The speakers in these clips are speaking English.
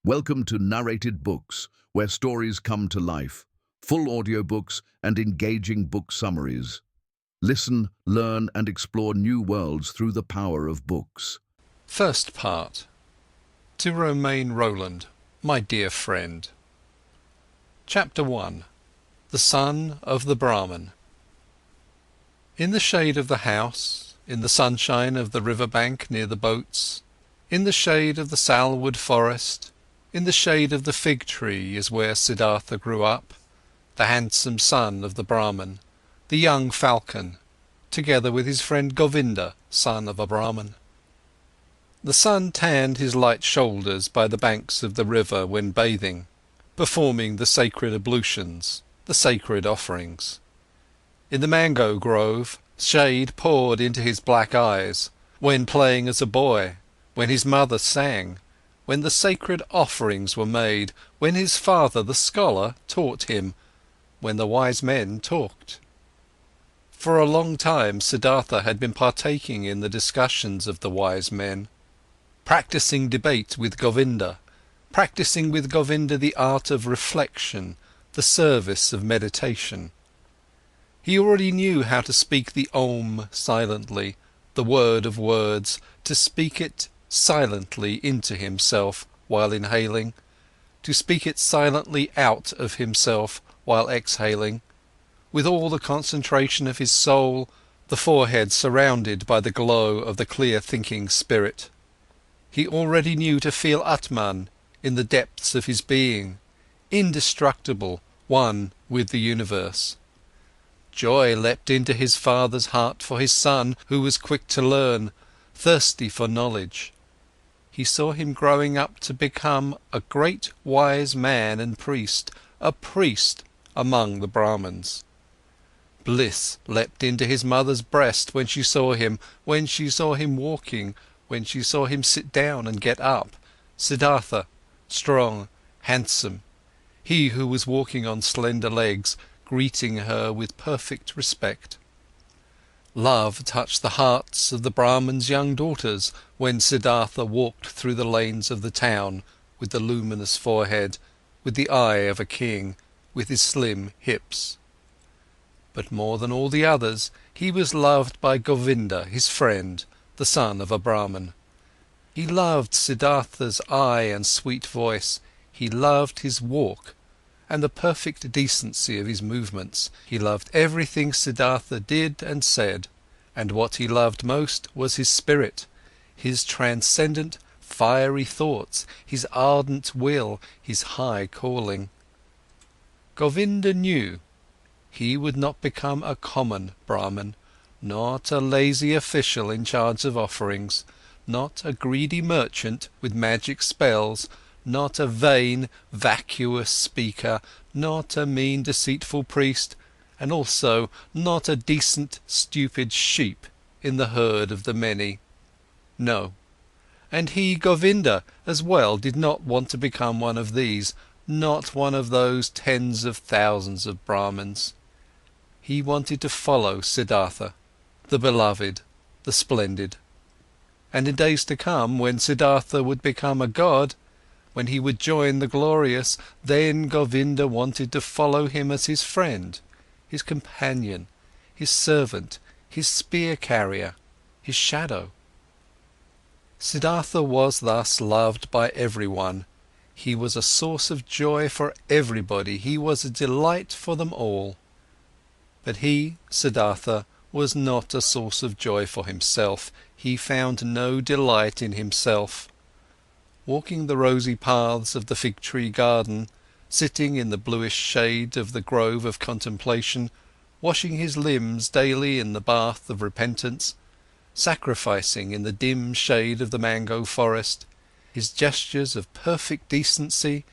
Welcome to Narrated Books, where stories come to life, full audiobooks and engaging book summaries. Listen, learn and explore new worlds through the power of books. First part. To Romain Roland, my dear friend. Chapter 1. The Son of the Brahmin. In the shade of the house, in the sunshine of the river bank near the boats, in the shade of the salwood forest, in the shade of the fig tree is where Siddhartha grew up, the handsome son of the Brahmin, the young falcon, together with his friend Govinda, son of a Brahmin. The sun tanned his light shoulders by the banks of the river when bathing, performing the sacred ablutions, the sacred offerings. In the mango grove, shade poured into his black eyes, when playing as a boy, when his mother sang, when the sacred offerings were made, when his father, the scholar, taught him, when the wise men talked. For a long time Siddhartha had been partaking in the discussions of the wise men, practicing debate with Govinda, practicing with Govinda the art of reflection, the service of meditation. He already knew how to speak the Om silently, the word of words, to speak it silently into himself while inhaling, to speak it silently out of himself while exhaling, with all the concentration of his soul, the forehead surrounded by the glow of the clear thinking spirit. He already knew to feel Atman in the depths of his being, indestructible, one with the universe. Joy leapt into his father's heart for his son, who was quick to learn, thirsty for knowledge. He saw him growing up to become a great wise man and priest, a priest among the Brahmins. Bliss leapt into his mother's breast when she saw him walking, when she saw him sit down and get up, Siddhartha, strong, handsome, he who was walking on slender legs, greeting her with perfect respect. Love touched the hearts of the Brahmins' young daughters when Siddhartha walked through the lanes of the town with the luminous forehead, with the eye of a king, with his slim hips. But more than all the others, he was loved by Govinda, his friend, the son of a Brahmin. He loved Siddhartha's eye and sweet voice, he loved his walk and the perfect decency of his movements. He loved everything Siddhartha did and said, and what he loved most was his spirit, his transcendent, fiery thoughts, his ardent will, his high calling. Govinda knew he would not become a common Brahmin, not a lazy official in charge of offerings, not a greedy merchant with magic spells, not a vain, vacuous speaker, not a mean, deceitful priest, and also not a decent, stupid sheep in the herd of the many. No, and he, Govinda, as well did not want to become one of these, not one of those tens of thousands of Brahmins. He wanted to follow Siddhartha, the beloved, the splendid. And in days to come, when Siddhartha would become a god, when he would join the glorious, then Govinda wanted to follow him as his friend, his companion, his servant, his spear carrier, his shadow. Siddhartha was thus loved by everyone. He was a source of joy for everybody, he was a delight for them all. But he, Siddhartha, was not a source of joy for himself, he found no delight in himself. Walking the rosy paths of the fig tree garden, sitting in the bluish shade of the grove of contemplation, washing his limbs daily in the bath of repentance, sacrificing in the dim shade of the mango forest, his gestures of perfect decency,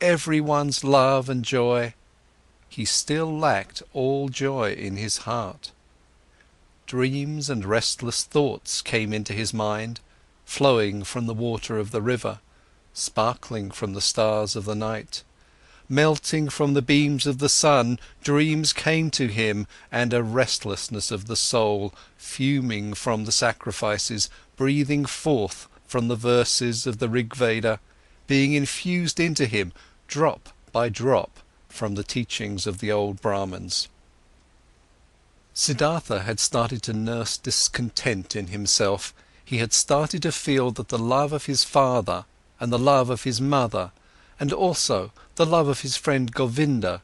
everyone's love and joy, he still lacked all joy in his heart. Dreams and restless thoughts came into his mind, flowing from the water of the river, sparkling from the stars of the night. Melting from the beams of the sun, dreams came to him, and a restlessness of the soul, fuming from the sacrifices, breathing forth from the verses of the Rig Veda, being infused into him, drop by drop, from the teachings of the old Brahmins. Siddhartha had started to nurse discontent in himself. He had started to feel that the love of his father and the love of his mother, and also the love of his friend Govinda,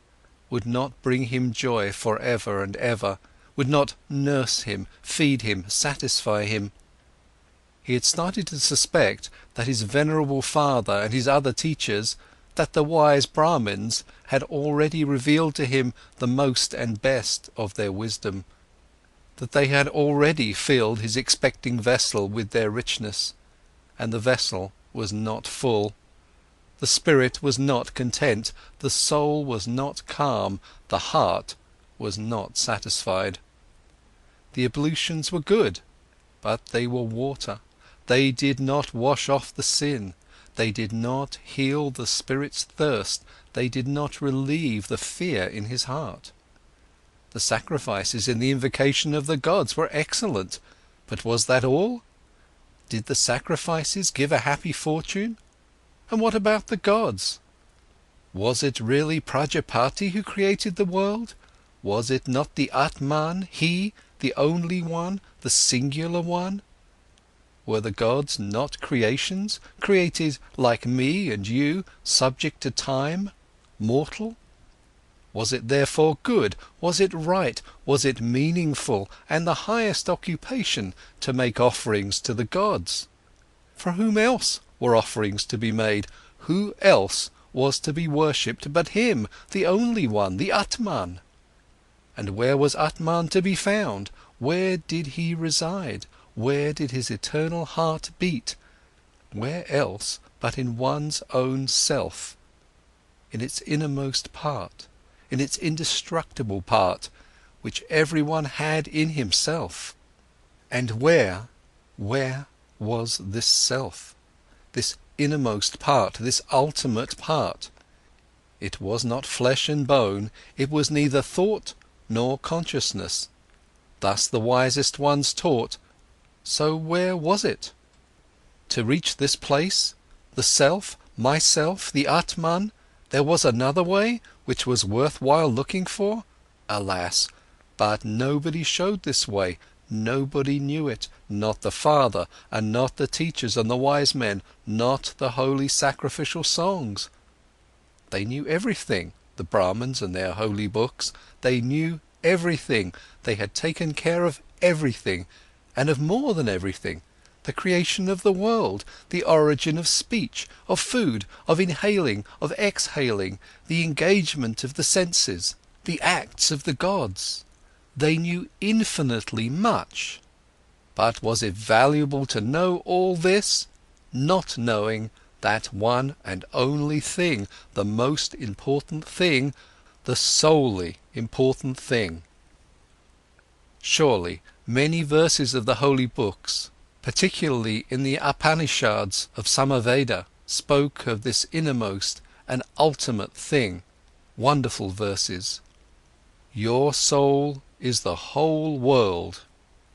would not bring him joy forever and ever, would not nurse him, feed him, satisfy him. He had started to suspect that his venerable father and his other teachers, that the wise Brahmins, had already revealed to him the most and best of their wisdom, that they had already filled his expecting vessel with their richness, and the vessel was not full. The spirit was not content, the soul was not calm, the heart was not satisfied. The ablutions were good, but they were water. They did not wash off the sin, they did not heal the spirit's thirst, they did not relieve the fear in his heart. The sacrifices in the invocation of the gods were excellent, but was that all? Did the sacrifices give a happy fortune? And what about the gods? Was it really Prajapati who created the world? Was it not the Atman, he, the only one, the singular one? Were the gods not creations, created like me and you, subject to time, mortal? Was it therefore good, was it right, was it meaningful and the highest occupation to make offerings to the gods? For whom else were offerings to be made? Who else was to be worshipped but him, the only one, the Atman? And where was Atman to be found? Where did he reside? Where did his eternal heart beat? Where else but in one's own self, in its innermost part, in its indestructible part, which everyone had in himself? And where was this self, this innermost part, this ultimate part? It was not flesh and bone, it was neither thought nor consciousness. Thus the wisest ones taught. So where was it? To reach this place, the self, myself, the Atman, there was another way, which was worthwhile looking for? Alas, but nobody showed this way, nobody knew it, not the father, and not the teachers and the wise men, not the holy sacrificial songs. They knew everything, the Brahmins and their holy books, they knew everything, they had taken care of everything, and of more than everything, the creation of the world, the origin of speech, of food, of inhaling, of exhaling, the engagement of the senses, the acts of the gods. They knew infinitely much. But was it valuable to know all this, not knowing that one and only thing, the most important thing, the solely important thing? Surely, many verses of the holy books, particularly in the Upanishads of Samaveda, spoke of this innermost and ultimate thing, wonderful verses. Your soul is the whole world,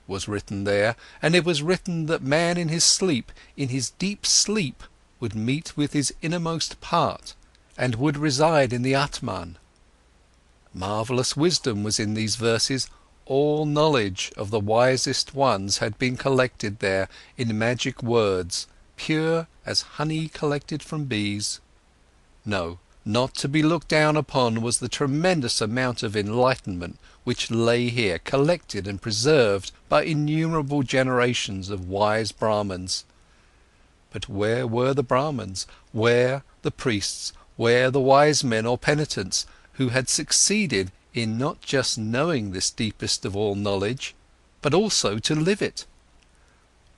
was written there, and it was written that man in his sleep, in his deep sleep, would meet with his innermost part and would reside in the Atman. Marvelous wisdom was in these verses. All knowledge of the wisest ones had been collected there in magic words, pure as honey collected from bees. No, not to be looked down upon was the tremendous amount of enlightenment which lay here collected and preserved by innumerable generations of wise Brahmins. But where were the Brahmins? Where the priests? Where the wise men or penitents who had succeeded in not just knowing this deepest of all knowledge, but also to live it?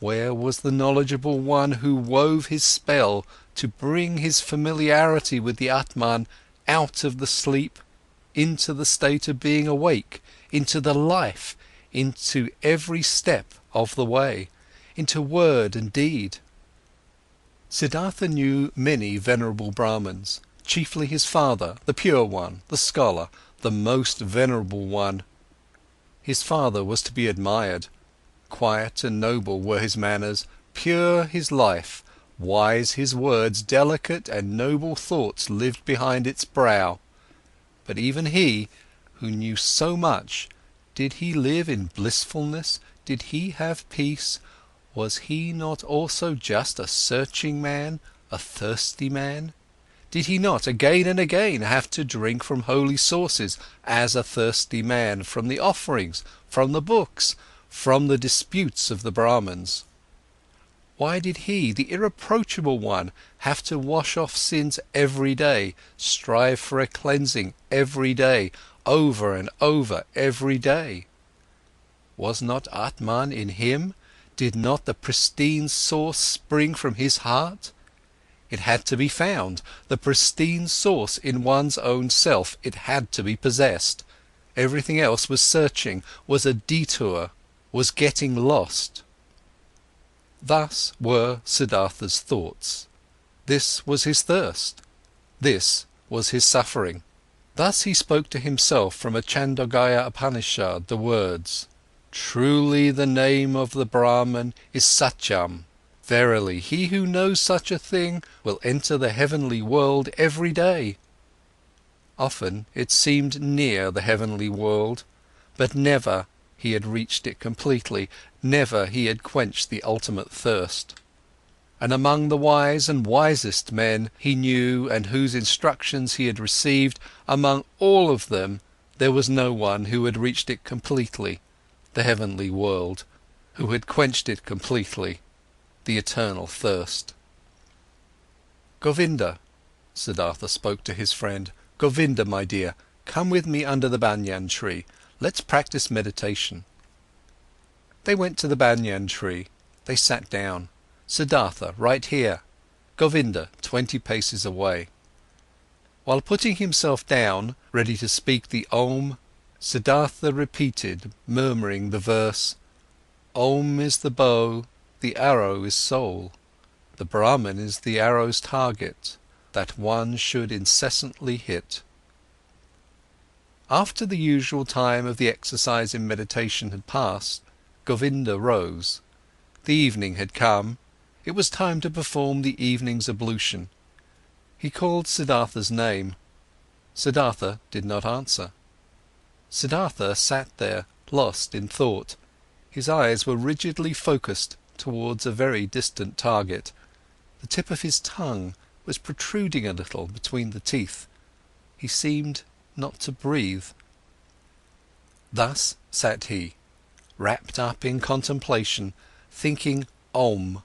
Where was the knowledgeable one who wove his spell to bring his familiarity with the Atman out of the sleep, into the state of being awake, into the life, into every step of the way, into word and deed? Siddhartha knew many venerable Brahmins, chiefly his father, the pure one, the scholar, the most venerable one. His father was to be admired. Quiet and noble were his manners, pure his life, Wise his words, delicate and noble thoughts lived behind its brow. But even he, who knew so much, did he live in blissfulness? Did he have peace? Was he not also just a searching man, a thirsty man? Did he not again and again have to drink from holy sources as a thirsty man, from the offerings, from the books, from the disputes of the Brahmins? Why did he, the irreproachable one, have to wash off sins every day, strive for a cleansing every day, over and over every day? Was not Atman in him? Did not the pristine source spring from his heart? It had to be found, the pristine source in one's own self, it had to be possessed. Everything else was searching, was a detour, was getting lost. Thus were Siddhartha's thoughts. This was his thirst. This was his suffering. Thus he spoke to himself from a Chandogya Upanishad the words, "Truly the name of the Brahman is Satyam. Verily, he who knows such a thing will enter the heavenly world every day." Often it seemed near the heavenly world, but never he had reached it completely, never he had quenched the ultimate thirst. And among the wise and wisest men he knew and whose instructions he had received, among all of them, there was no one who had reached it completely, the heavenly world, who had quenched it completely, the eternal thirst. "Govinda," Siddhartha spoke to his friend, "Govinda, my dear, come with me under the banyan tree. Let's practice meditation." They went to the banyan tree. They sat down. Siddhartha right here, Govinda 20 paces away. While putting himself down, ready to speak the Om, Siddhartha repeated, murmuring the verse, "Om is the bow, the arrow is soul. The Brahman is the arrow's target, that one should incessantly hit." After the usual time of the exercise in meditation had passed, Govinda rose. The evening had come, it was time to perform the evening's ablution. He called Siddhartha's name. Siddhartha did not answer. Siddhartha sat there, lost in thought. His eyes were rigidly focused towards a very distant target. The tip of his tongue was protruding a little between the teeth. He seemed not to breathe. Thus sat he, wrapped up in contemplation, thinking Om,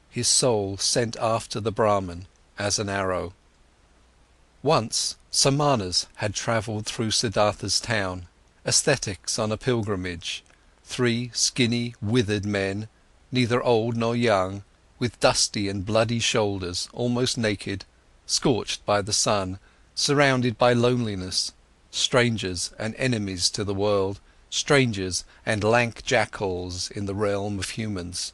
his soul sent after the Brahman as an arrow. Once Samanas had travelled through Siddhartha's town, ascetics on a pilgrimage, 3 skinny, withered men, neither old nor young, with dusty and bloody shoulders, almost naked, scorched by the sun, surrounded by loneliness, strangers and enemies to the world, strangers and lank jackals in the realm of humans.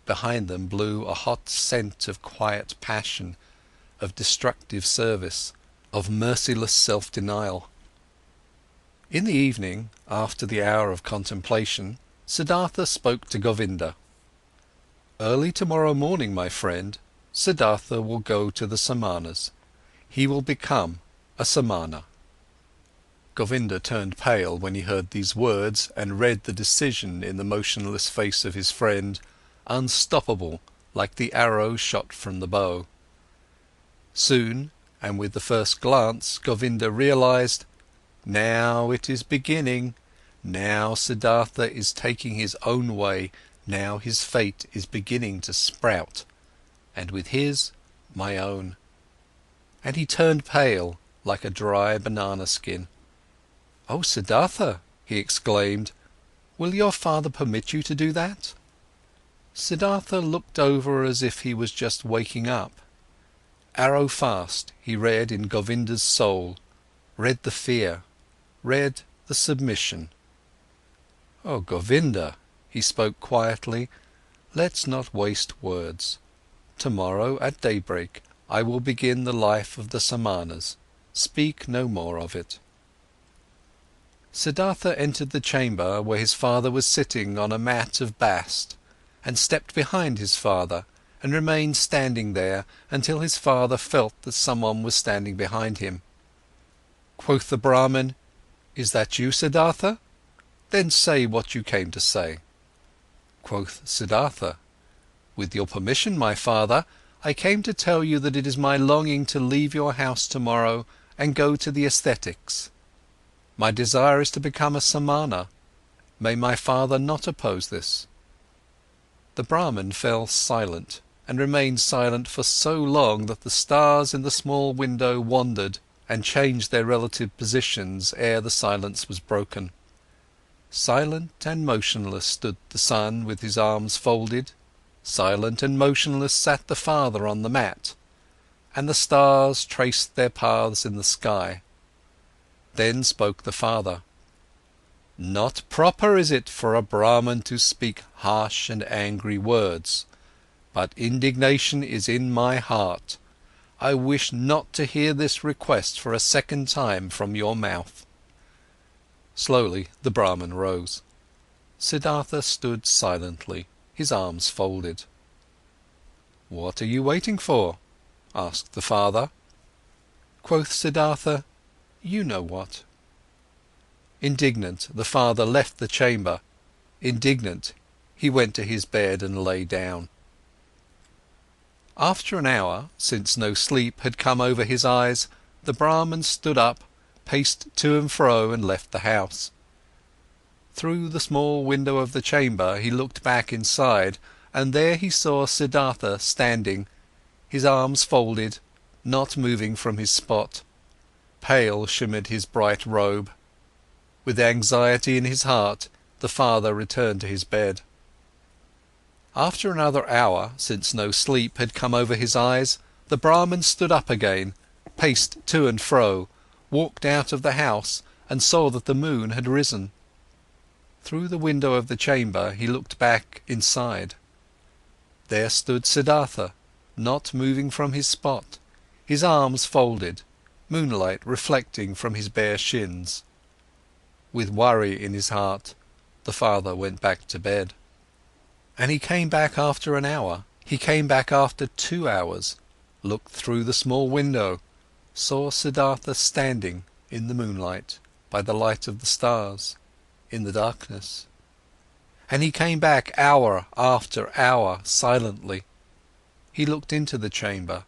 Behind them blew a hot scent of quiet passion, of destructive service, of merciless self-denial. In the evening, after the hour of contemplation, Siddhartha spoke to Govinda. "Early tomorrow morning, my friend, Siddhartha will go to the Samanas. He will become a Samana." Govinda turned pale when he heard these words and read the decision in the motionless face of his friend, unstoppable like the arrow shot from the bow. Soon, and with the first glance, Govinda realized, now it is beginning, now Siddhartha is taking his own way, now his fate is beginning to sprout, and with his, my own. And he turned pale like a dry banana skin. "Oh, Siddhartha," he exclaimed, "will your father permit you to do that?" Siddhartha looked over as if he was just waking up. Arrow fast, he read in Govinda's soul, read the fear, read the submission. "Oh, Govinda," he spoke quietly, "let's not waste words. Tomorrow at daybreak I will begin the life of the Samanas. Speak no more of it." Siddhartha entered the chamber where his father was sitting on a mat of bast, and stepped behind his father and remained standing there until his father felt that someone was standing behind him. Quoth the Brahmin, "Is that you, Siddhartha? Then say what you came to say." Quoth Siddhartha, "With your permission, my father, I came to tell you that it is my longing to leave your house tomorrow and go to the ascetics. My desire is to become a samana. May my father not oppose this." The Brahmin fell silent and remained silent for so long that the stars in the small window wandered and changed their relative positions ere the silence was broken. Silent and motionless stood the son with his arms folded, silent and motionless sat the father on the mat, and the stars traced their paths in the sky. Then spoke the father. "Not proper is it for a Brahmin to speak harsh and angry words, but indignation is in my heart. I wish not to hear this request for a second time from your mouth." Slowly the Brahmin rose. Siddhartha stood silently, his arms folded. "What are you waiting for?" asked the father. Quoth Siddhartha, "You know what." Indignant, the father left the chamber. Indignant, he went to his bed and lay down. After an hour, since no sleep had come over his eyes, the Brahmin stood up, paced to and fro and left the house. Through the small window of the chamber he looked back inside, and there he saw Siddhartha standing, his arms folded, not moving from his spot. Pale shimmered his bright robe. With anxiety in his heart, the father returned to his bed. After another hour, since no sleep had come over his eyes, the Brahmin stood up again, paced to and fro, walked out of the house and saw that the moon had risen. Through the window of the chamber he looked back inside. There stood Siddhartha, not moving from his spot, his arms folded, moonlight reflecting from his bare shins. With worry in his heart, the father went back to bed. And he came back after an hour, he came back after 2 hours, looked through the small window, saw Siddhartha standing in the moonlight, by the light of the stars, in the darkness. And he came back hour after hour, silently. He looked into the chamber,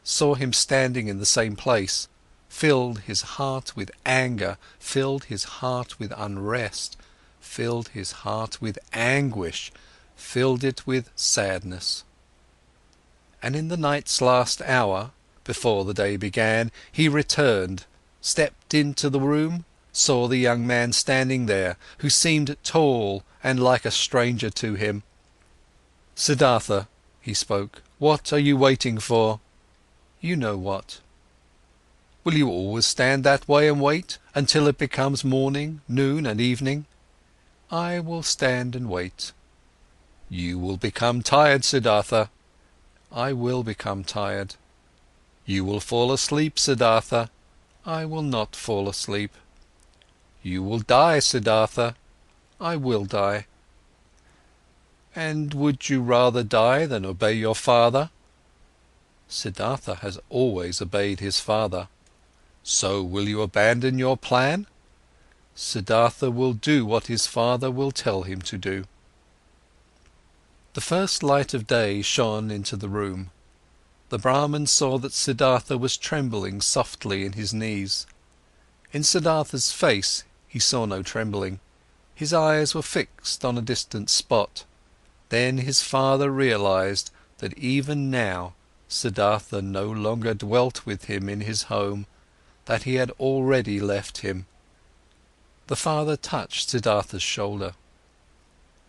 saw him standing in the same place, filled his heart with anger, filled his heart with unrest, filled his heart with anguish, filled it with sadness. And in the night's last hour, before the day began, he returned, stepped into the room, saw the young man standing there, who seemed tall and like a stranger to him. "Siddhartha," he spoke, "what are you waiting for?" "You know what." "Will you always stand that way and wait, until it becomes morning, noon and evening?" "I will stand and wait." "You will become tired, Siddhartha." "I will become tired." "You will fall asleep, Siddhartha." "I will not fall asleep." "You will die, Siddhartha." "I will die." "And would you rather die than obey your father?" Siddhartha has always obeyed his father. "So will you abandon your plan?" Siddhartha will do what his father will tell him to do. The first light of day shone into the room. The Brahmin saw that Siddhartha was trembling softly in his knees. In Siddhartha's face he saw no trembling. His eyes were fixed on a distant spot. Then his father realized that even now Siddhartha no longer dwelt with him in his home, that he had already left him. The father touched Siddhartha's shoulder.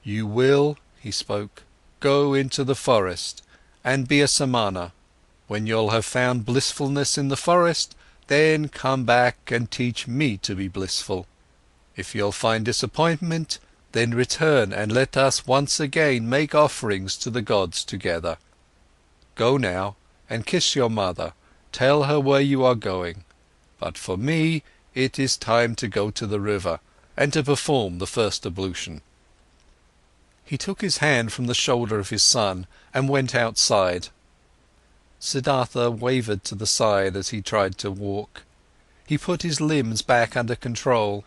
"You will," he spoke, "go into the forest and be a samana. When you'll have found blissfulness in the forest, then come back and teach me to be blissful. If you'll find disappointment, then return and let us once again make offerings to the gods together. Go now and kiss your mother, tell her where you are going. But for me, it is time to go to the river and to perform the first ablution." He took his hand from the shoulder of his son and went outside. Siddhartha wavered to the side as he tried to walk. He put his limbs back under control,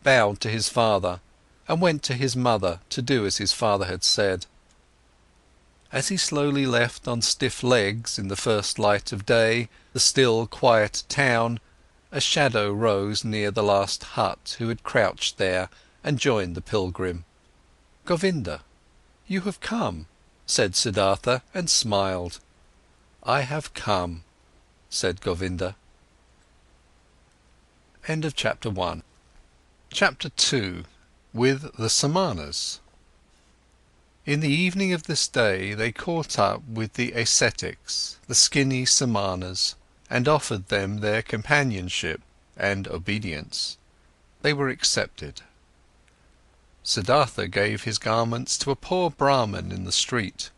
bowed to his father, and went to his mother to do as his father had said. As he slowly left on stiff legs in the first light of day the still quiet town, a shadow rose near the last hut who had crouched there and joined the pilgrim. "Govinda, you have come," said Siddhartha and smiled. "I have come," said Govinda. End of chapter 1. Chapter 2. With the Samanas. In the evening of this day they caught up with the ascetics, the skinny Samanas, and offered them their companionship and obedience. They were accepted. Siddhartha gave his garments to a poor Brahmin in the street.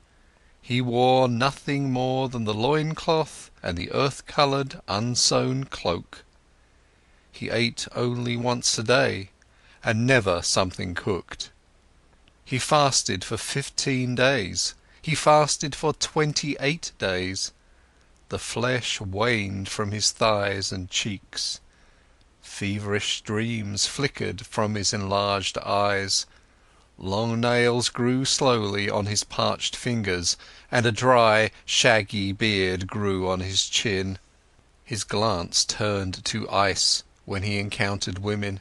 He wore nothing more than the loincloth and the earth-coloured, unsewn cloak. He ate only once a day, and never something cooked. He fasted for 15 days. He fasted for 28 days. The flesh waned from his thighs and cheeks. Feverish dreams flickered from his enlarged eyes. Long nails grew slowly on his parched fingers, and a dry, shaggy beard grew on his chin. His glance turned to ice when he encountered women.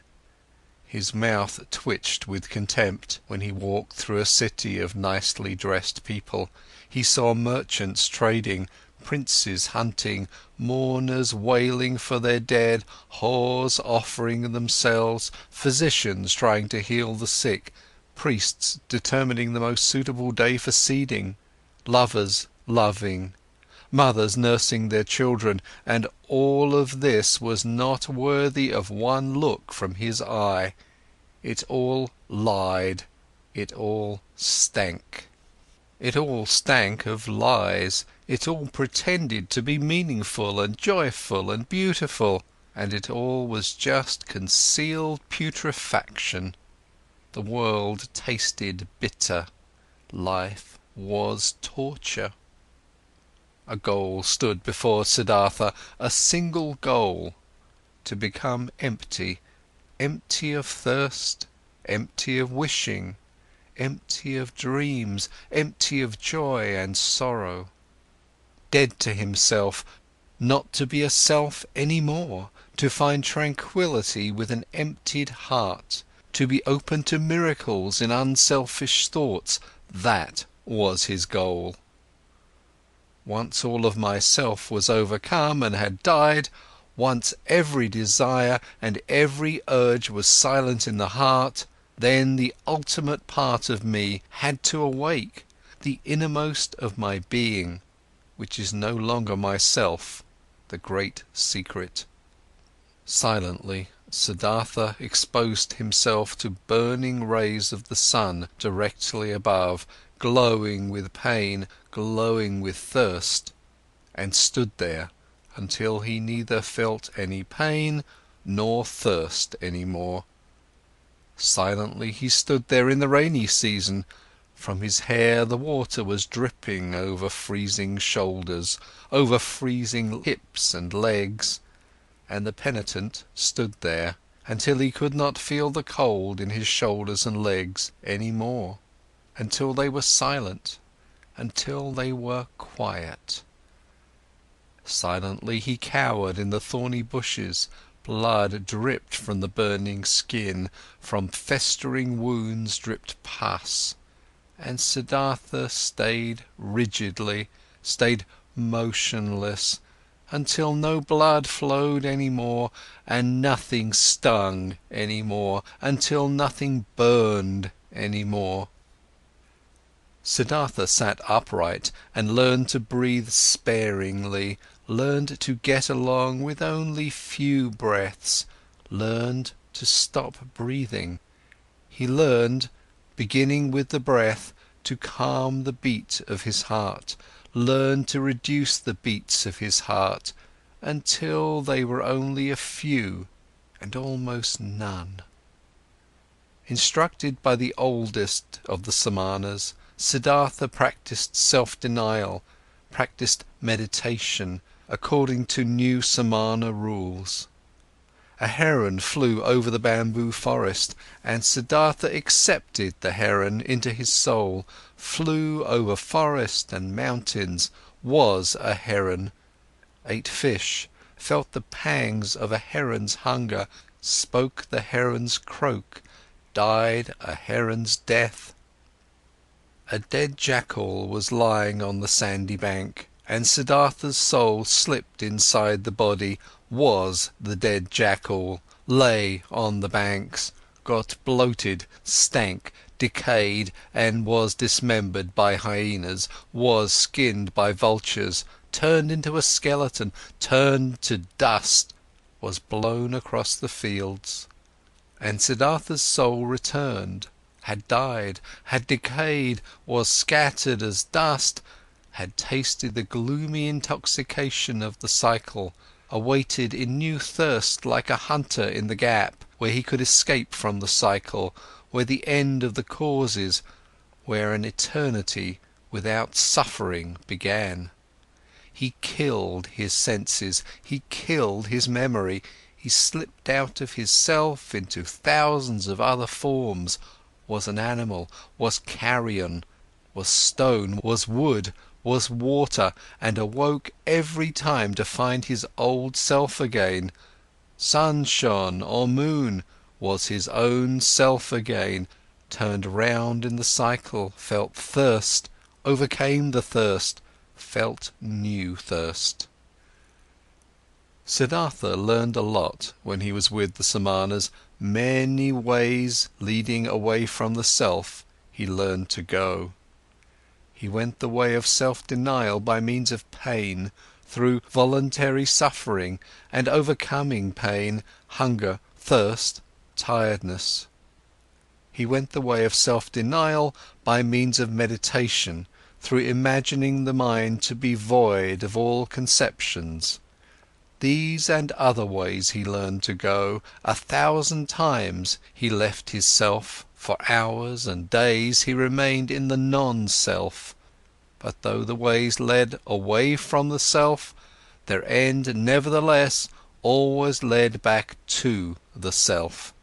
His mouth twitched with contempt when he walked through a city of nicely dressed people. He saw merchants trading, princes hunting, mourners wailing for their dead, whores offering themselves, physicians trying to heal the sick, priests determining the most suitable day for seeding, lovers loving, mothers nursing their children, and all of this was not worthy of one look from his eye. It all lied, it all stank. It all stank of lies, it all pretended to be meaningful and joyful and beautiful, and it all was just concealed putrefaction. The world tasted bitter, life was torture. A goal stood before Siddhartha, a single goal: to become empty, empty of thirst, empty of wishing, empty of dreams, empty of joy and sorrow. Dead to himself, not to be a self any more, to find tranquility with an emptied heart, to be open to miracles in unselfish thoughts, that was his goal. Once all of myself was overcome and had died, once every desire and every urge was silent in the heart, then the ultimate part of me had to awake, the innermost of my being, which is no longer myself, the great secret. Silently, Siddhartha exposed himself to burning rays of the sun directly above, glowing with pain, glowing with thirst, and stood there until he neither felt any pain nor thirst any more. Silently he stood there in the rainy season. From his hair the water was dripping over freezing shoulders, over freezing hips and legs, and the penitent stood there until he could not feel the cold in his shoulders and legs any more, until they were silent, until they were quiet. Silently he cowered in the thorny bushes, blood dripped from the burning skin, from festering wounds dripped pus, and Siddhartha stayed rigidly, stayed motionless, until no blood flowed any more, and nothing stung any more, until nothing burned any more. Siddhartha sat upright and learned to breathe sparingly, learned to get along with only few breaths, learned to stop breathing. He learned, beginning with the breath, to calm the beat of his heart, learned to reduce the beats of his heart, until they were only a few and almost none. Instructed by the oldest of the Samanas, Siddhartha practiced self-denial, practiced meditation according to new Samana rules. A heron flew over the bamboo forest, and Siddhartha accepted the heron into his soul, flew over forest and mountains, was a heron, ate fish, felt the pangs of a heron's hunger, spoke the heron's croak, died a heron's death. A dead jackal was lying on the sandy bank, and Siddhartha's soul slipped inside the body, was the dead jackal, lay on the banks, got bloated, stank, decayed, and was dismembered by hyenas, was skinned by vultures, turned into a skeleton, turned to dust, was blown across the fields. And Siddhartha's soul returned, had died, had decayed, was scattered as dust, had tasted the gloomy intoxication of the cycle, awaited in new thirst like a hunter in the gap, where he could escape from the cycle, where the end of the causes, where an eternity without suffering began. He killed his senses, he killed his memory, he slipped out of his self into thousands of other forms, was an animal, was carrion, was stone, was wood, was water, and awoke every time to find his old self again. Sun shone or moon, was his own self again, turned round in the cycle, felt thirst, overcame the thirst, felt new thirst. Siddhartha learned a lot when he was with the Samanas, many ways leading away from the self he learned to go. He went the way of self-denial by means of pain, through voluntary suffering and overcoming pain, hunger, thirst, tiredness. He went the way of self-denial by means of meditation, through imagining the mind to be void of all conceptions. These and other ways he learned to go, 1,000 times he left his self, for hours and days he remained in the non-self. But though the ways led away from the self, their end nevertheless always led back to the self.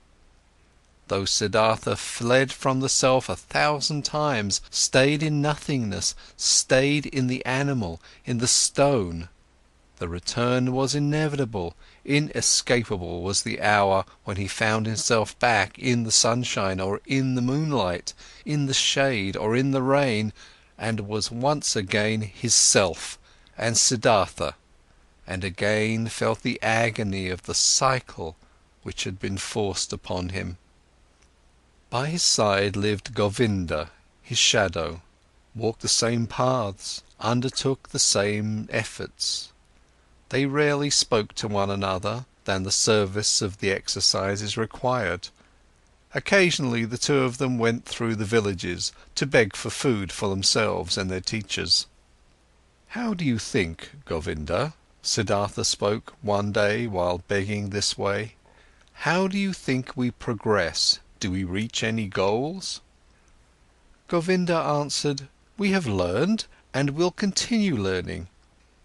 Though Siddhartha fled from the self 1,000 times, stayed in nothingness, stayed in the animal, in the stone, the return was inevitable, inescapable was the hour when he found himself back in the sunshine or in the moonlight, in the shade or in the rain, and was once again his self and Siddhartha, and again felt the agony of the cycle which had been forced upon him. By his side lived Govinda, his shadow, walked the same paths, undertook the same efforts. They rarely spoke to one another than the service of the exercises required. Occasionally the two of them went through the villages to beg for food for themselves and their teachers. "How do you think, Govinda?" Siddhartha spoke one day while begging this way. "How do you think we progress? Do we reach any goals?" Govinda answered, "We have learned and will continue learning.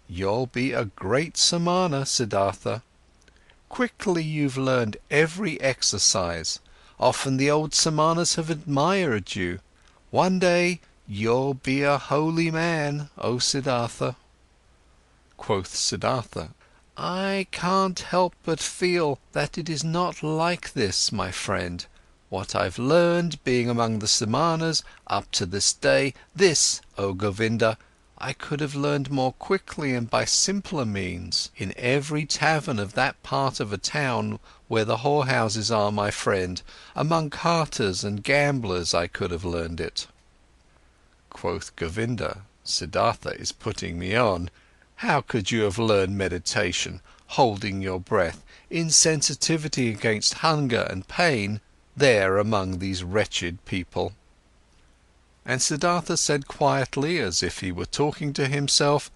You'll be a great Samana, Siddhartha. Quickly you've learned every exercise. Often the old Samanas have admired you. One day you'll be a holy man, O Siddhartha." Quoth Siddhartha, "I can't help but feel that it is not like this, my friend. What I've learned, being among the Samanas, up to this day, this, O Govinda, I could have learned more quickly and by simpler means. In every tavern of that part of a town where the whorehouses are, my friend, among carters and gamblers I could have learned it." Quoth Govinda, "Siddhartha is putting me on. How could you have learned meditation, holding your breath, insensitivity against hunger and pain, there among these wretched people?" And Siddhartha said quietly, as if he were talking to himself,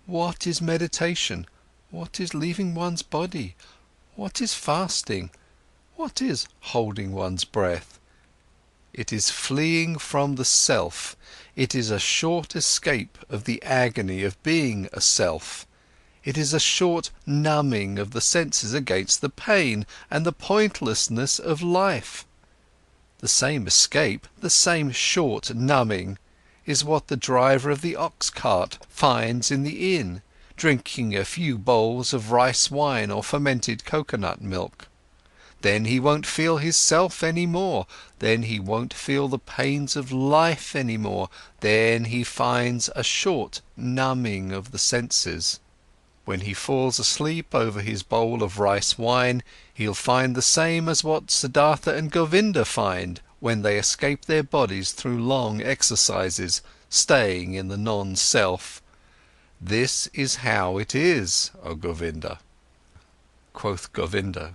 "What is meditation? What is leaving one's body? What is fasting? What is holding one's breath? It is fleeing from the self. It is a short escape of the agony of being a self. It is a short numbing of the senses against the pain and the pointlessness of life. The same escape, the same short numbing, is what the driver of the ox cart finds in the inn, drinking a few bowls of rice wine or fermented coconut milk. Then he won't feel his self anymore, then he won't feel the pains of life anymore, then he finds a short numbing of the senses. When he falls asleep over his bowl of rice wine, he'll find the same as what Siddhartha and Govinda find when they escape their bodies through long exercises, staying in the non-self. This is how it is, O Govinda. Quoth Govinda: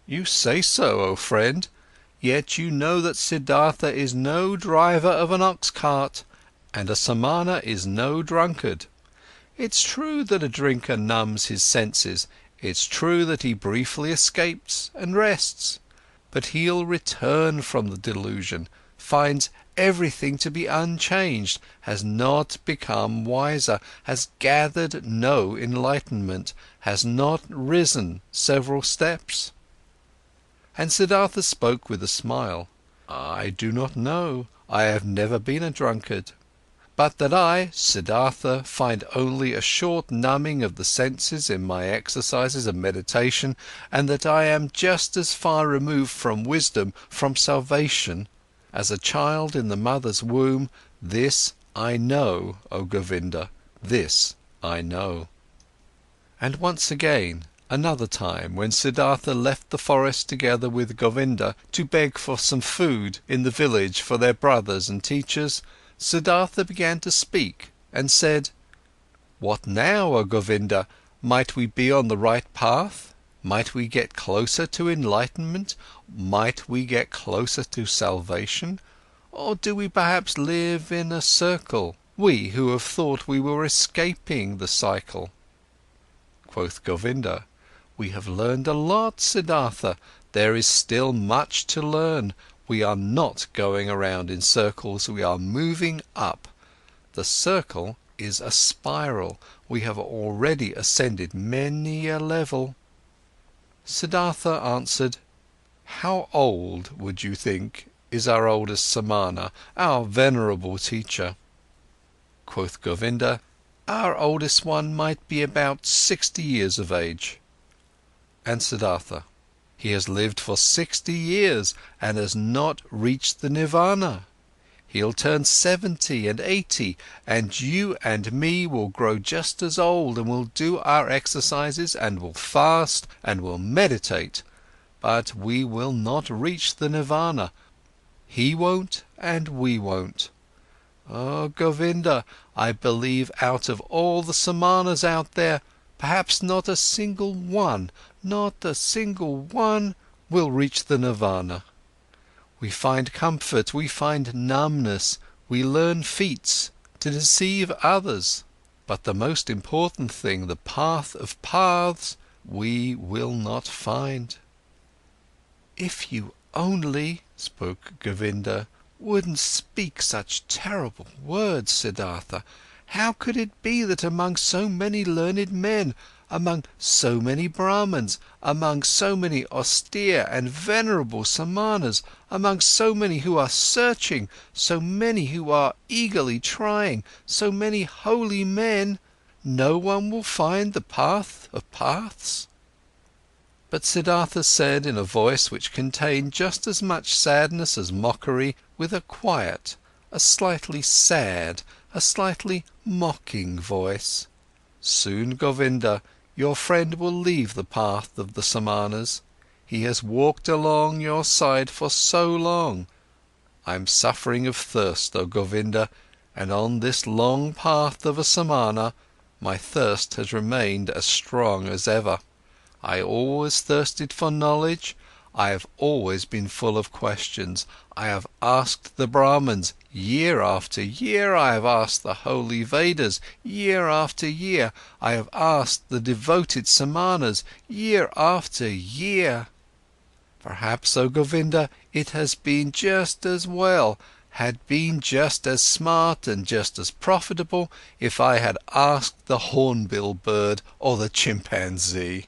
"You say so, O friend, yet you know that Siddhartha is no driver of an ox cart, and a Samana is no drunkard. It's true that a drinker numbs his senses, it's true that he briefly escapes and rests, but he'll return from the delusion, finds everything to be unchanged, has not become wiser, has gathered no enlightenment, has not risen several steps." And Siddhartha spoke with a smile: "I do not know, I have never been a drunkard. But that I, Siddhartha, find only a short numbing of the senses in my exercises of meditation, and that I am just as far removed from wisdom, from salvation, as a child in the mother's womb, this I know, O Govinda, this I know." And once again, another time, when Siddhartha left the forest together with Govinda to beg for some food in the village for their brothers and teachers, Siddhartha began to speak and said: "What now, O Govinda? Might we be on the right path? Might we get closer to enlightenment? Might we get closer to salvation? Or do we perhaps live in a circle, we who have thought we were escaping the cycle?" Quoth Govinda: "We have learned a lot, Siddhartha, there is still much to learn. We are not going around in circles, we are moving up. The circle is a spiral, we have already ascended many a level." Siddhartha answered: "How old, would you think, is our oldest Samana, our venerable teacher?" Quoth Govinda: "Our oldest one might be about 60 years of age." And Siddhartha: "He has lived for 60 years and has not reached the Nirvana. He'll turn 70 and 80, and you and me will grow just as old and will do our exercises and will fast and will meditate, but we will not reach the Nirvana. He won't and we won't. Oh Govinda, I believe out of all the Samanas out there, perhaps not a single one, not a single one will reach the Nirvana. We find comfort, we find numbness, we learn feats to deceive others, but the most important thing, the path of paths, we will not find." "If you only," spoke Govinda, "wouldn't speak such terrible words, Siddhartha! How could it be that among so many learned men, among so many Brahmins, among so many austere and venerable Samanas, among so many who are searching, so many who are eagerly trying, so many holy men, no one will find the path of paths?" But Siddhartha said in a voice which contained just as much sadness as mockery, with a quiet, a slightly sad, a slightly mocking voice: "Soon, Govinda, your friend will leave the path of the Samanas. He has walked along your side for so long. I'm suffering of thirst, O Govinda, and on this long path of a Samana, my thirst has remained as strong as ever. I always thirsted for knowledge, I have always been full of questions, I have asked the Brahmins, year after year I have asked the holy Vedas, year after year, I have asked the devoted Samanas, year after year. Perhaps, O Govinda, it has been just as well, had been just as smart and just as profitable if I had asked the hornbill bird or the chimpanzee.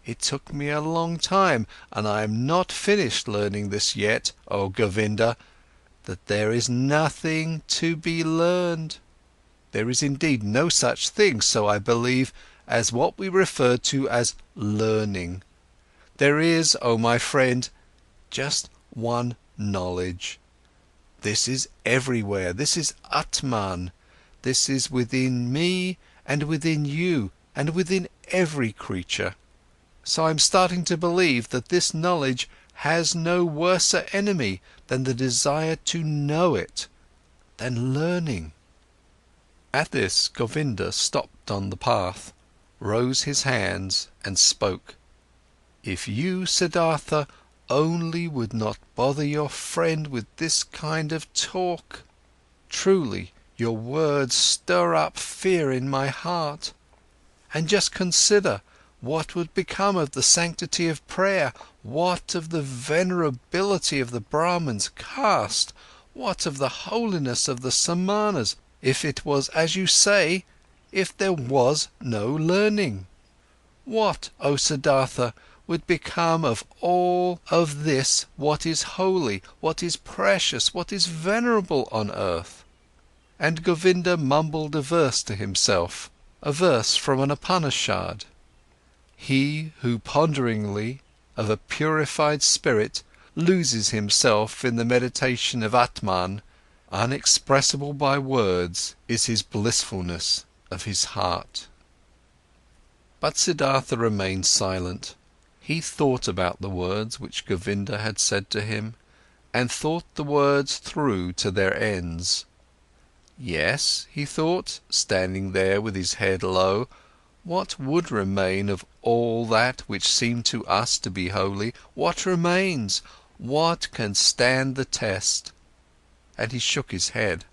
It took me a long time, and I am not finished learning this yet, O Govinda, that there is nothing to be learned. There is indeed no such thing, so I believe, as what we refer to as learning. There is, oh my friend, just one knowledge. This is everywhere, this is Atman, this is within me and within you and within every creature. So I'm starting to believe that this knowledge has no worser enemy than the desire to know it, than learning. At this, Govinda stopped on the path, rose his hands and spoke. If you, Siddhartha, only would not bother your friend with this kind of talk. Truly, your words stir up fear in my heart. And just consider, what would become of the sanctity of prayer? What of the venerability of the Brahman's caste? What of the holiness of the Samanas, if it was as you say, if there was no learning? What, O Siddhartha, would become of all of this what is holy, what is precious, what is venerable on earth? And Govinda mumbled a verse to himself, a verse from an Upanishad. He who ponderingly, of a purified spirit, loses himself in the meditation of Atman, unexpressible by words is his blissfulness of his heart. But Siddhartha remained silent. He thought about the words which Govinda had said to him, and thought the words through to their ends. Yes, he thought, standing there with his head low, what would remain of all that which seemed to us to be holy? What remains? What can stand the test? And he shook his head.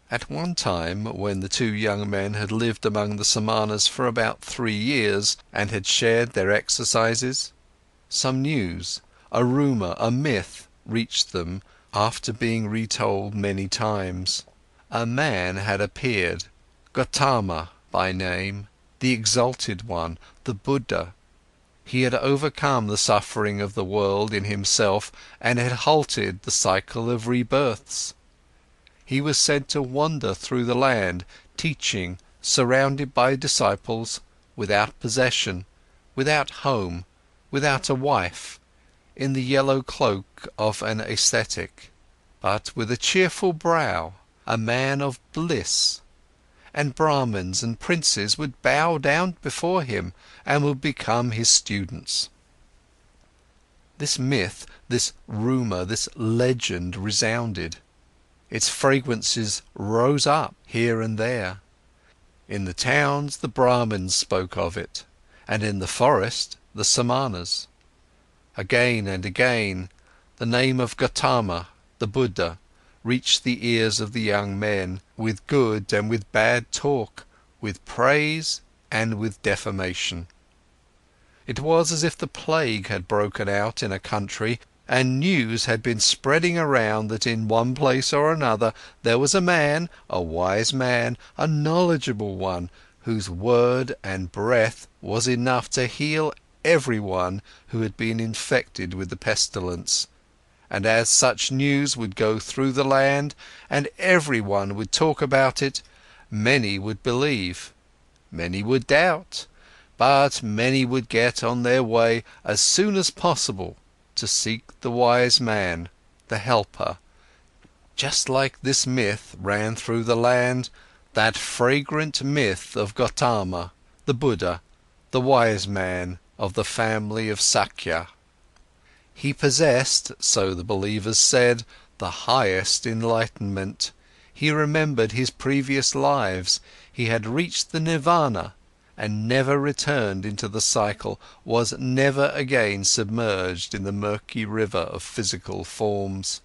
At one time, when the two young men had lived among the Samanas for about 3 years and had shared their exercises, some news, a rumour, a myth reached them after being retold many times. A man had appeared, Gautama by name, the exalted one, the Buddha. He had overcome the suffering of the world in himself and had halted the cycle of rebirths. He was said to wander through the land, teaching, surrounded by disciples, without possession, without home, without a wife, in the yellow cloak of an ascetic, but with a cheerful brow, a man of bliss. And Brahmins and princes would bow down before him and would become his students. This myth, this rumour, this legend resounded. Its fragrances rose up here and there. In the towns, the Brahmins spoke of it, and in the forest, the Samanas. Again and again, the name of Gautama, the Buddha, reached the ears of the young men, with good and with bad talk, with praise and with defamation. It was as if the plague had broken out in a country, and news had been spreading around that in one place or another there was a man, a wise man, a knowledgeable one, whose word and breath was enough to heal everyone who had been infected with the pestilence. And as such news would go through the land, and everyone would talk about it, many would believe, many would doubt, but many would get on their way as soon as possible to seek the wise man, the helper. Just like this myth ran through the land, that fragrant myth of Gautama, the Buddha, the wise man of the family of Sakya. He possessed, so the believers said, the highest enlightenment. He remembered his previous lives, he had reached the nirvana and never returned into the cycle, was never again submerged in the murky river of physical forms.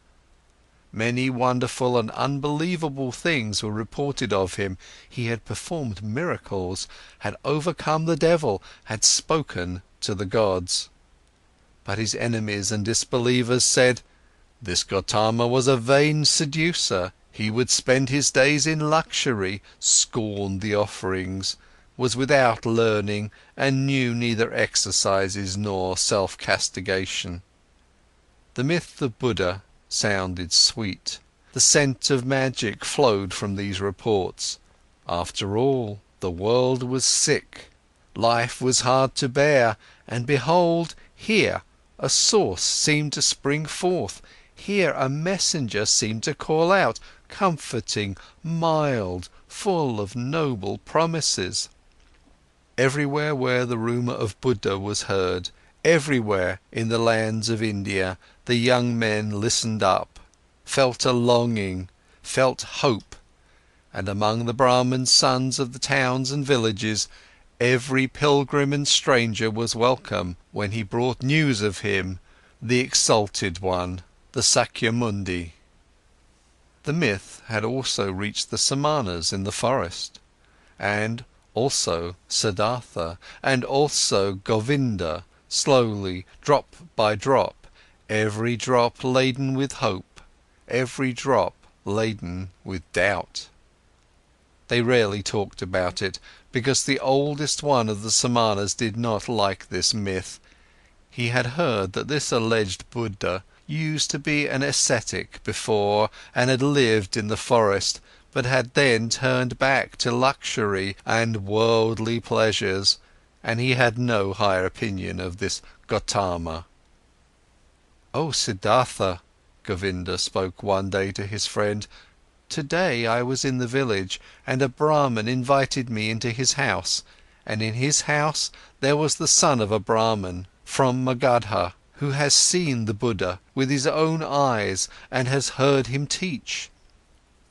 Many wonderful and unbelievable things were reported of him. He had performed miracles, had overcome the devil, had spoken to the gods. But his enemies and disbelievers said, "This Gotama was a vain seducer, he would spend his days in luxury, scorned the offerings, was without learning, and knew neither exercises nor self-castigation." The myth of Buddha sounded sweet. The scent of magic flowed from these reports. After all, the world was sick, life was hard to bear, and behold, here a source seemed to spring forth, here a messenger seemed to call out, comforting, mild, full of noble promises. Everywhere where the rumour of Buddha was heard, everywhere in the lands of India, the young men listened up, felt a longing, felt hope, and among the Brahmin sons of the towns and villages, every pilgrim and stranger was welcome when he brought news of him, the exalted one, the Sakyamundi. The myth had also reached the Samanas in the forest, and also Siddhartha, and also Govinda, slowly, drop by drop, every drop laden with hope, every drop laden with doubt. They rarely talked about it, because the oldest one of the Samanas did not like this myth. He had heard that this alleged Buddha used to be an ascetic before and had lived in the forest, but had then turned back to luxury and worldly pleasures, and he had no higher opinion of this Gotama. "Oh Siddhartha," Govinda spoke one day to his friend, "today I was in the village and a Brahman invited me into his house, and in his house there was the son of a Brahman from Magadha, who has seen the Buddha with his own eyes and has heard him teach.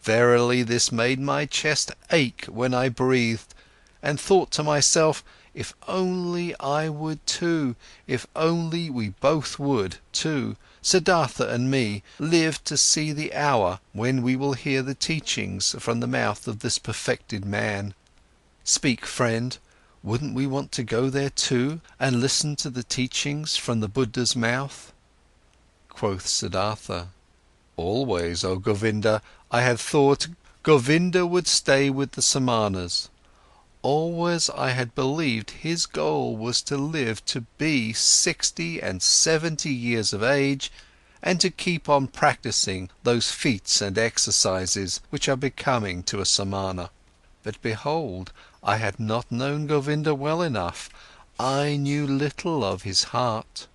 Verily, this made my chest ache when I breathed, and thought to myself, if only I would too, if only we both would too, Siddhartha and me, live to see the hour when we will hear the teachings from the mouth of this perfected man. Speak, friend, wouldn't we want to go there too and listen to the teachings from the Buddha's mouth?" Quoth Siddhartha, "Always, O Govinda, I had thought Govinda would stay with the Samanas. Always I had believed his goal was to live to be 60 and 70 years of age and to keep on practicing those feats and exercises which are becoming to a Samana. But behold, I had not known Govinda well enough, I knew little of his heart.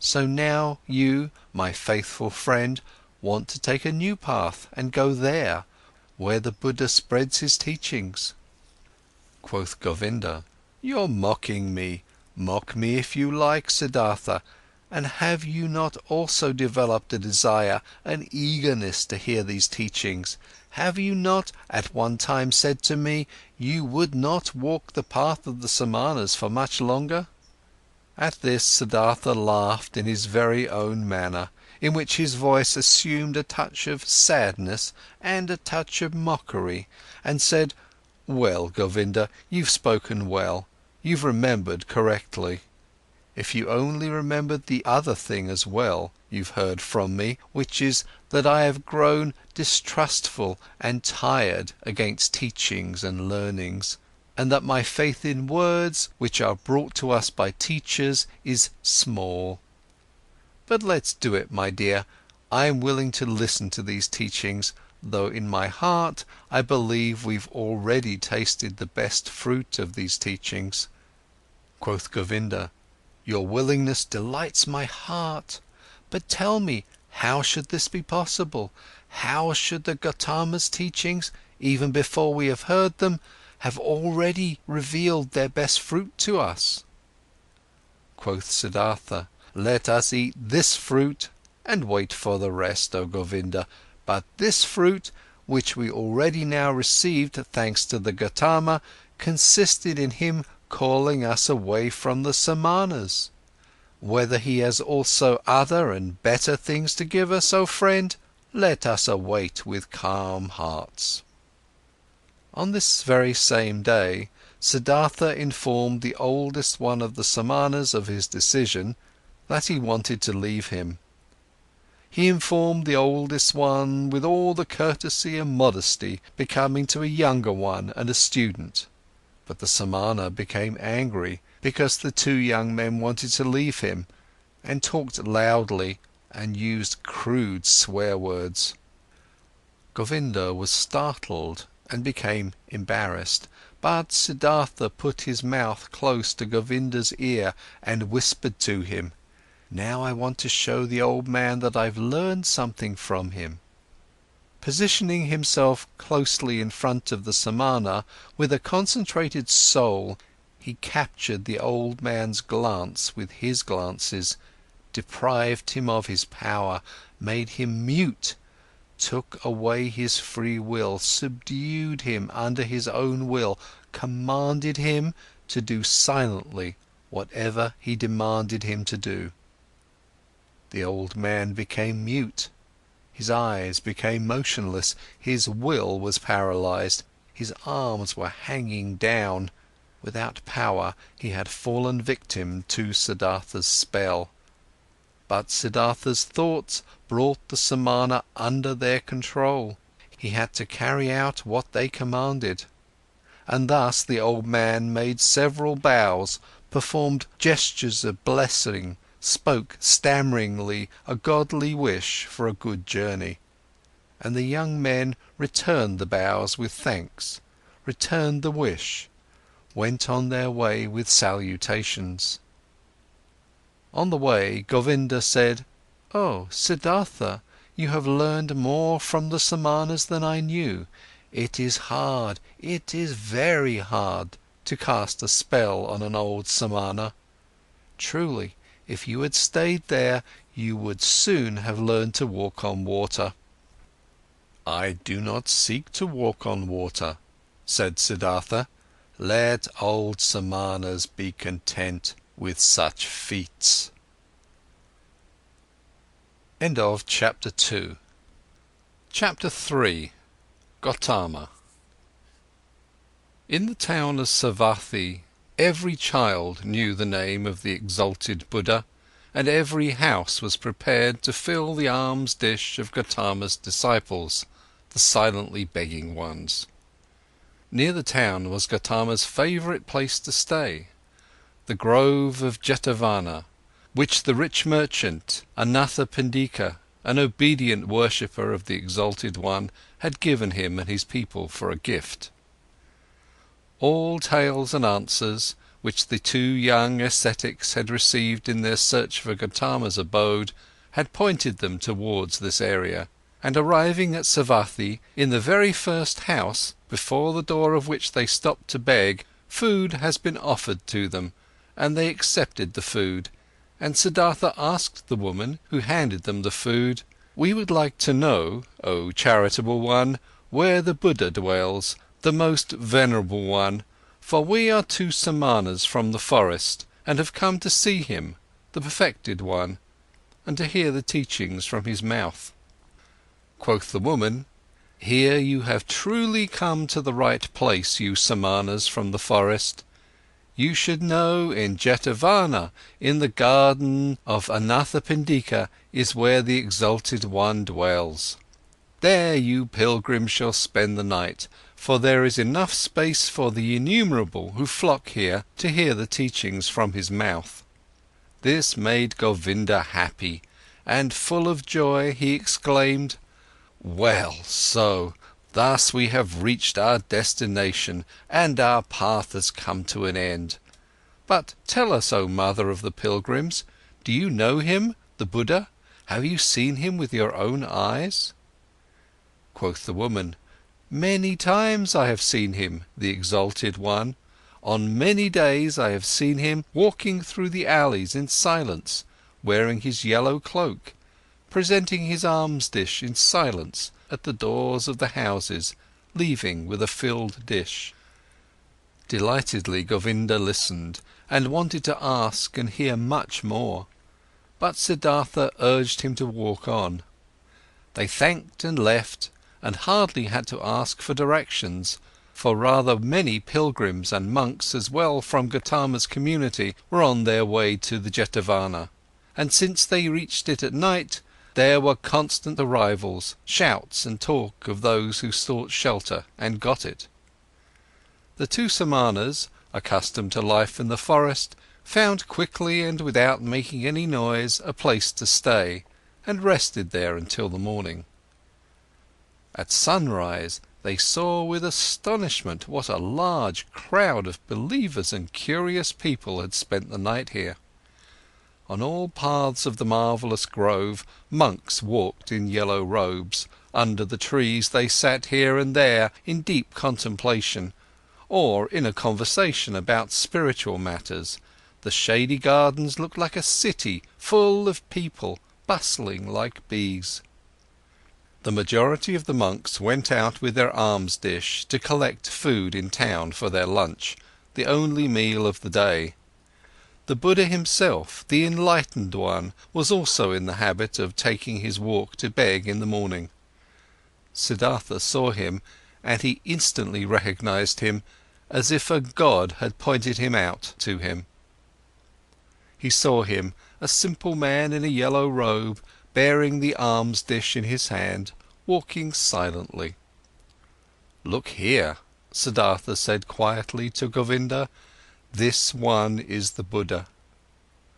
So now you, my faithful friend, want to take a new path and go there, where the Buddha spreads his teachings." Quoth Govinda, "You're mocking me. Mock me if you like, Siddhartha. And have you not also developed a desire, an eagerness to hear these teachings? Have you not at one time said to me, you would not walk the path of the Samanas for much longer?" At this, Siddhartha laughed in his very own manner, in which his voice assumed a touch of sadness and a touch of mockery, and said, "Well, Govinda, you've spoken well, you've remembered correctly. If you only remembered the other thing as well, you've heard from me, which is that I have grown distrustful and tired against teachings and learnings, and that my faith in words, which are brought to us by teachers, is small. But let's do it, my dear, I am willing to listen to these teachings, though in my heart I believe we've already tasted the best fruit of these teachings." Quoth Govinda, "Your willingness delights my heart, but tell me, how should this be possible? How should the Gotama's teachings, even before we have heard them, have already revealed their best fruit to us?" Quoth Siddhartha, "Let us eat this fruit and wait for the rest, O Govinda. But this fruit, which we already now received thanks to the Gotama, consisted in him calling us away from the Samanas. Whether he has also other and better things to give us, O friend, let us await with calm hearts." On this very same day, Siddhartha informed the oldest one of the Samanas of his decision, that he wanted to leave him. He informed the oldest one with all the courtesy and modesty becoming to a younger one and a student. But the Samana became angry because the two young men wanted to leave him, and talked loudly and used crude swear words. Govinda was startled and became embarrassed, but Siddhartha put his mouth close to Govinda's ear and whispered to him, "Now I want to show the old man that I've learned something from him." Positioning himself closely in front of the Samana, with a concentrated soul, he captured the old man's glance with his glances, deprived him of his power, made him mute, took away his free will, subdued him under his own will, commanded him to do silently whatever he demanded him to do. The old man became mute, his eyes became motionless, his will was paralyzed, his arms were hanging down. Without power, he had fallen victim to Siddhartha's spell. But Siddhartha's thoughts brought the Samana under their control. He had to carry out what they commanded. And thus the old man made several bows, performed gestures of blessing, spoke stammeringly a godly wish for a good journey. And the young men returned the bows with thanks, returned the wish, went on their way with salutations. On the way, Govinda said, "Oh, Siddhartha, you have learned more from the Samanas than I knew. It is very hard to cast a spell on an old Samana. Truly, if you had stayed there, you would soon have learned to walk on water." "I do not seek to walk on water," said Siddhartha. "Let old Samanas be content with such feats." End of chapter 2. Chapter 3. Gautama. In the town of Savatthi, every child knew the name of the exalted Buddha, and every house was prepared to fill the alms dish of Gautama's disciples, the silently begging ones. Near the town was Gautama's favourite place to stay, the grove of Jetavana, which the rich merchant Anathapindika, an obedient worshipper of the exalted one, had given him and his people for a gift. All tales and answers, which the two young ascetics had received in their search for Gautama's abode, had pointed them towards this area, and arriving at Savatthi, in the very first house, before the door of which they stopped to beg, food has been offered to them, and they accepted the food, and Siddhartha asked the woman who handed them the food, "We would like to know, O charitable one, where the Buddha dwells, the most venerable one, for we are two Samanas from the forest, and have come to see him, the perfected one, and to hear the teachings from his mouth." Quoth the woman, "Here you have truly come to the right place, you Samanas from the forest. You should know in Jetavana, in the garden of Anathapindika, is where the exalted one dwells. There you pilgrims shall spend the night, for there is enough space for the innumerable who flock here to hear the teachings from his mouth." This made Govinda happy, and full of joy he exclaimed, "Well, so, thus we have reached our destination, and our path has come to an end. But tell us, O mother of the pilgrims, do you know him, the Buddha? Have you seen him with your own eyes?" Quoth the woman, "Many times I have seen him, the exalted one. On many days I have seen him walking through the alleys in silence, wearing his yellow cloak, presenting his alms dish in silence at the doors of the houses, leaving with a filled dish." Delightedly Govinda listened, and wanted to ask and hear much more, but Siddhartha urged him to walk on. They thanked and left, and hardly had to ask for directions, for rather many pilgrims and monks as well from Gautama's community were on their way to the Jetavana, and since they reached it at night, there were constant arrivals, shouts and talk of those who sought shelter and got it. The two Samanas, accustomed to life in the forest, found quickly and without making any noise a place to stay, and rested there until the morning. At sunrise they saw with astonishment what a large crowd of believers and curious people had spent the night here. On all paths of the marvellous grove, monks walked in yellow robes. Under the trees they sat here and there in deep contemplation, or in a conversation about spiritual matters. The shady gardens looked like a city full of people, bustling like bees. The majority of the monks went out with their alms dish to collect food in town for their lunch, the only meal of the day. The Buddha himself, the enlightened one, was also in the habit of taking his walk to beg in the morning. Siddhartha saw him, and he instantly recognized him, as if a god had pointed him out to him. He saw him, a simple man in a yellow robe, bearing the alms dish in his hand, walking silently. "Look here," Siddhartha said quietly to Govinda, "this one is the Buddha."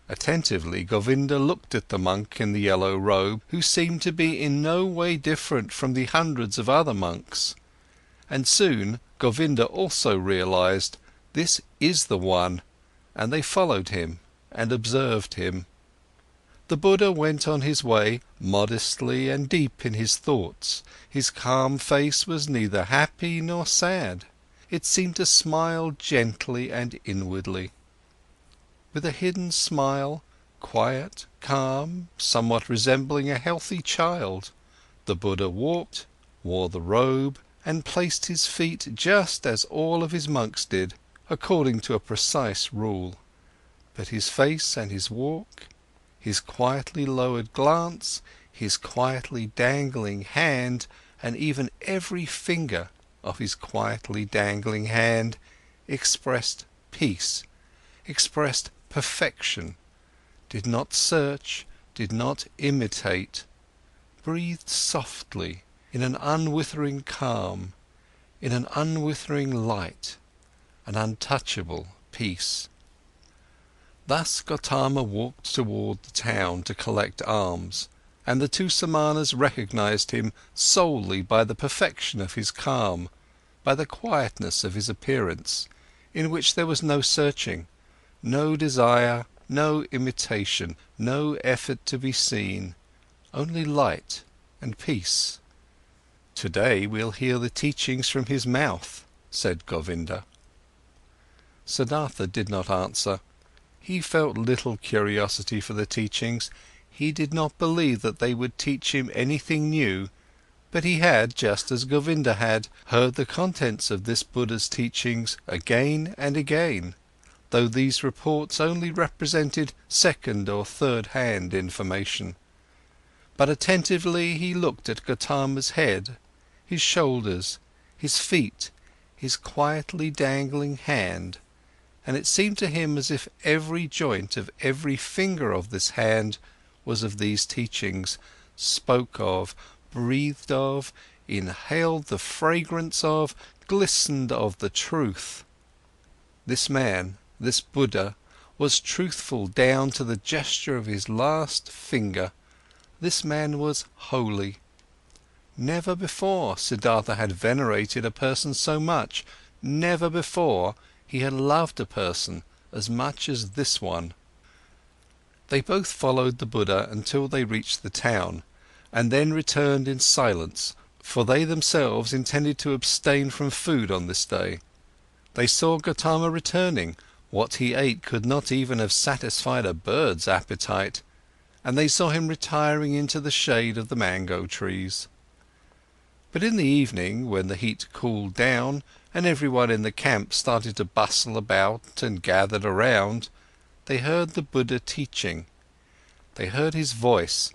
Attentively, Govinda looked at the monk in the yellow robe, who seemed to be in no way different from the hundreds of other monks. And soon Govinda also realized, this is the one, and they followed him and observed him. The Buddha went on his way modestly and deep in his thoughts. His calm face was neither happy nor sad. It seemed to smile gently and inwardly. With a hidden smile, quiet, calm, somewhat resembling a healthy child, the Buddha walked, wore the robe, and placed his feet just as all of his monks did, according to a precise rule. But his face and his walk, his quietly lowered glance, his quietly dangling hand, and even every finger of his quietly dangling hand expressed peace, expressed perfection, did not search, did not imitate, breathed softly in an unwithering calm, in an unwithering light, an untouchable peace. Thus Gotama walked toward the town to collect alms, and the two Samanas recognized him solely by the perfection of his calm, by the quietness of his appearance, in which there was no searching, no desire, no imitation, no effort to be seen, only light and peace. "Today we'll hear the teachings from his mouth," said Govinda. Siddhartha did not answer. He felt little curiosity for the teachings. He did not believe that they would teach him anything new, but he had, just as Govinda had, heard the contents of this Buddha's teachings again and again, though these reports only represented second or third-hand information. But attentively he looked at Gotama's head, his shoulders, his feet, his quietly dangling hand, and it seemed to him as if every joint of every finger of this hand was of these teachings, spoke of, breathed of, inhaled the fragrance of, glistened of the truth. This man, this Buddha, was truthful down to the gesture of his last finger. This man was holy. Never before Siddhartha had venerated a person so much, never before he had loved a person as much as this one. They both followed the Buddha until they reached the town, and then returned in silence, for they themselves intended to abstain from food on this day. They saw Gotama returning. What he ate could not even have satisfied a bird's appetite, and they saw him retiring into the shade of the mango trees. But in the evening, when the heat cooled down, and everyone in the camp started to bustle about and gathered around, they heard the Buddha teaching. They heard his voice,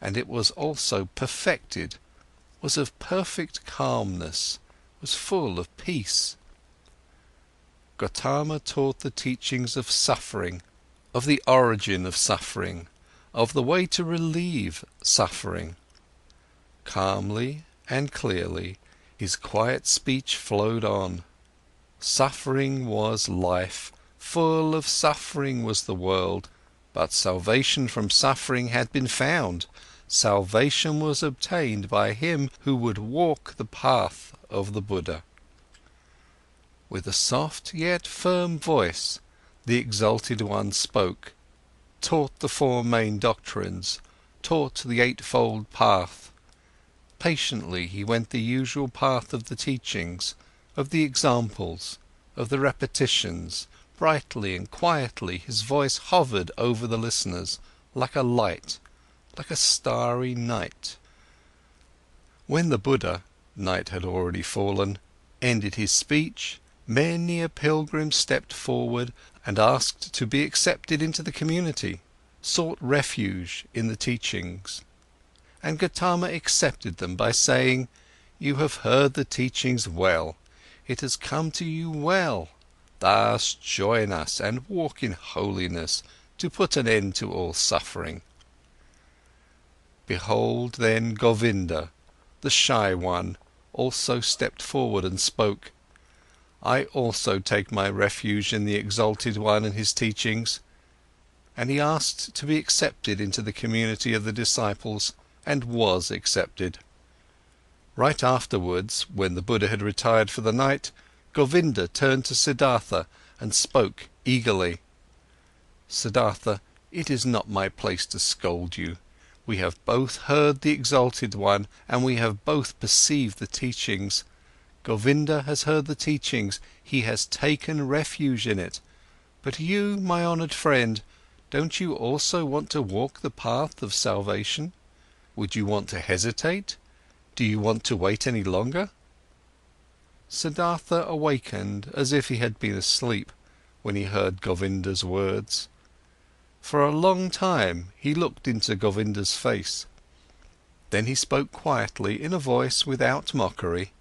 and it was also perfected, was of perfect calmness, was full of peace. Gotama taught the teachings of suffering, of the origin of suffering, of the way to relieve suffering. Calmly and clearly, his quiet speech flowed on. Suffering was life, full of suffering was the world, but salvation from suffering had been found. Salvation was obtained by him who would walk the path of the Buddha. With a soft yet firm voice, the Exalted One spoke, taught the four main doctrines, taught the eightfold path. Patiently he went the usual path of the teachings, of the examples, of the repetitions. Brightly and quietly his voice hovered over the listeners, like a light, like a starry night. When the Buddha, night had already fallen, ended his speech, many a pilgrim stepped forward and asked to be accepted into the community, sought refuge in the teachings. And Gautama accepted them by saying, "You have heard the teachings well, it has come to you well. Thus join us and walk in holiness to put an end to all suffering." Behold then Govinda, the shy one, also stepped forward and spoke. "I also take my refuge in the Exalted One and his teachings." And he asked to be accepted into the community of the disciples, and was accepted. Right afterwards, when the Buddha had retired for the night, Govinda turned to Siddhartha and spoke eagerly. "Siddhartha, it is not my place to scold you. We have both heard the Exalted One, and we have both perceived the teachings. Govinda has heard the teachings, he has taken refuge in it. But you, my honoured friend, don't you also want to walk the path of salvation? Would you want to hesitate? Do you want to wait any longer?" Siddhartha awakened as if he had been asleep when he heard Govinda's words. For a long time he looked into Govinda's face. Then he spoke quietly in a voice without mockery.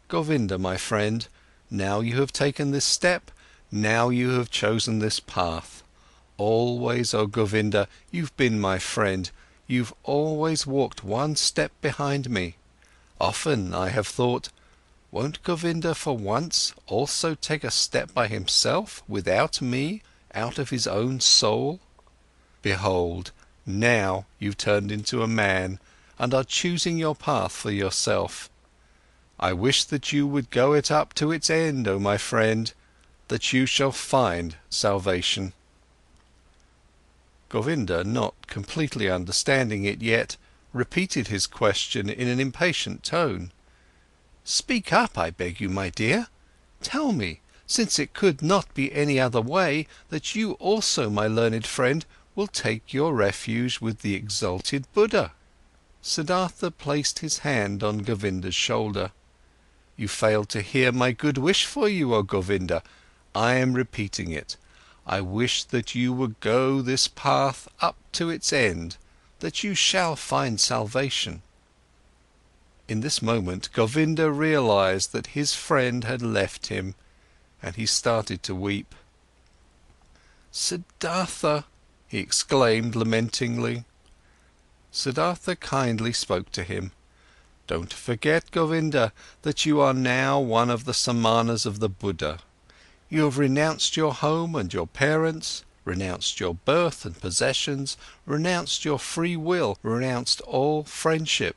"Govinda, my friend, now you have taken this step, now you have chosen this path. Always, oh Govinda, you've been my friend, you've always walked one step behind me. Often I have thought, won't Govinda for once also take a step by himself, without me, out of his own soul? Behold, now you've turned into a man and are choosing your path for yourself. I wish that you would go it up to its end, oh my friend, that you shall find salvation." Govinda, not completely understanding it yet, repeated his question in an impatient tone. "Speak up, I beg you, my dear. Tell me, since it could not be any other way, that you also, my learned friend, will take your refuge with the exalted Buddha." Siddhartha placed his hand on Govinda's shoulder. "You failed to hear my good wish for you, oh Govinda. I am repeating it. I wish that you would go this path up to its end, that you shall find salvation." In this moment, Govinda realized that his friend had left him, and he started to weep. "Siddhartha!" he exclaimed lamentingly. Siddhartha kindly spoke to him. "Don't forget, Govinda, that you are now one of the Samanas of the Buddha. You have renounced your home and your parents, renounced your birth and possessions, renounced your free will, renounced all friendship.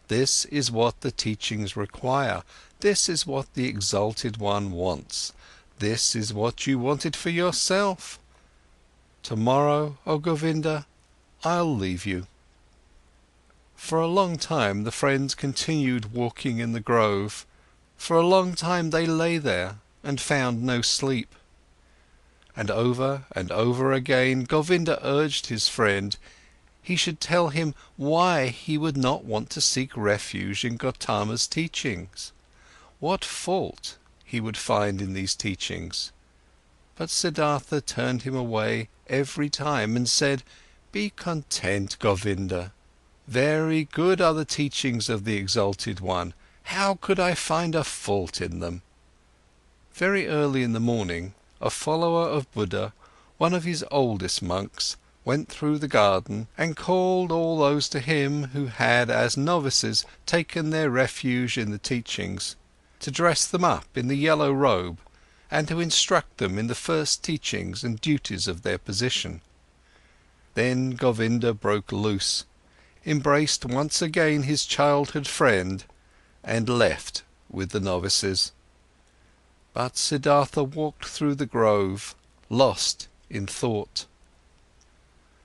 This is what the teachings require, this is what the Exalted One wants, this is what you wanted for yourself. Tomorrow, oh Govinda, I'll leave you." For a long time the friends continued walking in the grove. For a long time they lay there and found no sleep. And over again Govinda urged his friend, he should tell him why he would not want to seek refuge in Gautama's teachings. What fault he would find in these teachings? But Siddhartha turned him away every time and said, "Be content, Govinda. Very good are the teachings of the Exalted One. How could I find a fault in them?" Very early in the morning, a follower of Buddha, one of his oldest monks, went through the garden and called all those to him who had as novices taken their refuge in the teachings, to dress them up in the yellow robe and to instruct them in the first teachings and duties of their position. Then Govinda broke loose, embraced once again his childhood friend, and left with the novices. But Siddhartha walked through the grove, lost in thought.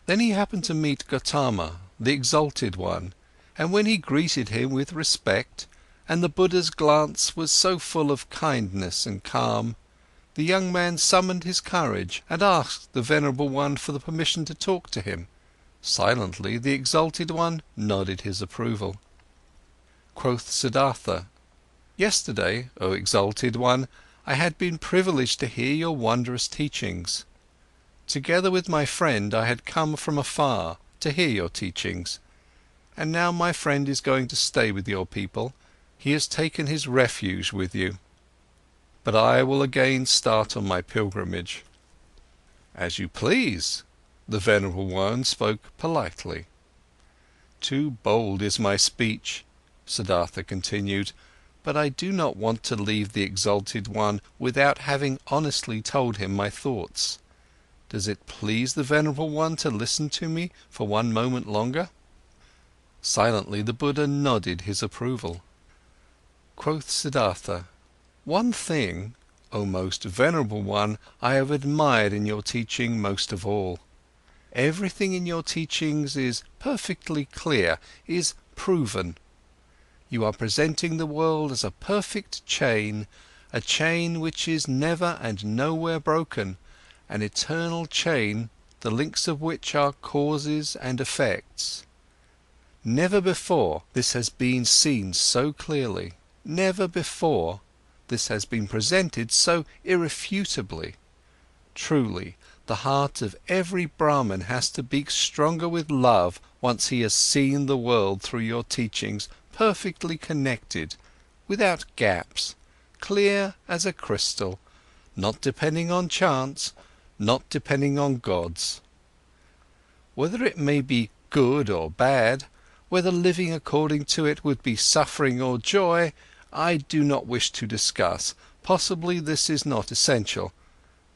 Then he happened to meet Gautama, the exalted one, and when he greeted him with respect, and the Buddha's glance was so full of kindness and calm, the young man summoned his courage and asked the venerable one for the permission to talk to him. Silently, the exalted one nodded his approval. Quoth Siddhartha, "Yesterday, O exalted one, I had been privileged to hear your wondrous teachings. Together with my friend, I had come from afar to hear your teachings. And now my friend is going to stay with your people. He has taken his refuge with you. But I will again start on my pilgrimage." "As you please," the venerable one spoke politely. "Too bold is my speech," Siddhartha continued, "but I do not want to leave the exalted one without having honestly told him my thoughts. Does it please the venerable one to listen to me for one moment longer?" Silently, the Buddha nodded his approval. Quoth Siddhartha, "One thing, O most venerable one, I have admired in your teaching most of all. Everything in your teachings is perfectly clear, is proven. You are presenting the world as a perfect chain, a chain which is never and nowhere broken, an eternal chain, the links of which are causes and effects. Never before this has been seen so clearly, never before this has been presented so irrefutably. Truly, the heart of every Brahmin has to beat stronger with love once he has seen the world through your teachings perfectly connected, without gaps, clear as a crystal, not depending on chance, not depending on gods. Whether it may be good or bad, whether living according to it would be suffering or joy, I do not wish to discuss, possibly this is not essential,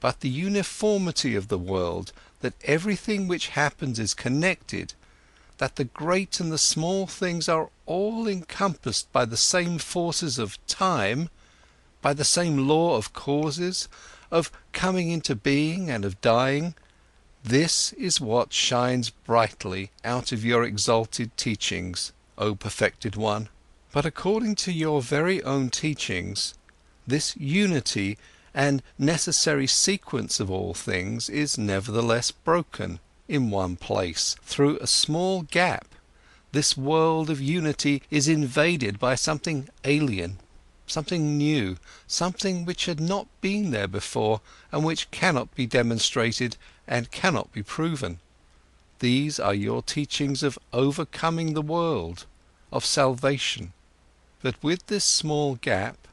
but the uniformity of the world, that everything which happens is connected, that the great and the small things are all encompassed by the same forces of time, by the same law of causes, of coming into being and of dying, this is what shines brightly out of your exalted teachings, O perfected one. But according to your very own teachings, this unity and necessary sequence of all things is nevertheless broken in one place, through a small gap. This world of unity is invaded by something alien, something new, something which had not been there before and which cannot be demonstrated and cannot be proven. These are your teachings of overcoming the world, of salvation. But with this small gap,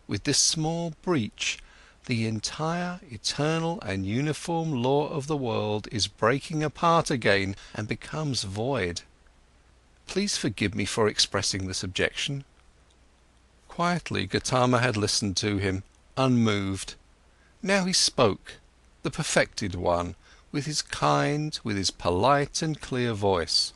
with this small breach, the entire eternal and uniform law of the world is breaking apart again and becomes void. Please forgive me for expressing this objection." Quietly, Gautama had listened to him, unmoved. Now he spoke, the perfected one, with his kind, with his polite and clear voice.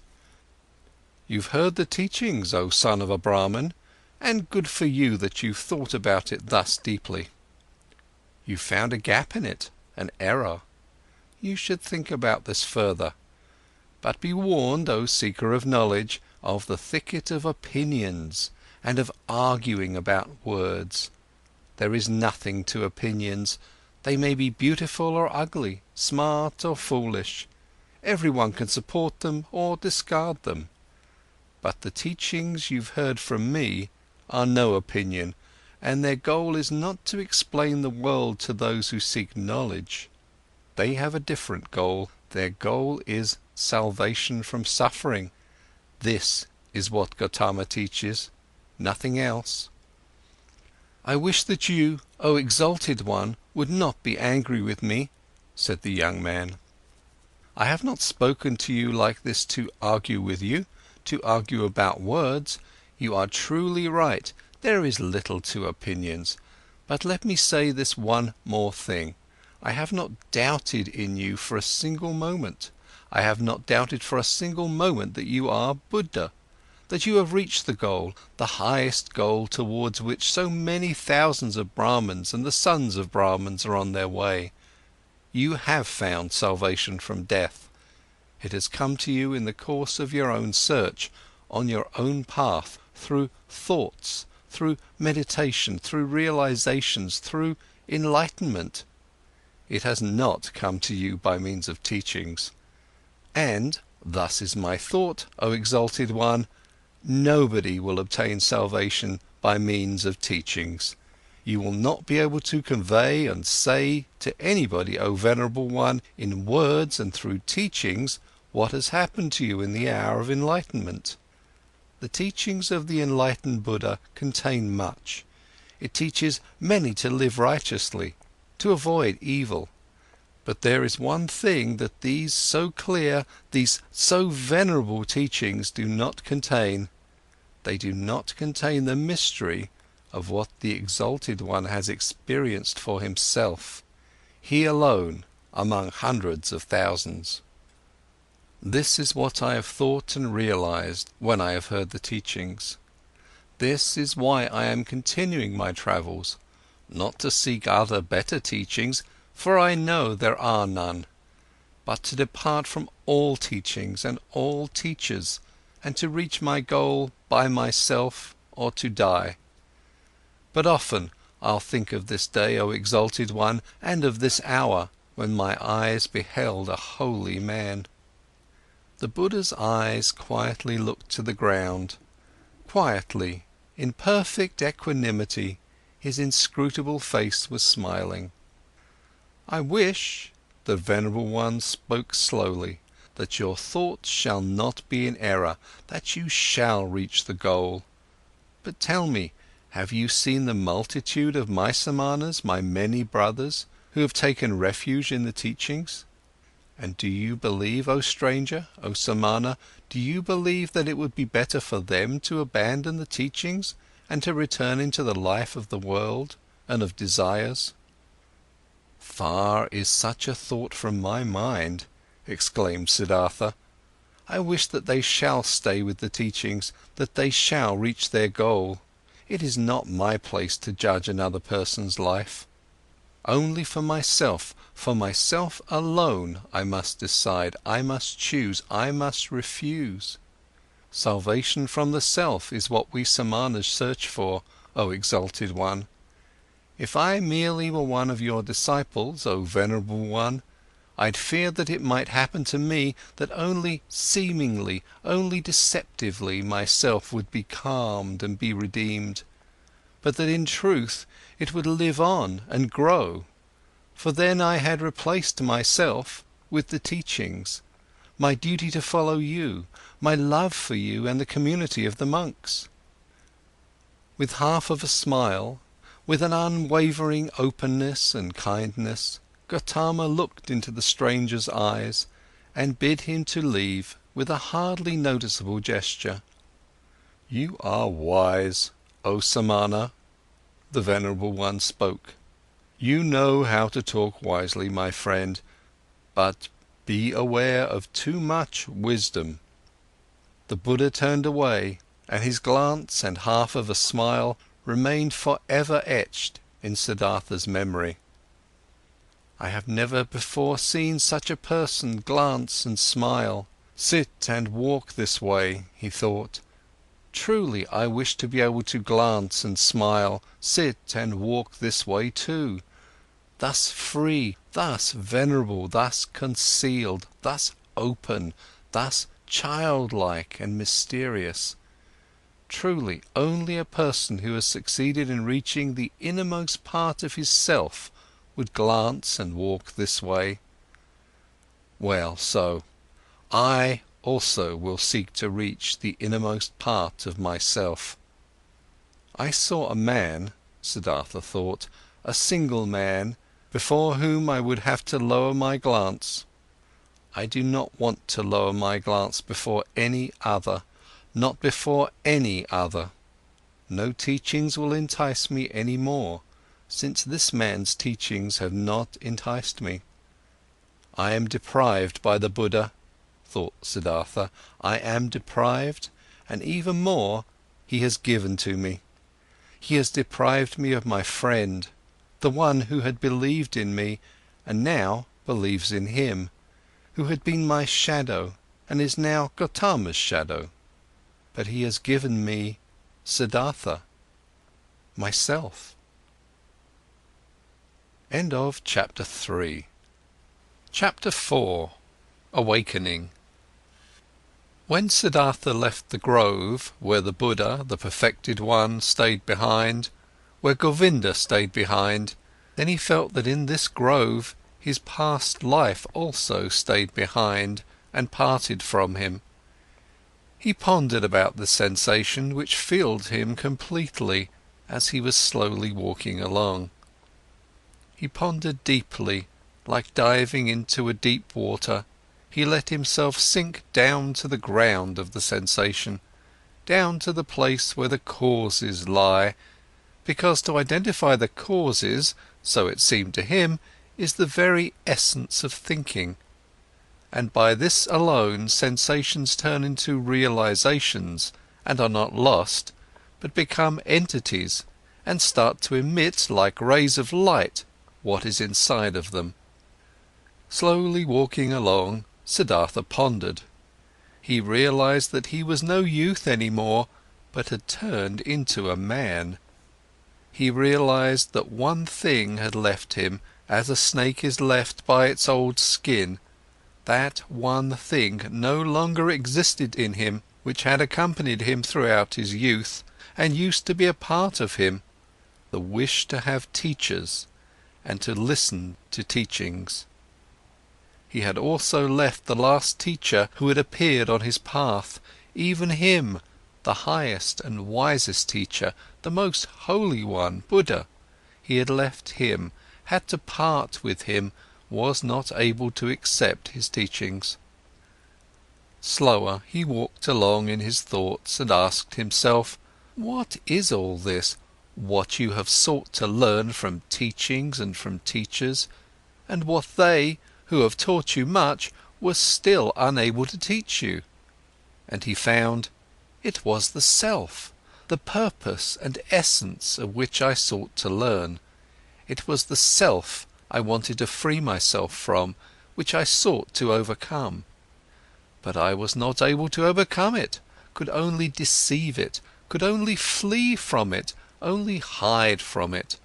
"You've heard the teachings, O son of a Brahmin, and good for you that you've thought about it thus deeply. You've found a gap in it, an error. You should think about this further. But be warned, O seeker of knowledge, of the thicket of opinions and of arguing about words. There is nothing to opinions. They may be beautiful or ugly, smart or foolish. Everyone can support them or discard them. But the teachings you've heard from me are no opinion, and their goal is not to explain the world to those who seek knowledge. They have a different goal. Their goal is salvation from suffering. This is what Gautama teaches, nothing else. I wish that you, O exalted one, would not be angry with me," said the young man. I have not spoken to you like this to argue with you, to argue about words. You are truly right, there is little to opinions. But let me say this one more thing. I have not doubted in you for a single moment. I have not doubted for a single moment that you are Buddha, that you have reached the goal, the highest goal towards which so many thousands of Brahmins and the sons of Brahmins are on their way. You have found salvation from death. It has come to you in the course of your own search, on your own path, through thoughts, through meditation, through realizations, through enlightenment. It has not come to you by means of teachings. And, thus is my thought, O exalted one, nobody will obtain salvation by means of teachings. You will not be able to convey and say to anybody, O venerable one, in words and through teachings, what has happened to you in the hour of enlightenment. The teachings of the enlightened Buddha contain much. It teaches many to live righteously, to avoid evil. But there is one thing that these so clear, these so venerable teachings do not contain. They do not contain the mystery of what the exalted one has experienced for himself, he alone among hundreds of thousands. This is what I have thought and realized when I have heard the teachings. This is why I am continuing my travels, not to seek other better teachings, for I know there are none, but to depart from all teachings and all teachers, and to reach my goal by myself or to die. But often I'll think of this day, O exalted one, and of this hour when my eyes beheld a holy man. The Buddha's eyes quietly looked to the ground. Quietly, in perfect equanimity, his inscrutable face was smiling. I wish, the venerable one spoke slowly, that your thoughts shall not be in error, that you shall reach the goal. But tell me, have you seen the multitude of my Samanas, my many brothers, who have taken refuge in the teachings? And do you believe, O stranger, O Samana, do you believe that it would be better for them to abandon the teachings and to return into the life of the world and of desires? Far is such a thought from my mind, exclaimed Siddhartha. I wish that they shall stay with the teachings, that they shall reach their goal. It is not my place to judge another person's life. Only for myself alone, I must decide, I must choose, I must refuse. Salvation from the self is what we Samanas search for, O exalted one. If I merely were one of your disciples, O venerable one, I'd fear that it might happen to me that only seemingly, only deceptively myself would be calmed and be redeemed, but that in truth it would live on and grow. For then I had replaced myself with the teachings, my duty to follow you, my love for you and the community of the monks. With half of a smile, with an unwavering openness and kindness, Gautama looked into the stranger's eyes and bid him to leave with a hardly noticeable gesture. You are wise, O Samana, the venerable one spoke. You know how to talk wisely, my friend, but be aware of too much wisdom. The Buddha turned away, and his glance and half of a smile remained forever etched in Siddhartha's memory. I have never before seen such a person glance and smile, sit and walk this way, he thought. Truly, I wish to be able to glance and smile, sit and walk this way too. Thus free, thus venerable, thus concealed, thus open, thus childlike and mysterious. Truly, only a person who has succeeded in reaching the innermost part of his self would glance and walk this way. Well, so, I also will seek to reach the innermost part of myself. I saw a man, Siddhartha thought, a single man, before whom I would have to lower my glance. I do not want to lower my glance before any other, not before any other. No teachings will entice me any more, since this man's teachings have not enticed me. I am deprived by the Buddha, thought Siddhartha. I am deprived, and even more, he has given to me. He has deprived me of my friend, the one who had believed in me and now believes in him, who had been my shadow and is now Gautama's shadow. But he has given me Siddhartha, myself. End of chapter 3. Chapter 4. Awakening. When Siddhartha left the grove, where the Buddha, the perfected one, stayed behind, where Govinda stayed behind, then he felt that in this grove his past life also stayed behind and parted from him. He pondered about the sensation which filled him completely as he was slowly walking along. He pondered deeply, like diving into a deep water. He let himself sink down to the ground of the sensation, down to the place where the causes lie, because to identify the causes, so it seemed to him, is the very essence of thinking. And by this alone sensations turn into realizations and are not lost, but become entities and start to emit like rays of light what is inside of them. Slowly walking along, Siddhartha pondered. He realized that he was no youth anymore, but had turned into a man. He realized that one thing had left him, as a snake is left by its old skin. That one thing no longer existed in him, which had accompanied him throughout his youth and used to be a part of him, the wish to have teachers and to listen to teachings. He had also left the last teacher who had appeared on his path, even him, the highest and wisest teacher, the most holy one, Buddha. He had left him, had to part with him, was not able to accept his teachings. Slower, he walked along in his thoughts and asked himself, what is all this, what you have sought to learn from teachings and from teachers, and what they, who have taught you much, were still unable to teach you? And he found, it was the self, the purpose and essence of which I sought to learn. It was the self I wanted to free myself from, which I sought to overcome. But I was not able to overcome it, could only deceive it, could only flee from it, only hide from it.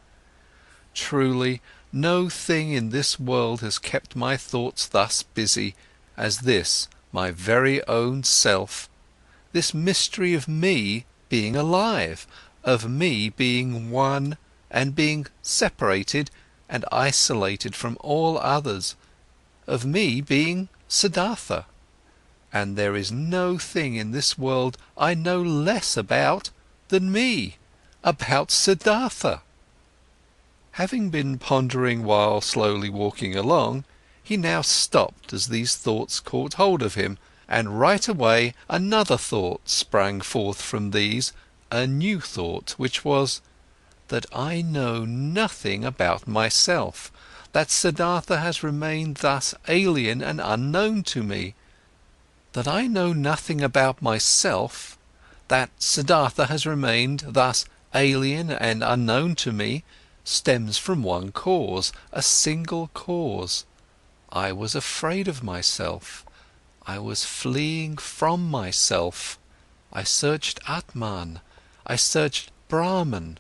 Truly, no thing in this world has kept my thoughts thus busy as this, my very own self, this mystery of me being alive, of me being one and being separated and isolated from all others, of me being Siddhartha. And there is no thing in this world I know less about than me, about Siddhartha. Having been pondering while slowly walking along, he now stopped as these thoughts caught hold of him, and right away another thought sprang forth from these, a new thought, which was, that I know nothing about myself, that Siddhartha has remained thus alien and unknown to me. That I know nothing about myself, that Siddhartha has remained thus alien and unknown to me, stems from one cause, a single cause. I was afraid of myself. I was fleeing from myself. I searched Atman. I searched Brahman.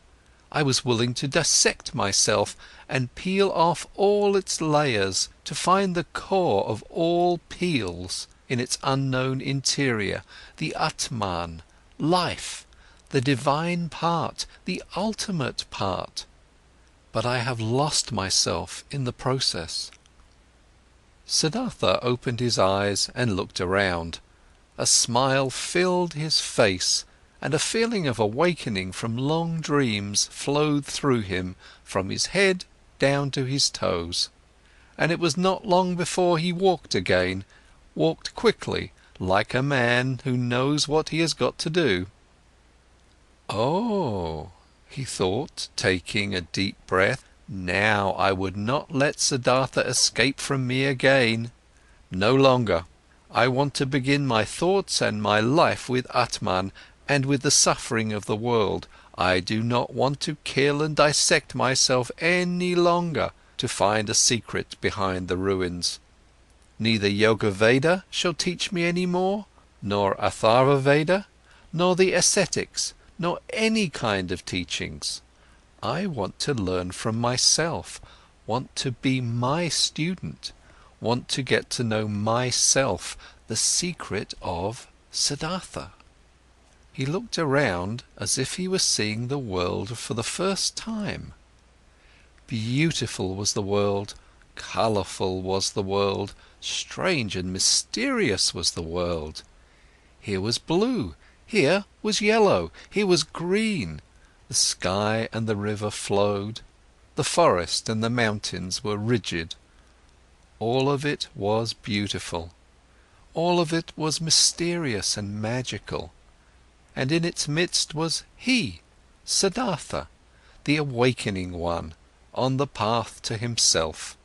I was willing to dissect myself and peel off all its layers to find the core of all peels in its unknown interior, the Atman, life, the divine part, the ultimate part. But I have lost myself in the process. Siddhartha opened his eyes and looked around. A smile filled his face, and a feeling of awakening from long dreams flowed through him, from his head down to his toes. And it was not long before he walked again, walked quickly, like a man who knows what he has got to do. Oh, he thought, taking a deep breath, now I would not let Siddhartha escape from me again. No longer. I want to begin my thoughts and my life with Atman and with the suffering of the world. I do not want to kill and dissect myself any longer to find a secret behind the ruins. Neither Yoga Veda shall teach me any more, nor Atharva Veda, nor the ascetics, nor any kind of teachings. I want to learn from myself, want to be my student, want to get to know myself, the secret of Siddhartha. He looked around as if he was seeing the world for the first time. Beautiful was the world, colourful was the world, strange and mysterious was the world. Here was blue, here was yellow, here was green. The sky and the river flowed, the forest and the mountains were rigid. All of it was beautiful, all of it was mysterious and magical. And in its midst was he, Siddhartha, the awakening one, on the path to himself.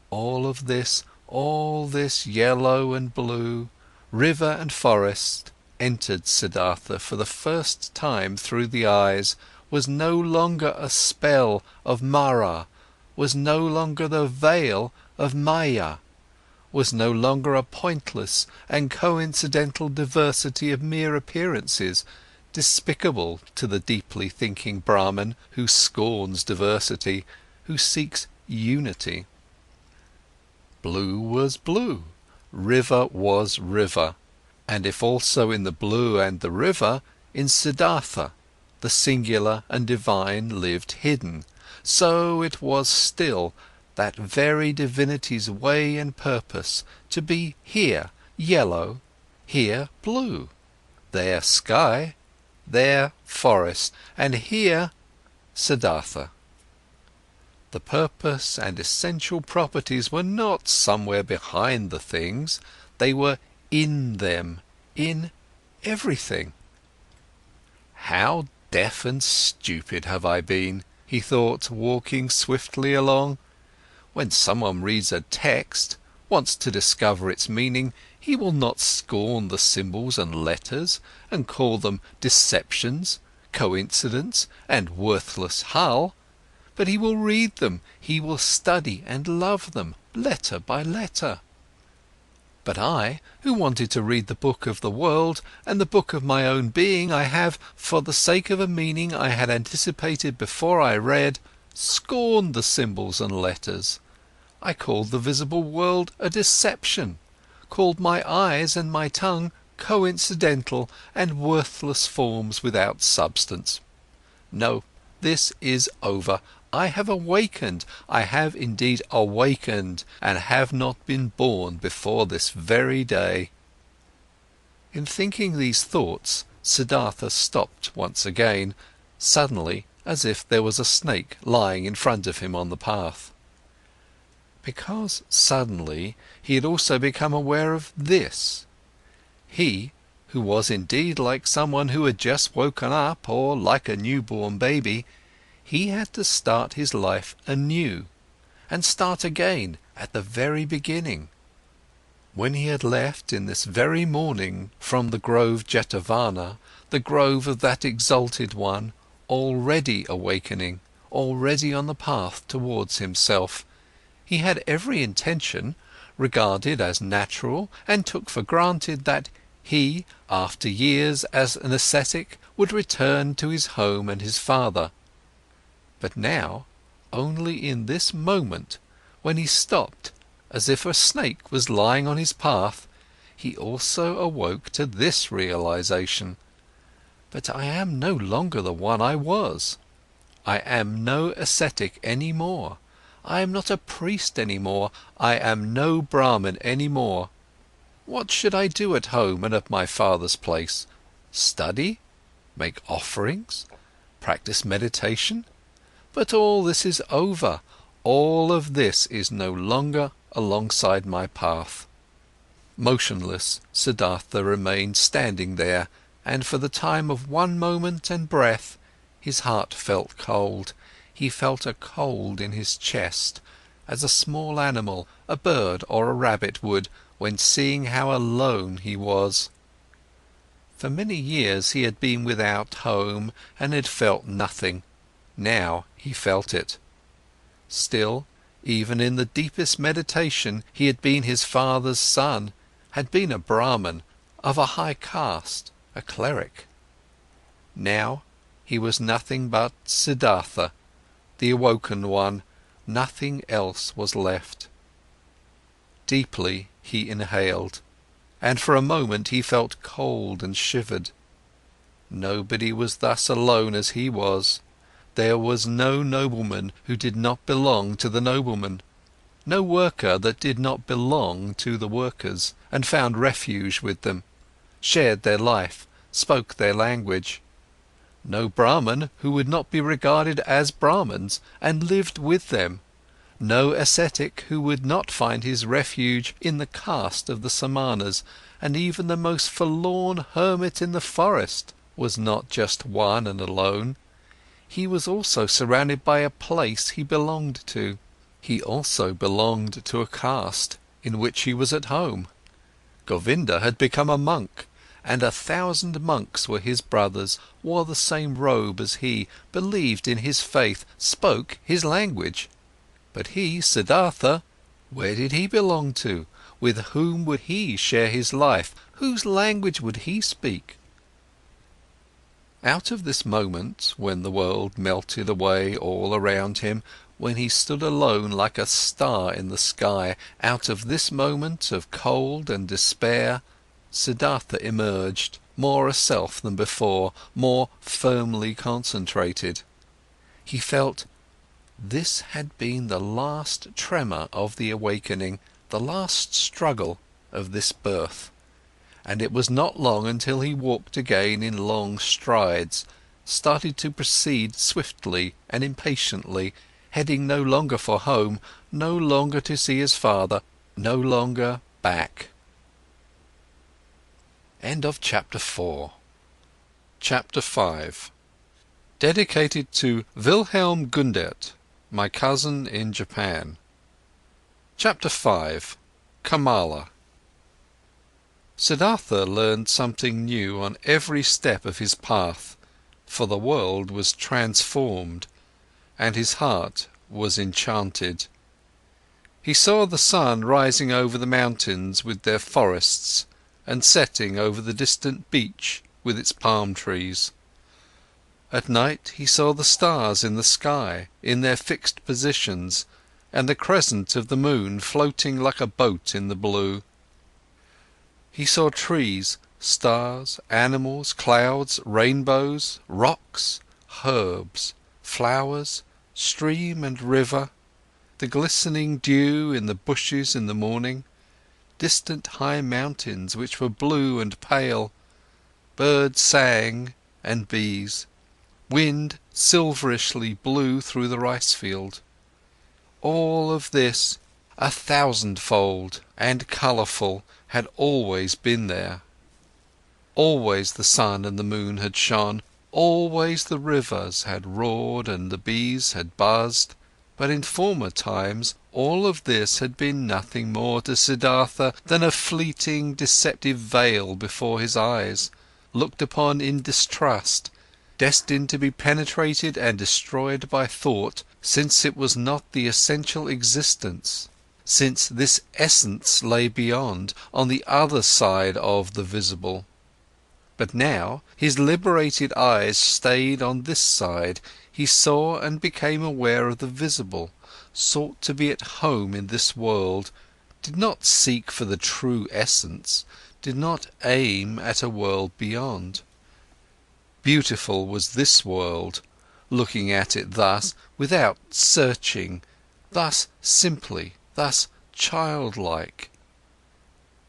All this yellow and blue, river and forest, entered Siddhartha for the first time through the eyes, was no longer a spell of Mara, was no longer the veil of Maya, was no longer a pointless and coincidental diversity of mere appearances, despicable to the deeply thinking Brahman who scorns diversity, who seeks unity. Blue was blue, river was river, and if also in the blue and the river, in Siddhartha, the singular and divine lived hidden, so it was still that very divinity's way and purpose to be here yellow, here blue, there sky, there forest, and here Siddhartha. The purpose and essential properties were not somewhere behind the things, they were in them, in everything. How deaf and stupid have I been, he thought, walking swiftly along. When someone reads a text, wants to discover its meaning, he will not scorn the symbols and letters and call them deceptions, coincidence and worthless hull, but he will read them, he will study and love them, letter by letter. But I, who wanted to read the book of the world and the book of my own being, I have, for the sake of a meaning I had anticipated before I read, scorned the symbols and letters. I called the visible world a deception, called my eyes and my tongue coincidental and worthless forms without substance. No, this is over. I have awakened, I have indeed awakened, and have not been born before this very day. In thinking these thoughts, Siddhartha stopped once again, suddenly, as if there was a snake lying in front of him on the path. Because suddenly he had also become aware of this. He, who was indeed like someone who had just woken up, or like a newborn baby, he had to start his life anew, and start again at the very beginning. When he had left in this very morning from the grove Jetavana, the grove of that exalted one, already awakening, already on the path towards himself, he had every intention, regarded as natural and took for granted that he, after years as an ascetic, would return to his home and his father. But now, only in this moment, when he stopped, as if a snake was lying on his path, he also awoke to this realization. But I am no longer the one I was. I am no ascetic any more. I am not a priest any more. I am no Brahmin any more. What should I do at home and at my father's place? Study? Make offerings? Practice meditation? But all this is over, all of this is no longer alongside my path. Motionless, Siddhartha remained standing there, and for the time of one moment and breath, his heart felt cold. He felt a cold in his chest, as a small animal, a bird or a rabbit would, when seeing how alone he was. For many years he had been without home and had felt nothing. Now he felt it. Still, even in the deepest meditation, he had been his father's son, had been a Brahmin, of a high caste, a cleric. Now he was nothing but Siddhartha, the awoken one, nothing else was left. Deeply he inhaled, and for a moment he felt cold and shivered. Nobody was thus alone as he was. There was no nobleman who did not belong to the noblemen, no worker that did not belong to the workers, and found refuge with them, shared their life, spoke their language. No Brahman who would not be regarded as Brahmins and lived with them, no ascetic who would not find his refuge in the caste of the Samanas, and even the most forlorn hermit in the forest was not just one and alone. He was also surrounded by a place he belonged to. He also belonged to a caste in which he was at home. Govinda had become a monk, and 1,000 monks were his brothers, wore the same robe as he, believed in his faith, spoke his language. But he, Siddhartha, where did he belong to? With whom would he share his life? Whose language would he speak? Out of this moment, when the world melted away all around him, when he stood alone like a star in the sky, out of this moment of cold and despair, Siddhartha emerged, more a self than before, more firmly concentrated. He felt this had been the last tremor of the awakening, the last struggle of this birth. And it was not long until he walked again in long strides, started to proceed swiftly and impatiently, heading no longer for home, no longer to see his father, no longer back. End of chapter 4. Chapter 5. Dedicated to Wilhelm Gundert, my cousin in Japan. Chapter 5. Kamala. Siddhartha learned something new on every step of his path, for the world was transformed, and his heart was enchanted. He saw the sun rising over the mountains with their forests, and setting over the distant beach with its palm trees. At night he saw the stars in the sky, in their fixed positions, and the crescent of the moon floating like a boat in the blue. He saw trees, stars, animals, clouds, rainbows, rocks, herbs, flowers, stream and river, the glistening dew in the bushes in the morning, distant high mountains which were blue and pale, birds sang and bees, wind silverishly blew through the rice field. All of this, 1,000-fold and colourful, had always been there. Always the sun and the moon had shone, always the rivers had roared and the bees had buzzed, but in former times all of this had been nothing more to Siddhartha than a fleeting, deceptive veil before his eyes, looked upon in distrust, destined to be penetrated and destroyed by thought, since it was not the essential existence, since this essence lay beyond, on the other side of the visible. But now, his liberated eyes stayed on this side, he saw and became aware of the visible, sought to be at home in this world, did not seek for the true essence, did not aim at a world beyond. Beautiful was this world, looking at it thus, without searching, thus simply, thus childlike.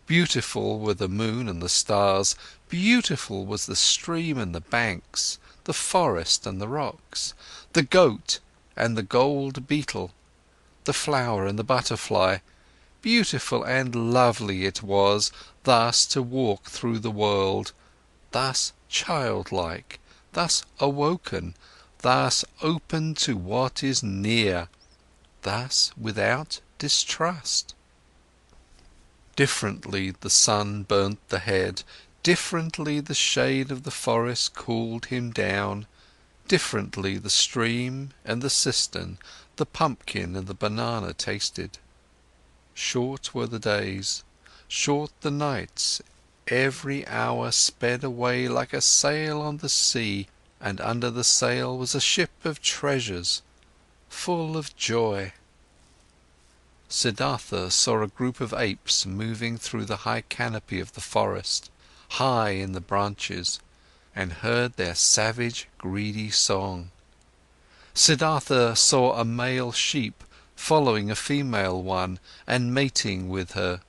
Beautiful were the moon and the stars, beautiful was the stream and the banks, the forest and the rocks, the goat and the gold beetle, the flower and the butterfly, beautiful and lovely it was thus to walk through the world, thus childlike, thus awoken, thus open to what is near, thus without distrust. Differently the sun burnt the head, differently the shade of the forest cooled him down, differently the stream and the cistern, the pumpkin and the banana tasted. Short were the days, short the nights, every hour sped away like a sail on the sea, and under the sail was a ship of treasures, full of joy. Siddhartha saw a group of apes moving through the high canopy of the forest, high in the branches, and heard their savage, greedy song. Siddhartha saw a male sheep following a female one and mating with her.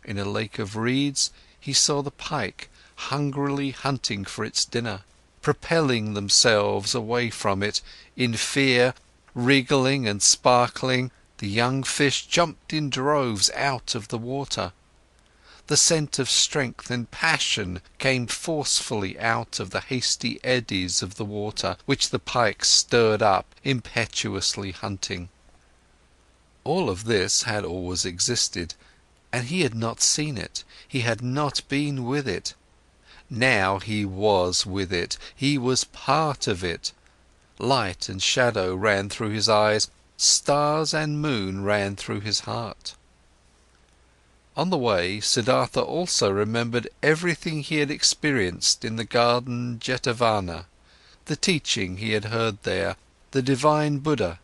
In a lake of reeds, he saw the pike hungrily hunting for its dinner, propelling themselves away from it, in fear, wriggling and sparkling. The young fish jumped in droves out of the water. The scent of strength and passion came forcefully out of the hasty eddies of the water, which the pike stirred up, impetuously hunting. All of this had always existed, and he had not seen it, he had not been with it. Now he was with it, he was part of it. Light and shadow ran through his eyes, stars and moon ran through his heart. On the way, Siddhartha also remembered everything he had experienced in the garden Jetavana, the teaching he had heard there, the divine Buddha,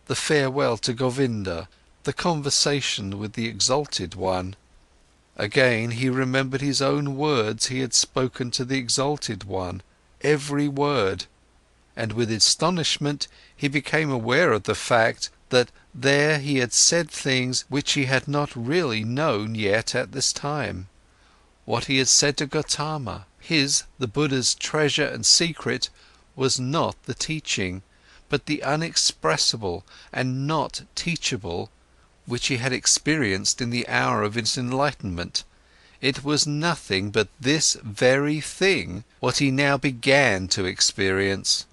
the farewell to Govinda, the conversation with the exalted one. Again, he remembered his own words he had spoken to the exalted one, every word, and with astonishment he became aware of the fact that there he had said things which he had not really known yet at this time. What he had said to Gautama, his, the Buddha's treasure and secret, was not the teaching, but the unexpressible and not teachable, which he had experienced in the hour of his enlightenment. It was nothing but this very thing, what he now began to experience.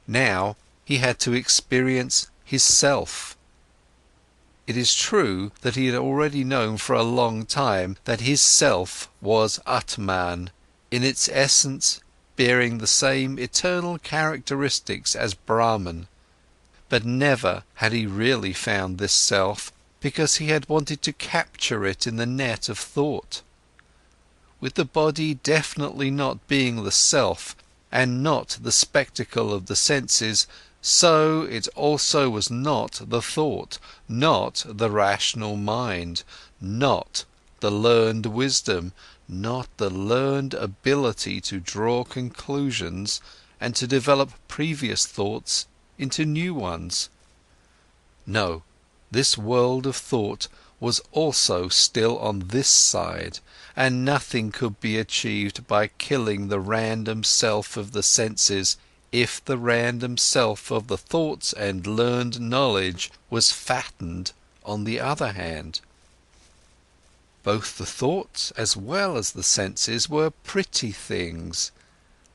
Now he had to experience his self. It is true that he had already known for a long time that his self was Atman, in its essence bearing the same eternal characteristics as Brahman, but never had he really found this self, because he had wanted to capture it in the net of thought. With the body definitely not being the self, and not the spectacle of the senses, so it also was not the thought, not the rational mind, not the learned wisdom, not the learned ability to draw conclusions and to develop previous thoughts into new ones. No, this world of thought was also still on this side, and nothing could be achieved by killing the random self of the senses, if the random self of the thoughts and learned knowledge was fattened on the other hand. Both the thoughts as well as the senses were pretty things.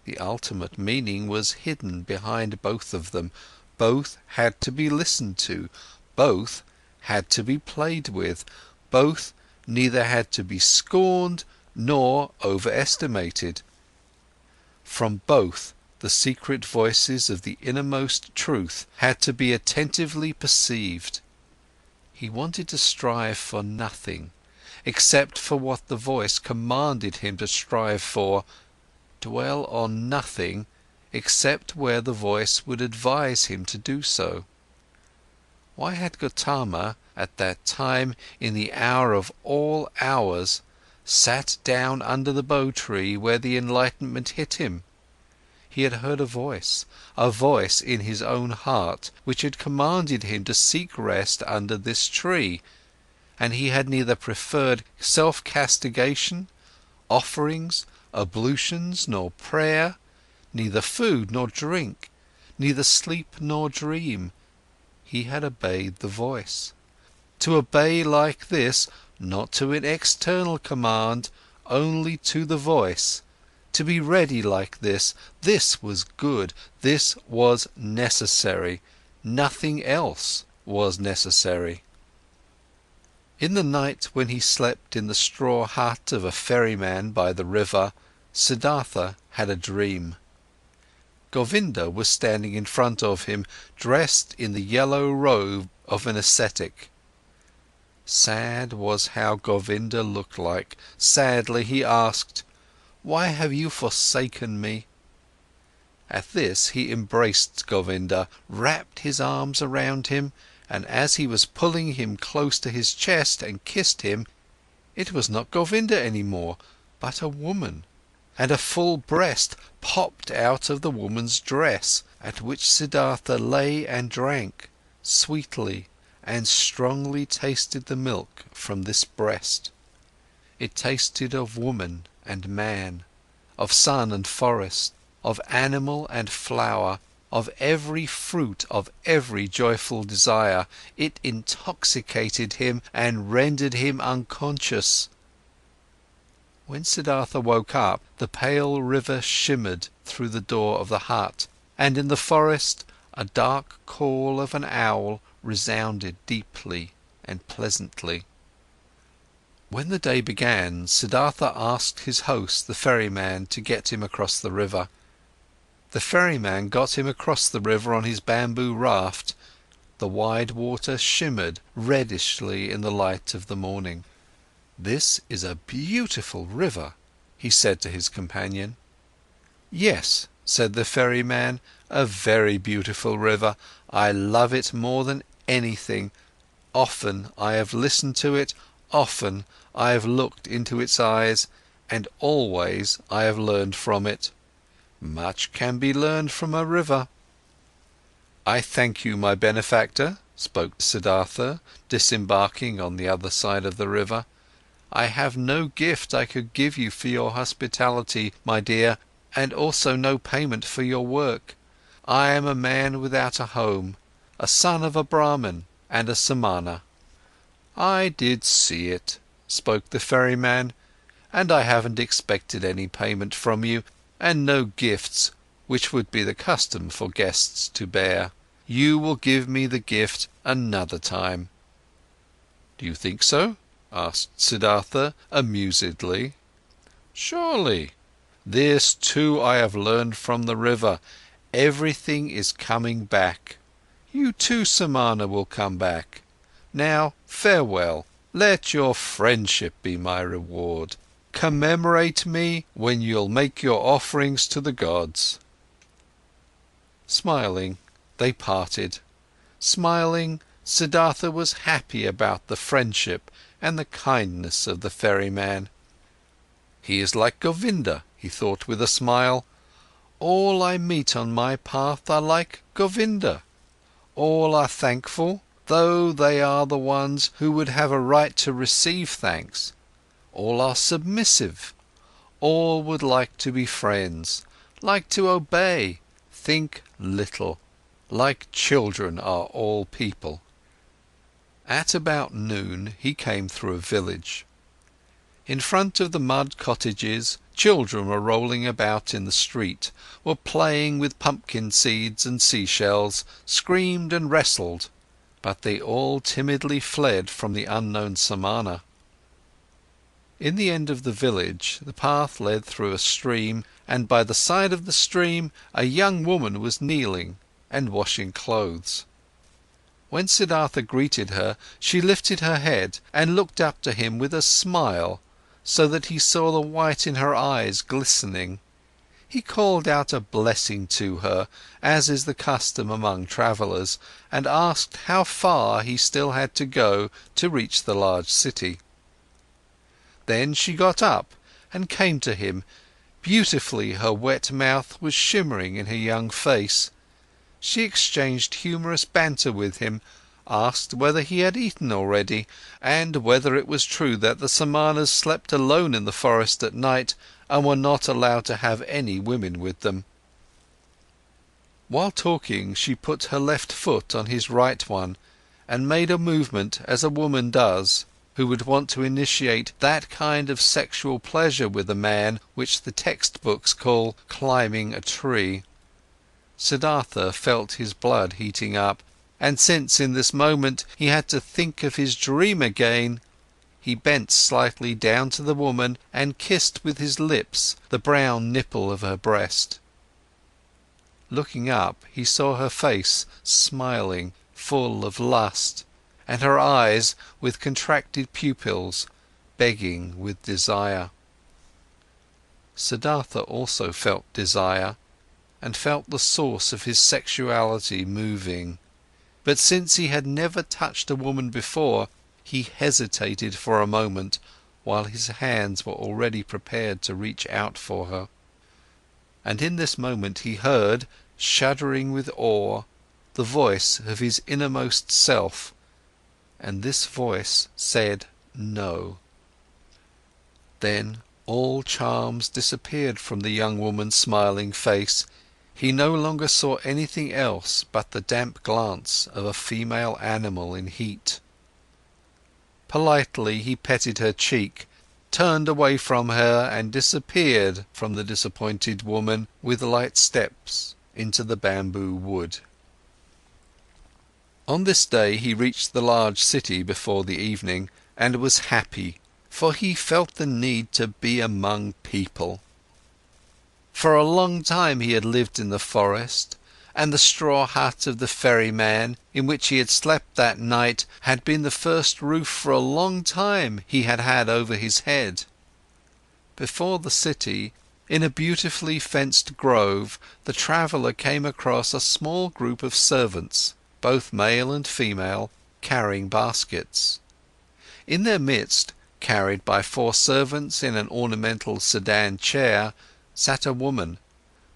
The ultimate meaning was hidden behind both of them. Both had to be listened to, both had to be played with, both neither had to be scorned nor overestimated. From both, the secret voices of the innermost truth had to be attentively perceived. He wanted to strive for nothing, except for what the voice commanded him to strive for, dwell on nothing, except where the voice would advise him to do so. Why had Gautama, at that time, in the hour of all hours, sat down under the bo tree where the enlightenment hit him? He had heard a voice in his own heart, which had commanded him to seek rest under this tree, and he had neither preferred self-castigation, offerings, ablutions, nor prayer, neither food nor drink, neither sleep nor dream. He had obeyed the voice. To obey like this, not to an external command, only to the voice, to be ready like this was good, this was necessary, nothing else was necessary. In the night when he slept in the straw hut of a ferryman by the river, Siddhartha had a dream. Govinda was standing in front of him, dressed in the yellow robe of an ascetic. Sad was how Govinda looked like. Sadly he asked, "Why have you forsaken me?" At this he embraced Govinda, wrapped his arms around him, and as he was pulling him close to his chest and kissed him, it was not Govinda any more, but a woman, and a full breast popped out of the woman's dress, at which Siddhartha lay and drank, sweetly and strongly tasted the milk from this breast. It tasted of woman and man, of sun and forest, of animal and flower, of every fruit, of every joyful desire. It intoxicated him and rendered him unconscious. When Siddhartha woke up, the pale river shimmered through the door of the hut, and in the forest a dark call of an owl resounded deeply and pleasantly. When the day began, Siddhartha asked his host, the ferryman, to get him across the river. The ferryman got him across the river on his bamboo raft. The wide water shimmered reddishly in the light of the morning. "This is a beautiful river," he said to his companion. "Yes," said the ferryman, "a very beautiful river. I love it more than anything. Often I have listened to it, often I have looked into its eyes, and always I have learned from it. Much can be learned from a river." "I thank you, my benefactor," spoke Siddhartha, disembarking on the other side of the river. "I have no gift I could give you for your hospitality, my dear, and also no payment for your work. I am a man without a home, a son of a Brahmin and a Samana." "I did see it," spoke the ferryman, "and I haven't expected any payment from you, and no gifts, which would be the custom for guests to bear. You will give me the gift another time." "Do you think so?" asked Siddhartha amusedly. "Surely. This too I have learned from the river. Everything is coming back. You too, Samana, will come back. Now, farewell. Let your friendship be my reward. Commemorate me when you'll make your offerings to the gods." Smiling, they parted. Smiling, Siddhartha was happy about the friendship and the kindness of the ferryman. He is like Govinda, he thought with a smile. All I meet on my path are like Govinda. All are thankful, though they are the ones who would have a right to receive thanks. All are submissive. All would like to be friends, like to obey, think little. Like children are all people. At about noon, he came through a village. In front of the mud cottages, children were rolling about in the street, were playing with pumpkin seeds and seashells, screamed and wrestled, but they all timidly fled from the unknown Samana. In the end of the village, the path led through a stream, and by the side of the stream, a young woman was kneeling and washing clothes. When Siddhartha greeted her, she lifted her head and looked up to him with a smile, so that he saw the white in her eyes glistening. He called out a blessing to her, as is the custom among travellers, and asked how far he still had to go to reach the large city. Then she got up and came to him. Beautifully her wet mouth was shimmering in her young face. She exchanged humorous banter with him, asked whether he had eaten already, and whether it was true that the Samanas slept alone in the forest at night and were not allowed to have any women with them. While talking, she put her left foot on his right one, and made a movement as a woman does, who would want to initiate that kind of sexual pleasure with a man which the textbooks call climbing a tree. Siddhartha felt his blood heating up, and since in this moment he had to think of his dream again, he bent slightly down to the woman and kissed with his lips the brown nipple of her breast. Looking up, he saw her face smiling, full of lust, and her eyes with contracted pupils, begging with desire. Siddhartha also felt desire, and felt the source of his sexuality moving. But since he had never touched a woman before, he hesitated for a moment, while his hands were already prepared to reach out for her. And in this moment he heard, shuddering with awe, the voice of his innermost self, and this voice said no. Then all charms disappeared from the young woman's smiling face. He no longer saw anything else but the damp glance of a female animal in heat. Politely he petted her cheek, turned away from her and disappeared from the disappointed woman with light steps into the bamboo wood. On this day he reached the large city before the evening and was happy, for he felt the need to be among people. For a long time he had lived in the forest, and the straw hut of the ferryman, in which he had slept that night, had been the first roof for a long time he had had over his head. Before the city, in a beautifully fenced grove, the traveller came across a small group of servants, both male and female, carrying baskets. In their midst, carried by 4 servants in an ornamental sedan chair, sat a woman,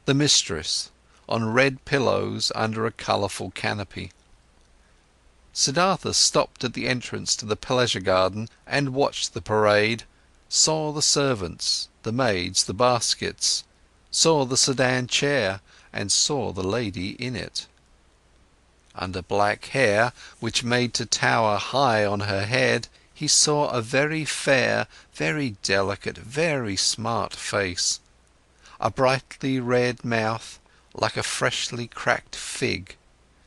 the mistress, on red pillows under a colourful canopy. Siddhartha stopped at the entrance to the pleasure garden and watched the parade, saw the servants, the maids, the baskets, saw the sedan chair, and saw the lady in it. Under black hair, which made to tower high on her head, he saw a very fair, very delicate, very smart face, a brightly red mouth, like a freshly cracked fig,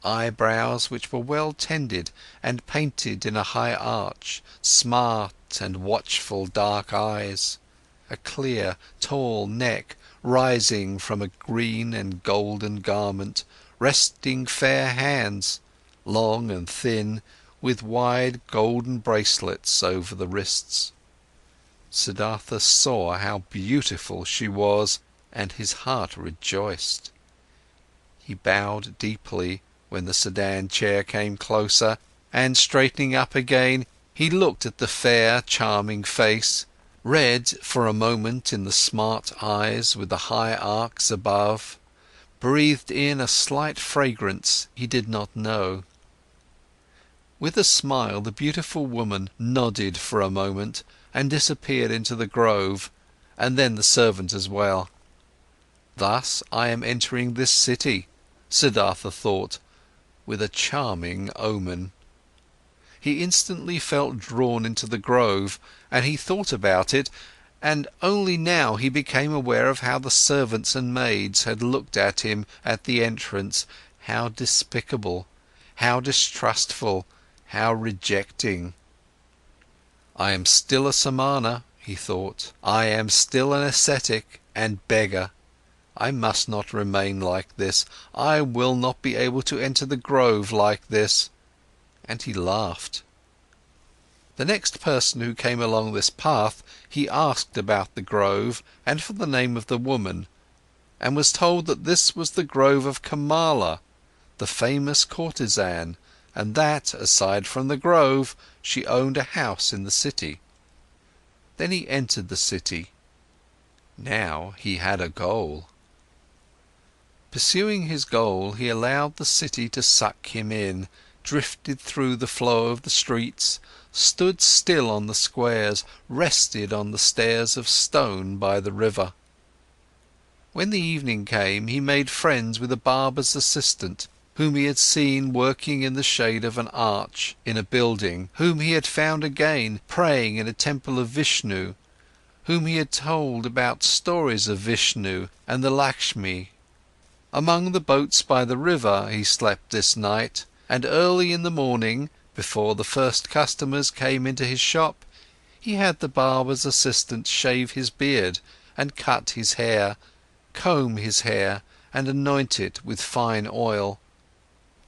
eyebrows which were well tended and painted in a high arch, smart and watchful dark eyes, a clear, tall neck rising from a green and golden garment, resting fair hands, long and thin, with wide golden bracelets over the wrists. Siddhartha saw how beautiful she was, and his heart rejoiced. He bowed deeply when the sedan chair came closer, and straightening up again, he looked at the fair, charming face, read for a moment in the smart eyes with the high arcs above, breathed in a slight fragrance he did not know. With a smile, the beautiful woman nodded for a moment and disappeared into the grove, and then the servant as well. Thus I am entering this city, Siddhartha thought, with a charming omen. He instantly felt drawn into the grove, and he thought about it, and only now he became aware of how the servants and maids had looked at him at the entrance, how despicable, how distrustful, how rejecting. I am still a Samana, he thought, I am still an ascetic and beggar. I must not remain like this, I will not be able to enter the grove like this. And he laughed. The next person who came along this path, he asked about the grove and for the name of the woman, and was told that this was the grove of Kamala, the famous courtesan, and that, aside from the grove, she owned a house in the city. Then he entered the city. Now he had a goal. Pursuing his goal, he allowed the city to suck him in, drifted through the flow of the streets, stood still on the squares, rested on the stairs of stone by the river. When the evening came, he made friends with a barber's assistant, whom he had seen working in the shade of an arch in a building, whom he had found again praying in a temple of Vishnu, whom he had told about stories of Vishnu and the Lakshmi. Among the boats by the river he slept this night, and early in the morning, before the first customers came into his shop, he had the barber's assistant shave his beard and cut his hair, comb his hair and anoint it with fine oil.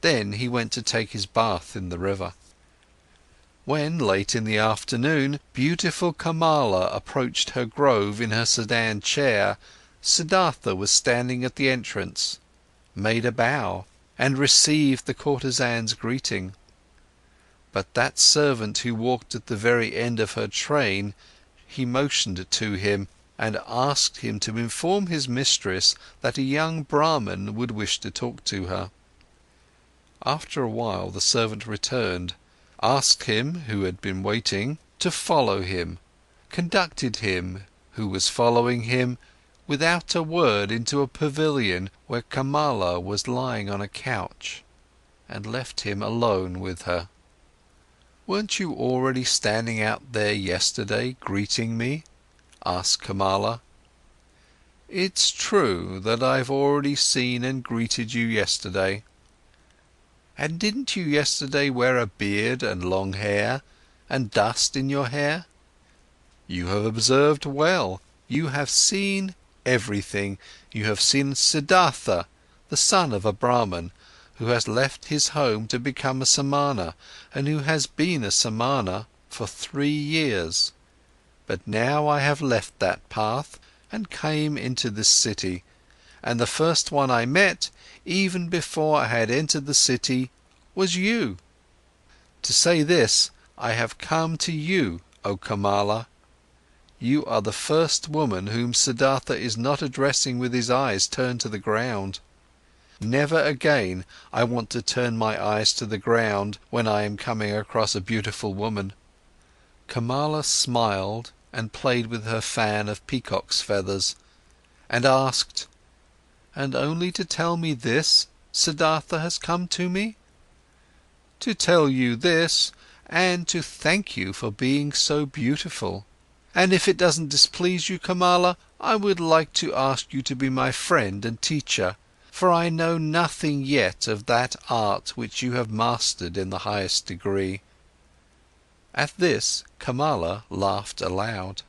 Then he went to take his bath in the river. When, late in the afternoon, beautiful Kamala approached her grove in her sedan chair, Siddhartha was standing at the entrance, made a bow, and received the courtesan's greeting. But that servant who walked at the very end of her train, he motioned to him and asked him to inform his mistress that a young Brahmin would wish to talk to her. After a while the servant returned, asked him, who had been waiting, to follow him, conducted him, who was following him, without a word into a pavilion where Kamala was lying on a couch, and left him alone with her. "Weren't you already standing out there yesterday, greeting me?" asked Kamala. "It's true that I've already seen and greeted you yesterday." "And didn't you yesterday wear a beard and long hair, and dust in your hair?" "You have observed well. You have seen everything. You have seen Siddhartha, the son of a Brahmin, who has left his home to become a Samana, and who has been a Samana for 3 years. But now I have left that path and came into this city, and the first one I met, even before I had entered the city, was you. To say this, I have come to you, O Kamala. You are the first woman whom Siddhartha is not addressing with his eyes turned to the ground. Never again I want to turn my eyes to the ground when I am coming across a beautiful woman." Kamala smiled and played with her fan of peacock's feathers, and asked, "And only to tell me this, Siddhartha has come to me?" "To tell you this, and to thank you for being so beautiful. And if it doesn't displease you, Kamala, I would like to ask you to be my friend and teacher, for I know nothing yet of that art which you have mastered in the highest degree." At this, Kamala laughed aloud.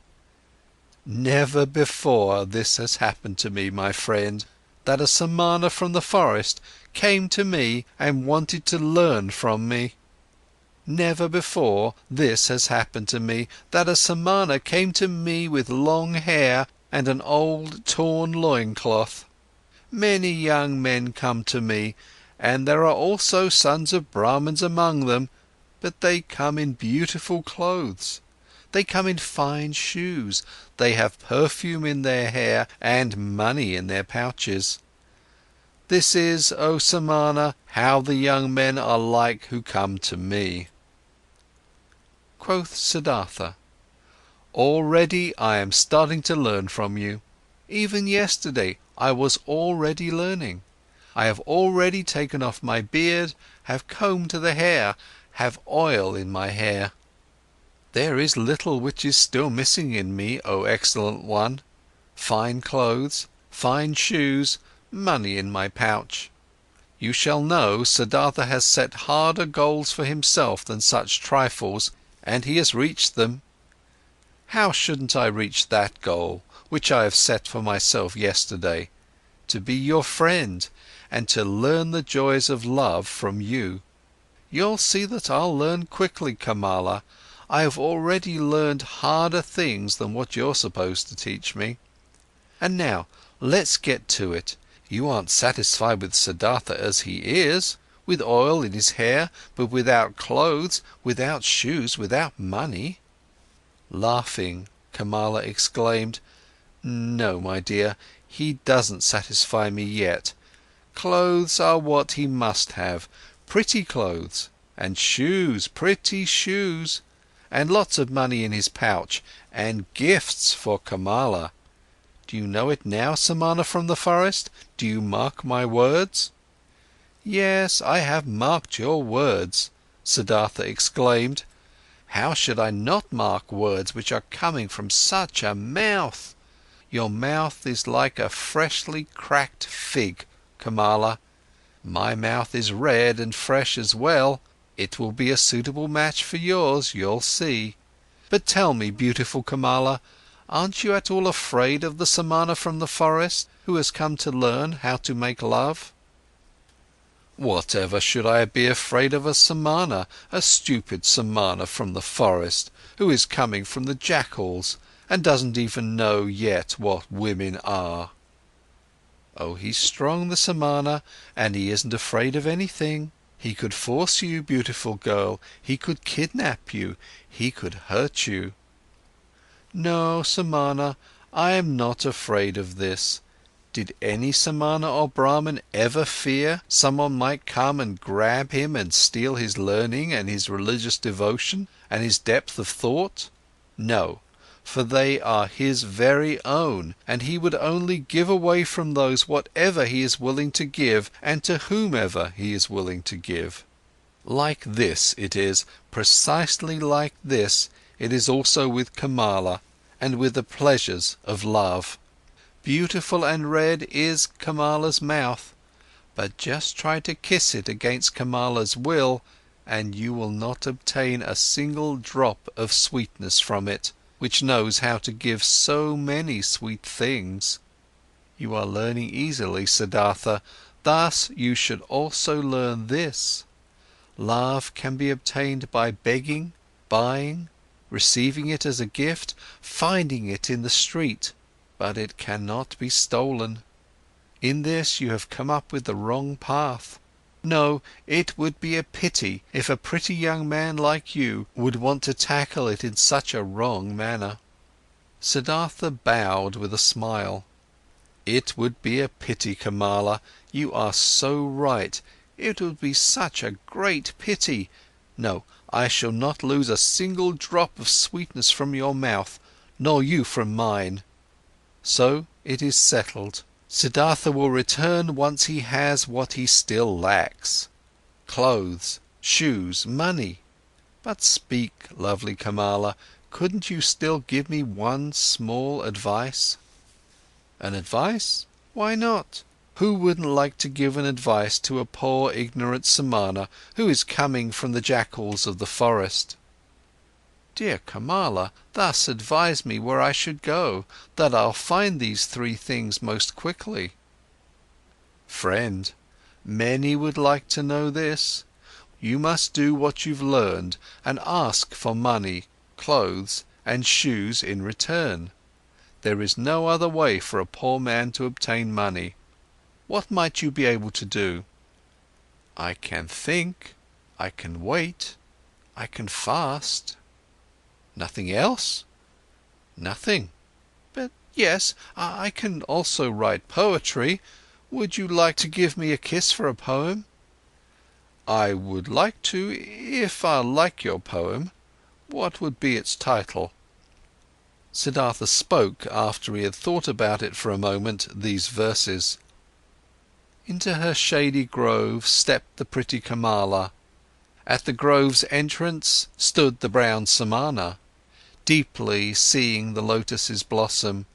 "Never before this has happened to me, my friend, that a Samana from the forest came to me and wanted to learn from me. Never before this has happened to me, that a Samana came to me with long hair and an old torn loincloth. Many young men come to me, and there are also sons of Brahmins among them, but they come in beautiful clothes, they come in fine shoes, they have perfume in their hair and money in their pouches. This is, O Samana, how the young men are like who come to me." Quoth Siddhartha, "Already I am starting to learn from you. Even yesterday I was already learning. I have already taken off my beard, have combed the hair, have oil in my hair. There is little which is still missing in me, O excellent one: fine clothes, fine shoes, money in my pouch. You shall know, Siddhartha has set harder goals for himself than such trifles, and he has reached them. How shouldn't I reach that goal, which I have set for myself yesterday, to be your friend and to learn the joys of love from you? You'll see that I'll learn quickly, Kamala. I have already learned harder things than what you're supposed to teach me. And now, let's get to it. You aren't satisfied with Siddhartha as he is, with oil in his hair, but without clothes, without shoes, without money." Laughing, Kamala exclaimed, "No, my dear, he doesn't satisfy me yet. Clothes are what he must have, pretty clothes, and shoes, pretty shoes, and lots of money in his pouch, and gifts for Kamala. Do you know it now, Samana from the forest? Do you mark my words?" Yes, I have marked your words, Siddhartha exclaimed. How should I not mark words which are coming from such a mouth? Your mouth is like a freshly cracked fig, Kamala. My mouth is red and fresh as well. It will be a suitable match for yours, you'll see. But tell me, beautiful Kamala, aren't you at all afraid of the Samana from the forest, who has come to learn how to make love? Whatever should I be afraid of a Samana, a stupid Samana from the forest, who is coming from the jackals and doesn't even know yet what women are? Oh, he's strong, the Samana, and he isn't afraid of anything. He could force you, beautiful girl, he could kidnap you, he could hurt you. No, Samana, I am not afraid of this. Did any Samana or Brahmin ever fear someone might come and grab him and steal his learning and his religious devotion and his depth of thought? No, for they are his very own, and he would only give away from those whatever he is willing to give and to whomever he is willing to give. Like this it is, precisely like this, it is also with Kamala and with the pleasures of love. Beautiful and red is Kamala's mouth, but just try to kiss it against Kamala's will, and you will not obtain a single drop of sweetness from it, which knows how to give so many sweet things. You are learning easily, Siddhartha, thus you should also learn this. Love can be obtained by begging, buying, receiving it as a gift, finding it in the street, but it cannot be stolen. In this you have come up with the wrong path. No, it would be a pity if a pretty young man like you would want to tackle it in such a wrong manner. Siddhartha bowed with a smile. It would be a pity, Kamala, you are so right, it would be such a great pity. No, I shall not lose a single drop of sweetness from your mouth, nor you from mine. So it is settled. Siddhartha will return once he has what he still lacks: clothes, shoes, money. But speak, lovely Kamala, couldn't you still give me one small advice? An advice? Why not? Who wouldn't like to give an advice to a poor ignorant Samana who is coming from the jackals of the forest? Dear Kamala, thus advise me where I should go, that I'll find these three things most quickly. Friend, many would like to know this. You must do what you've learned and ask for money, clothes and shoes in return. There is no other way for a poor man to obtain money. What might you be able to do? I can think, I can wait, I can fast. Nothing else? Nothing. But yes, I can also write poetry. Would you like to give me a kiss for a poem? I would like to, if I like your poem. What would be its title? Siddhartha spoke, after he had thought about it for a moment, these verses. Into her shady grove stepped the pretty Kamala. At the grove's entrance stood the brown Samana. Deeply seeing the lotus's blossom,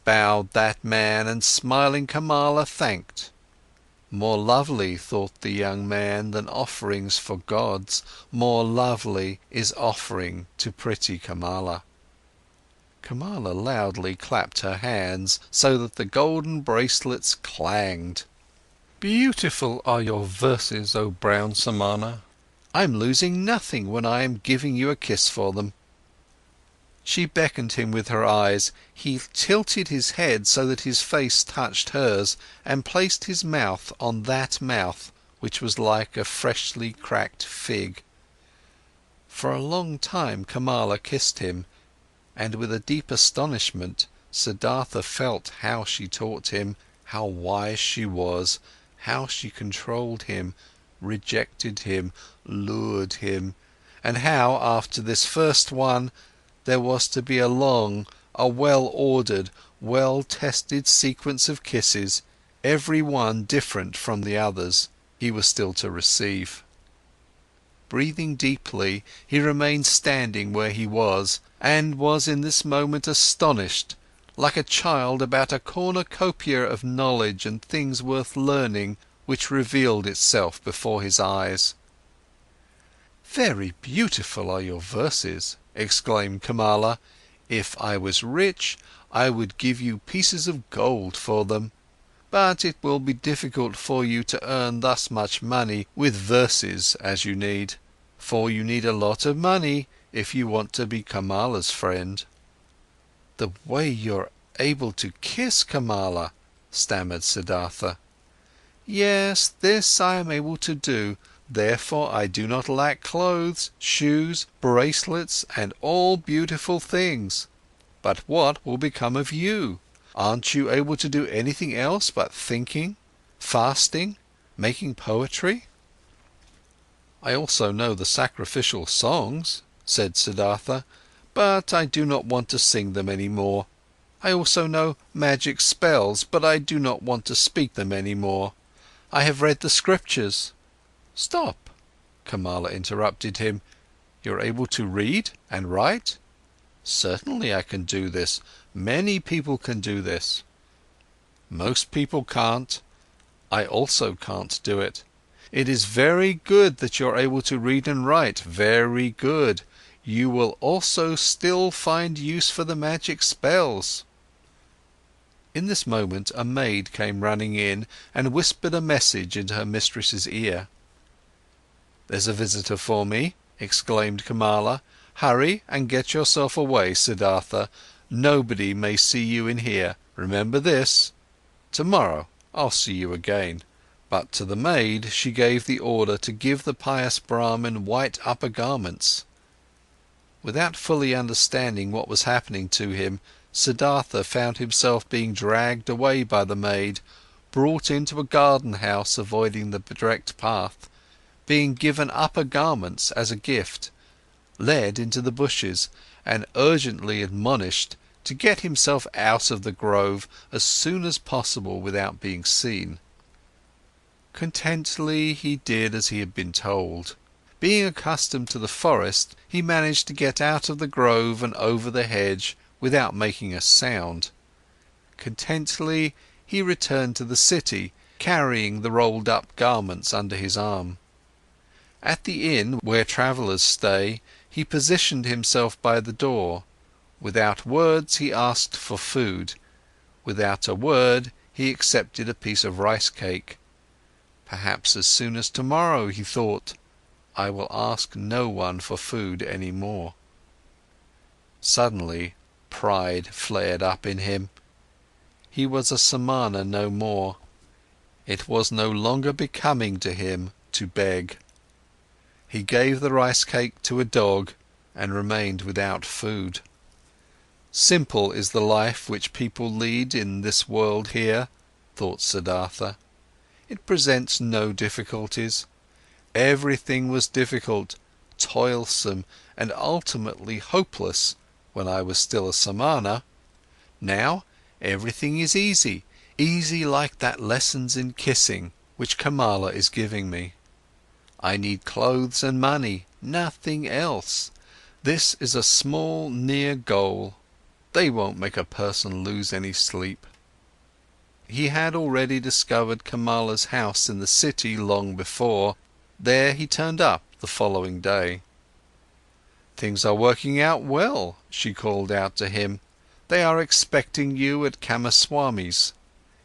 bowed that man and smiling Kamala thanked. More lovely, thought the young man, than offerings for gods, more lovely is offering to pretty Kamala. Kamala loudly clapped her hands, so that the golden bracelets clanged. Beautiful are your verses, O brown Samana. I'm losing nothing when I am giving you a kiss for them. She beckoned him with her eyes. He tilted his head so that his face touched hers and placed his mouth on that mouth, which was like a freshly cracked fig. For a long time Kamala kissed him, and with a deep astonishment, Siddhartha felt how she taught him, how wise she was, how she controlled him, rejected him, lured him, and how, after this first one, there was to be a long, a well-ordered, well-tested sequence of kisses, every one different from the others. he was still to receive. Breathing deeply, he remained standing where he was, and was in this moment astonished, like a child about a cornucopia of knowledge and things worth learning, which revealed itself before his eyes. "Very beautiful are your verses," exclaimed Kamala. "If I was rich, I would give you pieces of gold for them. But it will be difficult for you to earn thus much money with verses as you need, for you need a lot of money if you want to be Kamala's friend." "The way you're able to kiss, Kamala," stammered Siddhartha. "Yes, this I am able to do, therefore I do not lack clothes, shoes, bracelets and all beautiful things. But what will become of you? Aren't you able to do anything else but thinking, fasting, making poetry?" "I also know the sacrificial songs," said Siddhartha, "but I do not want to sing them any more. I also know magic spells, but I do not want to speak them any more. I have read the scriptures." "Stop!" Kamala interrupted him. "You're able to read and write?" "Certainly I can do this. Many people can do this." "Most people can't. I also can't do it. It is very good that you're able to read and write, very good. You will also still find use for the magic spells." In this moment, a maid came running in and whispered a message into her mistress's ear. "There's a visitor for me," exclaimed Kamala. "Hurry and get yourself away, Siddhartha. Nobody may see you in here, remember this. Tomorrow I'll see you again." But to the maid she gave the order to give the pious Brahmin white upper garments. Without fully understanding what was happening to him, Siddhartha found himself being dragged away by the maid, brought into a garden house avoiding the direct path, being given upper garments as a gift, led into the bushes, and urgently admonished to get himself out of the grove as soon as possible without being seen. Contentedly he did as he had been told. Being accustomed to the forest, he managed to get out of the grove and over the hedge without making a sound. Contentedly he returned to the city, carrying the rolled up garments under his arm. At the inn where travellers stay, he positioned himself by the door. Without words he asked for food. Without a word he accepted a piece of rice cake. Perhaps as soon as tomorrow, he thought, I will ask no one for food any more. Suddenly, pride flared up in him. He was a samana no more. It was no longer becoming to him to beg. He gave the rice cake to a dog and remained without food. Simple is the life which people lead in this world here, thought Siddhartha. It presents no difficulties. Everything was difficult, toilsome and ultimately hopeless when I was still a samana. Now everything is easy, easy like that lessons in kissing which Kamala is giving me. I need clothes and money, nothing else. This is a small near goal. They won't make a person lose any sleep. He had already discovered Kamala's house in the city long before. There he turned up the following day. "Things are working out well," she called out to him. "They are expecting you at Kamaswami's.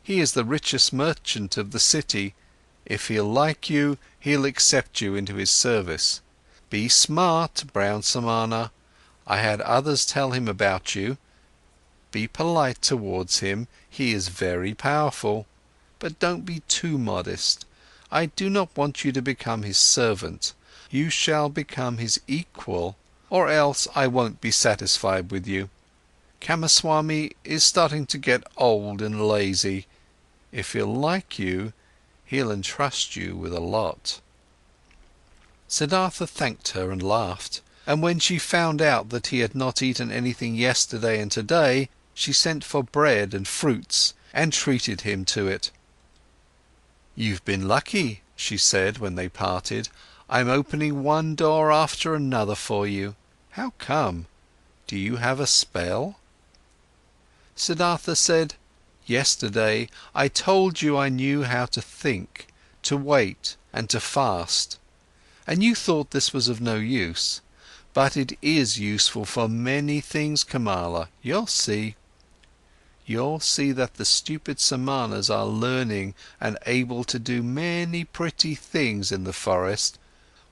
He is the richest merchant of the city. If he'll like you, he'll accept you into his service. Be smart, brown samana. I had others tell him about you. Be polite towards him, he is very powerful. But don't be too modest. I do not want you to become his servant. You shall become his equal, or else I won't be satisfied with you. Kamaswami is starting to get old and lazy. If he'll like you, he'll entrust you with a lot." Siddhartha thanked her and laughed, and when she found out that he had not eaten anything yesterday and today, she sent for bread and fruits and treated him to it. "You've been lucky," she said when they parted. "I'm opening one door after another for you. How come? Do you have a spell?" Siddhartha said, "Yesterday I told you I knew how to think, to wait and to fast, and you thought this was of no use. But it is useful for many things, Kamala, you'll see. You'll see that the stupid Samanas are learning and able to do many pretty things in the forest,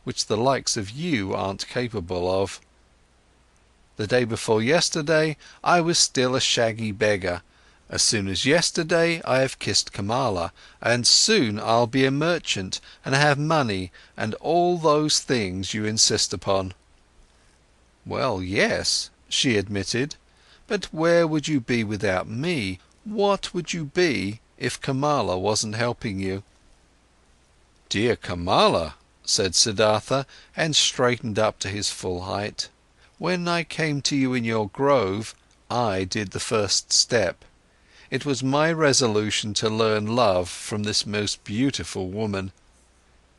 which the likes of you aren't capable of. The day before yesterday, I was still a shaggy beggar. As soon as yesterday, I have kissed Kamala, and soon I'll be a merchant and have money and all those things you insist upon." "Well, yes," she admitted, "but where would you be without me? What would you be if Kamala wasn't helping you?" "Dear Kamala," said Siddhartha, and straightened up to his full height. "When I came to you in your grove, I did the first step. It was my resolution to learn love from this most beautiful woman.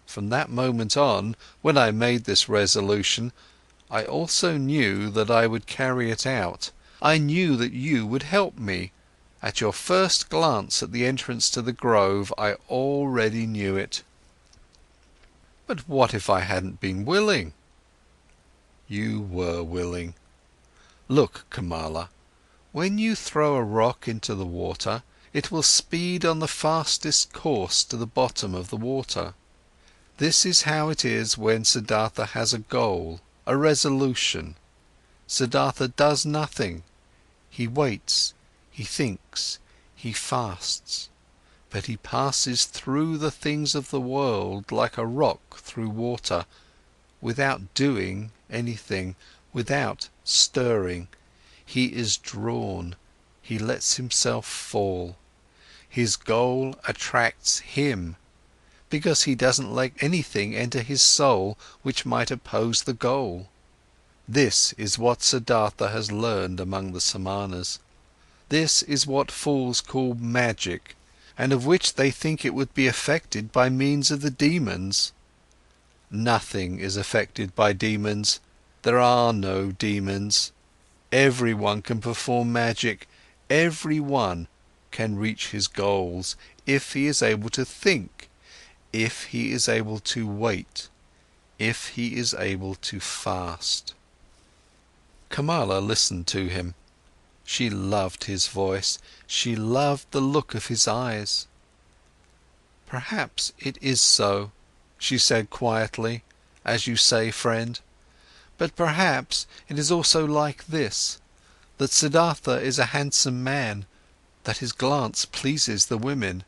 From that moment on, when I made this resolution, I also knew that I would carry it out. I knew that you would help me. At your first glance at the entrance to the grove, I already knew it." "But what if I hadn't been willing?" "You were willing. Look, Kamala, when you throw a rock into the water, it will speed on the fastest course to the bottom of the water. This is how it is when Siddhartha has a goal, a resolution. Siddhartha does nothing. He waits, he thinks, he fasts, but he passes through the things of the world like a rock through water, without doing anything, without stirring. He is drawn, he lets himself fall. His goal attracts him, because he doesn't let anything enter his soul which might oppose the goal. This is what Siddhartha has learned among the Samanas. This is what fools call magic, and of which they think it would be affected by means of the demons. Nothing is affected by demons. There are no demons. Everyone can perform magic. Everyone can reach his goals, if he is able to think, if he is able to wait, if he is able to fast." Kamala listened to him. She loved his voice, she loved the look of his eyes. "Perhaps it is so," she said quietly, "as you say, friend. But perhaps it is also like this, that Siddhartha is a handsome man, that his glance pleases the women,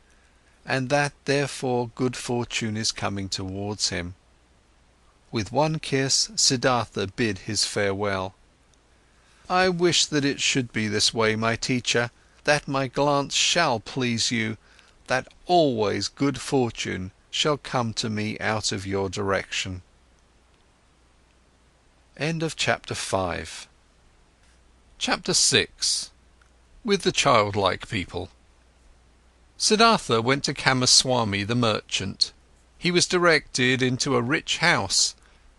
and that therefore good fortune is coming towards him." With one kiss, Siddhartha bid his farewell. "I wish that it should be this way, my teacher, that my glance shall please you, that always good fortune shall come to me out of your direction." End of chapter 5. Chapter 6. With the childlike people. Siddhartha went to Kamaswami the merchant. He was directed into a rich house.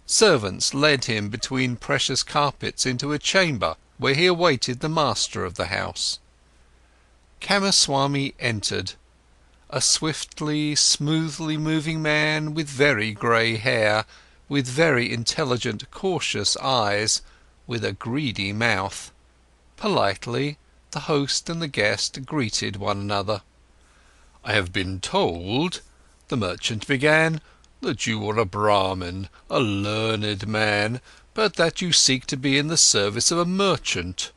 Servants led him between precious carpets into a chamber where he awaited the master of the house. Kamaswami entered, a swiftly, smoothly moving man with very grey hair, with very intelligent, cautious eyes, with a greedy mouth. Politely, the host and the guest greeted one another. "I have been told," the merchant began, "that you are a Brahmin, a learned man, but that you seek to be in the service of a merchant.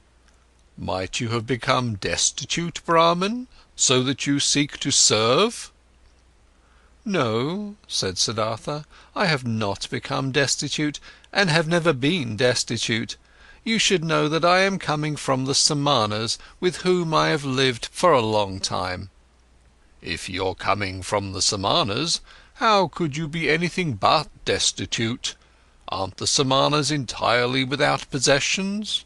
Might you have become destitute, Brahmin, so that you seek to serve?" "No," said Siddhartha, "I have not become destitute, and have never been destitute. You should know that I am coming from the Samanas, with whom I have lived for a long time." "If you're coming from the Samanas, how could you be anything but destitute? Aren't the Samanas entirely without possessions?"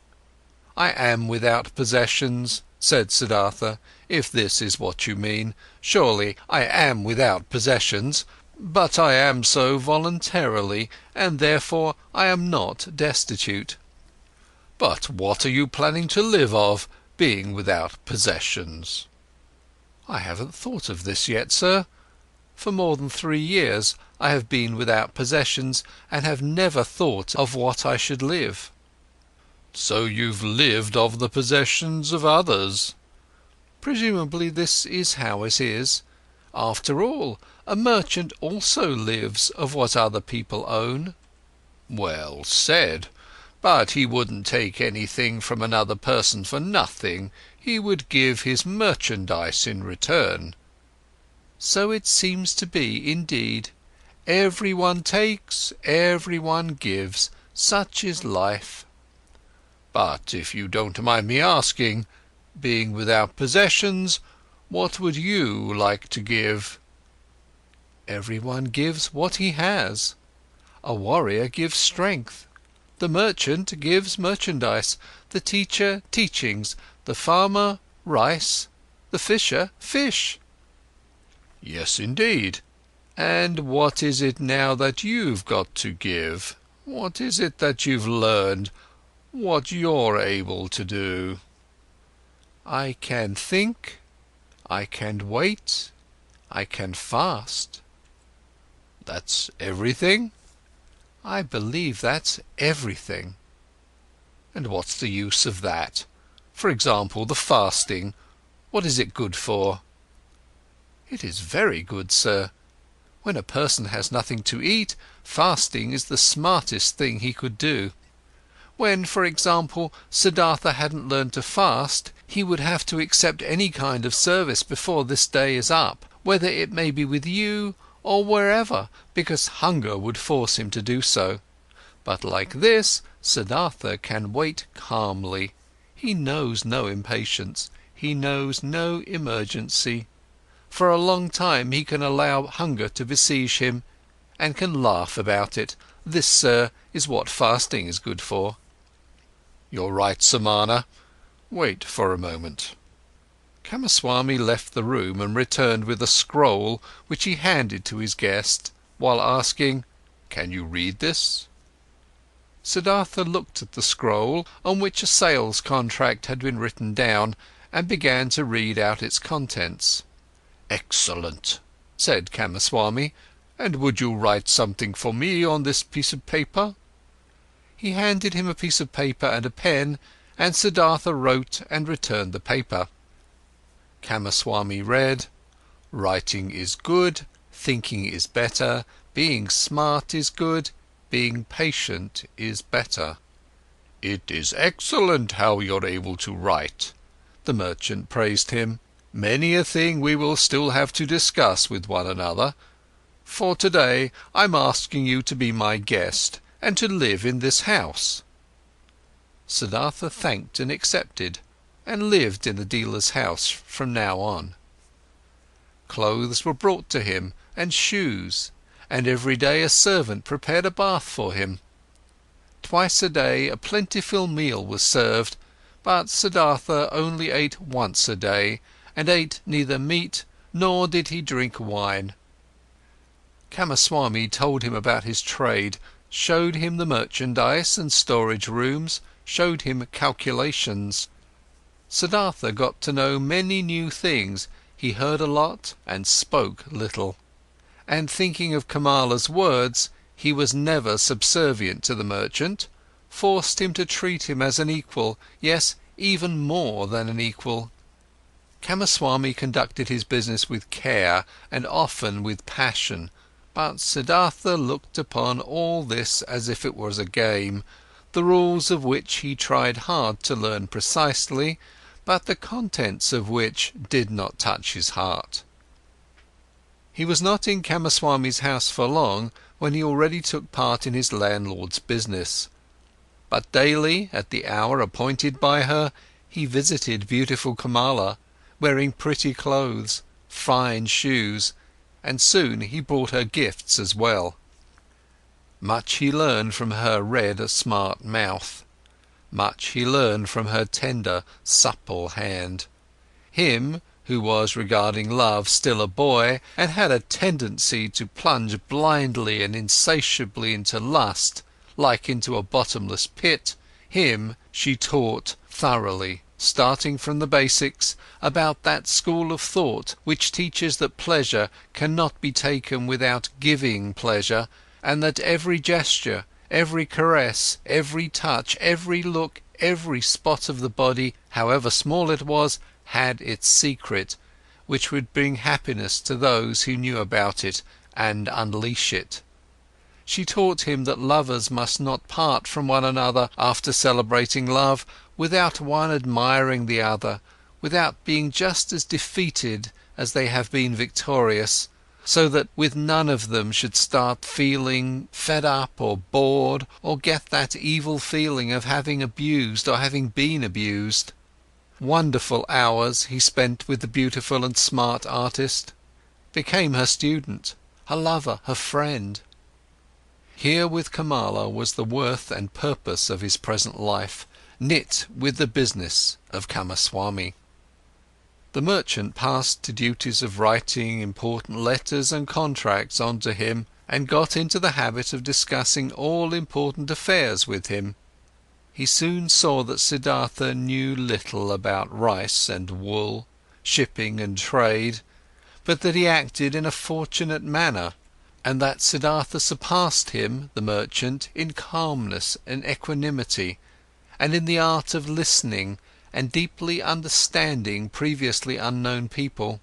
"I am without possessions," said Siddhartha, "if this is what you mean. Surely I am without possessions, But I am so voluntarily, and therefore I am not destitute." "But what are you planning to live of, being without possessions?" "I haven't thought of this yet, sir. For more than 3 years I have been without possessions, and have never thought of what I should live." "So you've lived of the possessions of others?" "Presumably this is how it is. After all, a merchant also lives of what other people own." "Well said. But he wouldn't take anything from another person for nothing. He would give his merchandise in return." "So it seems to be, indeed. Everyone takes, everyone gives. Such is life." "But if you don't mind me asking, being without possessions, what would you like to give?" "Everyone gives what he has. A warrior gives strength. The merchant gives merchandise, the teacher teachings, the farmer rice, the fisher fish." "Yes, indeed. And what is it now that you've got to give? What is it that you've learned? What you're able to do?" "I can think, I can wait, I can fast." "That's everything?" "I believe that's everything." "And what's the use of that? For example, the fasting. What is it good for?" "It is very good, sir. When a person has nothing to eat, fasting is the smartest thing he could do. When, for example, Siddhartha hadn't learned to fast, he would have to accept any kind of service before this day is up, whether it may be with you or wherever, because hunger would force him to do so. But like this, Siddhartha can wait calmly. He knows no impatience, he knows no emergency. For a long time he can allow hunger to besiege him, and can laugh about it. This, sir, is what fasting is good for." "You're right, Samana. Wait for a moment." Kamaswami left the room and returned with a scroll which he handed to his guest, while asking, "Can you read this?" Siddhartha looked at the scroll, on which a sales contract had been written down, and began to read out its contents. "Excellent," said Kamaswami. "And would you write something for me on this piece of paper?" He handed him a piece of paper and a pen, and Siddhartha wrote and returned the paper. Kamaswami read: "Writing is good, thinking is better, being smart is good, being patient is better." "It is excellent how you're able to write," the merchant praised him. "Many a thing we will still have to discuss with one another. For today I'm asking you to be my guest and to live in this house." Siddhartha thanked and accepted, and lived in the dealer's house from now on. Clothes were brought to him, and shoes, and every day a servant prepared a bath for him. Twice a day a plentiful meal was served, but Siddhartha only ate once a day, and ate neither meat nor did he drink wine. Kamaswami told him about his trade, showed him the merchandise and storage rooms, showed him calculations. Siddhartha got to know many new things, he heard a lot and spoke little. And thinking of Kamala's words, he was never subservient to the merchant, forced him to treat him as an equal, yes, even more than an equal. Kamaswami conducted his business with care and often with passion, but Siddhartha looked upon all this as if it was a game, the rules of which he tried hard to learn precisely, but the contents of which did not touch his heart. He was not in Kamaswami's house for long when he already took part in his landlord's business. But daily, at the hour appointed by her, he visited beautiful Kamala, wearing pretty clothes, fine shoes, and soon he brought her gifts as well. Much he learned from her red, smart mouth. Much he learned from her tender, supple hand. Him, who was regarding love still a boy and had a tendency to plunge blindly and insatiably into lust, like into a bottomless pit, him she taught thoroughly, starting from the basics, about that school of thought which teaches that pleasure cannot be taken without giving pleasure, and that every gesture, every caress, every touch, every look, every spot of the body, however small it was, had its secret, which would bring happiness to those who knew about it and unleash it. She taught him that lovers must not part from one another after celebrating love without one admiring the other, without being just as defeated as they have been victorious, so that with none of them should start feeling fed up or bored or get that evil feeling of having abused or having been abused. Wonderful hours he spent with the beautiful and smart artist, became her student, her lover, her friend. Here with Kamala was the worth and purpose of his present life, knit with the business of Kamaswami. The merchant passed to duties of writing important letters and contracts on to him, and got into the habit of discussing all important affairs with him. He soon saw that Siddhartha knew little about rice and wool, shipping and trade, but that he acted in a fortunate manner, and that Siddhartha surpassed him, the merchant, in calmness and equanimity, and in the art of listening and deeply understanding previously unknown people.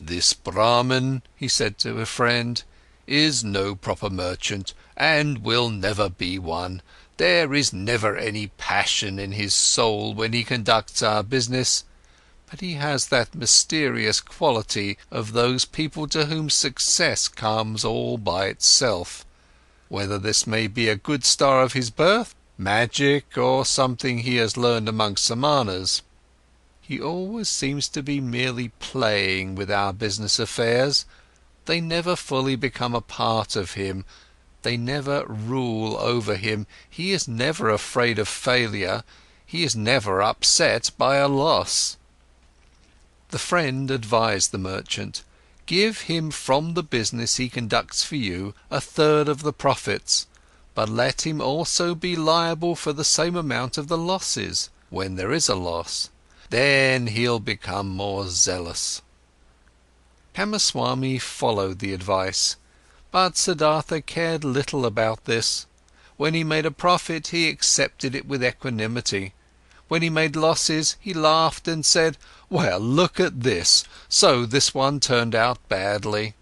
"This Brahman," he said to a friend, "is no proper merchant, and will never be one. There is never any passion in his soul when he conducts our business, but he has that mysterious quality of those people to whom success comes all by itself. Whether this may be a good star of his birth, magic, or something he has learned among Samanas. He always seems to be merely playing with our business affairs. They never fully become a part of him. They never rule over him. He is never afraid of failure. He is never upset by a loss." The friend advised the merchant: "Give him from the business he conducts for you 1/3 of the profits, but let him also be liable for the same amount of the losses, when there is a loss. Then he'll become more zealous." Kamaswami followed the advice, but Siddhartha cared little about this. When he made a profit, he accepted it with equanimity. When he made losses, he laughed and said, "Well, look at this, so this one turned out badly."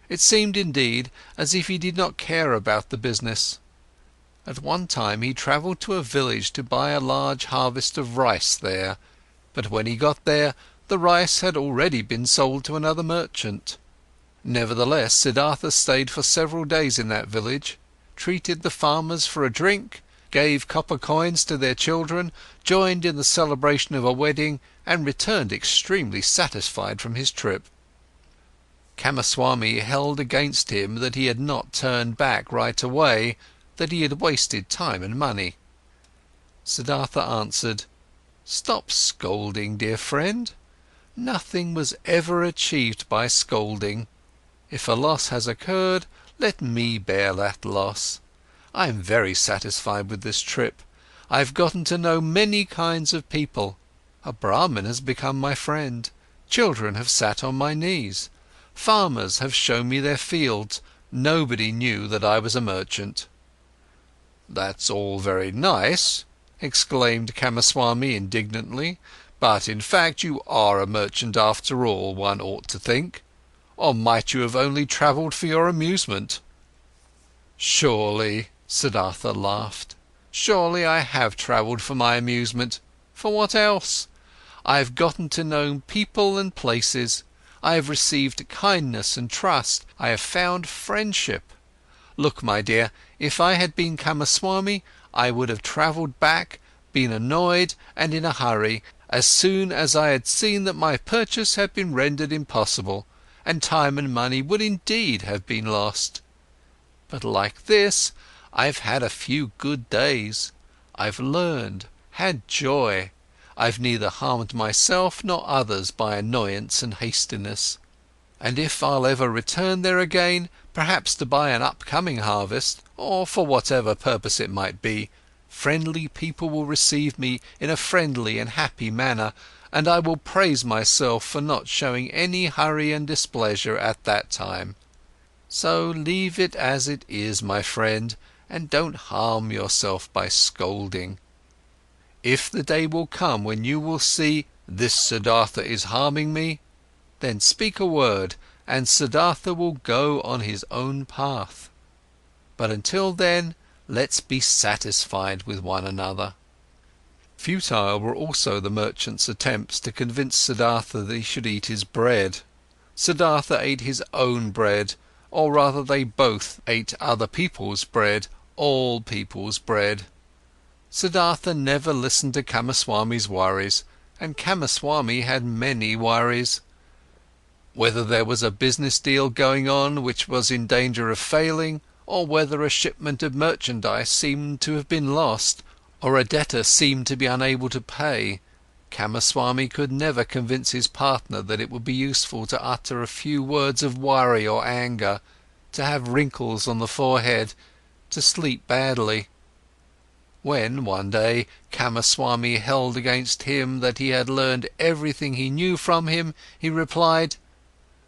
It seemed indeed as if he did not care about the business. At one time he travelled to a village to buy a large harvest of rice there, but when he got there, the rice had already been sold to another merchant. Nevertheless, Siddhartha stayed for several days in that village, treated the farmers for a drink, gave copper coins to their children, joined in the celebration of a wedding, and returned extremely satisfied from his trip. Kamaswami held against him that he had not turned back right away, that he had wasted time and money. Siddhartha answered: "Stop scolding, dear friend. Nothing was ever achieved by scolding. If a loss has occurred, let me bear that loss. I am very satisfied with this trip. I have gotten to know many kinds of people. A Brahmin has become my friend. Children have sat on my knees. Farmers have shown me their fields. Nobody knew that I was a merchant." "That's all very nice," exclaimed Kamaswami indignantly, "but in fact you are a merchant after all, one ought to think. Or might you have only travelled for your amusement?" "Surely," Siddhartha laughed, "surely I have travelled for my amusement. For what else? I have gotten to know people and places. I have received kindness and trust. I have found friendship. Look, my dear, if I had been Kamaswami, I would have travelled back, been annoyed and in a hurry, as soon as I had seen that my purchase had been rendered impossible, and time and money would indeed have been lost. But like this, I've had a few good days. I've learned, had joy. I've neither harmed myself nor others by annoyance and hastiness. And if I'll ever return there again, perhaps to buy an upcoming harvest, or for whatever purpose it might be, friendly people will receive me in a friendly and happy manner, and I will praise myself for not showing any hurry and displeasure at that time. So leave it as it is, my friend, and don't harm yourself by scolding. If the day will come when you will see, this Siddhartha is harming me, then speak a word, and Siddhartha will go on his own path. But until then, let's be satisfied with one another." Futile were also the merchant's attempts to convince Siddhartha that he should eat his bread. Siddhartha ate his own bread, or rather they both ate other people's bread, all people's bread. Siddhartha never listened to Kamaswami's worries, and Kamaswami had many worries. Whether there was a business deal going on which was in danger of failing, or whether a shipment of merchandise seemed to have been lost, or a debtor seemed to be unable to pay, Kamaswami could never convince his partner that it would be useful to utter a few words of worry or anger, to have wrinkles on the forehead, to sleep badly. When, one day, Kamaswami held against him that he had learned everything he knew from him, he replied,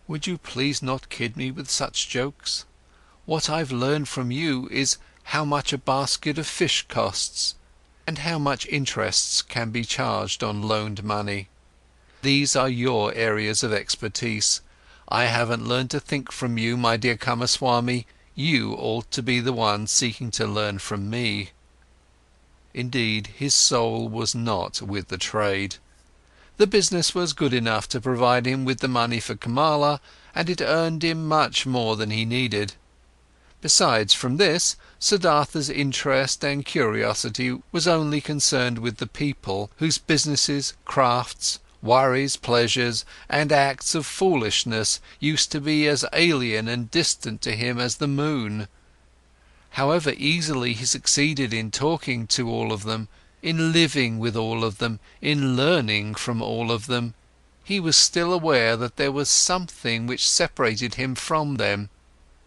"Would you please not kid me with such jokes? What I've learned from you is how much a basket of fish costs, and how much interests can be charged on loaned money. These are your areas of expertise. I haven't learned to think from you, my dear Kamaswami. You ought to be the one seeking to learn from me." Indeed, his soul was not with the trade. The business was good enough to provide him with the money for Kamala, and it earned him much more than he needed. Besides from this, Siddhartha's interest and curiosity was only concerned with the people, whose businesses, crafts, worries, pleasures, and acts of foolishness used to be as alien and distant to him as the moon. However easily he succeeded in talking to all of them, in living with all of them, in learning from all of them, he was still aware that there was something which separated him from them,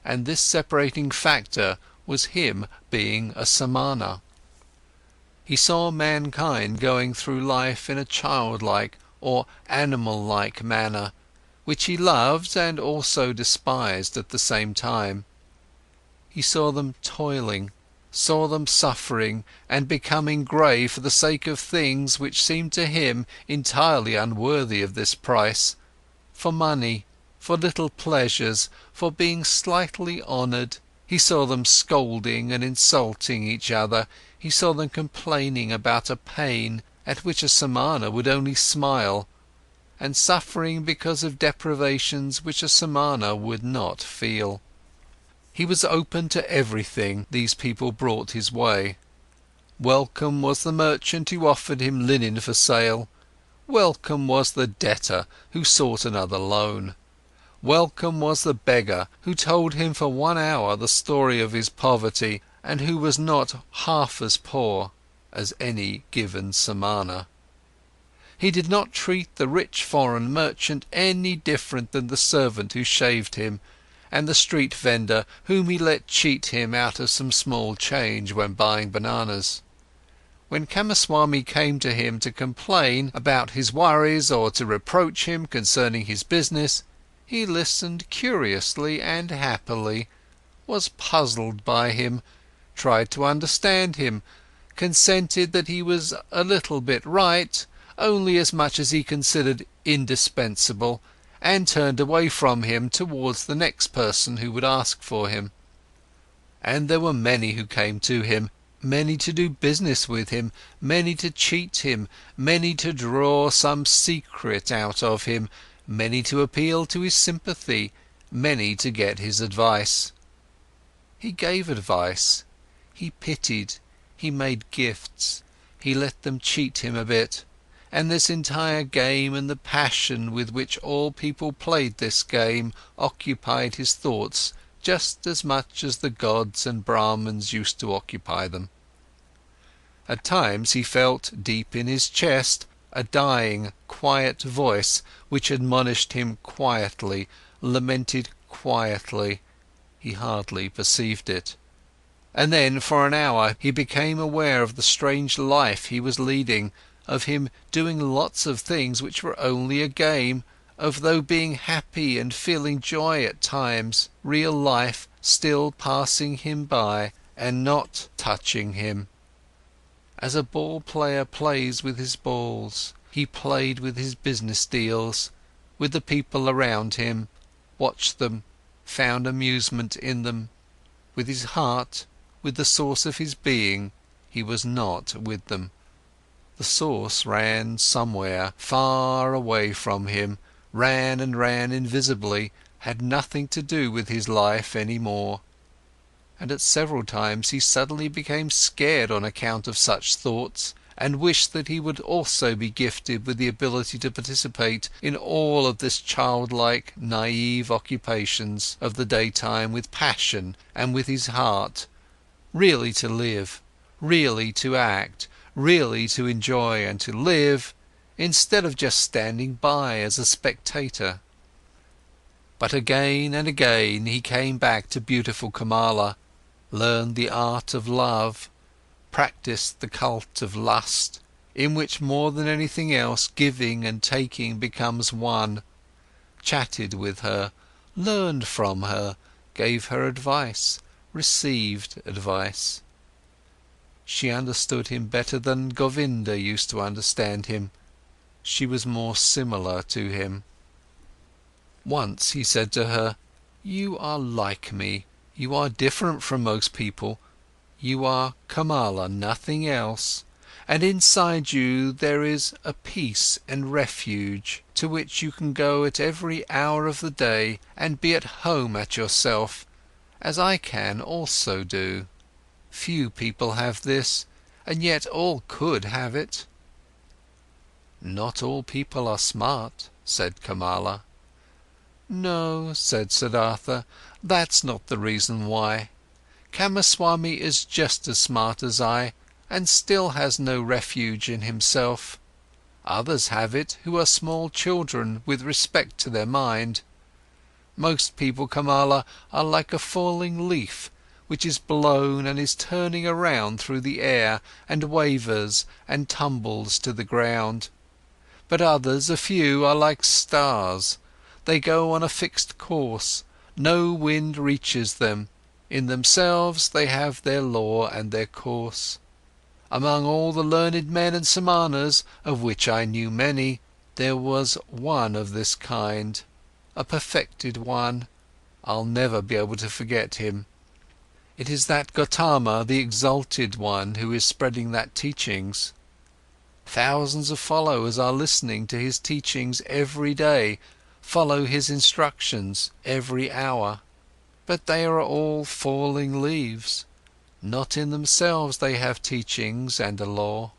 and this separating factor was him being a Samana. He saw mankind going through life in a childlike or animal-like manner, which he loved and also despised at the same time. He saw them toiling, saw them suffering and becoming grey for the sake of things which seemed to him entirely unworthy of this price, for money, for little pleasures, for being slightly honoured. He saw them scolding and insulting each other, he saw them complaining about a pain at which a Samana would only smile, and suffering because of deprivations which a Samana would not feel. He was open to everything these people brought his way. Welcome was the merchant who offered him linen for sale, welcome was the debtor who sought another loan, welcome was the beggar who told him for 1 hour the story of his poverty and who was not half as poor as any given Samana. He did not treat the rich foreign merchant any different than the servant who shaved him, and the street vendor whom he let cheat him out of some small change when buying bananas. When Kamaswami came to him to complain about his worries or to reproach him concerning his business, he listened curiously and happily, was puzzled by him, tried to understand him, consented that he was a little bit right, only as much as he considered indispensable, and turned away from him towards the next person who would ask for him. And there were many who came to him, many to do business with him, many to cheat him, many to draw some secret out of him, many to appeal to his sympathy, many to get his advice. He gave advice, he pitied, he made gifts, he let them cheat him a bit. And this entire game and the passion with which all people played this game occupied his thoughts just as much as the gods and Brahmins used to occupy them. At times he felt, deep in his chest, a dying, quiet voice which admonished him quietly, lamented quietly. He hardly perceived it. And then for an hour he became aware of the strange life he was leading, of him doing lots of things which were only a game, of though being happy and feeling joy at times, real life still passing him by and not touching him. As a ball player plays with his balls, he played with his business deals, with the people around him, watched them, found amusement in them. With his heart, with the source of his being, he was not with them. The source ran somewhere, far away from him, ran and ran invisibly, had nothing to do with his life any more. And at several times he suddenly became scared on account of such thoughts, and wished that he would also be gifted with the ability to participate in all of this childlike, naive occupations of the daytime with passion and with his heart, really to live, really to act, really to enjoy and to live, instead of just standing by as a spectator. But again and again he came back to beautiful Kamala, learned the art of love, practiced the cult of lust, in which more than anything else giving and taking becomes one, chatted with her, learned from her, gave her advice, received advice. She understood him better than Govinda used to understand him. She was more similar to him. Once he said to her, "You are like me, you are different from most people, you are Kamala, nothing else, and inside you there is a peace and refuge to which you can go at every hour of the day and be at home at yourself, as I can also do. Few people have this, and yet all could have it." "Not all people are smart," said Kamala. "No," said Siddhartha, "that's not the reason why. Kamaswami is just as smart as I, and still has no refuge in himself. Others have it who are small children with respect to their mind. Most people, Kamala, are like a falling leaf, which is blown and is turning around through the air and wavers and tumbles to the ground. But others, a few, are like stars. They go on a fixed course, no wind reaches them, in themselves they have their law and their course. Among all the learned men and samanas, of which I knew many, there was one of this kind, a perfected one. I'll never be able to forget him. It is that Gautama, the exalted one, who is spreading that teachings. Thousands of followers are listening to his teachings every day, follow his instructions every hour. But they are all falling leaves. Not in themselves they have teachings and a law."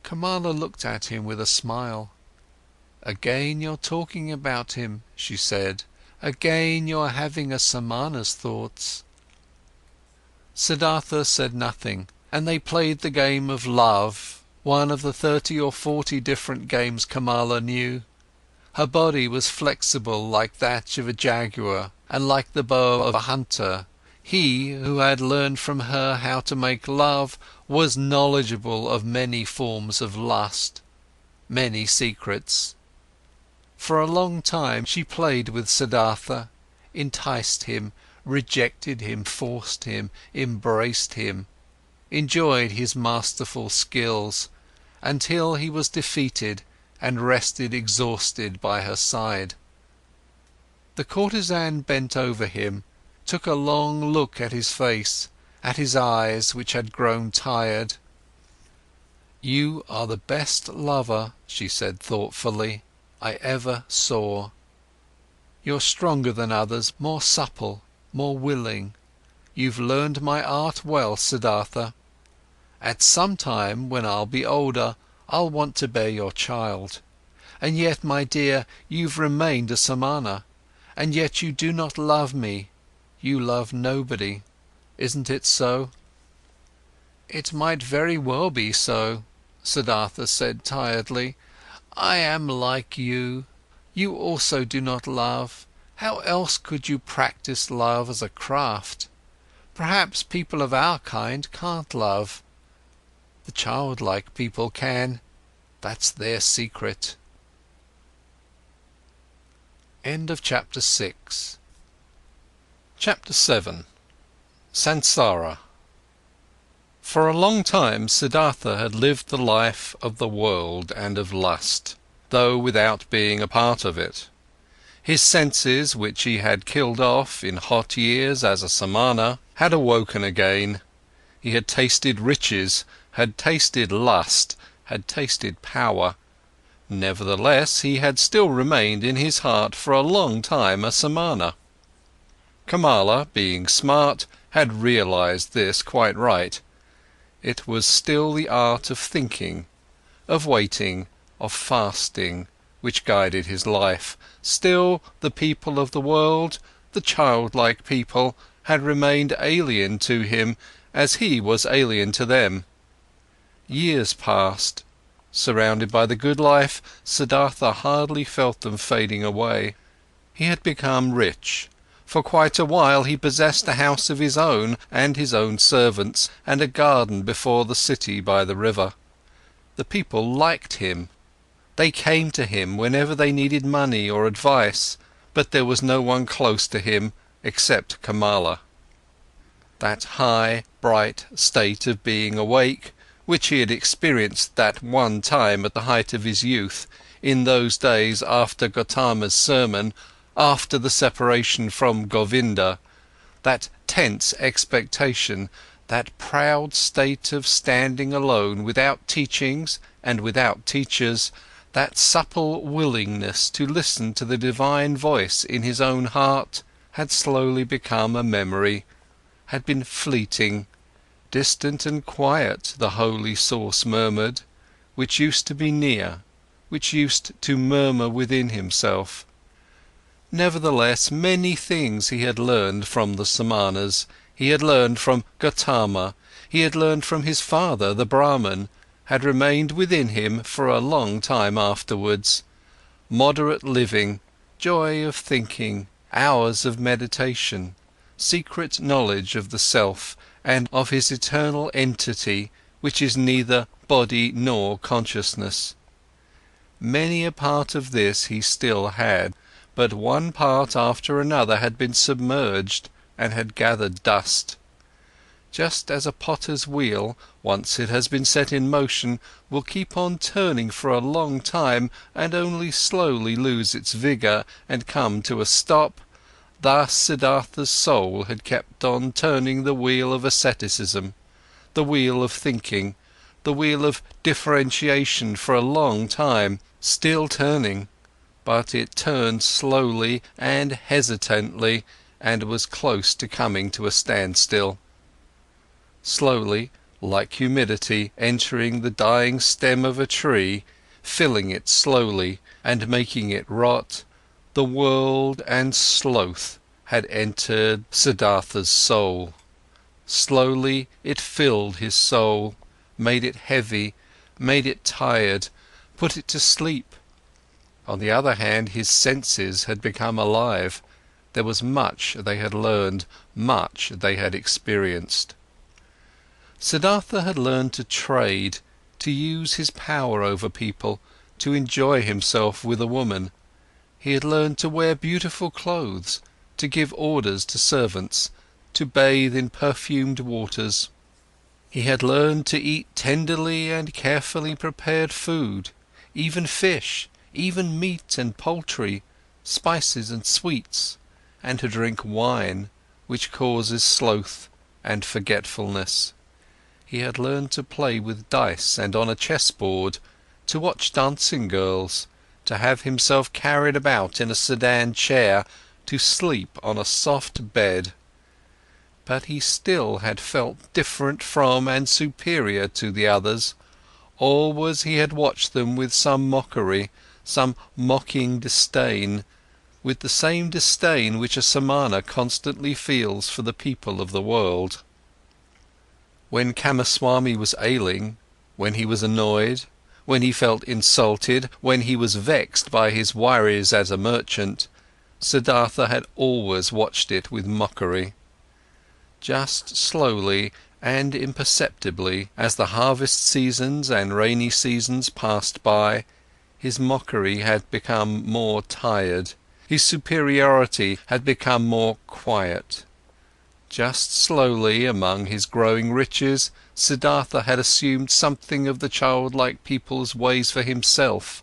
Kamala looked at him with a smile. "Again you're talking about him," she said. "Again you're having a samana's thoughts." Siddhartha said nothing, and they played the game of love, one of the 30 or 40 different games Kamala knew. Her body was flexible like that of a jaguar, and like the bow of a hunter. He, who had learned from her how to make love, was knowledgeable of many forms of lust, many secrets. For a long time she played with Siddhartha, enticed him, rejected him, forced him, embraced him, enjoyed his masterful skills, until he was defeated and rested exhausted by her side. The courtesan bent over him, took a long look at his face, at his eyes which had grown tired. "You are the best lover," she said thoughtfully, "I ever saw. You're stronger than others, more supple, more willing. You've learned my art well, Siddhartha. At some time, when I'll be older, I'll want to bear your child. And yet, my dear, you've remained a samana, and yet you do not love me, you love nobody. Isn't it so?" "It might very well be so," Siddhartha said tiredly. "I am like you. You also do not love. How else could you practice love as a craft? Perhaps people of our kind can't love. The childlike people can. That's their secret." End of chapter 6. Chapter 7. Sansara. For a long time Siddhartha had lived the life of the world and of lust, though without being a part of it. His senses, which he had killed off in hot years as a samana, had awoken again. He had tasted riches, had tasted lust, had tasted power. Nevertheless, he had still remained in his heart for a long time a samana. Kamala, being smart, had realized this quite right. It was still the art of thinking, of waiting, of fasting, which guided his life. Still, the people of the world, the childlike people, had remained alien to him, as he was alien to them. Years passed. Surrounded by the good life, Siddhartha hardly felt them fading away. He had become rich. For quite a while he possessed a house of his own and his own servants, and a garden before the city by the river. The people liked him. They came to him whenever they needed money or advice, but there was no one close to him except Kamala. That high, bright state of being awake, which he had experienced that one time at the height of his youth, in those days after Gautama's sermon, after the separation from Govinda, that tense expectation, that proud state of standing alone without teachings and without teachers, that supple willingness to listen to the divine voice in his own heart, had slowly become a memory, had been fleeting. Distant and quiet the holy source murmured, which used to be near, which used to murmur within himself. Nevertheless, many things he had learned from the Samanas, he had learned from Gautama, he had learned from his father, the Brahman, had remained within him for a long time afterwards. Moderate living, joy of thinking, hours of meditation, secret knowledge of the self and of his eternal entity, which is neither body nor consciousness. Many a part of this he still had, but one part after another had been submerged and had gathered dust. Just as a potter's wheel, once it has been set in motion, will keep on turning for a long time and only slowly lose its vigour and come to a stop, thus Siddhartha's soul had kept on turning the wheel of asceticism, the wheel of thinking, the wheel of differentiation for a long time, still turning. But it turned slowly and hesitantly and was close to coming to a standstill. Slowly, like humidity entering the dying stem of a tree, filling it slowly and making it rot, the world and sloth had entered Siddhartha's soul. Slowly it filled his soul, made it heavy, made it tired, put it to sleep. On the other hand, his senses had become alive. There was much they had learned, much they had experienced. Siddhartha had learned to trade, to use his power over people, to enjoy himself with a woman. He had learned to wear beautiful clothes, to give orders to servants, to bathe in perfumed waters. He had learned to eat tenderly and carefully prepared food, even fish, even meat and poultry, spices and sweets, and to drink wine, which causes sloth and forgetfulness. He had learned to play with dice and on a chessboard, to watch dancing girls, to have himself carried about in a sedan chair, to sleep on a soft bed. But he still had felt different from and superior to the others. Always he had watched them with some mockery, some mocking disdain, with the same disdain which a samana constantly feels for the people of the world. When Kamaswami was ailing, when he was annoyed, when he felt insulted, when he was vexed by his worries as a merchant, Siddhartha had always watched it with mockery. Just slowly and imperceptibly, as the harvest seasons and rainy seasons passed by, his mockery had become more tired, his superiority had become more quiet. Just slowly, among his growing riches, Siddhartha had assumed something of the childlike people's ways for himself,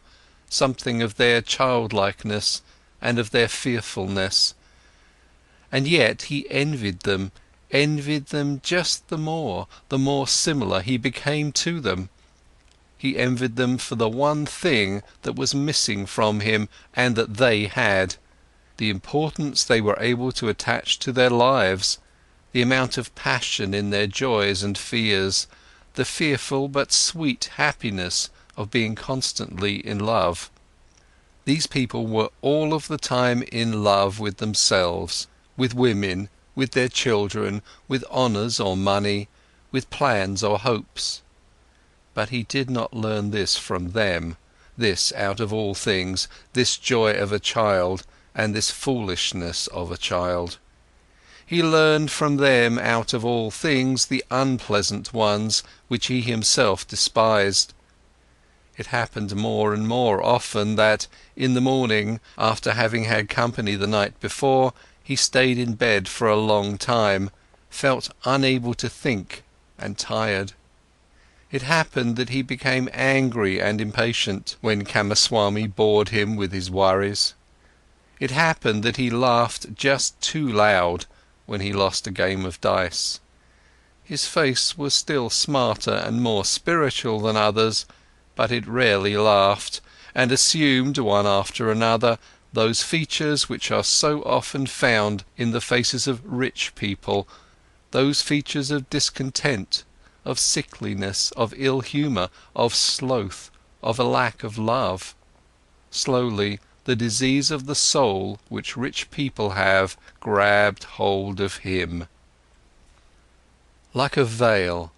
something of their childlikeness and of their fearfulness. And yet he envied them just the more similar he became to them. He envied them for the one thing that was missing from him and that they had, the importance they were able to attach to their lives, the amount of passion in their joys and fears, the fearful but sweet happiness of being constantly in love. These people were all of the time in love with themselves, with women, with their children, with honours or money, with plans or hopes. But he did not learn this from them, this out of all things, this joy of a child and this foolishness of a child. He learned from them out of all things the unpleasant ones which he himself despised. It happened more and more often that, in the morning, after having had company the night before, he stayed in bed for a long time, felt unable to think and tired. It happened that he became angry and impatient when Kamaswami bored him with his worries. It happened that he laughed just too loud when he lost a game of dice. His face was still smarter and more spiritual than others, but it rarely laughed, and assumed, one after another, those features which are so often found in the faces of rich people, those features of discontent, of sickliness, of ill humour, of sloth, of a lack of love. Slowly, the disease of the soul which rich people have grabbed hold of him. Like a veil,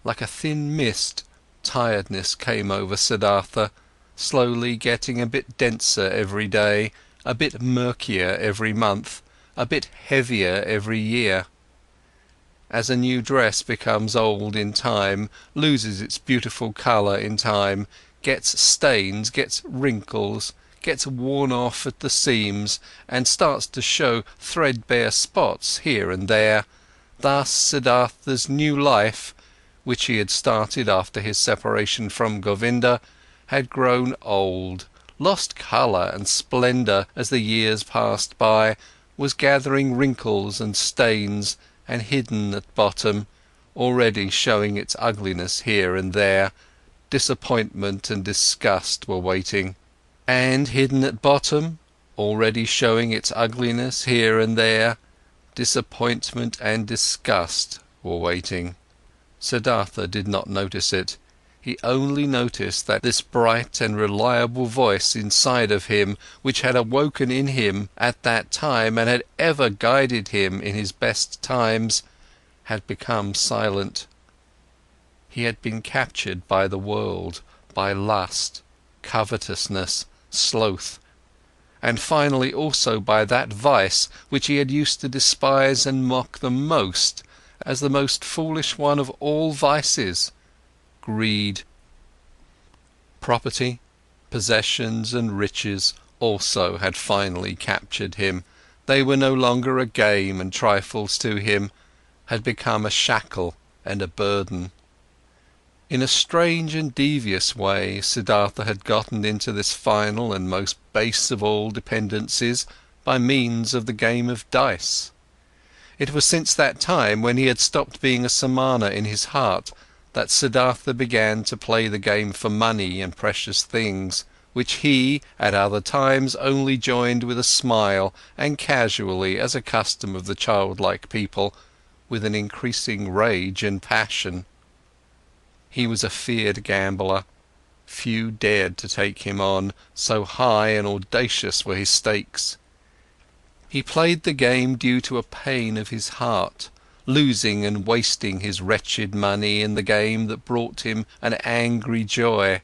like a thin mist, tiredness came over Siddhartha, slowly getting a bit denser every day, a bit murkier every month, a bit heavier every year. As a new dress becomes old in time, loses its beautiful colour in time, gets stains, gets wrinkles, gets worn off at the seams and starts to show threadbare spots here and there, thus Siddhartha's new life, which he had started after his separation from Govinda, had grown old, lost colour and splendour as the years passed by, was gathering wrinkles and stains, and hidden at bottom, already showing its ugliness here and there, disappointment and disgust were waiting. And hidden at bottom, already showing its ugliness here and there, disappointment and disgust were waiting. Siddhartha did not notice it. He only noticed that this bright and reliable voice inside of him, which had awoken in him at that time and had ever guided him in his best times, had become silent. He had been captured by the world, by lust, covetousness, sloth, and finally also by that vice which he had used to despise and mock the most as the most foolish one of all vices: greed. Property, possessions and riches also had finally captured him. They were no longer a game and trifles to him, had become a shackle and a burden. In a strange and devious way, Siddhartha had gotten into this final and most base of all dependencies by means of the game of dice. It was since that time, when he had stopped being a Samana in his heart, that Siddhartha began to play the game for money and precious things, which he, at other times, only joined with a smile and casually as a custom of the childlike people, with an increasing rage and passion. He was a feared gambler. Few dared to take him on, so high and audacious were his stakes. He played the game due to a pain of his heart, losing and wasting his wretched money in the game that brought him an angry joy.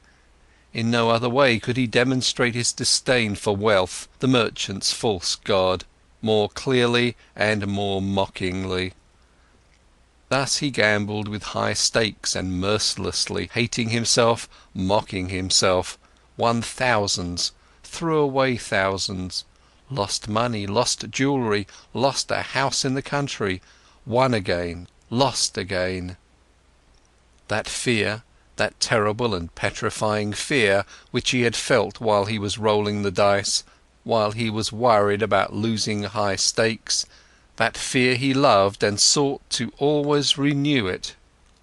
In no other way could he demonstrate his disdain for wealth, the merchant's false god, more clearly and more mockingly. Thus he gambled with high stakes and mercilessly, hating himself, mocking himself, won thousands, threw away thousands, lost money, lost jewellery, lost a house in the country, won again, lost again. That fear, that terrible and petrifying fear which he had felt while he was rolling the dice, while he was worried about losing high stakes, that fear he loved and sought to always renew it,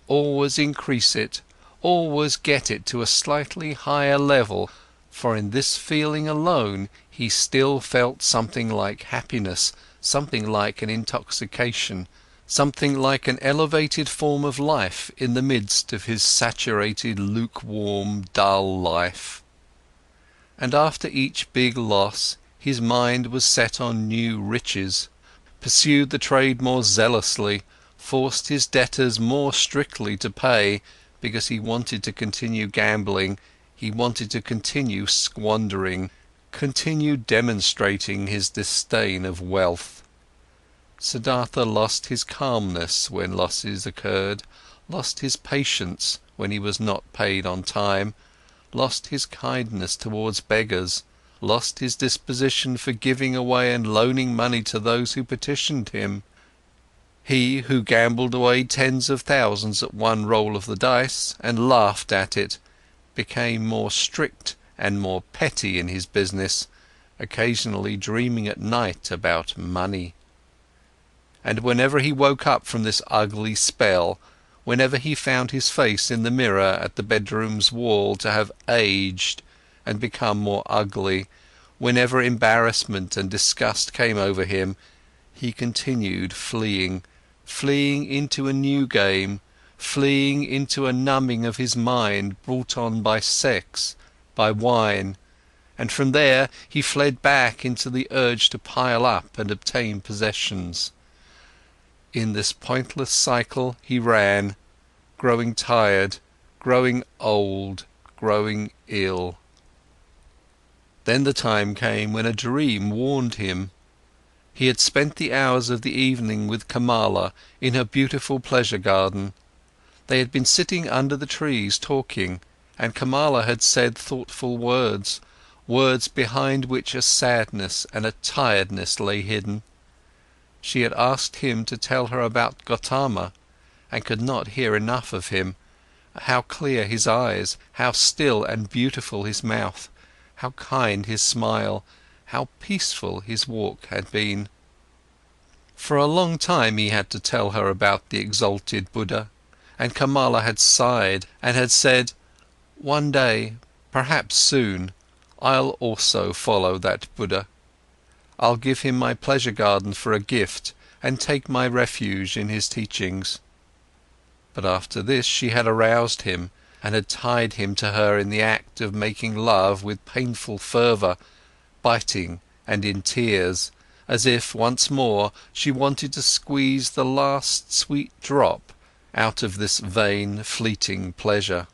always increase it, always get it to a slightly higher level, for in this feeling alone he still felt something like happiness, something like an intoxication, something like an elevated form of life in the midst of his saturated, lukewarm, dull life. And after each big loss his mind was set on new riches, pursued the trade more zealously, forced his debtors more strictly to pay, because he wanted to continue gambling, he wanted to continue squandering, continue demonstrating his disdain of wealth. Siddhartha lost his calmness when losses occurred, lost his patience when he was not paid on time, lost his kindness towards beggars, lost his disposition for giving away and loaning money to those who petitioned him. He, who gambled away tens of thousands at one roll of the dice and laughed at it, became more strict and more petty in his business, occasionally dreaming at night about money. And whenever he woke up from this ugly spell, whenever he found his face in the mirror at the bedroom's wall to have aged and become more ugly, whenever embarrassment and disgust came over him, he continued fleeing, fleeing into a new game, fleeing into a numbing of his mind brought on by sex, by wine, and from there he fled back into the urge to pile up and obtain possessions. In this pointless cycle he ran, growing tired, growing old, growing ill. Then the time came when a dream warned him. He had spent the hours of the evening with Kamala in her beautiful pleasure garden. They had been sitting under the trees talking, and Kamala had said thoughtful words, words behind which a sadness and a tiredness lay hidden. She had asked him to tell her about Gotama, and could not hear enough of him, how clear his eyes, how still and beautiful his mouth, how kind his smile, how peaceful his walk had been. For a long time he had to tell her about the exalted Buddha, and Kamala had sighed and had said, "One day, perhaps soon, I'll also follow that Buddha. I'll give him my pleasure garden for a gift and take my refuge in his teachings." But after this she had aroused him and had tied him to her in the act of making love with painful fervour, biting and in tears, as if once more she wanted to squeeze the last sweet drop out of this vain, fleeting pleasure.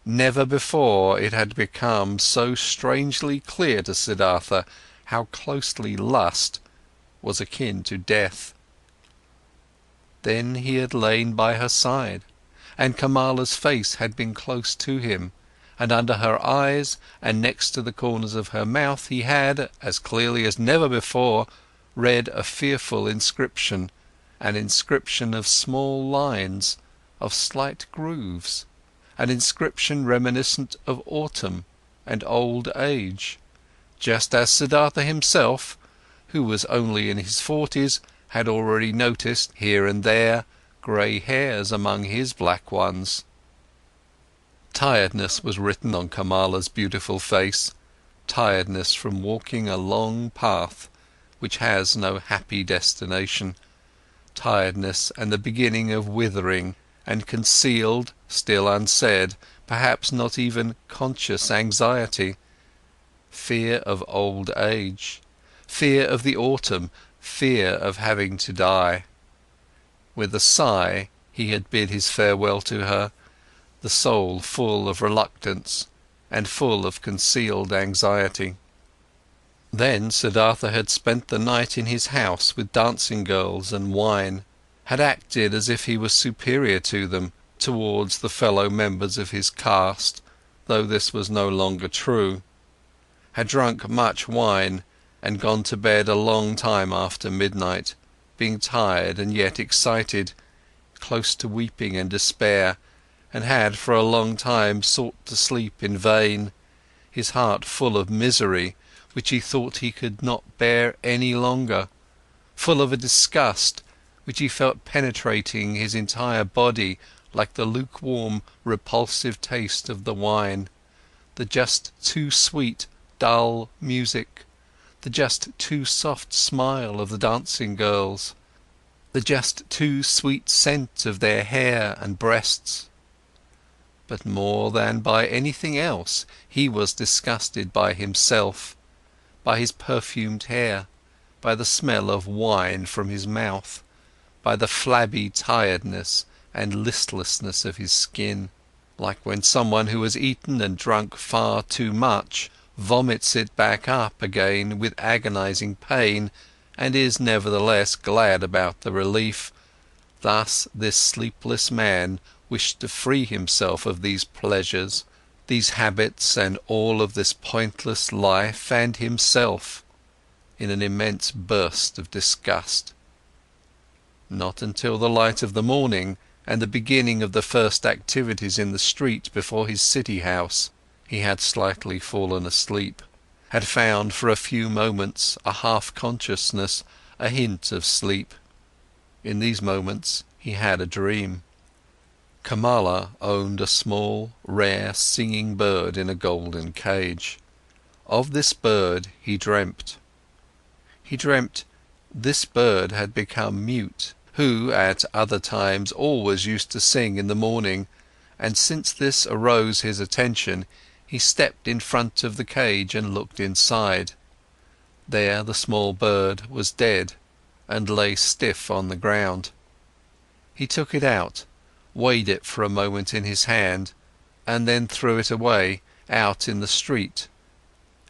Never before it had become so strangely clear to Siddhartha how closely lust was akin to death. Then he had lain by her side, and Kamala's face had been close to him, and under her eyes and next to the corners of her mouth he had, as clearly as never before, read a fearful inscription, an inscription of small lines, of slight grooves, an inscription reminiscent of autumn and old age, just as Siddhartha himself, who was only in his 40s, had already noticed, here and there, grey hairs among his black ones. Tiredness was written on Kamala's beautiful face, tiredness from walking a long path which has no happy destination, tiredness and the beginning of withering and concealed, still unsaid, perhaps not even conscious anxiety, fear of old age, fear of the autumn, fear of having to die. With a sigh, he had bid his farewell to her, the soul full of reluctance and full of concealed anxiety. Then Siddhartha had spent the night in his house with dancing girls and wine, had acted as if he was superior to them, towards the fellow members of his caste, though this was no longer true, had drunk much wine and gone to bed a long time after midnight, being tired and yet excited, close to weeping and despair, and had for a long time sought to sleep in vain, his heart full of misery which he thought he could not bear any longer, full of a disgust which he felt penetrating his entire body like the lukewarm, repulsive taste of the wine, the just too sweet, dull music, the just too soft smile of the dancing girls, the just too sweet scent of their hair and breasts. But more than by anything else, he was disgusted by himself, by his perfumed hair, by the smell of wine from his mouth, by the flabby tiredness and listlessness of his skin, like when someone who has eaten and drunk far too much vomits it back up again with agonizing pain and is nevertheless glad about the relief. Thus this sleepless man wished to free himself of these pleasures, these habits and all of this pointless life and himself, in an immense burst of disgust. Not until the light of the morning and the beginning of the first activities in the street before his city house, he had slightly fallen asleep, had found for a few moments a half-consciousness, a hint of sleep. In these moments he had a dream. Kamala owned a small, rare, singing bird in a golden cage. Of this bird he dreamt. He dreamt this bird had become mute, who at other times always used to sing in the morning, and since this arose his attention, he stepped in front of the cage and looked inside. There the small bird was dead and lay stiff on the ground. He took it out, weighed it for a moment in his hand, and then threw it away, out in the street.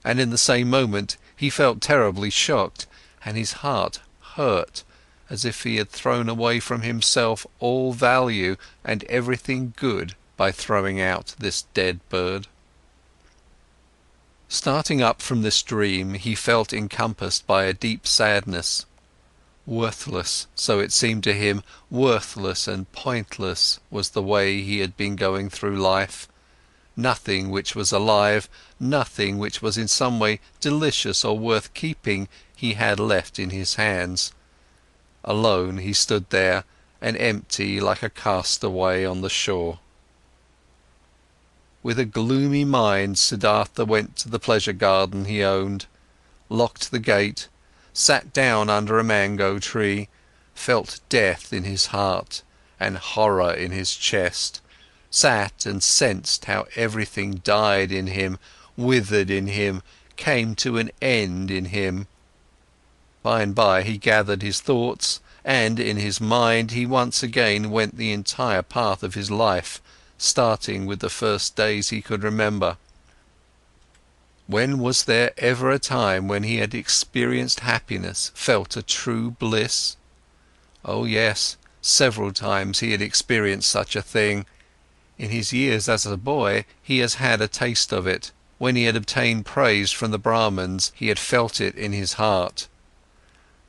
And in the same moment he felt terribly shocked, and his heart hurt, as if he had thrown away from himself all value and everything good by throwing out this dead bird. Starting up from this dream, he felt encompassed by a deep sadness. Worthless, so it seemed to him, worthless and pointless was the way he had been going through life. Nothing which was alive, nothing which was in some way delicious or worth keeping, he had left in his hands. Alone he stood there, and empty like a castaway on the shore. With a gloomy mind, Siddhartha went to the pleasure garden he owned, locked the gate, sat down under a mango tree, felt death in his heart and horror in his chest, sat and sensed how everything died in him, withered in him, came to an end in him. By and by he gathered his thoughts, and in his mind he once again went the entire path of his life, starting with the first days he could remember. When was there ever a time when he had experienced happiness, felt a true bliss? Oh yes, several times he had experienced such a thing. In his years as a boy, he has had a taste of it. When he had obtained praise from the Brahmins, he had felt it in his heart.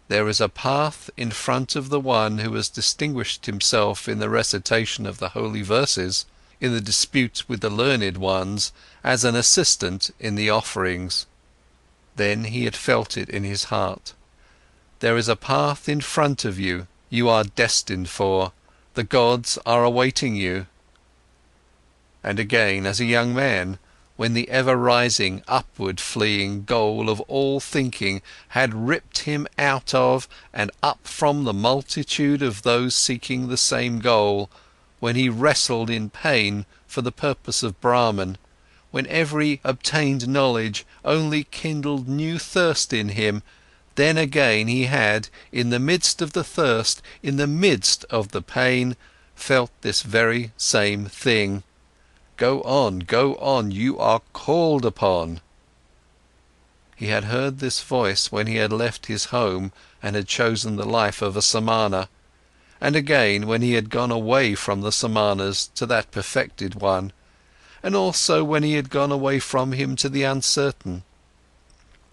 There is a path in front of the one who has distinguished himself in the recitation of the holy verses, in the dispute with the learned ones, as an assistant in the offerings. Then he had felt it in his heart. There is a path in front of you, you are destined for, the gods are awaiting you. And again, as a young man, when the ever-rising, upward-fleeing goal of all thinking had ripped him out of and up from the multitude of those seeking the same goal, when he wrestled in pain for the purpose of Brahman, when every obtained knowledge only kindled new thirst in him, Then again he had, in the midst of the thirst, in the midst of the pain, felt this very same thing. Go on, you are called upon. He had heard this voice when he had left his home and had chosen the life of a samana, and again when he had gone away from the samanas to that perfected one, and also when he had gone away from him to the uncertain.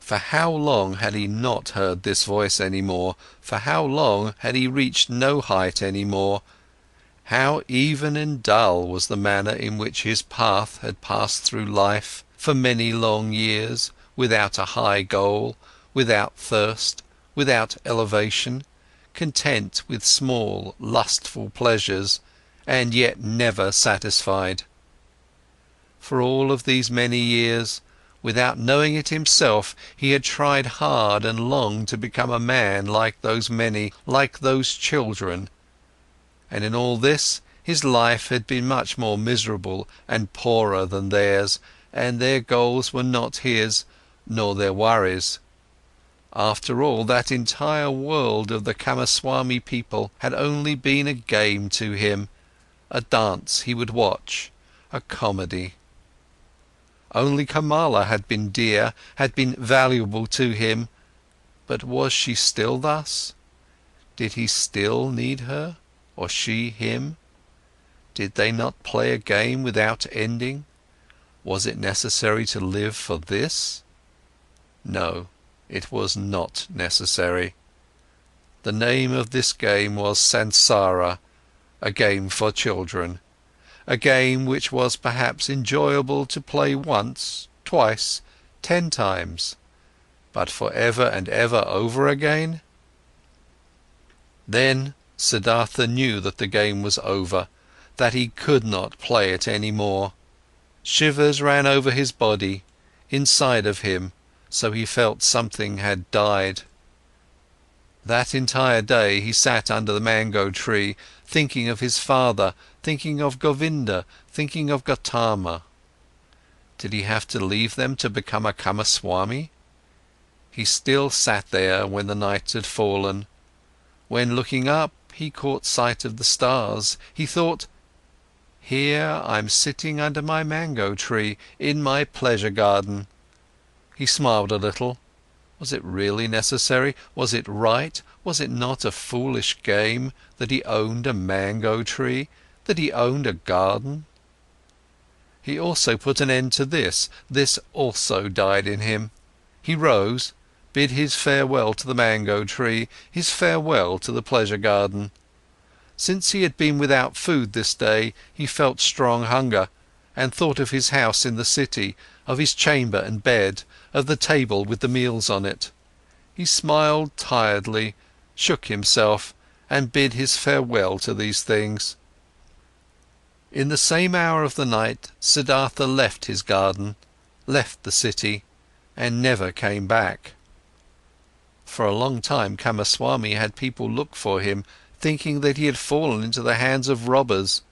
For how long had he not heard this voice any more? For how long had he reached no height any more? How even and dull was the manner in which his path had passed through life for many long years, without a high goal, without thirst, without elevation, content with small, lustful pleasures, and yet never satisfied. For all of these many years, without knowing it himself, he had tried hard and long to become a man like those many, like those children. And in all this, his life had been much more miserable and poorer than theirs, and their goals were not his, nor their worries. After all, that entire world of the Kamaswami people had only been a game to him, a dance he would watch, a comedy. Only Kamala had been dear, had been valuable to him, but was she still thus? Did he still need her, or she him? Did they not play a game without ending? Was it necessary to live for this? No, it was not necessary. The name of this game was Sansara, a game for children, a game which was perhaps enjoyable to play once, twice, 10 times, but for ever and ever over again? Then Siddhartha knew that the game was over, that he could not play it any more. Shivers ran over his body, inside of him, so he felt something had died. That entire day he sat under the mango tree, thinking of his father, thinking of Govinda, thinking of Gautama. Did he have to leave them to become a Kamaswami? He still sat there when the night had fallen. When looking up, he caught sight of the stars. He thought, here I'm sitting under my mango tree, in my pleasure garden. He smiled a little. Was it really necessary? Was it right? Was it not a foolish game that he owned a mango tree, that he owned a garden? He also put an end to this. This also died in him. He rose, bid his farewell to the mango tree, his farewell to the pleasure garden. Since he had been without food this day, he felt strong hunger, and thought of his house in the city, of his chamber and bed, of the table with the meals on it. He smiled tiredly, shook himself, and bid his farewell to these things. In the same hour of the night, Siddhartha left his garden, left the city, and never came back. For a long time Kamaswami had people look for him, thinking that he had fallen into the hands of robbers.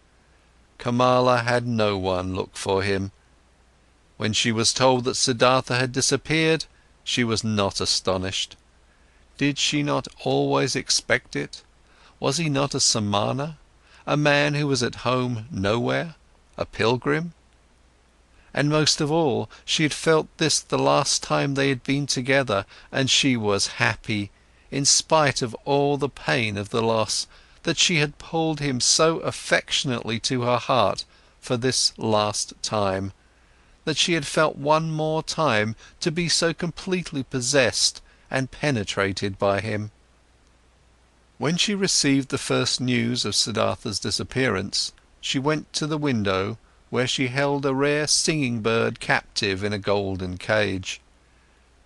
Kamala had no one look for him. When she was told that Siddhartha had disappeared, she was not astonished. Did she not always expect it? Was he not a samana, a man who was at home nowhere, a pilgrim? And most of all, she had felt this the last time they had been together, and she was happy, in spite of all the pain of the loss, that she had pulled him so affectionately to her heart for this last time, that she had felt one more time to be so completely possessed and penetrated by him. When she received the first news of Siddhartha's disappearance, she went to the window where she held a rare singing bird captive in a golden cage.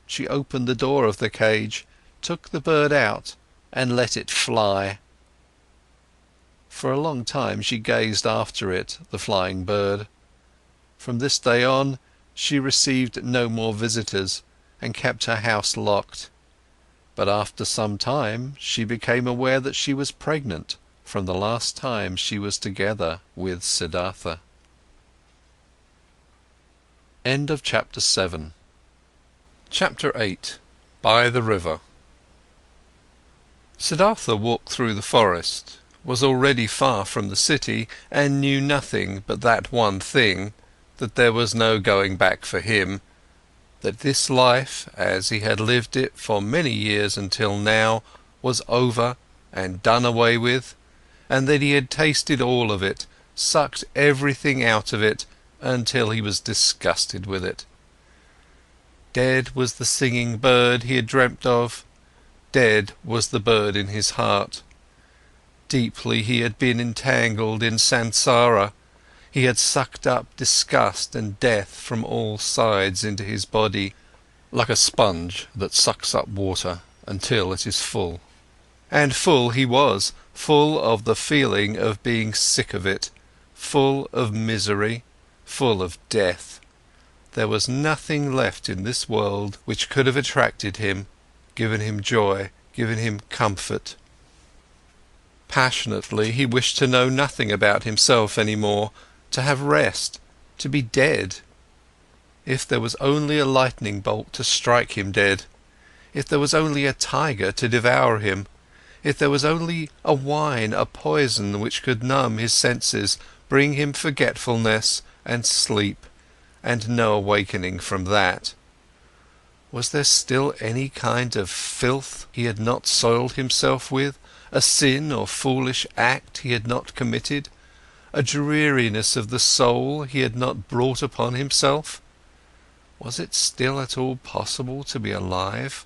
She opened the door of the cage, took the bird out and let it fly. For a long time she gazed after it, the flying bird. From this day on, she received no more visitors and kept her house locked. But after some time, she became aware that she was pregnant from the last time she was together with Siddhartha. End of chapter 7. Chapter 8. By the River. Siddhartha walked through the forest, was already far from the city, and knew nothing but that one thing, that there was no going back for him, that this life, as he had lived it for many years until now, was over and done away with, and that he had tasted all of it, sucked everything out of it, until he was disgusted with it. Dead was the singing bird he had dreamt of, dead was the bird in his heart. Deeply he had been entangled in samsara, he had sucked up disgust and death from all sides into his body, like a sponge that sucks up water until it is full. And full he was, full of the feeling of being sick of it, full of misery, full of death. There was nothing left in this world which could have attracted him, given him joy, given him comfort. Passionately he wished to know nothing about himself any more, to have rest, to be dead. If there was only a lightning bolt to strike him dead, if there was only a tiger to devour him, if there was only a wine, a poison which could numb his senses, bring him forgetfulness and sleep, and no awakening from that. Was there still any kind of filth he had not soiled himself with, a sin or foolish act he had not committed, a dreariness of the soul he had not brought upon himself? Was it still at all possible to be alive?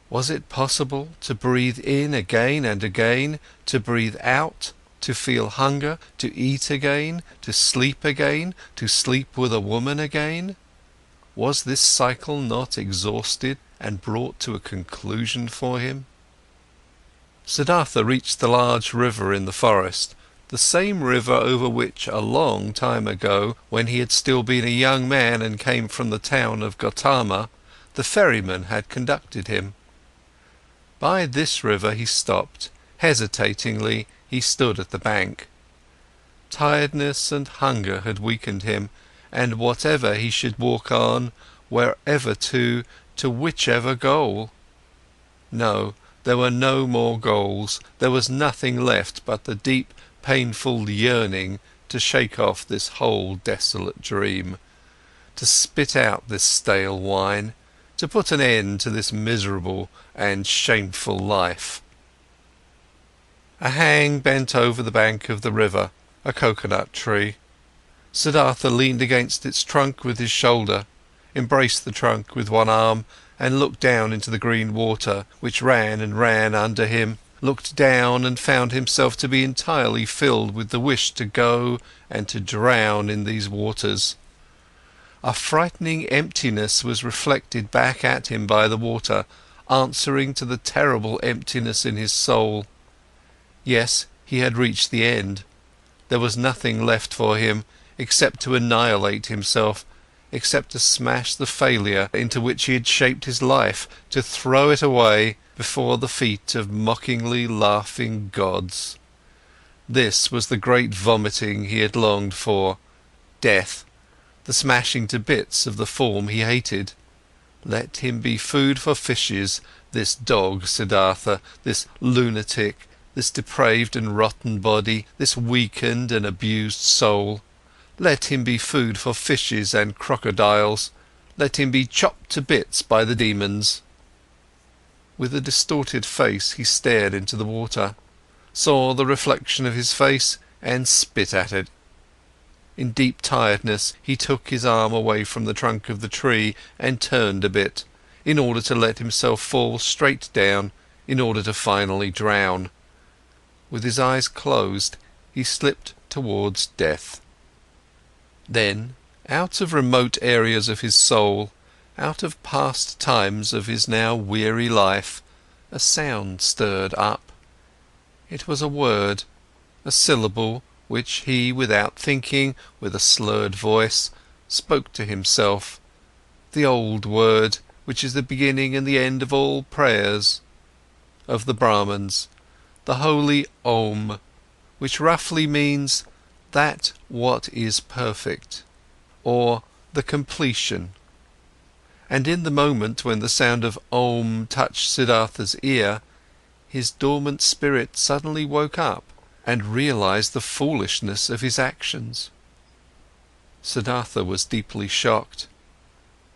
Was it possible to breathe in again and again, to breathe out, to feel hunger, to eat again, to sleep with a woman again? Was this cycle not exhausted and brought to a conclusion for him? Siddhartha reached the large river in the forest, the same river over which a long time ago, when he had still been a young man and came from the town of Gautama, the ferryman had conducted him. By this river he stopped, hesitatingly he stood at the bank. Tiredness and hunger had weakened him, and whatever he should walk on, wherever to whichever goal? No, there were no more goals, there was nothing left but the deep, painful yearning to shake off this whole desolate dream, to spit out this stale wine, to put an end to this miserable and shameful life. A hang bent over the bank of the river, a coconut tree. Siddhartha leaned against its trunk with his shoulder, embraced the trunk with one arm, and looked down into the green water, which ran and ran under him, looked down and found himself to be entirely filled with the wish to go and to drown in these waters. A frightening emptiness was reflected back at him by the water, answering to the terrible emptiness in his soul. Yes, he had reached the end. There was nothing left for him, except to annihilate himself, except to smash the failure into which he had shaped his life, to throw it away before the feet of mockingly laughing gods. This was the great vomiting he had longed for, death, the smashing to bits of the form he hated. Let him be food for fishes, this dog Siddhartha, this lunatic, this depraved and rotten body, this weakened and abused soul. Let him be food for fishes and crocodiles, let him be chopped to bits by the demons. With a distorted face he stared into the water, saw the reflection of his face and spit at it. In deep tiredness he took his arm away from the trunk of the tree and turned a bit, in order to let himself fall straight down, in order to finally drown. With his eyes closed he slipped towards death. Then, out of remote areas of his soul, out of past times of his now weary life, a sound stirred up. It was a word, a syllable, which he, without thinking, with a slurred voice, spoke to himself, the old word, which is the beginning and the end of all prayers of the Brahmins, the holy Om, which roughly means that what is perfect, or the completion. And in the moment when the sound of Om touched Siddhartha's ear, his dormant spirit suddenly woke up and realized the foolishness of his actions. Siddhartha was deeply shocked.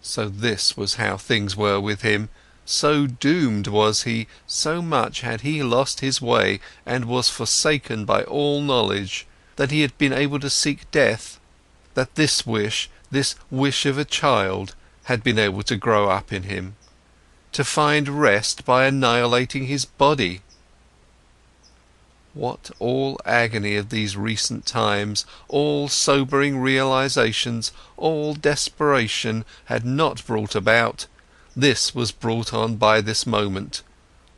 So this was how things were with him. So doomed was he, so much had he lost his way and was forsaken by all knowledge, that he had been able to seek death, that this wish of a child, had been able to grow up in him, to find rest by annihilating his body. What all agony of these recent times, all sobering realizations, all desperation had not brought about, this was brought on by this moment,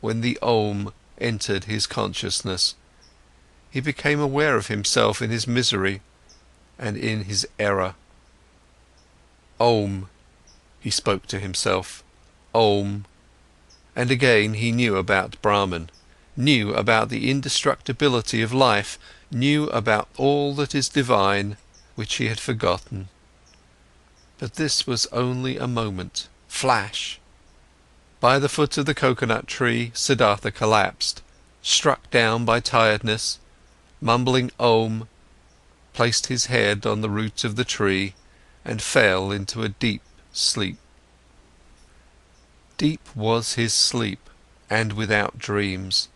when the Om entered his consciousness. He became aware of himself in his misery and in his error. Om, he spoke to himself, Om. And again he knew about Brahman, knew about the indestructibility of life, knew about all that is divine, which he had forgotten. But this was only a moment, flash. By the foot of the coconut tree, Siddhartha collapsed, struck down by tiredness, mumbling Om, placed his head on the root of the tree and fell into a deep sleep. Deep was his sleep, and without dreams.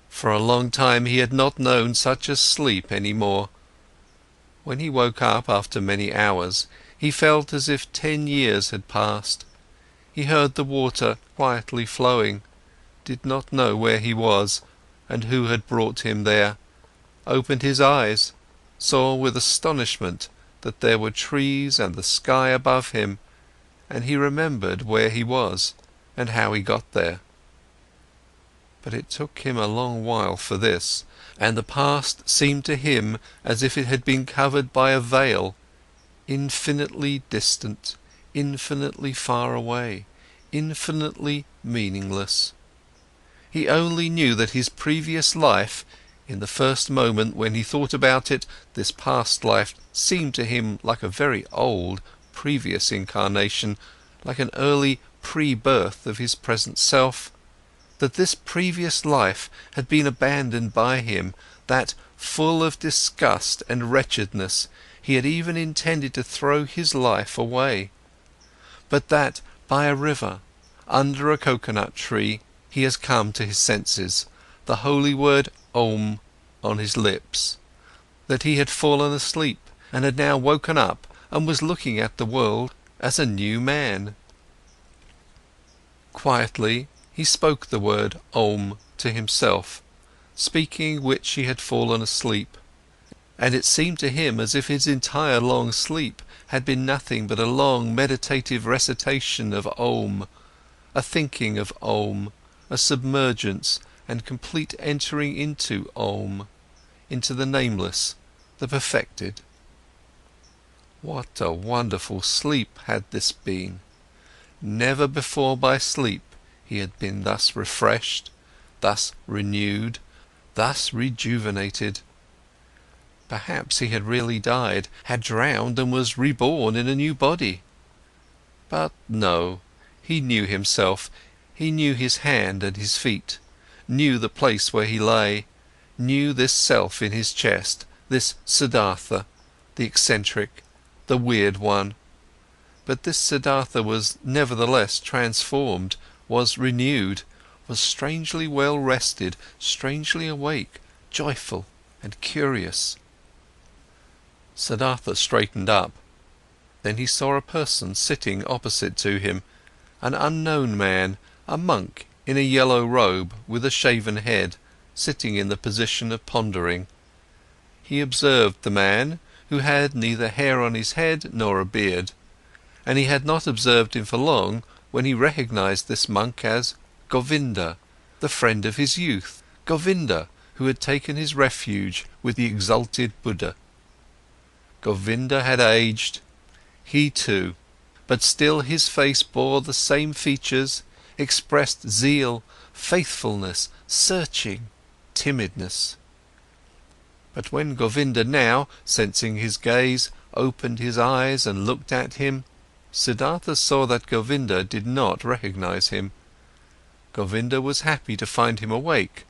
For a long time he had not known such a sleep any more. When he woke up after many hours, he felt as if 10 years had passed. He heard the water quietly flowing, did not know where he was and who had brought him there, opened his eyes, saw with astonishment that there were trees and the sky above him, and he remembered where he was and how he got there. But it took him a long while for this, and the past seemed to him as if it had been covered by a veil, infinitely distant, infinitely far away, infinitely meaningless. He only knew that his previous life, in the first moment when he thought about it, this past life seemed to him like a very old, previous incarnation, like an early pre-birth of his present self, that this previous life had been abandoned by him, that, full of disgust and wretchedness, he had even intended to throw his life away, but that, by a river, under a coconut tree, he has come to his senses, the holy word Om on his lips, that he had fallen asleep and had now woken up and was looking at the world as a new man. Quietly, he spoke the word Om to himself, speaking which he had fallen asleep, and it seemed to him as if his entire long sleep had been nothing but a long meditative recitation of Om, a thinking of Om, a submergence and complete entering into Om, into the nameless, the perfected. What a wonderful sleep had this been! Never before by sleep he had been thus refreshed, thus renewed, thus rejuvenated. Perhaps he had really died, had drowned and was reborn in a new body. But no, he knew himself, he knew his hand and his feet, knew the place where he lay, knew this self in his chest, this Siddhartha, the eccentric, the weird one. But this Siddhartha was nevertheless transformed, was renewed, was strangely well rested, strangely awake, joyful and curious. Siddhartha straightened up. Then he saw a person sitting opposite to him, an unknown man, a monk in a yellow robe with a shaven head, sitting in the position of pondering. He observed the man, who had neither hair on his head nor a beard, and he had not observed him for long when he recognized this monk as Govinda, the friend of his youth, Govinda, who had taken his refuge with the exalted Buddha. Govinda had aged, he too, but still his face bore the same features, expressed zeal, faithfulness, searching, timidness. But when Govinda now, sensing his gaze, opened his eyes and looked at him, Siddhartha saw that Govinda did not recognize him. Govinda was happy to find him awake,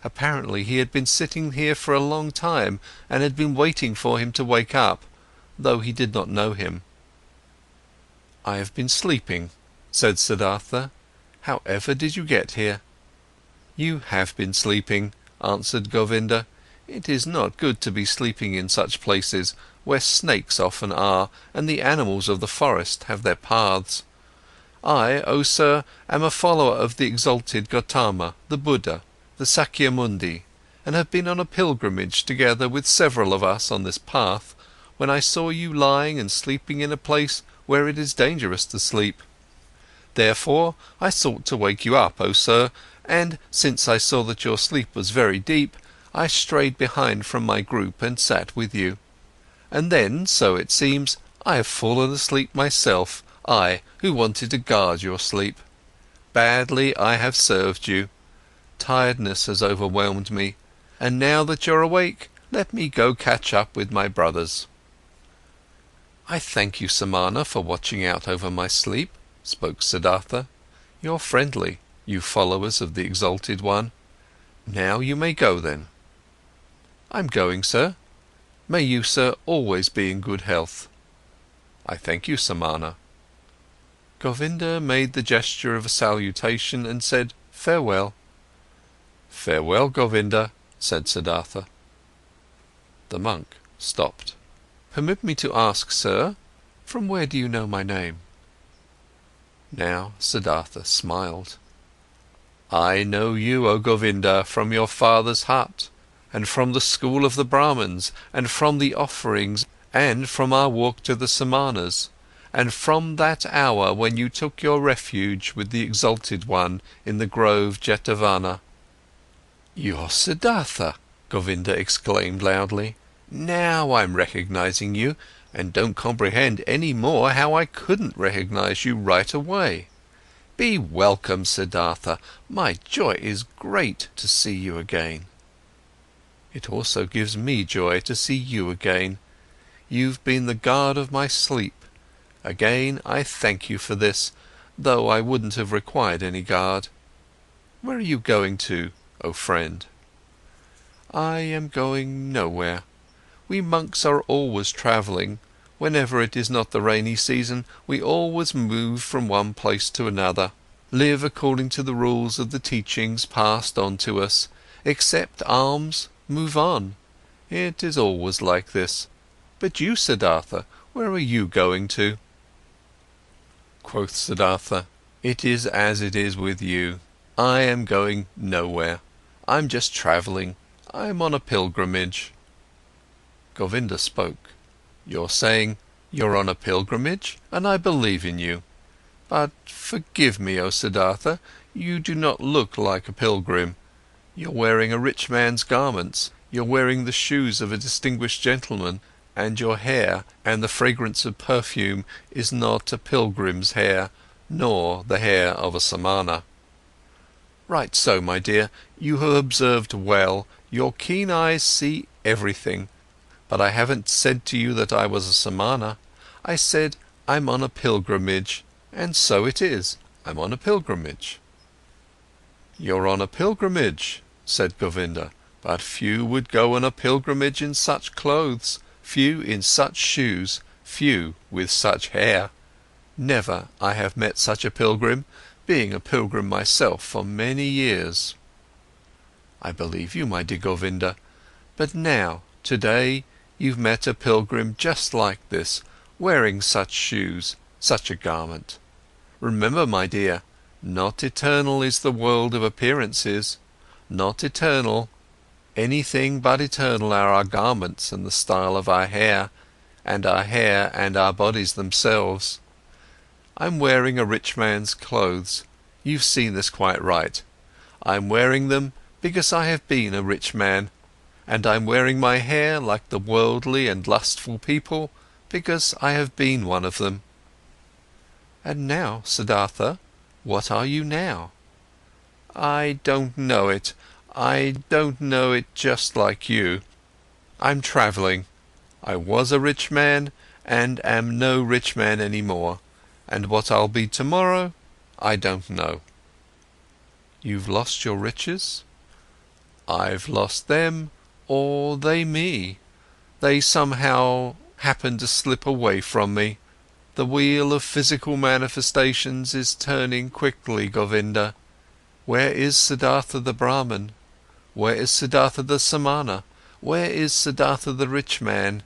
Apparently he had been sitting here for a long time and had been waiting for him to wake up, though he did not know him. "I have been sleeping," said Siddhartha. "However did you get here?" "You have been sleeping," answered Govinda. "It is not good to be sleeping in such places, where snakes often are, and the animals of the forest have their paths. I, O sir, am a follower of the exalted Gautama, the Buddha, the Sakyamundi, and have been on a pilgrimage together with several of us on this path, when I saw you lying and sleeping in a place where it is dangerous to sleep. Therefore I sought to wake you up, O sir, and since I saw that your sleep was very deep, I strayed behind from my group and sat with you. And then, so it seems, I have fallen asleep myself, I, who wanted to guard your sleep. Badly I have served you. Tiredness has overwhelmed me, and now that you're awake, let me go catch up with my brothers." "I thank you, Samana, for watching out over my sleep," spoke Siddhartha. "You're friendly, you followers of the exalted one. Now you may go then." "I'm going, sir. May you, sir, always be in good health." "I thank you, Samana." Govinda made the gesture of a salutation and said, "Farewell." "Farewell, Govinda," said Siddhartha. The monk stopped. "Permit me to ask, sir, from where do you know my name?" Now Siddhartha smiled. "I know you, O Govinda, from your father's hut, and from the school of the Brahmins, and from the offerings, and from our walk to the Samanas, and from that hour when you took your refuge with the exalted one in the grove Jetavana." "You're Siddhartha!" Govinda exclaimed loudly. "Now I'm recognizing you, and don't comprehend any more how I couldn't recognize you right away. Be welcome, Siddhartha, my joy is great to see you again." "It also gives me joy to see you again. You've been the guard of my sleep. Again, I thank you for this, though I wouldn't have required any guard. Where are you going to, O friend?" "I am going nowhere. We monks are always travelling. Whenever it is not the rainy season, we always move from one place to another, live according to the rules of the teachings passed on to us, accept alms, move on. It is always like this. But you, Siddhartha, where are you going to?" Quoth Siddhartha, "It is as it is with you. I am going nowhere. I'm just travelling. I'm on a pilgrimage." Govinda spoke. "You're saying you're on a pilgrimage, and I believe in you. But forgive me, O Siddhartha, you do not look like a pilgrim. You're wearing a rich man's garments, you're wearing the shoes of a distinguished gentleman, and your hair and the fragrance of perfume is not a pilgrim's hair, nor the hair of a Samana." "Right so, my dear, you have observed well, your keen eyes see everything. But I haven't said to you that I was a Samana. I said, I'm on a pilgrimage, and so it is, I'm on a pilgrimage." "You're on a pilgrimage," said Govinda, "but few would go on a pilgrimage in such clothes, few in such shoes, few with such hair. Never I have met such a pilgrim, being a pilgrim myself for many years." "I believe you, my dear Govinda, but now, today, you've met a pilgrim just like this, wearing such shoes, such a garment. Remember, my dear, not eternal is the world of appearances, not eternal. Anything but eternal are our garments and the style of our hair and our bodies themselves. I'm wearing a rich man's clothes, you've seen this quite right. I'm wearing them because I have been a rich man, and I'm wearing my hair like the worldly and lustful people because I have been one of them." "And now, Siddhartha, what are you now?" "I don't know it. I don't know it just like you. I'm travelling. I was a rich man and am no rich man anymore, and what I'll be tomorrow, I don't know." "You've lost your riches?" I've lost them, or they me. They somehow happen to slip away from me. The wheel of physical manifestations is turning quickly, Govinda. Where is Siddhartha the Brahman? Where is Siddhartha the Samana? Where is Siddhartha the rich man?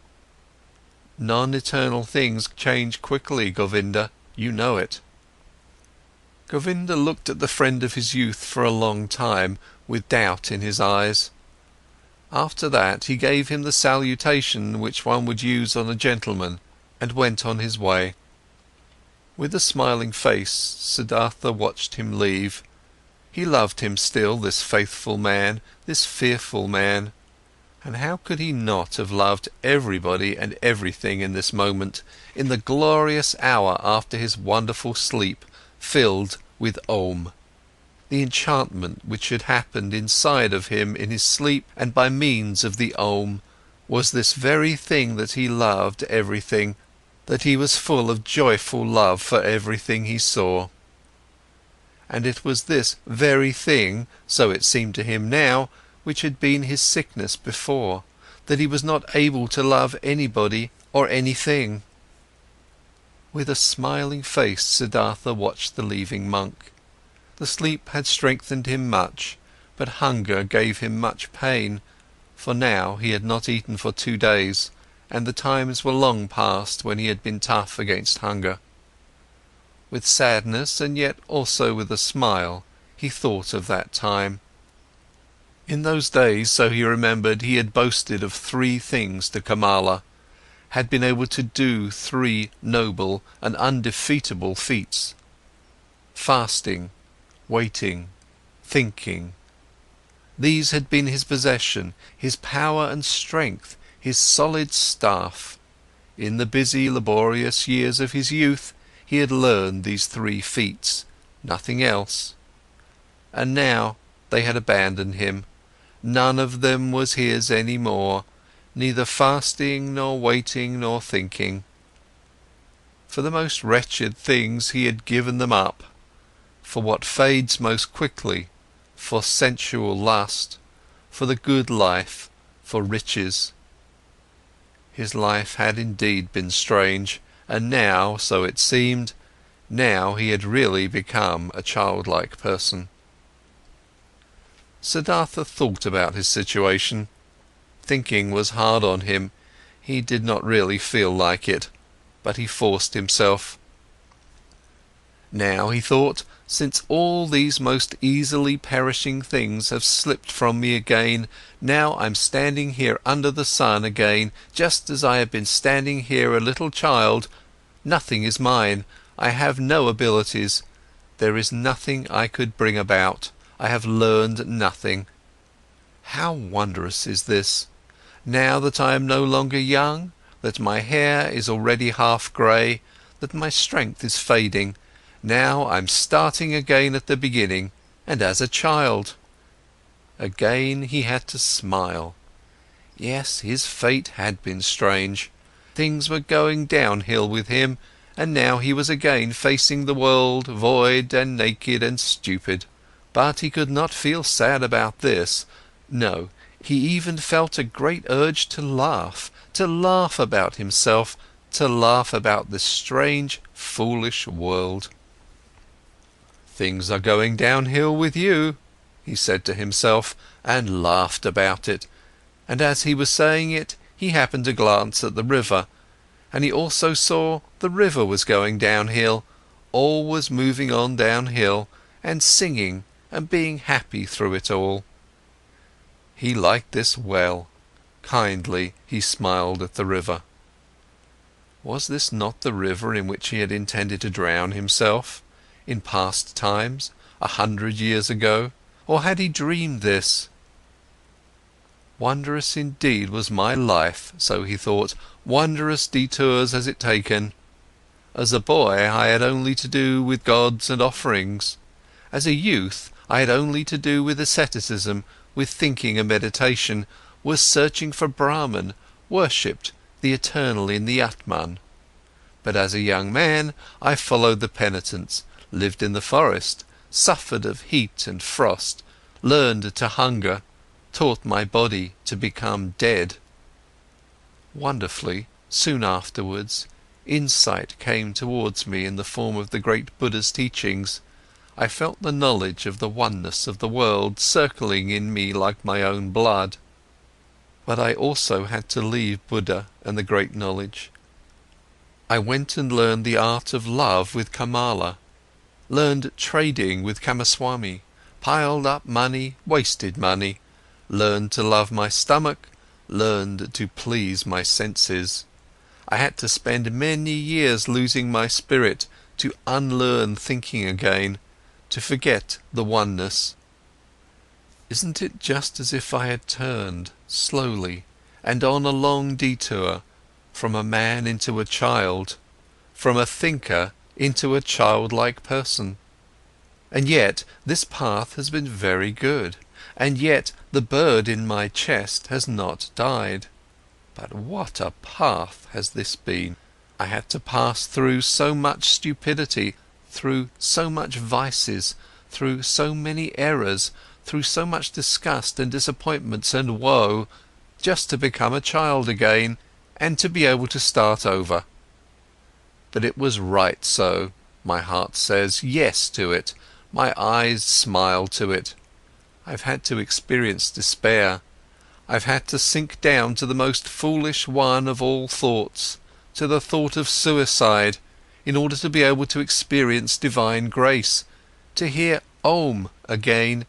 Non-eternal things change quickly, Govinda, you know it. Govinda looked at the friend of his youth for a long time, with doubt in his eyes. After that, he gave him the salutation which one would use on a gentleman, and went on his way. With a smiling face, Siddhartha watched him leave. He loved him still, this faithful man, this fearful man. And how could he not have loved everybody and everything in this moment, in the glorious hour after his wonderful sleep, filled with Om? The enchantment which had happened inside of him in his sleep and by means of the Om was this very thing that he loved everything, that he was full of joyful love for everything he saw. And it was this very thing, so it seemed to him now, which had been his sickness before, that he was not able to love anybody or anything. With a smiling face, Siddhartha watched the leaving monk. The sleep had strengthened him much, but hunger gave him much pain, for now he had not eaten for 2 days, and the times were long past when he had been tough against hunger. With sadness and yet also with a smile, he thought of that time. In those days, so he remembered, he had boasted of 3 things to Kamala, had been able to do 3 noble and undefeatable feats. Fasting, waiting, thinking. These had been his possession, his power and strength, his solid staff. In the busy, laborious years of his youth, he had learned these 3 feats, nothing else. And now they had abandoned him. None of them was his any more, neither fasting, nor waiting, nor thinking. For the most wretched things he had given them up, for what fades most quickly, for sensual lust, for the good life, for riches. His life had indeed been strange, and now, so it seemed, now he had really become a childlike person. Siddhartha thought about his situation. Thinking was hard on him, he did not really feel like it, but he forced himself. Now, he thought, since all these most easily perishing things have slipped from me again, now I'm standing here under the sun again, just as I have been standing here a little child. Nothing is mine, I have no abilities, there is nothing I could bring about, I have learned nothing. How wondrous is this! Now that I am no longer young, that my hair is already half grey, that my strength is fading, now I'm starting again at the beginning, and as a child. Again he had to smile. Yes, his fate had been strange. Things were going downhill with him, and now he was again facing the world, void and naked and stupid. But he could not feel sad about this. No, he even felt a great urge to laugh about himself, to laugh about this strange, foolish world. Things are going downhill with you, he said to himself, and laughed about it. And as he was saying it, he happened to glance at the river, and he also saw the river was going downhill, all was moving on downhill, and singing and being happy through it all. He liked this well. Kindly he smiled at the river. Was this not the river in which he had intended to drown himself, in past times, 100 years ago, or had he dreamed this? Wondrous indeed was my life, so he thought, wondrous detours has it taken. As a boy I had only to do with gods and offerings. As a youth I had only to do with asceticism, with thinking and meditation, was searching for Brahman, worshipped the eternal in the Atman. But as a young man I followed the penitents, lived in the forest, suffered of heat and frost, learned to hunger, taught my body to become dead. Wonderfully, soon afterwards, insight came towards me in the form of the great Buddha's teachings. I felt the knowledge of the oneness of the world circling in me like my own blood. But I also had to leave Buddha and the great knowledge. I went and learned the art of love with Kamala, learned trading with Kamaswami, piled up money, wasted money, learned to love my stomach, learned to please my senses. I had to spend many years losing my spirit, to unlearn thinking again, to forget the oneness. Isn't it just as if I had turned, slowly, and on a long detour, from a man into a child, from a thinker into a childlike person? And yet this path has been very good, and yet the bird in my chest has not died. But what a path has this been! I had to pass through so much stupidity, through so much vices, through so many errors, through so much disgust and disappointments and woe, just to become a child again, and to be able to start over. But it was right so, my heart says yes to it, my eyes smile to it. I've had to experience despair, I've had to sink down to the most foolish one of all thoughts, to the thought of suicide, in order to be able to experience divine grace, to hear Om again,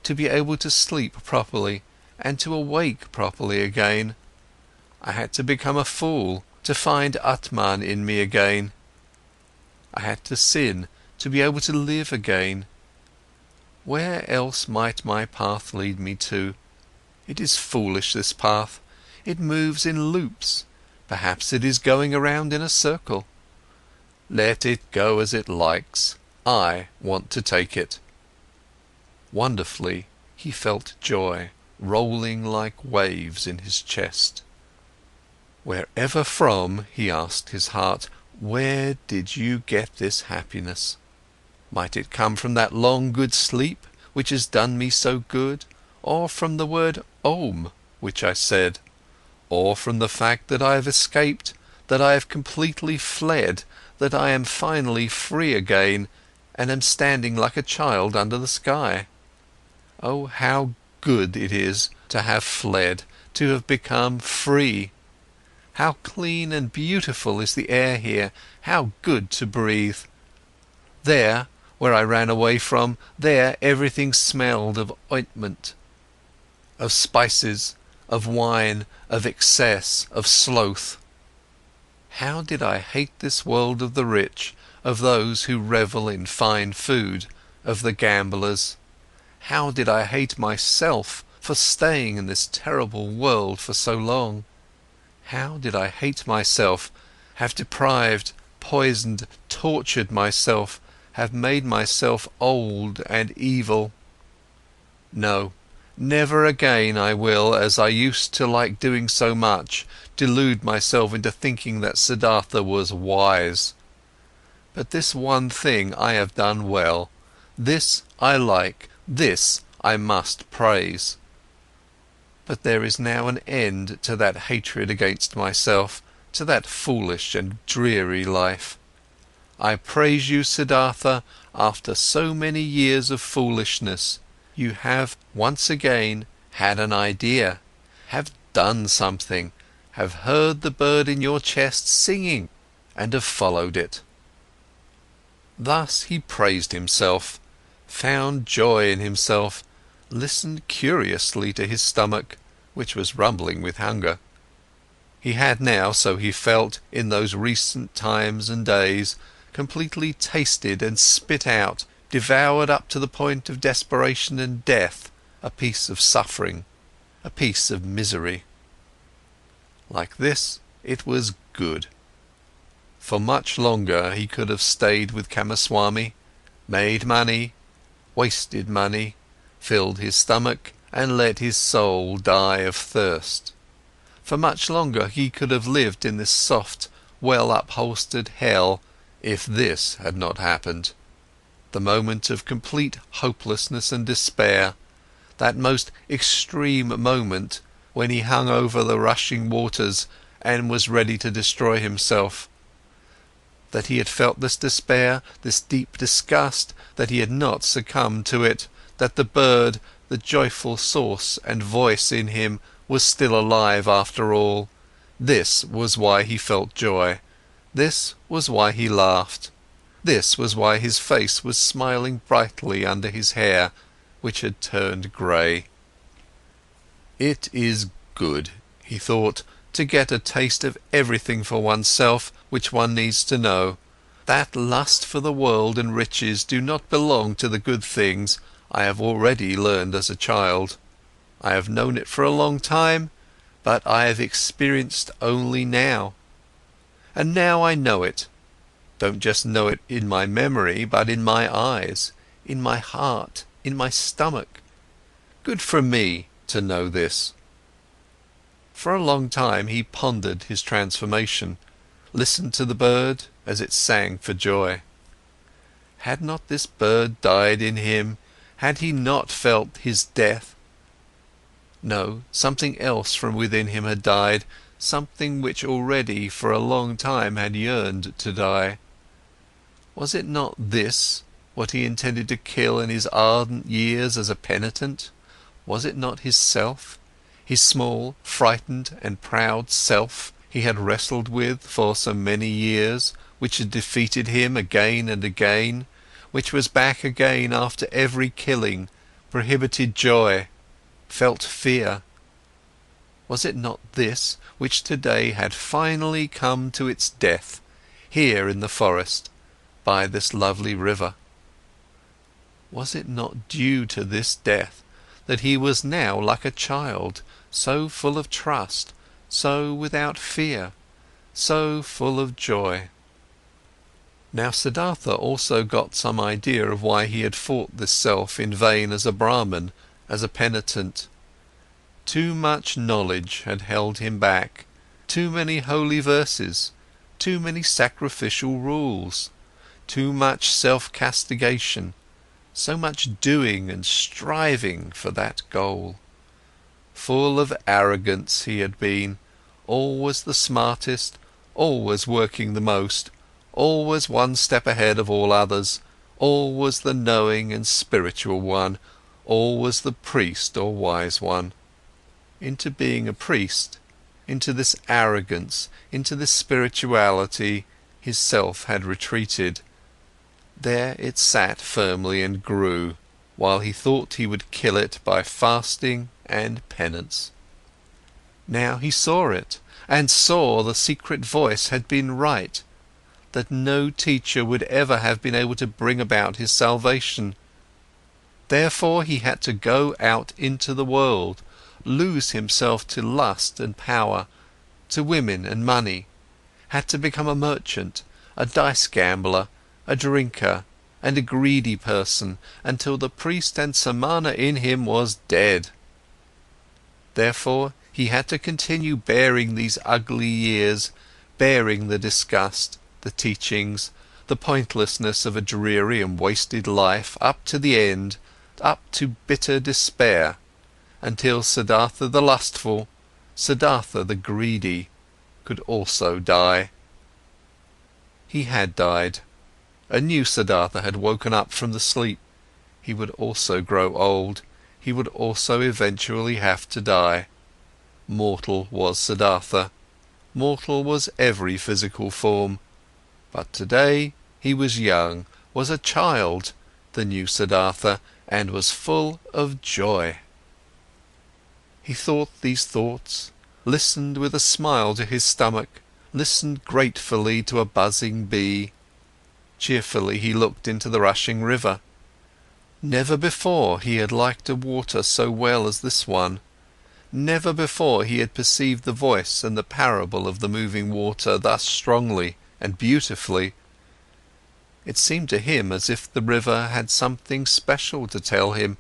to be able to sleep properly, and to awake properly again. I had to become a fool, to find Atman in me again. I had to sin, to be able to live again. Where else might my path lead me to? It is foolish, this path. It moves in loops. Perhaps it is going around in a circle. Let it go as it likes. I want to take it. Wonderfully, he felt joy rolling like waves in his chest. Wherever from, he asked his heart, where did you get this happiness? Might it come from that long good sleep, which has done me so good, or from the word Om, which I said, or from the fact that I have escaped, that I have completely fled, that I am finally free again, and am standing like a child under the sky? Oh, how good it is to have fled, to have become free! How clean and beautiful is the air here, how good to breathe! There, where I ran away from, there everything smelled of ointment, of spices, of wine, of excess, of sloth. How did I hate this world of the rich, of those who revel in fine food, of the gamblers! How did I hate myself for staying in this terrible world for so long! How did I hate myself, have deprived, poisoned, tortured myself, have made myself old and evil! No, never again I will, as I used to like doing so much, delude myself into thinking that Siddhartha was wise. But this one thing I have done well, this I like, this I must praise. But there is now an end to that hatred against myself, to that foolish and dreary life. I praise you, Siddhartha, after so many years of foolishness, you have once again had an idea, have done something, have heard the bird in your chest singing, and have followed it. Thus he praised himself, found joy in himself, listened curiously to his stomach, which was rumbling with hunger. He had now, so he felt, in those recent times and days, completely tasted and spit out, devoured up to the point of desperation and death, a piece of suffering, a piece of misery. Like this, it was good. For much longer he could have stayed with Kamaswami, made money, wasted money, filled his stomach, and let his soul die of thirst. For much longer he could have lived in this soft, well-upholstered hell, if this had not happened. The moment of complete hopelessness and despair, that most extreme moment when he hung over the rushing waters and was ready to destroy himself, that he had felt this despair, this deep disgust, that he had not succumbed to it, that the bird, the joyful source and voice in him, was still alive after all. This was why he felt joy. This was why he laughed. This was why his face was smiling brightly under his hair, which had turned grey. It is good, he thought, to get a taste of everything for oneself which one needs to know. That lust for the world and riches do not belong to the good things I have already learned as a child. I have known it for a long time, but I have experienced only now. And now I know it. Don't just know it in my memory, but in my eyes, in my heart, in my stomach. Good for me to know this. For a long time he pondered his transformation, listened to the bird as it sang for joy. Had not this bird died in him? Had he not felt his death? No, something else from within him had died, something which already for a long time had yearned to die. Was it not this, what he intended to kill in his ardent years as a penitent? Was it not his self, his small, frightened and proud self he had wrestled with for so many years, which had defeated him again and again, which was back again after every killing, prohibited joy, felt fear? Was it not this which today had finally come to its death, here in the forest, by this lovely river? Was it not due to this death that he was now like a child, so full of trust, so without fear, so full of joy? Now Siddhartha also got some idea of why he had fought this self in vain as a Brahmin, as a penitent. Too much knowledge had held him back, too many holy verses, too many sacrificial rules, too much self-castigation, so much doing and striving for that goal. Full of arrogance he had been, always the smartest, always working the most, always one step ahead of all others, always the knowing and spiritual one, always the priest or wise one. Into being a priest, into this arrogance, into this spirituality, his self had retreated. There it sat firmly and grew, while he thought he would kill it by fasting and penance. Now he saw it, and saw the secret voice had been right, that no teacher would ever have been able to bring about his salvation. Therefore he had to go out into the world, lose himself to lust and power, to women and money, had to become a merchant, a dice gambler, a drinker and a greedy person, until the priest and samana in him was dead. Therefore he had to continue bearing these ugly years, bearing the disgust, the teachings, the pointlessness of a dreary and wasted life up to the end, up to bitter despair, until Siddhartha the lustful, Siddhartha the greedy, could also die. He had died. A new Siddhartha had woken up from the sleep. He would also grow old. He would also eventually have to die. Mortal was Siddhartha. Mortal was every physical form. But today he was young, was a child, the new Siddhartha, and was full of joy. He thought these thoughts, listened with a smile to his stomach, listened gratefully to a buzzing bee. Cheerfully he looked into the rushing river. Never before he had liked a water so well as this one. Never before he had perceived the voice and the parable of the moving water thus strongly and beautifully. It seemed to him as if the river had something special to tell him,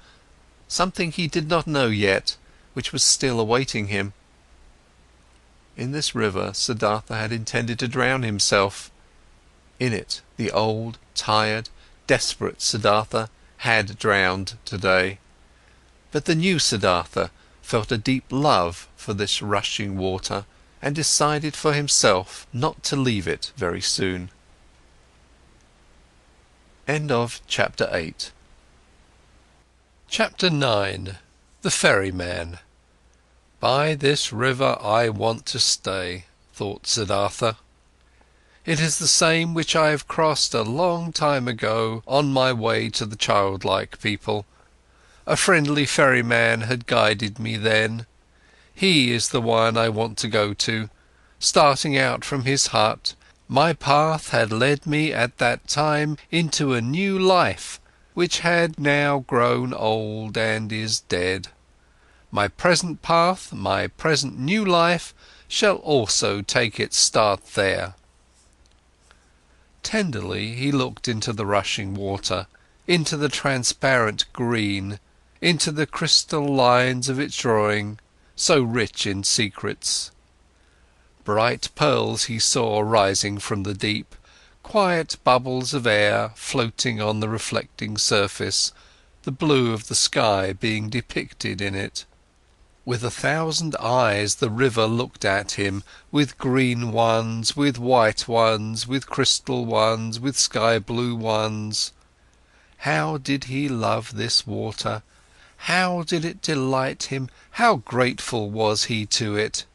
something he did not know yet, which was still awaiting him. In this river Siddhartha had intended to drown himself. In it the old, tired, desperate Siddhartha had drowned today. But the new Siddhartha felt a deep love for this rushing water and decided for himself not to leave it very soon. End of Chapter 8. Chapter 9. The Ferryman. By this river I want to stay, thought Siddhartha. It is the same which I have crossed a long time ago on my way to the childlike people. A friendly ferryman had guided me then. He is the one I want to go to. Starting out from his hut, my path had led me at that time into a new life, which had now grown old and is dead. My present path, my present new life, shall also take its start there. Tenderly he looked into the rushing water, into the transparent green, into the crystal lines of its drawing, so rich in secrets. Bright pearls he saw rising from the deep, quiet bubbles of air floating on the reflecting surface, the blue of the sky being depicted in it. With 1,000 eyes the river looked at him, with green ones, with white ones, with crystal ones, with sky-blue ones. How did he love this water? How did it delight him? How grateful was he to it?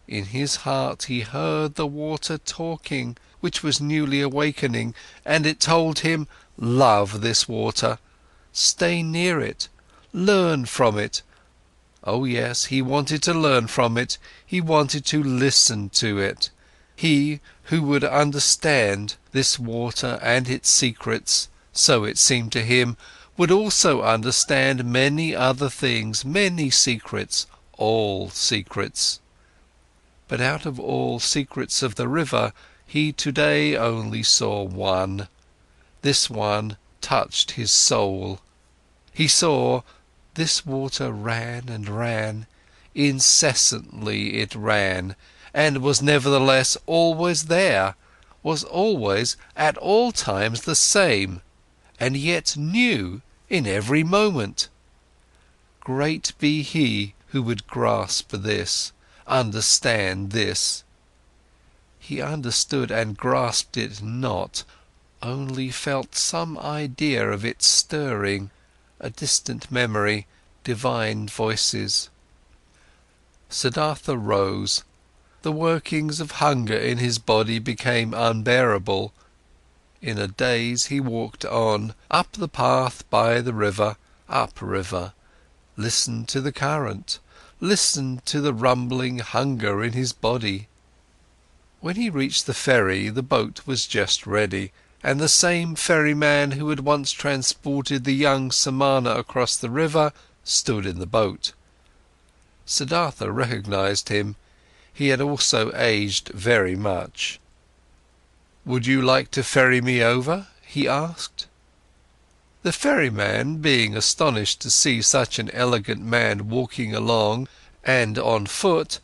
In his heart he heard the water talking, which was newly awakening, and it told him, love this water, stay near it, learn from it. Oh yes, he wanted to learn from it, he wanted to listen to it. He, who would understand this water and its secrets, so it seemed to him, would also understand many other things, many secrets, all secrets. But out of all secrets of the river, he today only saw one. This one touched his soul. He saw, this water ran and ran, incessantly it ran, and was nevertheless always there, was always at all times the same, and yet new in every moment. Great be he who would grasp this, understand this. He understood and grasped it not, only felt some idea of it stirring, a distant memory, divine voices. Siddhartha rose. The workings of hunger in his body became unbearable. In a daze he walked on, up the path by the river, upriver, listened to the current, listened to the rumbling hunger in his body. When he reached the ferry, the boat was just ready, and the same ferryman who had once transported the young Samana across the river stood in the boat. Siddhartha recognized him. He had also aged very much. "Would you like to ferry me over?" he asked. The ferryman, being astonished to see such an elegant man walking along and on foot,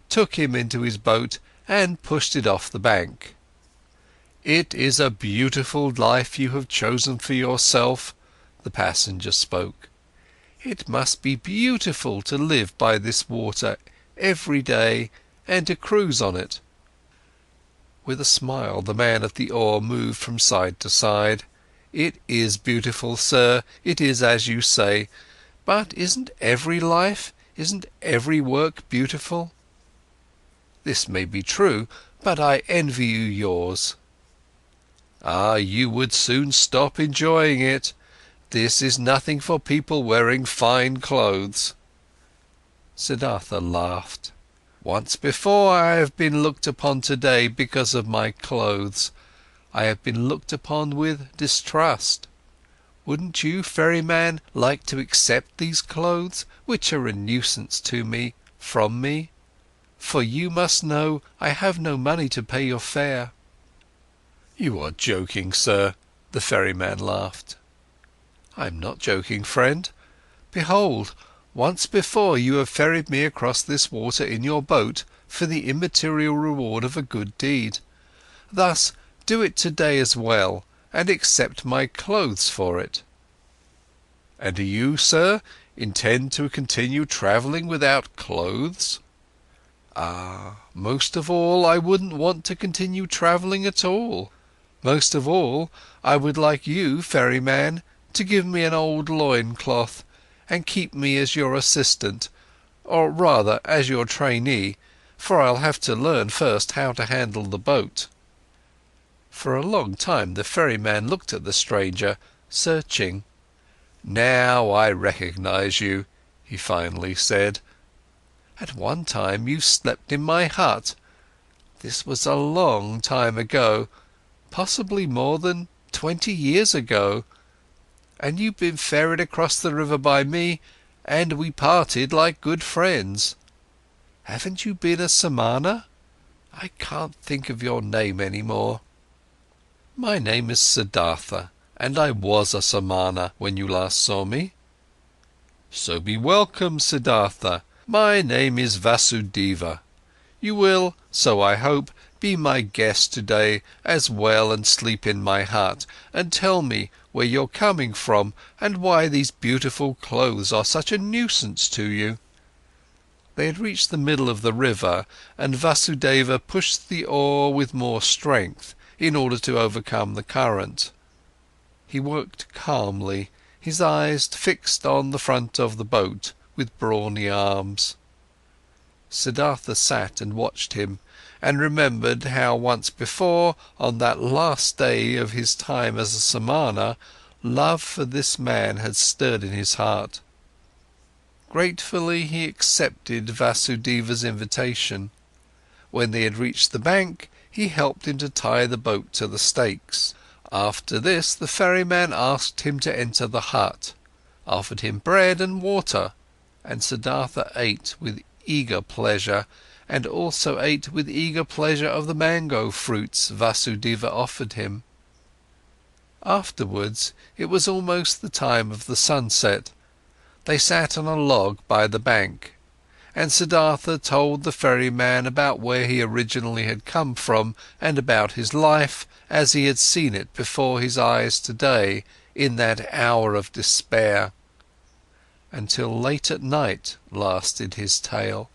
took him into his boat and pushed it off the bank. "It is a beautiful life you have chosen for yourself," the passenger spoke. "It must be beautiful to live by this water every day and to cruise on it." With a smile, the man at the oar moved from side to side. "It is beautiful, sir, it is as you say, but isn't every life, isn't every work beautiful?" "This may be true, but I envy you yours." "Ah, you would soon stop enjoying it. This is nothing for people wearing fine clothes." Siddhartha laughed. "Once before I have been looked upon today because of my clothes. I have been looked upon with distrust. Wouldn't you, ferryman, like to accept these clothes, which are a nuisance to me, from me? For you must know, I have no money to pay your fare." "You are joking, sir," the ferryman laughed. "I am not joking, friend. Behold, once before you have ferried me across this water in your boat for the immaterial reward of a good deed. Thus, do it today as well, and accept my clothes for it." And do you, sir, intend to continue travelling without clothes? Ah, most of all, I wouldn't want to continue travelling at all. Most of all, I would like you, ferryman, to give me an old loincloth and keep me as your assistant, or rather as your trainee, for I'll have to learn first how to handle the boat." For a long time the ferryman looked at the stranger, searching. "Now I recognize you," he finally said. "At one time you slept in my hut. This was a long time ago, possibly more than 20 years ago. And you've been ferried across the river by me, and we parted like good friends. Haven't you been a Samana? I can't think of your name any more." "My name is Siddhartha, and I was a Samana when you last saw me." "So be welcome, Siddhartha. My name is Vasudeva. You will, so I hope, be my guest today as well and sleep in my hut, and tell me where you're coming from and why these beautiful clothes are such a nuisance to you." They had reached the middle of the river, and Vasudeva pushed the oar with more strength in order to overcome the current. He worked calmly, his eyes fixed on the front of the boat with brawny arms. Siddhartha sat and watched him, and remembered how once before, on that last day of his time as a Samana, love for this man had stirred in his heart. Gratefully he accepted Vasudeva's invitation. When they had reached the bank, he helped him to tie the boat to the stakes. After this, the ferryman asked him to enter the hut, offered him bread and water, and Siddhartha ate with eager pleasure, and also ate with eager pleasure of the mango fruits Vasudeva offered him. Afterwards, it was almost the time of the sunset. They sat on a log by the bank, and Siddhartha told the ferryman about where he originally had come from and about his life as he had seen it before his eyes today in that hour of despair. Until late at night lasted his tale.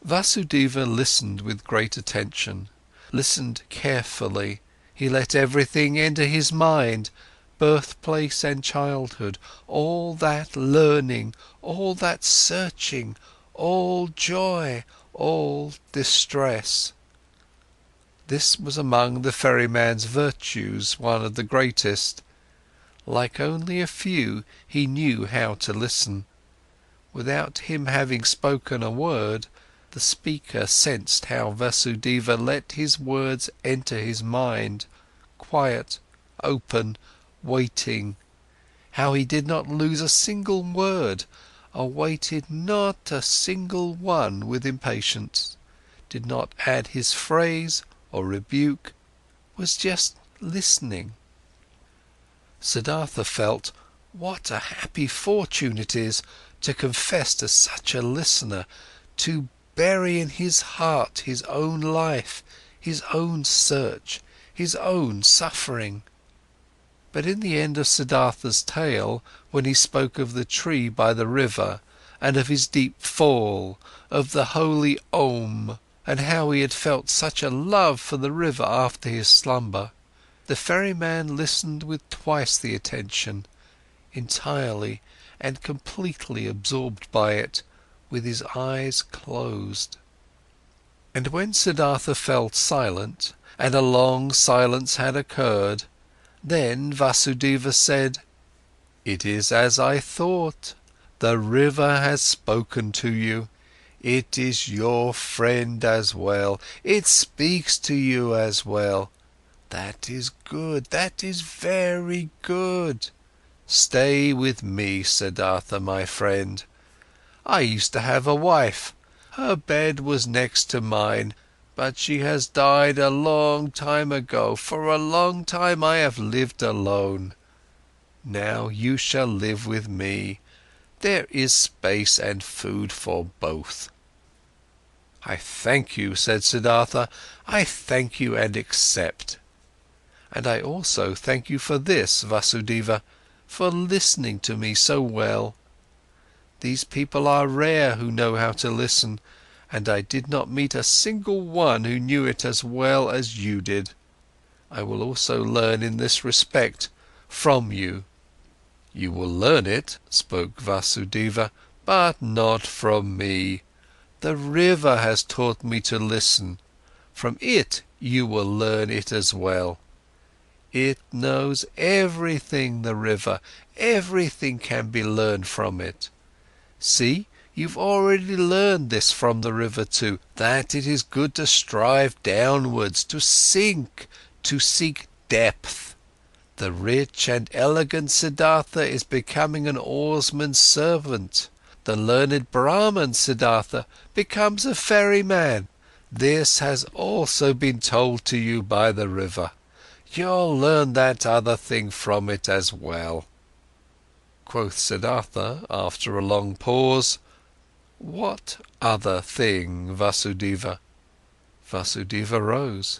Vasudeva listened with great attention, listened carefully. He let everything enter his mind, birthplace and childhood, all that learning, all that searching, all joy, all distress. This was among the ferryman's virtues one of the greatest. Like only a few, he knew how to listen. Without him having spoken a word, the speaker sensed how Vasudeva let his words enter his mind, quiet, open, waiting, how he did not lose a single word, awaited not a single one with impatience, did not add his phrase or rebuke, was just listening. Siddhartha felt, what a happy fortune it is to confess to such a listener, to bury in his heart his own life, his own search, his own suffering. But in the end of Siddhartha's tale, when he spoke of the tree by the river, and of his deep fall, of the holy Om, and how he had felt such a love for the river after his slumber, the ferryman listened with twice the attention, entirely and completely absorbed by it, with his eyes closed. And when Siddhartha fell silent, and a long silence had occurred, then Vasudeva said, "It is as I thought. The river has spoken to you. It is your friend as well. It speaks to you as well. That is good, that is very good. Stay with me, Siddhartha, my friend. I used to have a wife. Her bed was next to mine, but she has died a long time ago. For a long time I have lived alone. Now you shall live with me. There is space and food for both." "I thank you," said Siddhartha. "I thank you and accept. And I also thank you for this, Vasudeva, for listening to me so well. These people are rare who know how to listen, and I did not meet a single one who knew it as well as you did. I will also learn in this respect from you." "You will learn it," spoke Vasudeva, "but not from me. The river has taught me to listen. From it you will learn it as well. It knows everything, the river, everything can be learned from it. See, you've already learned this from the river too, that it is good to strive downwards, to sink, to seek depth. The rich and elegant Siddhartha is becoming an oarsman's servant. The learned Brahman Siddhartha becomes a ferryman. This has also been told to you by the river. You'll learn that other thing from it as well." Quoth Siddhartha, after a long pause, "What other thing, Vasudeva?" Vasudeva rose.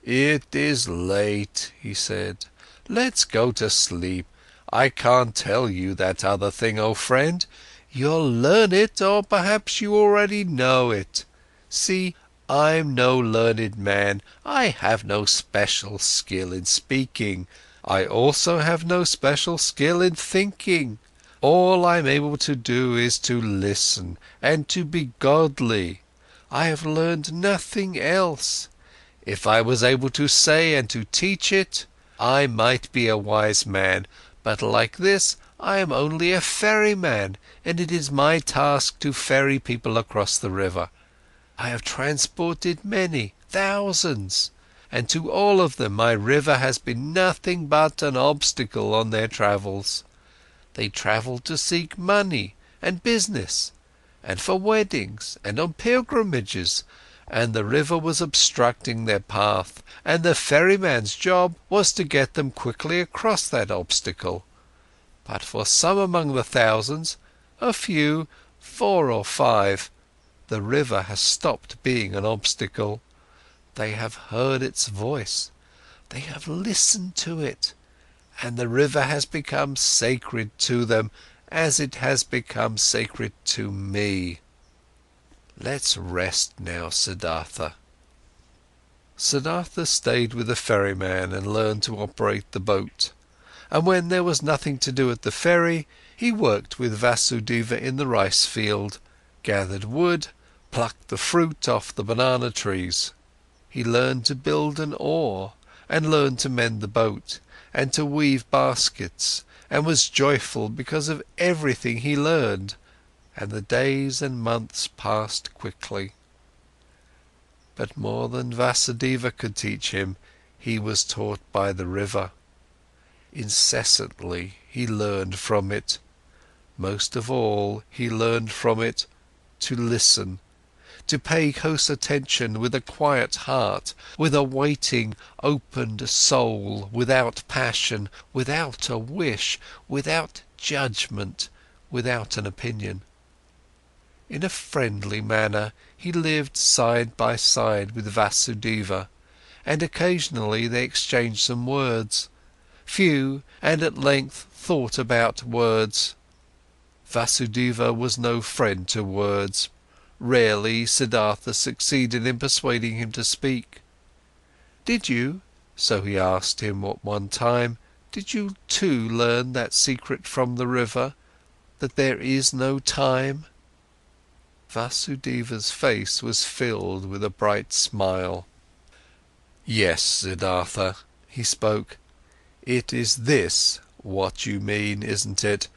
"It is late," he said. "Let's go to sleep. I can't tell you that other thing, oh friend. You'll learn it, or perhaps you already know it. See, I'm no learned man, I have no special skill in speaking. I also have no special skill in thinking. All I'm able to do is to listen and to be godly. I have learned nothing else. If I was able to say and to teach it, I might be a wise man, but like this, I am only a ferryman, and it is my task to ferry people across the river. I have transported many, thousands, and to all of them my river has been nothing but an obstacle on their travels. They travelled to seek money and business, and for weddings and on pilgrimages, and the river was obstructing their path, and the ferryman's job was to get them quickly across that obstacle. But for some among the thousands, a few, 4 or 5, the river has stopped being an obstacle. They have heard its voice, they have listened to it, and the river has become sacred to them, as it has become sacred to me. Let's rest now, Siddhartha." Siddhartha stayed with the ferryman and learned to operate the boat. And when there was nothing to do at the ferry, he worked with Vasudeva in the rice field, gathered wood, plucked the fruit off the banana trees. He learned to build an oar, and learned to mend the boat, and to weave baskets, and was joyful because of everything he learned, and the days and months passed quickly. But more than Vasudeva could teach him, he was taught by the river. Incessantly he learned from it. Most of all, he learned from it to listen, to pay close attention with a quiet heart, with a waiting, opened soul, without passion, without a wish, without judgment, without an opinion. In a friendly manner, he lived side by side with Vasudeva, and occasionally they exchanged some words, few and at length thought about words. Vasudeva was no friend to words. Rarely Siddhartha succeeded in persuading him to speak. "Did you," so he asked him at one time, "did you too learn that secret from the river, that there is no time?" Vasudeva's face was filled with a bright smile. "Yes, Siddhartha," he spoke, "it is this what you mean, isn't it?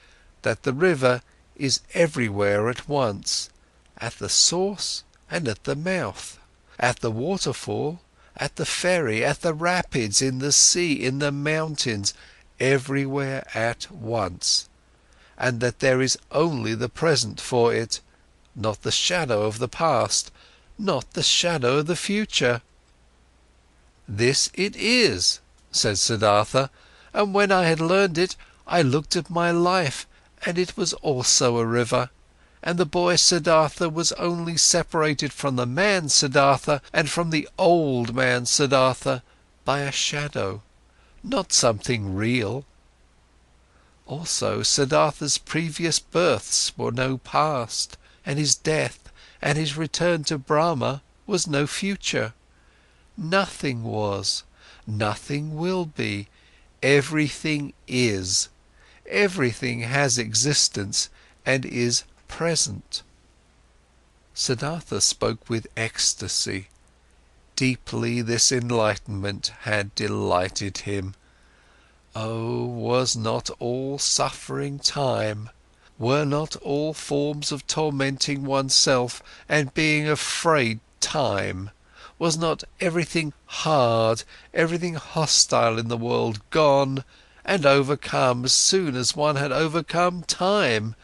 That the river is everywhere at once, at the source and at the mouth, at the waterfall, at the ferry, at the rapids, in the sea, in the mountains, everywhere at once, and that there is only the present for it, not the shadow of the past, not the shadow of the future." "This it is," said Siddhartha, "and when I had learned it, I looked at my life, and it was also a river, and the boy Siddhartha was only separated from the man Siddhartha and from the old man Siddhartha by a shadow, not something real." Also, Siddhartha's previous births were no past, and his death and his return to Brahma was no future. Nothing was, nothing will be, everything is, everything has existence and is present. Siddhartha spoke with ecstasy. Deeply this enlightenment had delighted him. Oh, was not all suffering time? Were not all forms of tormenting oneself and being afraid time? Was not everything hard, everything hostile in the world gone and overcome as soon as one had overcome time,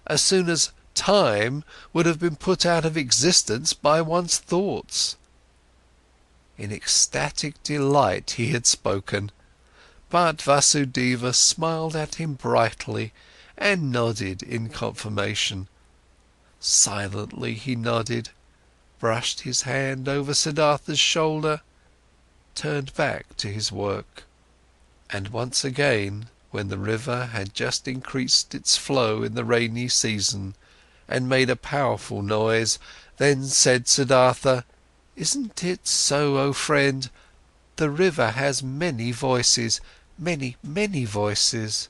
as soon as time would have been put out of existence by one's thoughts? In ecstatic delight he had spoken, but Vasudeva smiled at him brightly and nodded in confirmation. Silently he nodded, brushed his hand over Siddhartha's shoulder, turned back to his work. And once again, when the river had just increased its flow in the rainy season and made a powerful noise, then said Siddhartha, "Isn't it so, O friend? The river has many voices, many, many voices.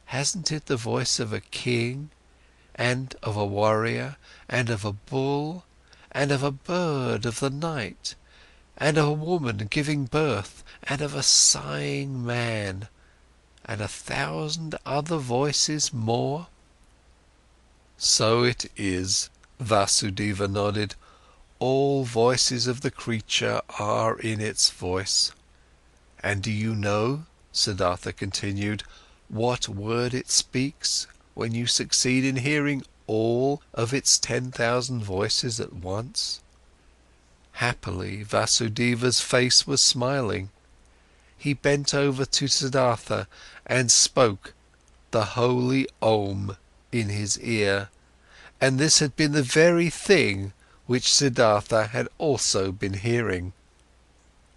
Hasn't it the voice of a king, and of a warrior, and of a bull, and of a bird of the night, and of a woman giving birth, and of a sighing man, and 1,000 other voices more?" "So it is," Vasudeva nodded. "All voices of the creature are in its voice. And do you know," Siddhartha continued, "what word it speaks when you succeed in hearing all of its 10,000 voices at once?" Happily, Vasudeva's face was smiling. He bent over to Siddhartha and spoke the holy Om in his ear, and this had been the very thing which Siddhartha had also been hearing.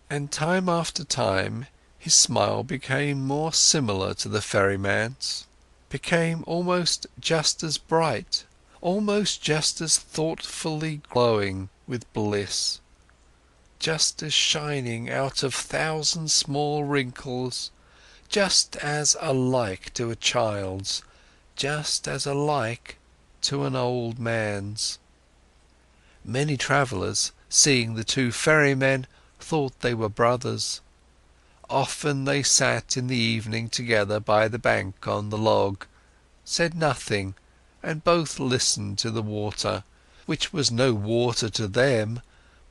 And time after time, his smile became more similar to the ferryman's, became almost just as bright, almost just as thoughtfully glowing with bliss, just as shining out of 1,000 small wrinkles, just as alike to a child's, just as alike to an old man's. Many travellers, seeing the two ferrymen, thought they were brothers. Often they sat in the evening together by the bank on the log, said nothing, and both listened to the water, which was no water to them,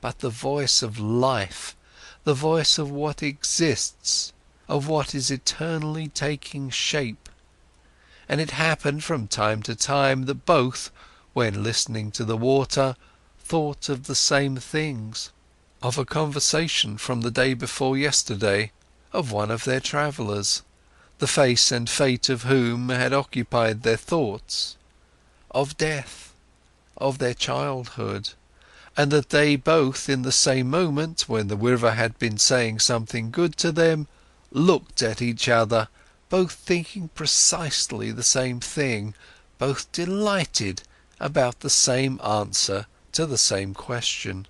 but the voice of life, the voice of what exists, of what is eternally taking shape. And it happened from time to time that both, when listening to the water, thought of the same things, of a conversation from the day before yesterday, of one of their travellers, the face and fate of whom had occupied their thoughts, of death, of their childhood, and that they both in the same moment, when the river had been saying something good to them, looked at each other, both thinking precisely the same thing, both delighted about the same answer to the same question.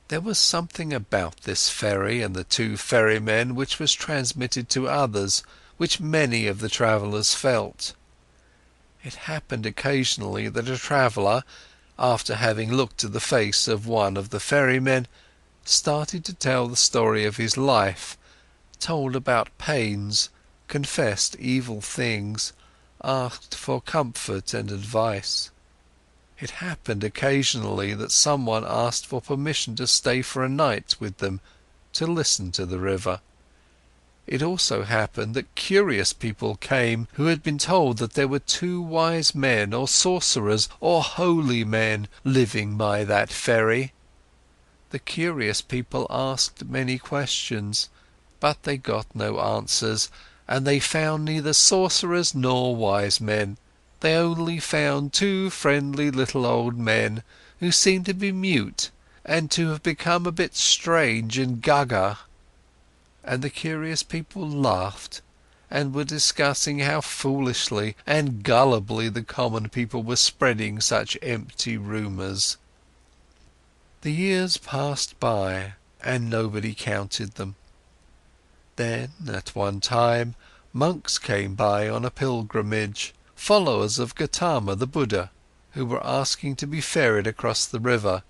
There was something about this ferry and the two ferrymen which was transmitted to others, which many of the travellers felt. It happened occasionally that a traveller, after having looked at the face of one of the ferrymen, started to tell the story of his life, told about pains, confessed evil things, asked for comfort and advice. It happened occasionally that someone asked for permission to stay for a night with them, to listen to the river. It also happened that curious people came who had been told that there were two wise men or sorcerers or holy men living by that ferry. The curious people asked many questions, but they got no answers, and they found neither sorcerers nor wise men. They only found two friendly little old men who seemed to be mute and to have become a bit strange and gaga. And the curious people laughed and were discussing how foolishly and gullibly the common people were spreading such empty rumours. The years passed by, and nobody counted them. Then, at one time, monks came by on a pilgrimage, followers of Gautama the Buddha, who were asking to be ferried across the river,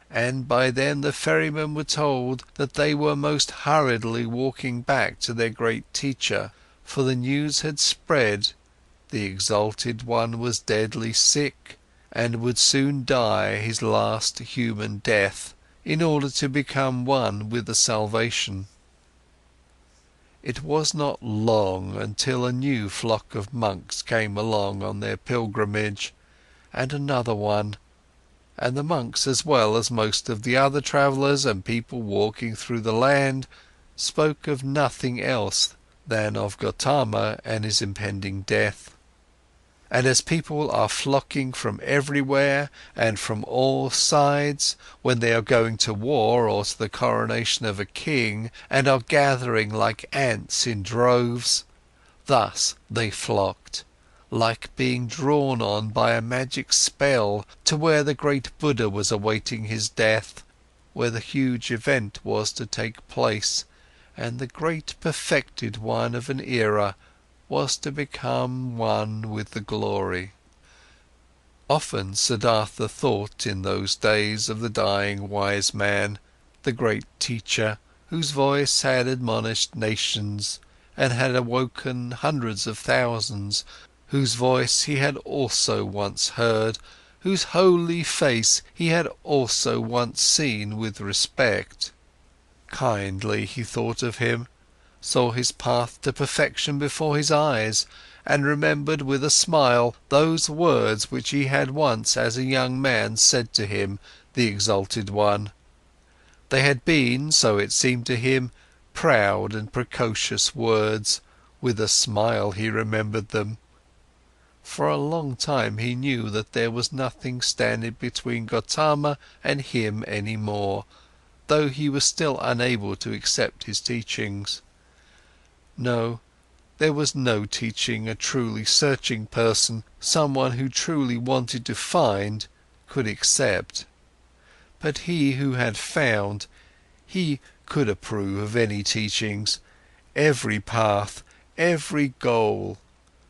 and by them the ferrymen were told that they were most hurriedly walking back to their great teacher, for the news had spread, the exalted one was deadly sick, and would soon die his last human death, in order to become one with the salvation. It was not long until a new flock of monks came along on their pilgrimage, and another one, and the monks as well as most of the other travellers and people walking through the land spoke of nothing else than of Gautama and his impending death. And as people are flocking from everywhere and from all sides, when they are going to war or to the coronation of a king, and are gathering like ants in droves, thus they flocked, like being drawn on by a magic spell to where the great Buddha was awaiting his death, where the huge event was to take place, and the great perfected one of an era was to become one with the glory. Often Siddhartha thought in those days of the dying wise man, the great teacher, whose voice had admonished nations and had awoken hundreds of thousands, whose voice he had also once heard, whose holy face he had also once seen with respect. Kindly he thought of him, saw his path to perfection before his eyes, and remembered with a smile those words which he had once as a young man said to him, the exalted one. They had been, so it seemed to him, proud and precocious words, with a smile he remembered them. For a long time he knew that there was nothing standing between Gautama and him any more, though he was still unable to accept his teachings. No, there was no teaching a truly searching person, someone who truly wanted to find, could accept. But he who had found, he could approve of any teachings, every path, every goal.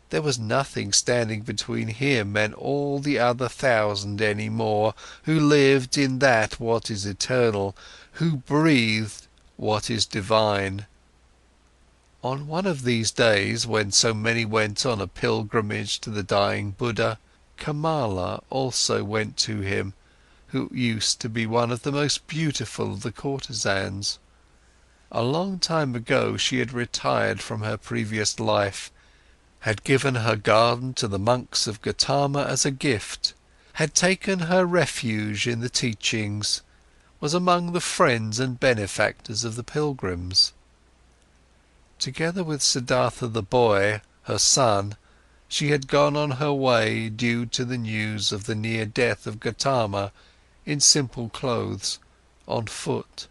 There was nothing standing between him and all the other 1,000 any more, who lived in that what is eternal, who breathed what is divine. On one of these days, when so many went on a pilgrimage to the dying Buddha, Kamala also went to him, who used to be one of the most beautiful of the courtesans. A long time ago she had retired from her previous life, had given her garden to the monks of Gautama as a gift, had taken her refuge in the teachings, was among the friends and benefactors of the pilgrims. Together with Siddhartha the boy, her son, she had gone on her way due to the news of the near death of Gautama, in simple clothes, on foot.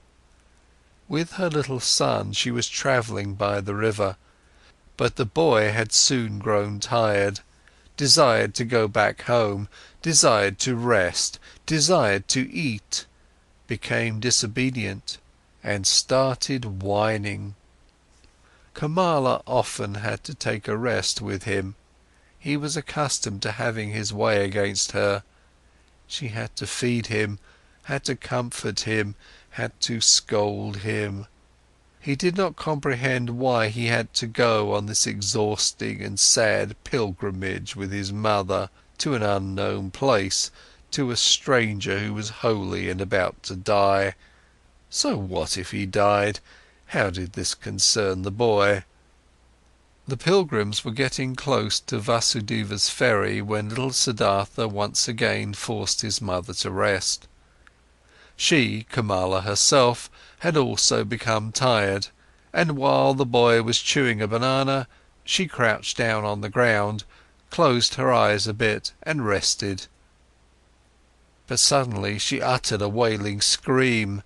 With her little son she was travelling by the river, but the boy had soon grown tired, desired to go back home, desired to rest, desired to eat, became disobedient, and started whining. Kamala often had to take a rest with him. He was accustomed to having his way against her. She had to feed him, had to comfort him, had to scold him. He did not comprehend why he had to go on this exhausting and sad pilgrimage with his mother, to an unknown place, to a stranger who was holy and about to die. So what if he died? How did this concern the boy? The pilgrims were getting close to Vasudeva's ferry when little Siddhartha once again forced his mother to rest. She, Kamala herself, had also become tired, and while the boy was chewing a banana, she crouched down on the ground, closed her eyes a bit and rested. But suddenly she uttered a wailing scream,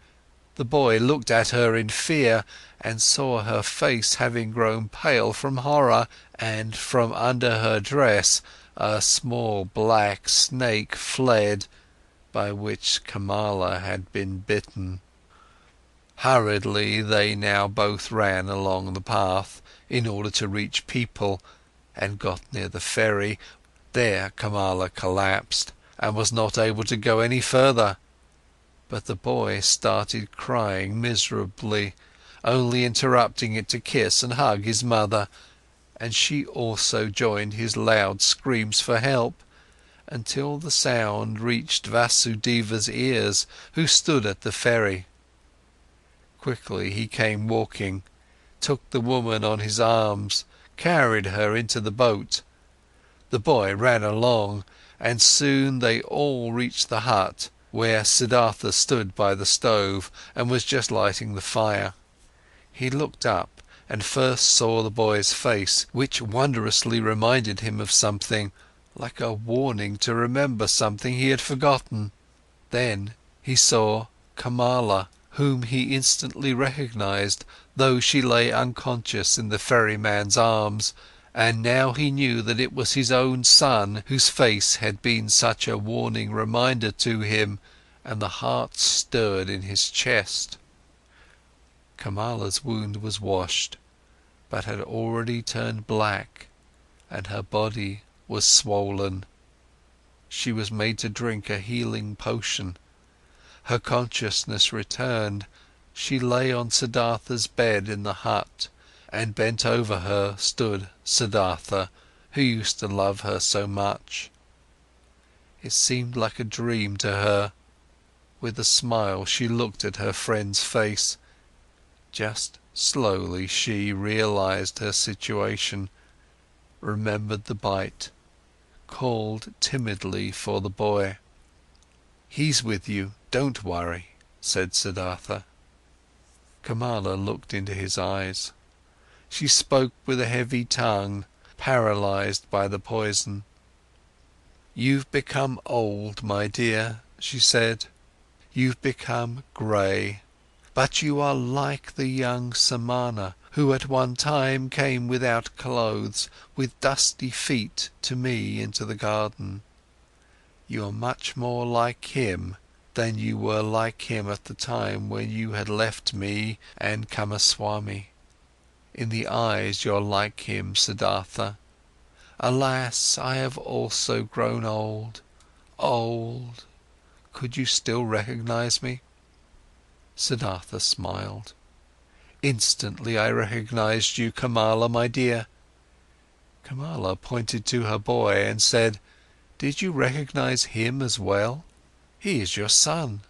The boy looked at her in fear and saw her face having grown pale from horror, and from under her dress a small black snake fled, by which Kamala had been bitten. Hurriedly they now both ran along the path in order to reach people, and got near the ferry. There Kamala collapsed and was not able to go any further. But the boy started crying miserably, only interrupting it to kiss and hug his mother, and she also joined his loud screams for help, until the sound reached Vasudeva's ears, who stood at the ferry. Quickly he came walking, took the woman on his arms, carried her into the boat. The boy ran along, and soon they all reached the hut, where Siddhartha stood by the stove and was just lighting the fire. He looked up and first saw the boy's face, which wondrously reminded him of something, like a warning to remember something he had forgotten. Then he saw Kamala, whom he instantly recognized, though she lay unconscious in the ferryman's arms, and now he knew that it was his own son whose face had been such a warning reminder to him, and the heart stirred in his chest. Kamala's wound was washed, but had already turned black, and her body was swollen. She was made to drink a healing potion. Her consciousness returned. She lay on Siddhartha's bed in the hut, and bent over her stood Siddhartha, who used to love her so much. It seemed like a dream to her. With a smile she looked at her friend's face. Just slowly she realized her situation, remembered the bite, called timidly for the boy. "He's with you, don't worry," said Siddhartha. Kamala looked into his eyes. She spoke with a heavy tongue, paralyzed by the poison. "You've become old, my dear," she said. "You've become grey, but you are like the young Samana, who at one time came without clothes, with dusty feet to me into the garden. You are much more like him than you were like him at the time when you had left me and Kamaswami. In the eyes you're like him, Siddhartha. Alas, I have also grown old, old. Could you still recognize me?" Siddhartha smiled. "Instantly I recognized you, Kamala, my dear." Kamala pointed to her boy and said, "Did you recognize him as well? He is your son."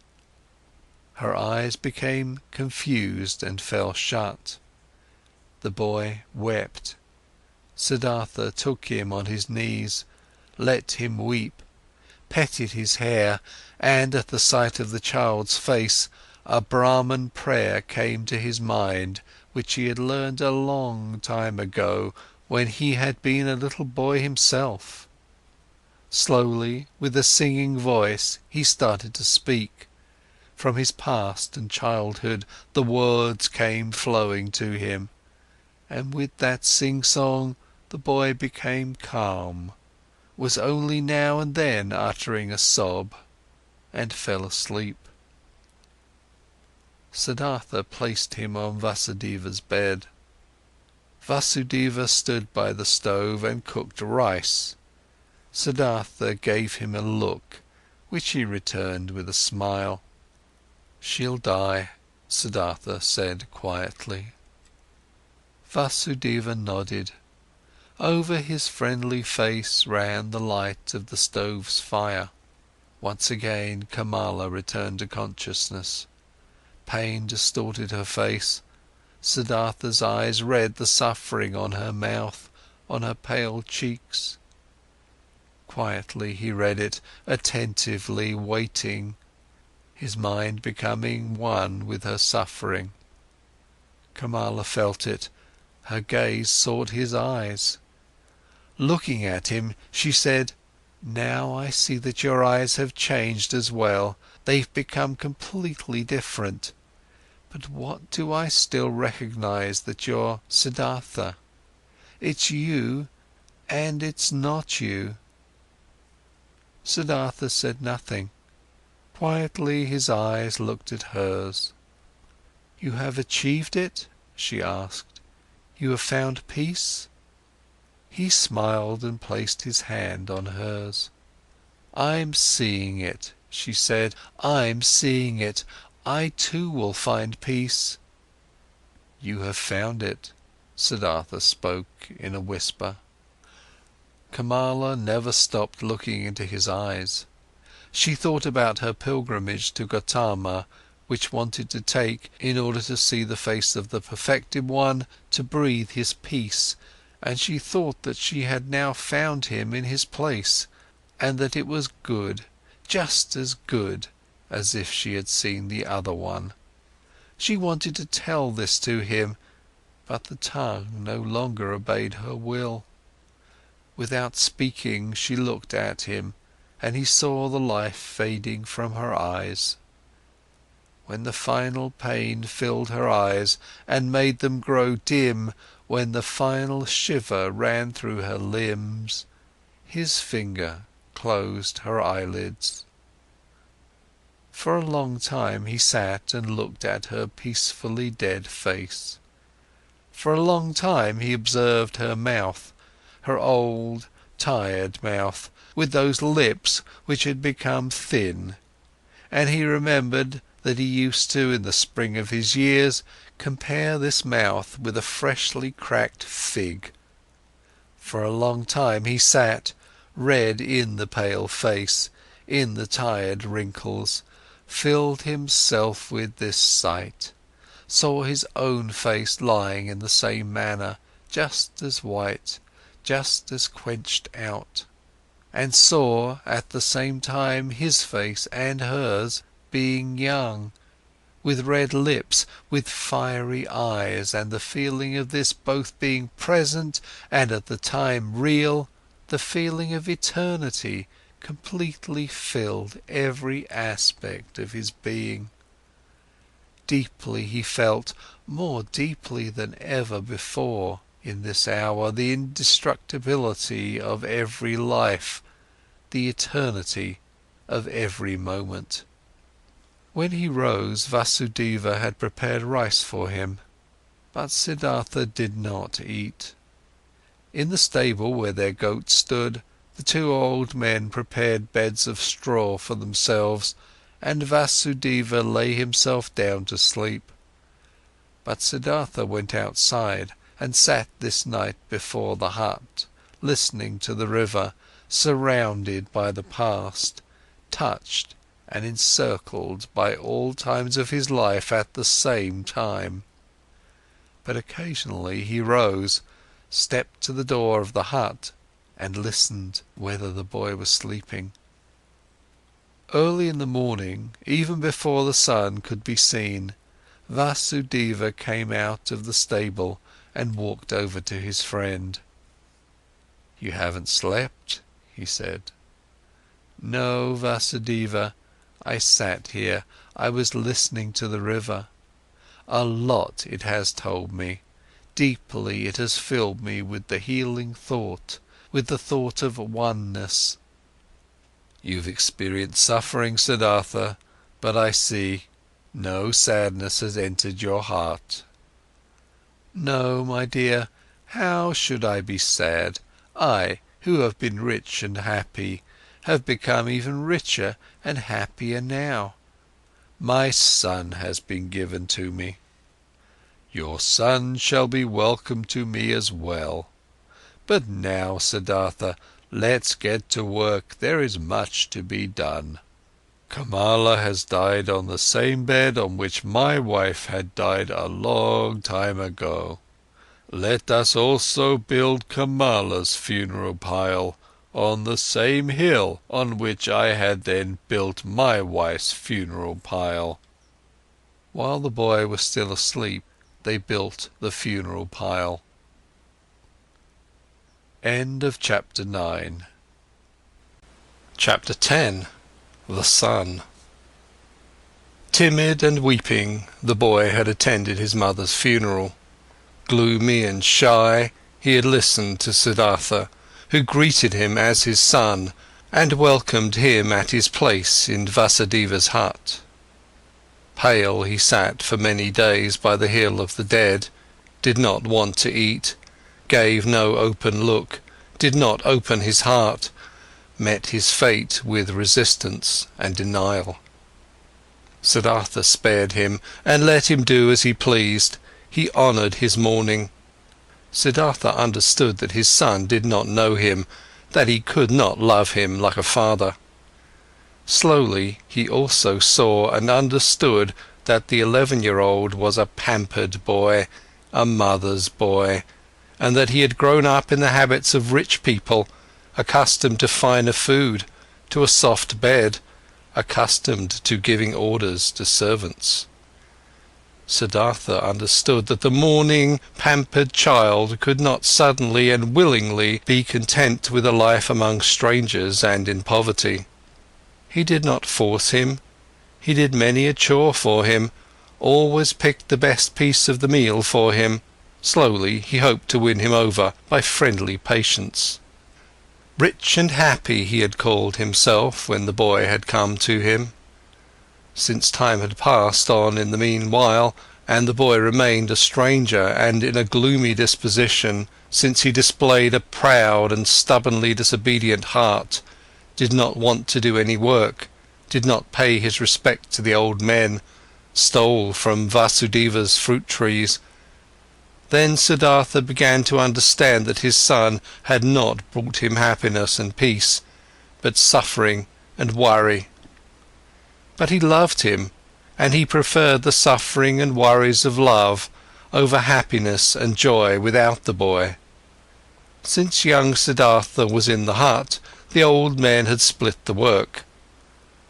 Her eyes became confused and fell shut. The boy wept. Siddhartha took him on his knees, let him weep, petted his hair, and at the sight of the child's face, a Brahman prayer came to his mind, which he had learned a long time ago, when he had been a little boy himself. Slowly, with a singing voice, he started to speak. From his past and childhood, the words came flowing to him. And with that sing-song, the boy became calm, was only now and then uttering a sob, and fell asleep. Siddhartha placed him on Vasudeva's bed. Vasudeva stood by the stove and cooked rice. Siddhartha gave him a look, which he returned with a smile. "She'll die," Siddhartha said quietly. Vasudeva nodded. Over his friendly face ran the light of the stove's fire. Once again Kamala returned to consciousness. Pain distorted her face. Siddhartha's eyes read the suffering on her mouth, on her pale cheeks. Quietly he read it, attentively waiting, his mind becoming one with her suffering. Kamala felt it, her gaze sought his eyes. Looking at him, she said, "Now I see that your eyes have changed as well, they've become completely different. But what do I still recognize that you're Siddhartha? It's you, and it's not you." Siddhartha said nothing. Quietly his eyes looked at hers. "You have achieved it?" she asked. "You have found peace?" He smiled and placed his hand on hers. "I'm seeing it," she said. "I'm seeing it. I too will find peace." "You have found it," Siddhartha spoke in a whisper. Kamala never stopped looking into his eyes. She thought about her pilgrimage to Gautama, which wanted to take, in order to see the face of the perfected one, to breathe his peace, and she thought that she had now found him in his place, and that it was good, just as good as if she had seen the other one. She wanted to tell this to him, but the tongue no longer obeyed her will. Without speaking, she looked at him, and he saw the life fading from her eyes. When the final pain filled her eyes and made them grow dim, when the final shiver ran through her limbs, his finger closed her eyelids. For a long time he sat and looked at her peacefully dead face. For a long time he observed her mouth, her old, tired mouth, with those lips which had become thin, and he remembered that he used to, in the spring of his years, compare this mouth with a freshly cracked fig. For a long time he sat, read in the pale face, in the tired wrinkles, filled himself with this sight, saw his own face lying in the same manner, just as white, just as quenched out, and saw at the same time his face and hers being young, with red lips, with fiery eyes, and the feeling of this both being present and at the time real, the feeling of eternity completely filled every aspect of his being. Deeply he felt, more deeply than ever before, in this hour, the indestructibility of every life, the eternity of every moment. When he rose, Vasudeva had prepared rice for him, but Siddhartha did not eat. In the stable where their goats stood, the two old men prepared beds of straw for themselves, and Vasudeva lay himself down to sleep. But Siddhartha went outside and sat this night before the hut, listening to the river, surrounded by the past, touched and encircled by all times of his life at the same time. But occasionally he rose, stepped to the door of the hut and listened whether the boy was sleeping. Early in the morning, even before the sun could be seen, Vasudeva came out of the stable and walked over to his friend. "You haven't slept?" he said. "No, Vasudeva, I sat here, I was listening to the river. A lot it has told me, deeply it has filled me with the healing thought, with the thought of oneness." "You've experienced suffering, Siddhartha, but I see, no sadness has entered your heart." "No, my dear, how should I be sad? I, who have been rich and happy, have become even richer and happier now. My son has been given to me." "Your son shall be welcome to me as well. But now, Siddhartha, let's get to work, there is much to be done. Kamala has died on the same bed on which my wife had died a long time ago. Let us also build Kamala's funeral pile on the same hill on which I had then built my wife's funeral pile." While the boy was still asleep, they built the funeral pile. End of chapter 9. Chapter 10. The Sun. Timid and weeping, the boy had attended his mother's funeral. Gloomy and shy, he had listened to Siddhartha, who greeted him as his son and welcomed him at his place in Vasudeva's hut. Pale he sat for many days by the hill of the dead, did not want to eat, gave no open look, did not open his heart, met his fate with resistance and denial. Siddhartha spared him and let him do as he pleased. He honoured his mourning. Siddhartha understood that his son did not know him, that he could not love him like a father. Slowly he also saw and understood that the 11-year-old was a pampered boy, a mother's boy, and that he had grown up in the habits of rich people, accustomed to finer food, to a soft bed, accustomed to giving orders to servants. Siddhartha understood that the mourning, pampered child could not suddenly and willingly be content with a life among strangers and in poverty. He did not force him, he did many a chore for him, always picked the best piece of the meal for him. Slowly he hoped to win him over by friendly patience. Rich and happy he had called himself when the boy had come to him. Since time had passed on in the meanwhile, and the boy remained a stranger and in a gloomy disposition, since he displayed a proud and stubbornly disobedient heart, did not want to do any work, did not pay his respect to the old men, stole from Vasudeva's fruit trees, then Siddhartha began to understand that his son had not brought him happiness and peace, but suffering and worry. But he loved him, and he preferred the suffering and worries of love over happiness and joy without the boy. Since young Siddhartha was in the hut, the old men had split the work.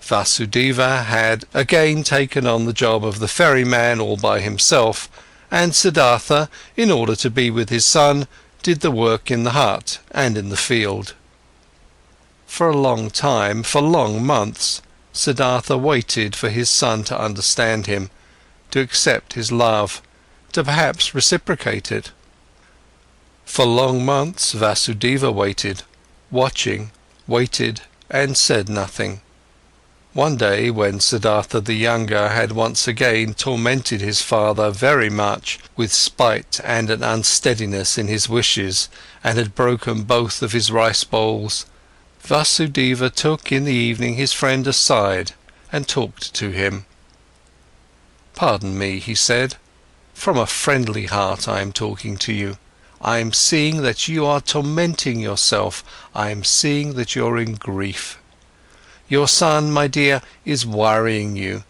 Vasudeva had again taken on the job of the ferryman all by himself, and Siddhartha, in order to be with his son, did the work in the hut and in the field. For a long time, for long months, Siddhartha waited for his son to understand him, to accept his love, to perhaps reciprocate it. For long months Vasudeva waited, watching, waited and said nothing. One day, when Siddhartha the younger had once again tormented his father very much with spite and an unsteadiness in his wishes, and had broken both of his rice bowls, Vasudeva took in the evening his friend aside and talked to him. "Pardon me," he said, "from a friendly heart I am talking to you. I am seeing that you are tormenting yourself, I am seeing that you're in grief. Your son, my dear, is worrying you,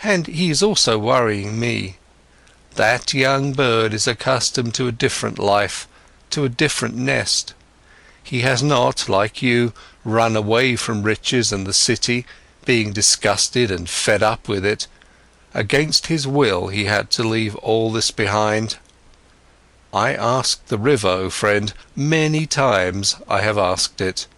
and he is also worrying me. That young bird is accustomed to a different life, to a different nest. He has not, like you, run away from riches and the city, being disgusted and fed up with it. Against his will he had to leave all this behind. I asked the river, O friend, many times I have asked it.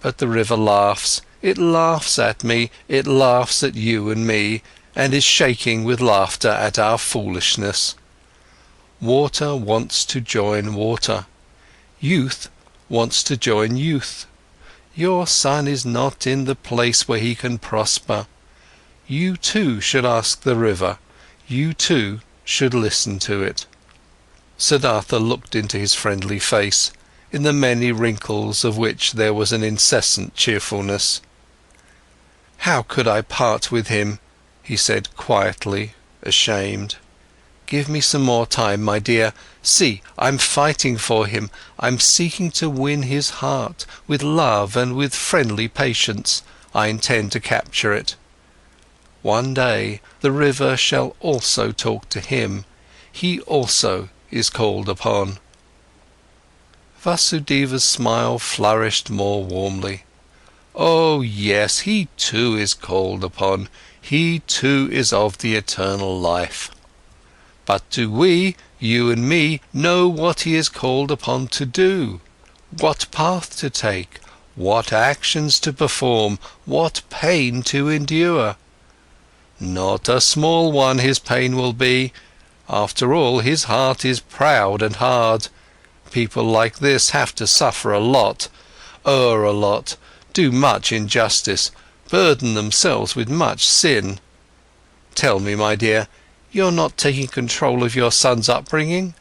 But the river laughs, it laughs at me, it laughs at you and me, and is shaking with laughter at our foolishness. Water wants to join water. Youth wants to join youth. Your son is not in the place where he can prosper. You too should ask the river, you too should listen to it." Siddhartha looked into his friendly face, in the many wrinkles of which there was an incessant cheerfulness. "How could I part with him?" he said quietly, ashamed. "Give me some more time, my dear. See, I'm fighting for him, I'm seeking to win his heart, with love and with friendly patience, I intend to capture it. One day the river shall also talk to him, he also is called upon." Vasudeva's smile flourished more warmly. "Oh yes, he too is called upon, he too is of the eternal life. But do we, you and me, know what he is called upon to do? What path to take? What actions to perform? What pain to endure? Not a small one his pain will be. After all, his heart is proud and hard. People like this have to suffer a lot, err a lot, do much injustice, burden themselves with much sin. Tell me, my dear, you're not taking control of your son's upbringing?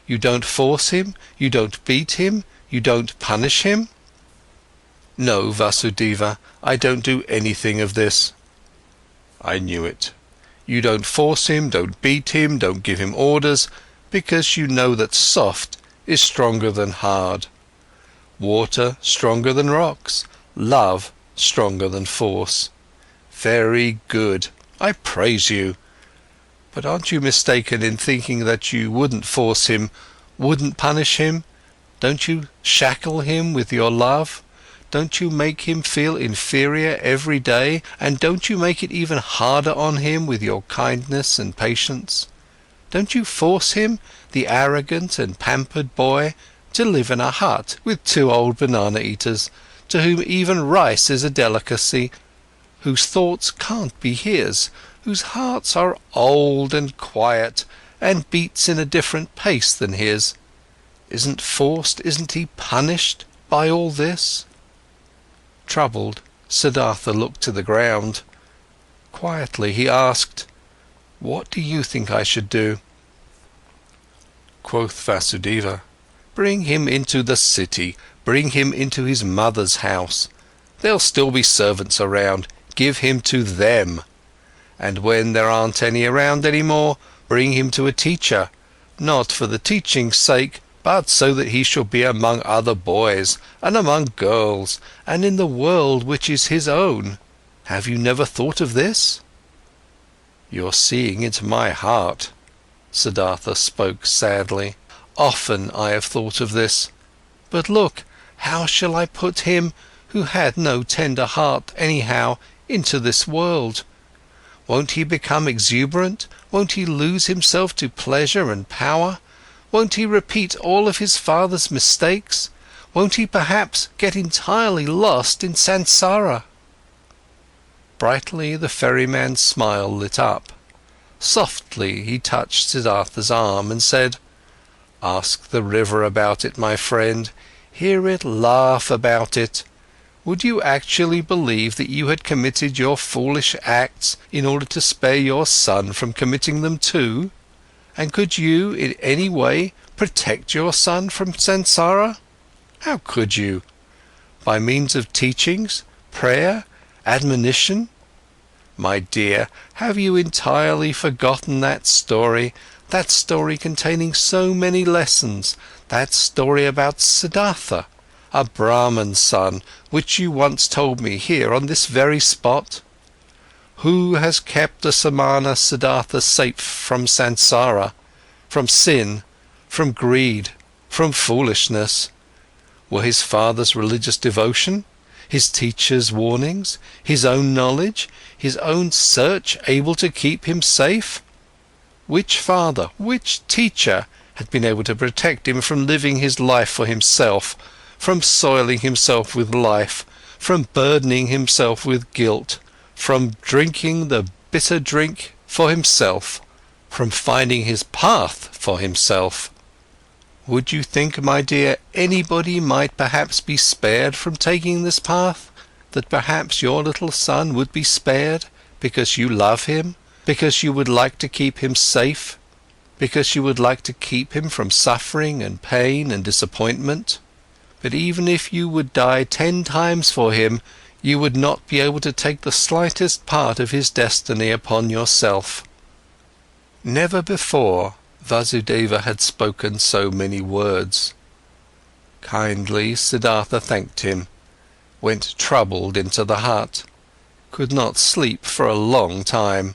You don't force him, you don't beat him, you don't punish him? No, Vasudeva, I don't do anything of this. I knew it. You don't force him, don't beat him, don't give him orders, because you know that soft is stronger than hard. Water stronger than rocks, love stronger than force. Very good, I praise you. But aren't you mistaken in thinking that you wouldn't force him, wouldn't punish him? Don't you shackle him with your love? Don't you make him feel inferior every day, and don't you make it even harder on him with your kindness and patience? Don't you force him, the arrogant and pampered boy, to live in a hut with 2 old banana eaters, to whom even rice is a delicacy, whose thoughts can't be his, whose hearts are old and quiet, and beats in a different pace than his? Isn't forced, isn't he punished by all this? Troubled, Siddhartha looked to the ground. Quietly he asked, "What do you think I should do?" Quoth Vasudeva, "Bring him into the city, bring him into his mother's house. There'll still be servants around, give him to them. And when there aren't any around anymore, bring him to a teacher, not for the teaching's sake, but so that he shall be among other boys, and among girls, and in the world which is his own. Have you never thought of this?" "You're seeing into my heart." Siddhartha spoke sadly. "Often I have thought of this. But look, how shall I put him, who had no tender heart anyhow, into this world? Won't he become exuberant? Won't he lose himself to pleasure and power? Won't he repeat all of his father's mistakes? Won't he perhaps get entirely lost in samsara?" Brightly the ferryman's smile lit up. Softly he touched Siddhartha's arm and said, "Ask the river about it, my friend, hear it laugh about it. Would you actually believe that you had committed your foolish acts in order to spare your son from committing them too? And could you, in any way, protect your son from samsara? How could you? By means of teachings, prayer, admonition? My dear, have you entirely forgotten that story containing so many lessons, that story about Siddhartha, a Brahman's son, which you once told me here on this very spot? Who has kept the Samana Siddhartha safe from samsara, from sin, from greed, from foolishness? Were his father's religious devotion, his teacher's warnings, his own knowledge, his own search able to keep him safe? Which father, which teacher had been able to protect him from living his life for himself, from soiling himself with life, from burdening himself with guilt, from drinking the bitter drink for himself, from finding his path for himself? Would you think, my dear, anybody might perhaps be spared from taking this path? That perhaps your little son would be spared, because you love him, because you would like to keep him safe, because you would like to keep him from suffering and pain and disappointment? But even if you would die 10 times for him, you would not be able to take the slightest part of his destiny upon yourself." Never before Vasudeva had spoken so many words. Kindly Siddhartha thanked him, went troubled into the hut, could not sleep for a long time.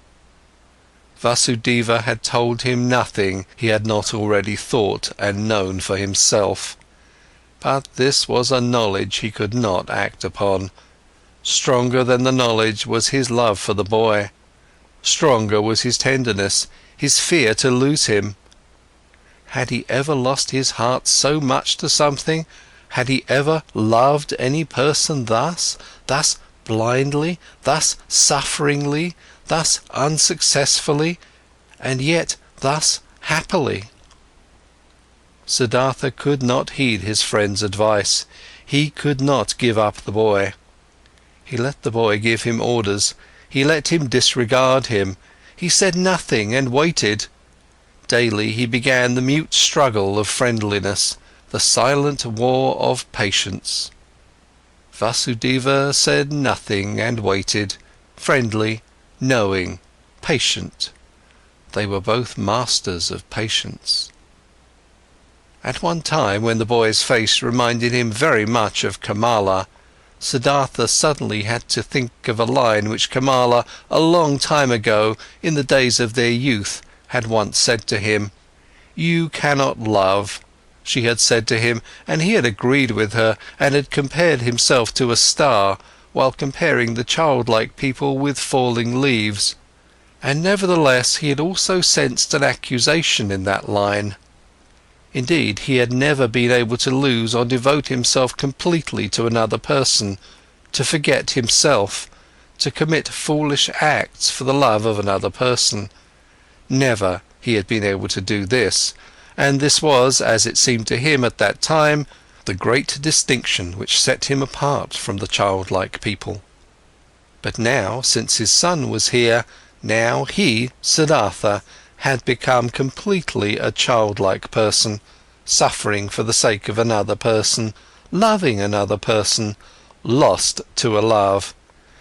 Vasudeva had told him nothing he had not already thought and known for himself. But this was a knowledge he could not act upon. Stronger than the knowledge was his love for the boy. Stronger was his tenderness, his fear to lose him. Had he ever lost his heart so much to something? Had he ever loved any person thus blindly, thus sufferingly, thus unsuccessfully, and yet thus happily. Siddhartha could not heed his friend's advice. He could not give up the boy. He let the boy give him orders. He let him disregard him. He said nothing and waited. Daily he began the mute struggle of friendliness, the silent war of patience. Vasudeva said nothing and waited, friendly, knowing, patient. They were both masters of patience. At one time, when the boy's face reminded him very much of Kamala, Siddhartha suddenly had to think of a line which Kamala, a long time ago, in the days of their youth, had once said to him. "You cannot love," she had said to him, and he had agreed with her and had compared himself to a star, while comparing the childlike people with falling leaves. And nevertheless he had also sensed an accusation in that line. Indeed, he had never been able to lose or devote himself completely to another person, to forget himself, to commit foolish acts for the love of another person. Never he had been able to do this, and this was, as it seemed to him at that time, the great distinction which set him apart from the childlike people. But now, since his son was here, now he, Siddhartha, had become completely a childlike person, suffering for the sake of another person, loving another person, lost to a love,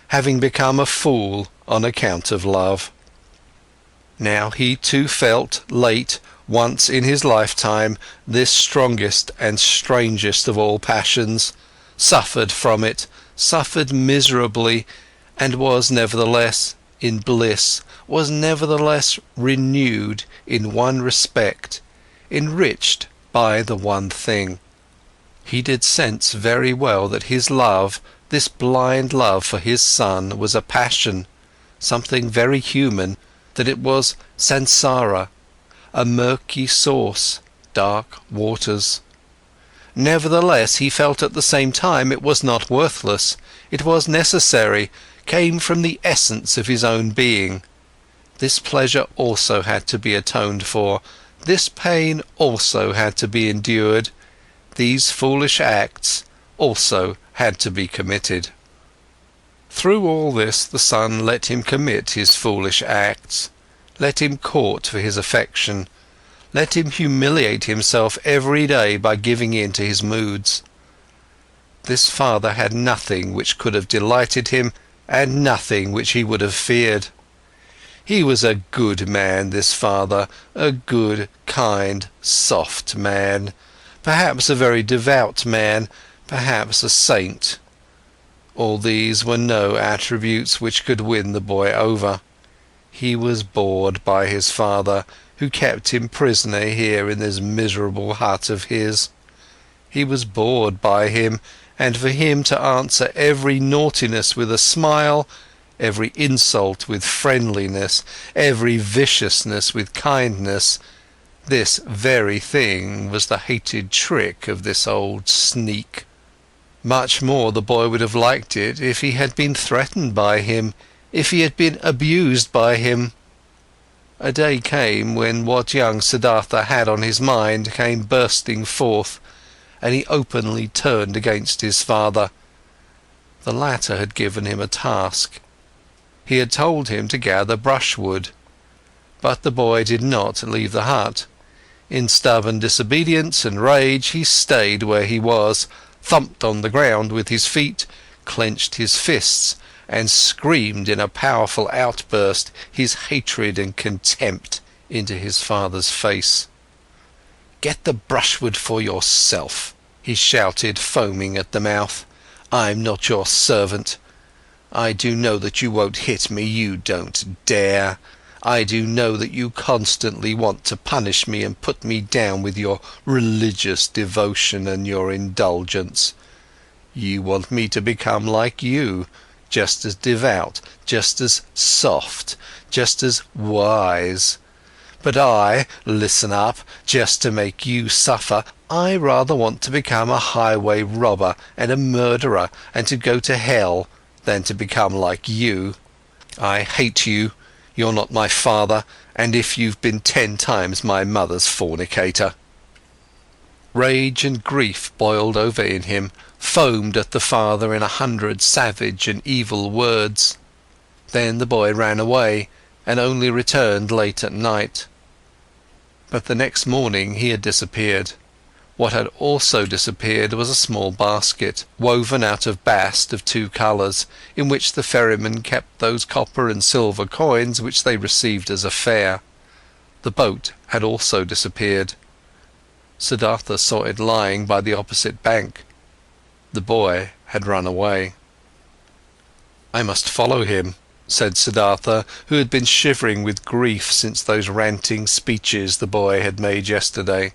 having become a fool on account of love. Now he too felt, late, once in his lifetime, this strongest and strangest of all passions, suffered from it, suffered miserably, and was nevertheless in bliss, was nevertheless renewed in one respect, enriched by the one thing. He did sense very well that his love, this blind love for his son, was a passion, something very human, that it was samsara, a murky source, dark waters. Nevertheless, he felt at the same time it was not worthless, it was necessary, came from the essence of his own being. This pleasure also had to be atoned for, this pain also had to be endured, these foolish acts also had to be committed. Through all this the son let him commit his foolish acts, let him court for his affection, let him humiliate himself every day by giving in to his moods. This father had nothing which could have delighted him, and nothing which he would have feared. He was a good man, this father, a good, kind, soft man, perhaps a very devout man, perhaps a saint. All these were no attributes which could win the boy over. He was bored by his father, who kept him prisoner here in this miserable hut of his. He was bored by him, and for him to answer every naughtiness with a smile, every insult with friendliness, every viciousness with kindness, this very thing was the hated trick of this old sneak. Much more the boy would have liked it if he had been threatened by him, if he had been abused by him. A day came when what young Siddhartha had on his mind came bursting forth, and he openly turned against his father. The latter had given him a task. He had told him to gather brushwood, but the boy did not leave the hut. In stubborn disobedience and rage he stayed where he was, thumped on the ground with his feet, clenched his fists, and screamed in a powerful outburst his hatred and contempt into his father's face. "Get the brushwood for yourself," he shouted, foaming at the mouth. "I'm not your servant. I do know that you won't hit me, you don't dare. I do know that you constantly want to punish me and put me down with your religious devotion and your indulgence. You want me to become like you, just as devout, just as soft, just as wise. But I, listen up, just to make you suffer, I rather want to become a highway robber and a murderer and to go to hell than to become like you. I hate you, you're not my father, and if you've been 10 times my mother's fornicator." Rage and grief boiled over in him, foamed at the father in 100 savage and evil words. Then the boy ran away, and only returned late at night. But the next morning he had disappeared. What had also disappeared was a small basket, woven out of bast of 2 colours, in which the ferrymen kept those copper and silver coins which they received as a fare. The boat had also disappeared. Siddhartha saw it lying by the opposite bank. The boy had run away. "I must follow him," said Siddhartha, who had been shivering with grief since those ranting speeches the boy had made yesterday.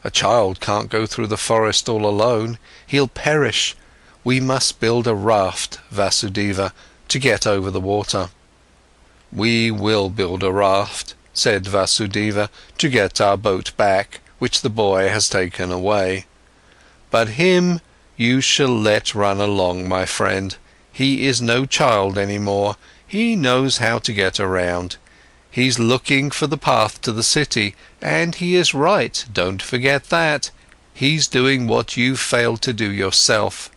"A child can't go through the forest all alone. He'll perish. We must build a raft, Vasudeva, to get over the water." "We will build a raft," said Vasudeva, "to get our boat back, which the boy has taken away. But him you shall let run along, my friend. He is no child any more. He knows how to get around. He's looking for the path to the city, and he is right, don't forget that. He's doing what you've failed to do yourself.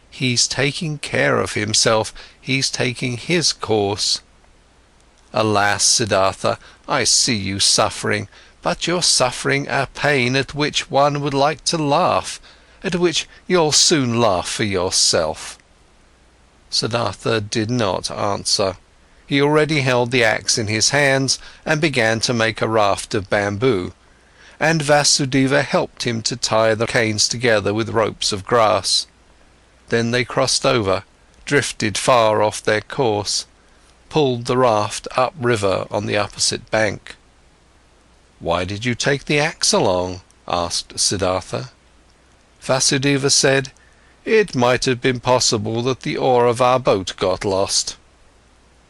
He's taking care of himself, he's taking his course. Alas, Siddhartha, I see you suffering, but you're suffering a pain at which one would like to laugh, at which you'll soon laugh for yourself." Siddhartha did not answer. He already held the axe in his hands and began to make a raft of bamboo, and Vasudeva helped him to tie the canes together with ropes of grass. Then they crossed over, drifted far off their course, pulled the raft upriver on the opposite bank. "Why did you take the axe along?" asked Siddhartha. Vasudeva said, "It might have been possible that the oar of our boat got lost."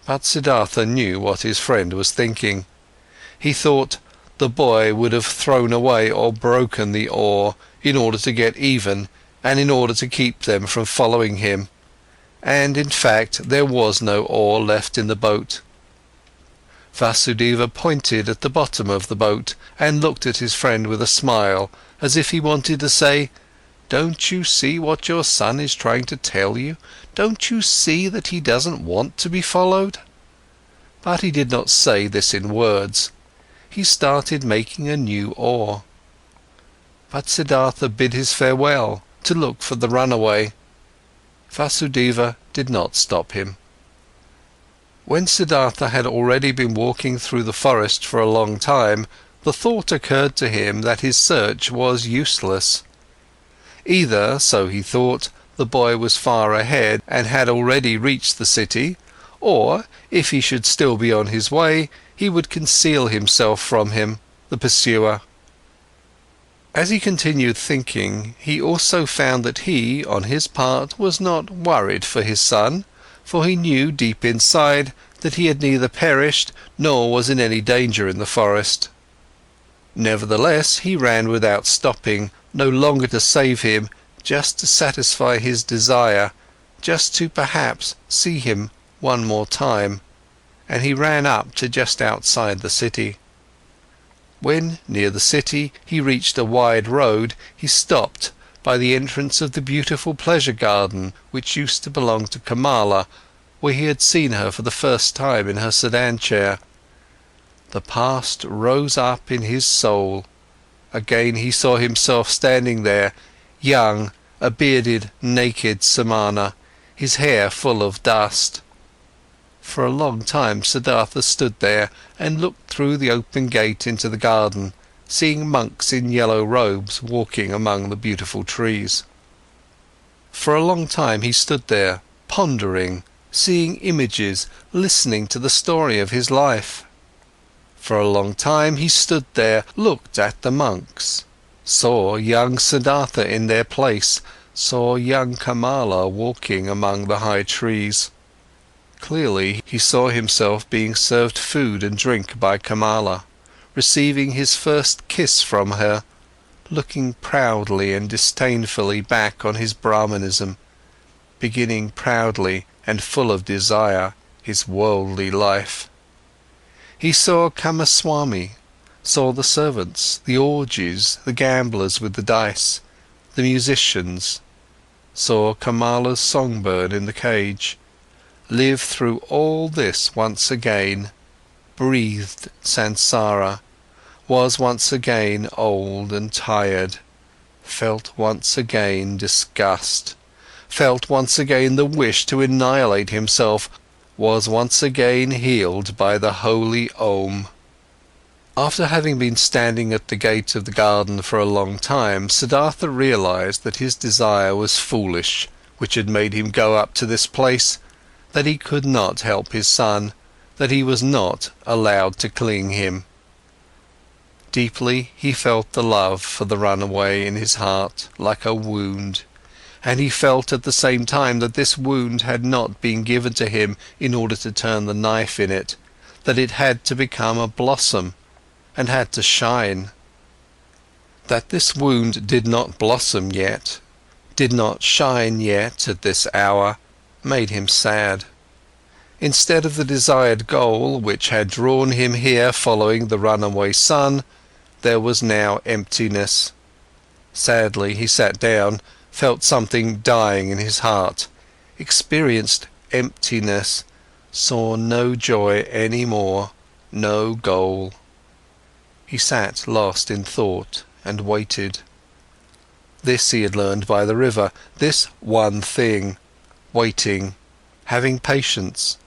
But Siddhartha knew what his friend was thinking. He thought the boy would have thrown away or broken the oar in order to get even and in order to keep them from following him. And in fact there was no oar left in the boat. Vasudeva pointed at the bottom of the boat and looked at his friend with a smile, as if he wanted to say, "Don't you see what your son is trying to tell you? Don't you see that he doesn't want to be followed?" But he did not say this in words. He started making a new oar. But Siddhartha bid his farewell, to look for the runaway. Vasudeva did not stop him. When Siddhartha had already been walking through the forest for a long time, the thought occurred to him that his search was useless. Either, so he thought, the boy was far ahead and had already reached the city, or, if he should still be on his way, he would conceal himself from him, the pursuer. As he continued thinking, he also found that he, on his part, was not worried for his son, for he knew deep inside that he had neither perished nor was in any danger in the forest. Nevertheless, he ran without stopping, no longer to save him, just to satisfy his desire, just to perhaps see him one more time, and he ran up to just outside the city. When near the city he reached a wide road, he stopped by the entrance of the beautiful pleasure garden which used to belong to Kamala, where he had seen her for the first time in her sedan chair. The past rose up in his soul. Again he saw himself standing there, young, a bearded, naked Samana, his hair full of dust. For a long time Siddhartha stood there and looked through the open gate into the garden, seeing monks in yellow robes walking among the beautiful trees. For a long time he stood there, pondering, seeing images, listening to the story of his life. For a long time he stood there, looked at the monks, saw young Siddhartha in their place, saw young Kamala walking among the high trees. Clearly he saw himself being served food and drink by Kamala, receiving his first kiss from her, looking proudly and disdainfully back on his Brahmanism, beginning proudly and full of desire his worldly life. He saw Kamaswami, saw the servants, the orgies, the gamblers with the dice, the musicians, saw Kamala's songbird in the cage, lived through all this once again, breathed samsara, was once again old and tired, felt once again disgust, felt once again the wish to annihilate himself, was once again healed by the holy Om. After having been standing at the gate of the garden for a long time, Siddhartha realized that his desire was foolish, which had made him go up to this place, that he could not help his son, that he was not allowed to cling him. Deeply he felt the love for the runaway in his heart like a wound, and he felt at the same time that this wound had not been given to him in order to turn the knife in it, that it had to become a blossom and had to shine. That this wound did not blossom yet, did not shine yet at this hour, made him sad. Instead of the desired goal which had drawn him here following the runaway son, there was now emptiness. Sadly he sat down, felt something dying in his heart, experienced emptiness, saw no joy any more, no goal. He sat lost in thought and waited. This he had learned by the river, this one thing, waiting, having patience,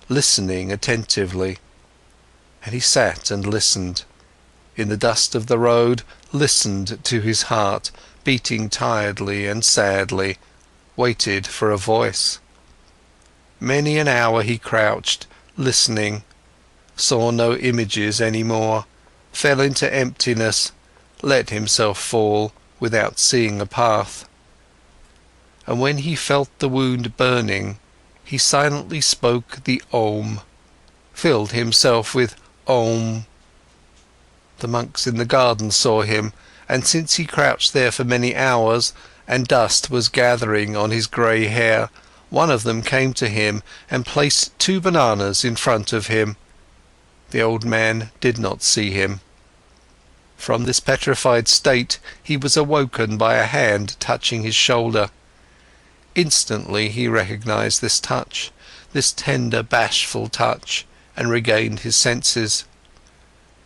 listening attentively. And he sat and listened. In the dust of the road, listened to his heart, beating tiredly and sadly, waited for a voice. Many an hour he crouched, listening, saw no images any more, fell into emptiness, let himself fall without seeing a path. And when he felt the wound burning, he silently spoke the Om, filled himself with Om. The monks in the garden saw him, and since he crouched there for many hours, and dust was gathering on his grey hair, one of them came to him and placed 2 bananas in front of him. The old man did not see him. From this petrified state, he was awoken by a hand touching his shoulder. Instantly he recognized this touch, this tender, bashful touch, and regained his senses.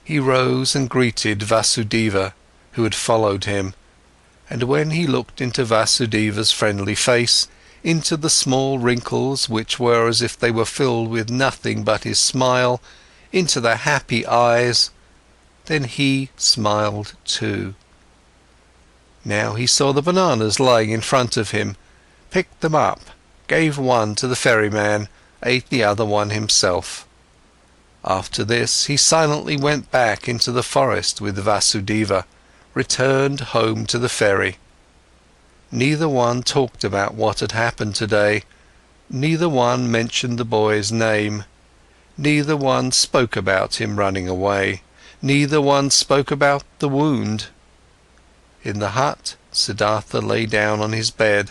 He rose and greeted Vasudeva, who had followed him, and when he looked into Vasudeva's friendly face, into the small wrinkles which were as if they were filled with nothing but his smile, into the happy eyes, then he smiled too. Now he saw the bananas lying in front of him, picked them up, gave one to the ferryman, ate the other one himself. After this, he silently went back into the forest with Vasudeva, returned home to the ferry. Neither one talked about what had happened today, neither one mentioned the boy's name, neither one spoke about him running away, neither one spoke about the wound. In the hut, Siddhartha lay down on his bed,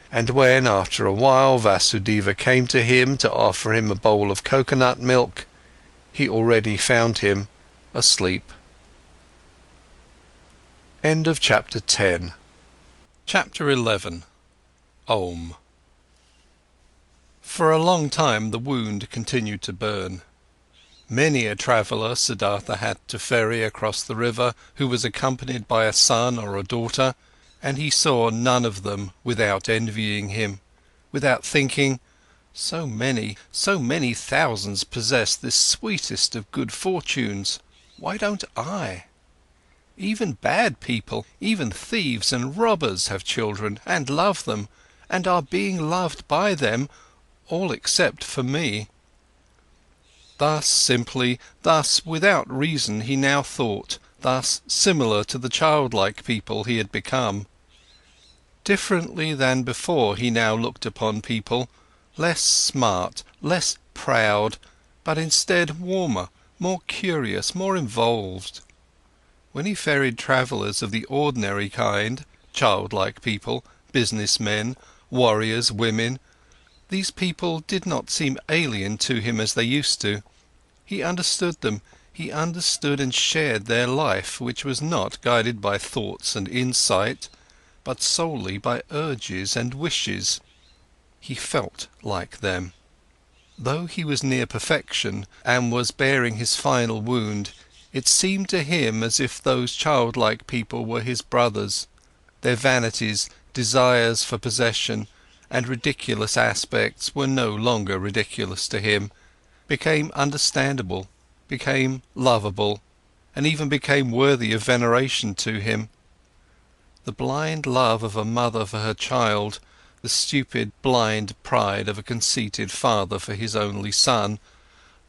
and when after a while Vasudeva came to him to offer him a bowl of coconut milk, he already found him asleep. End of chapter 10. Chapter 11. Om. For a long time the wound continued to burn. Many a traveller Siddhartha had to ferry across the river who was accompanied by a son or a daughter, and he saw none of them without envying him, without thinking, so many thousands possess this sweetest of good fortunes, why don't I? Even bad people, even thieves and robbers have children and love them, and are being loved by them, all except for me. Thus simply, thus without reason he now thought, thus similar to the childlike people he had become. Differently than before he now looked upon people, less smart, less proud, but instead warmer, more curious, more involved. When he ferried travellers of the ordinary kind, childlike people, businessmen, warriors, women, These people did not seem alien to him as they used to. He understood them, he understood and shared their life, which was not guided by thoughts and insight, but solely by urges and wishes. He felt like them. Though he was near perfection and was bearing his final wound, it seemed to him as if those childlike people were his brothers. Their vanities, desires for possession, and ridiculous aspects were no longer ridiculous to him, became understandable, became lovable, and even became worthy of veneration to him. The blind love of a mother for her child, the stupid, blind pride of a conceited father for his only son,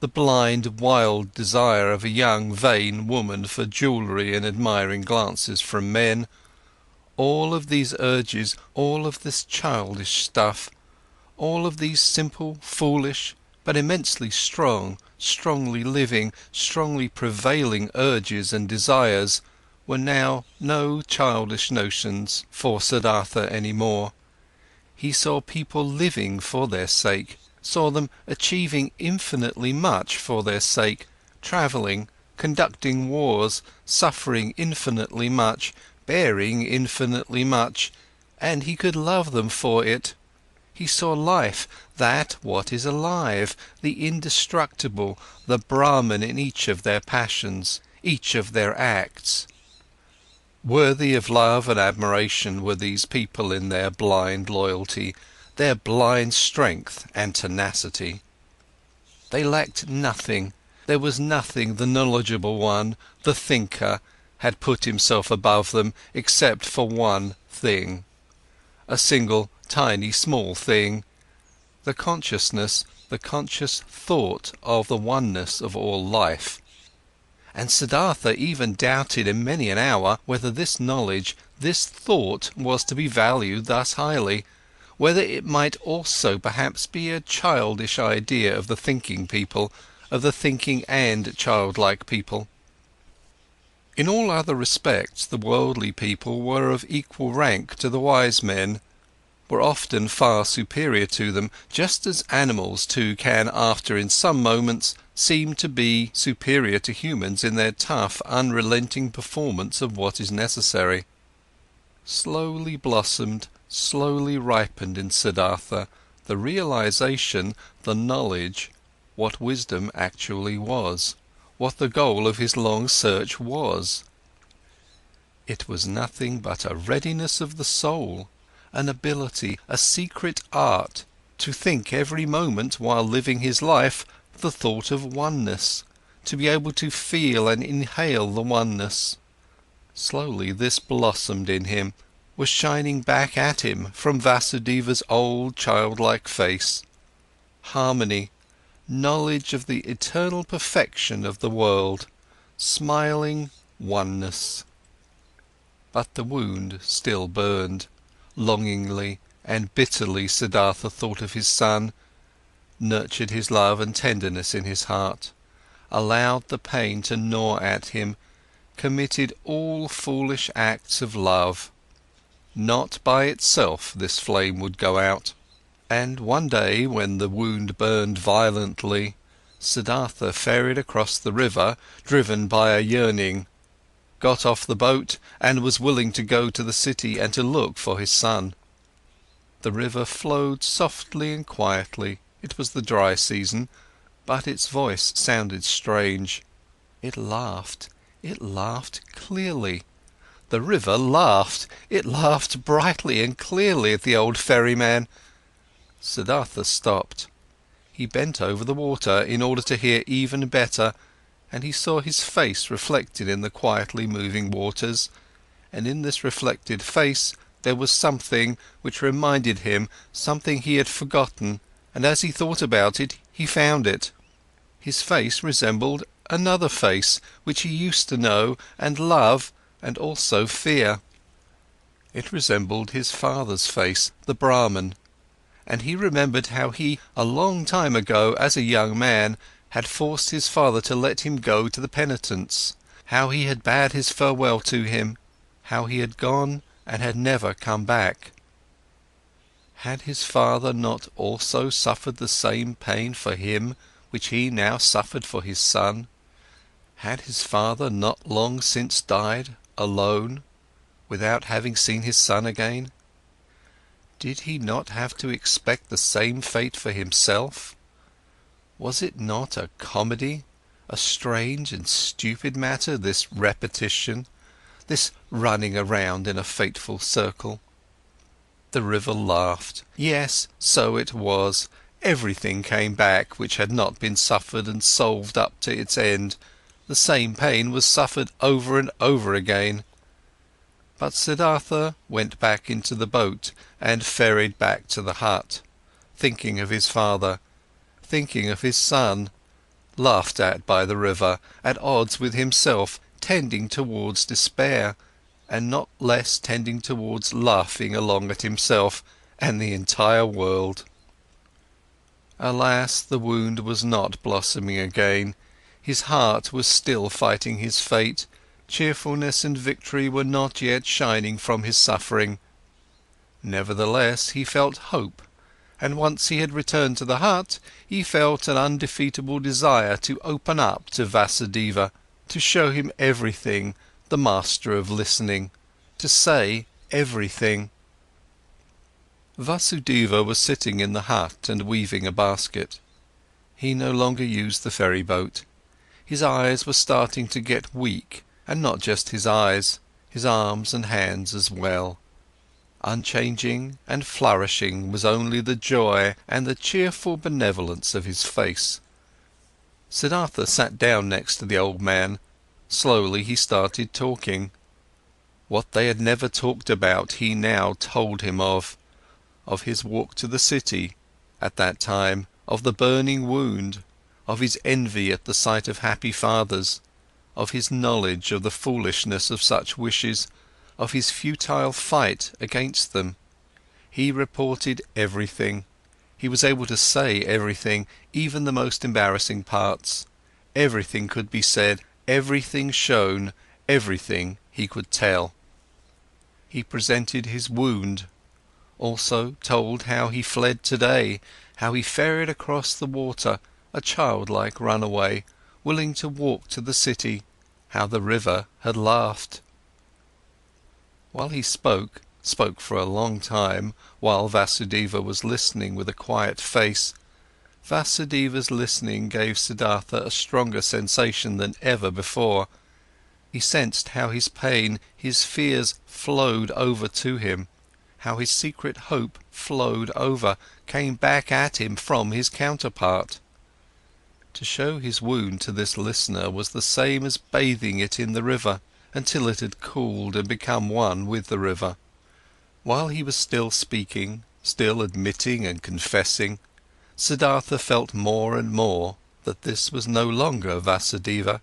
the blind, wild desire of a young, vain woman for jewellery and admiring glances from men, all of these urges, all of this childish stuff, all of these simple, foolish, but immensely strong, strongly living, strongly prevailing urges and desires were now no childish notions for Siddhartha any more. He saw people living for their sake, saw them achieving infinitely much for their sake, travelling, conducting wars, suffering infinitely much, bearing infinitely much, and he could love them for it. He saw life, that what is alive, the indestructible, the Brahman in each of their passions, each of their acts. Worthy of love and admiration were these people in their blind loyalty, their blind strength and tenacity. They lacked nothing, there was nothing the knowledgeable one, the thinker, had put himself above them except for one thing. A single, tiny, small thing. The consciousness, the conscious thought of the oneness of all life. And Siddhartha even doubted in many an hour whether this knowledge, this thought was to be valued thus highly, whether it might also perhaps be a childish idea of the thinking people, of the thinking and childlike people. In all other respects the worldly people were of equal rank to the wise men, were often far superior to them, just as animals too can after in some moments seem to be superior to humans in their tough, unrelenting performance of what is necessary. Slowly blossomed, slowly ripened in Siddhartha the realization, the knowledge, what wisdom actually was, what the goal of his long search was. It was nothing but a readiness of the soul, an ability, a secret art, to think every moment while living his life the thought of oneness, to be able to feel and inhale the oneness. Slowly this blossomed in him, was shining back at him from Vasudeva's old childlike face. Harmony, knowledge of the eternal perfection of the world, smiling oneness. But the wound still burned. Longingly and bitterly Siddhartha thought of his son, nurtured his love and tenderness in his heart, allowed the pain to gnaw at him, committed all foolish acts of love. Not by itself this flame would go out. And one day, when the wound burned violently, Siddhartha ferried across the river, driven by a yearning, got off the boat and was willing to go to the city and to look for his son. The river flowed softly and quietly, it was the dry season, but its voice sounded strange. It laughed clearly. The river laughed, it laughed brightly and clearly at the old ferryman. Siddhartha stopped. He bent over the water in order to hear even better, and he saw his face reflected in the quietly moving waters, and in this reflected face there was something which reminded him, something he had forgotten, and as he thought about it, he found it. His face resembled another face, which he used to know and love and also fear. It resembled his father's face, the Brahman, and he remembered how he, a long time ago, as a young man, had forced his father to let him go to the penitents, how he had bade his farewell to him, how he had gone and had never come back. Had his father not also suffered the same pain for him which he now suffered for his son? Had his father not long since died, alone, without having seen his son again? Did he not have to expect the same fate for himself? Was it not a comedy, a strange and stupid matter, this repetition, this running around in a fateful circle? The river laughed. Yes, so it was. Everything came back which had not been suffered and solved up to its end. The same pain was suffered over and over again. But Siddhartha went back into the boat and ferried back to the hut, thinking of his father, thinking of his son, laughed at by the river, at odds with himself, tending towards despair, and not less tending towards laughing along at himself and the entire world. Alas, the wound was not blossoming again, his heart was still fighting his fate, cheerfulness and victory were not yet shining from his suffering. Nevertheless, he felt hope, and once he had returned to the hut, he felt an undefeatable desire to open up to Vasudeva, to show him everything, the master of listening, to say everything. Vasudeva was sitting in the hut and weaving a basket. He no longer used the ferry boat. His eyes were starting to get weak, and not just his eyes, his arms and hands as well. Unchanging and flourishing was only the joy and the cheerful benevolence of his face. Siddhartha sat down next to the old man. Slowly he started talking. What they had never talked about he now told him of his walk to the city at that time, of the burning wound, of his envy at the sight of happy fathers, of his knowledge of the foolishness of such wishes, of his futile fight against them. He reported everything. He was able to say everything, even the most embarrassing parts. Everything could be said, everything shown, everything he could tell. He presented his wound, also told how he fled today, how he ferried across the water, a childlike runaway, willing to walk to the city, how the river had laughed. While he spoke for a long time, while Vasudeva was listening with a quiet face, Vasudeva's listening gave Siddhartha a stronger sensation than ever before. He sensed how his pain, his fears flowed over to him, how his secret hope flowed over, came back at him from his counterpart. To show his wound to this listener was the same as bathing it in the river, until it had cooled and become one with the river. While he was still speaking, still admitting and confessing, Siddhartha felt more and more that this was no longer Vasudeva,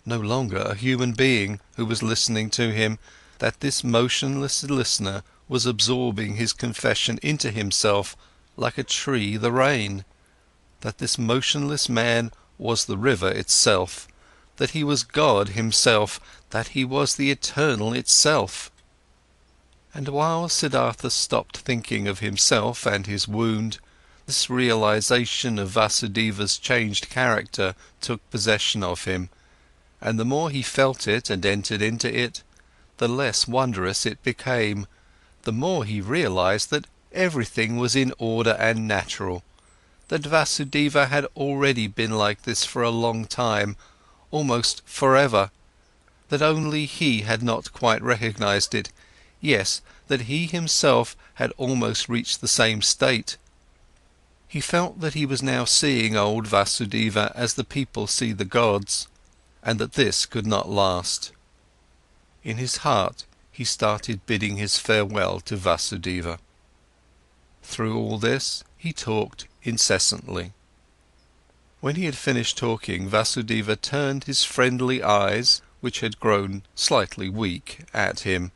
no longer a human being who was listening to him, that this motionless listener was absorbing his confession into himself like a tree the rain, that this motionless man was the river itself, that he was God himself, that he was the eternal itself. And while Siddhartha stopped thinking of himself and his wound, this realization of Vasudeva's changed character took possession of him, and the more he felt it and entered into it, the less wondrous it became, the more he realized that everything was in order and natural, that Vasudeva had already been like this for a long time, almost forever, that only he had not quite recognized it, yes, that he himself had almost reached the same state. He felt that he was now seeing old Vasudeva as the people see the gods, and that this could not last. In his heart, he started bidding his farewell to Vasudeva. Through all this, he talked incessantly. When he had finished talking, Vasudeva turned his friendly eyes, which had grown slightly weak, at him,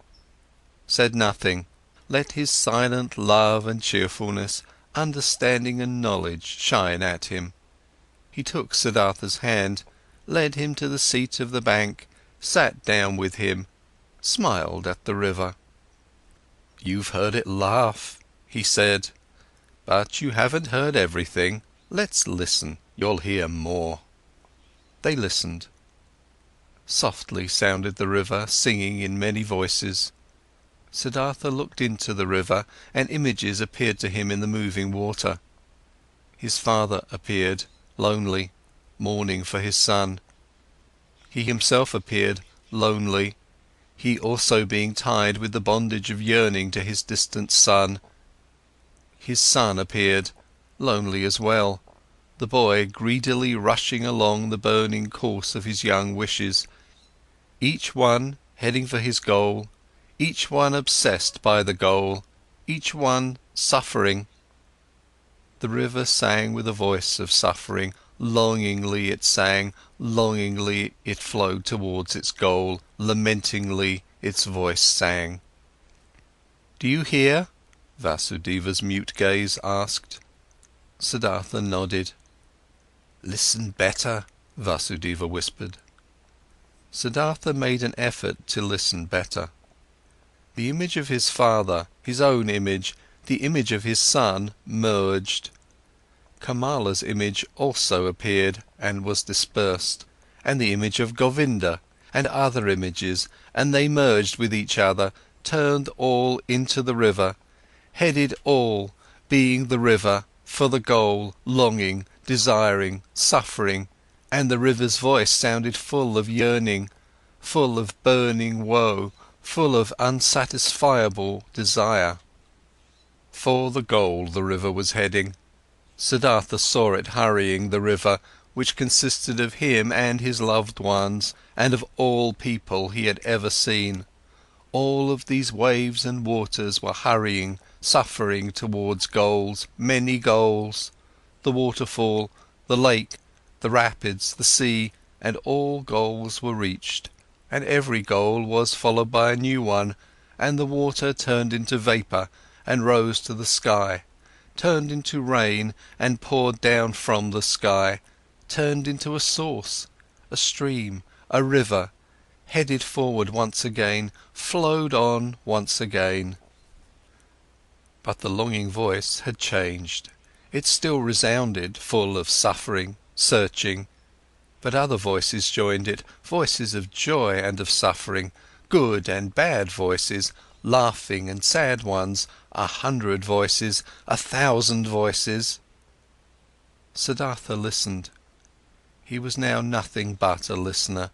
said nothing, let his silent love and cheerfulness, understanding and knowledge shine at him. He took Siddhartha's hand, led him to the seat of the bank, sat down with him, smiled at the river. "You've heard it laugh," he said. "But you haven't heard everything. Let's listen, you'll hear more." They listened. Softly sounded the river, singing in many voices. Siddhartha looked into the river, and images appeared to him in the moving water. His father appeared, lonely, mourning for his son. He himself appeared, lonely, he also being tied with the bondage of yearning to his distant son. His son appeared, lonely as well, the boy greedily rushing along the burning course of his young wishes, each one heading for his goal, each one obsessed by the goal, each one suffering. The river sang with a voice of suffering, longingly it sang, longingly it flowed towards its goal, lamentingly its voice sang. "Do you hear?" Vasudeva's mute gaze asked. Siddhartha nodded. "Listen better," Vasudeva whispered. Siddhartha made an effort to listen better. The image of his father, his own image, the image of his son merged. Kamala's image also appeared and was dispersed, and the image of Govinda, and other images, and they merged with each other, turned all into the river, headed all, being the river, for the goal, longing, desiring, suffering, and the river's voice sounded full of yearning, full of burning woe, full of unsatisfiable desire. For the goal the river was heading. Siddhartha saw it hurrying, the river, which consisted of him and his loved ones, and of all people he had ever seen. All of these waves and waters were hurrying, suffering towards goals, many goals. The waterfall, the lake, the rapids, the sea, and all goals were reached. And every goal was followed by a new one, and the water turned into vapour and rose to the sky, turned into rain and poured down from the sky, turned into a source, a stream, a river, headed forward once again, flowed on once again. But the longing voice had changed. It still resounded, full of suffering, searching, but other voices joined it, voices of joy and of suffering, good and bad voices, laughing and sad ones, 100 voices, 1,000 voices. Siddhartha listened. He was now nothing but a listener,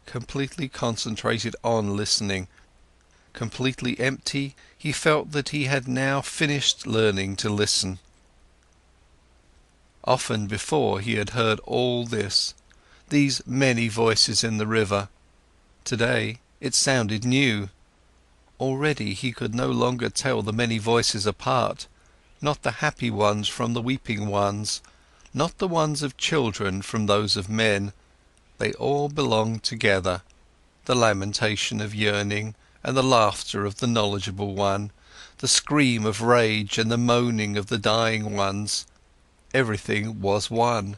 completely concentrated on listening. Completely empty, he felt that he had now finished learning to listen. Often before he had heard all this, these many voices in the river. Today it sounded new. Already he could no longer tell the many voices apart, not the happy ones from the weeping ones, not the ones of children from those of men. They all belonged together, the lamentation of yearning and the laughter of the knowledgeable one, the scream of rage and the moaning of the dying ones. Everything was one.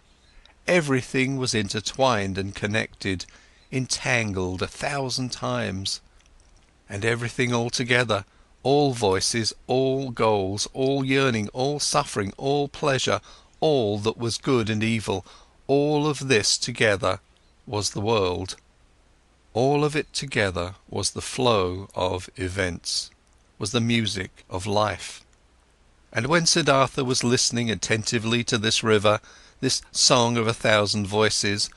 Everything was intertwined and connected, entangled 1,000 times. And everything all together, all voices, all goals, all yearning, all suffering, all pleasure, all that was good and evil, all of this together was the world. All of it together was the flow of events, was the music of life. And when Siddhartha was listening attentively to this river, this song of 1,000 voices,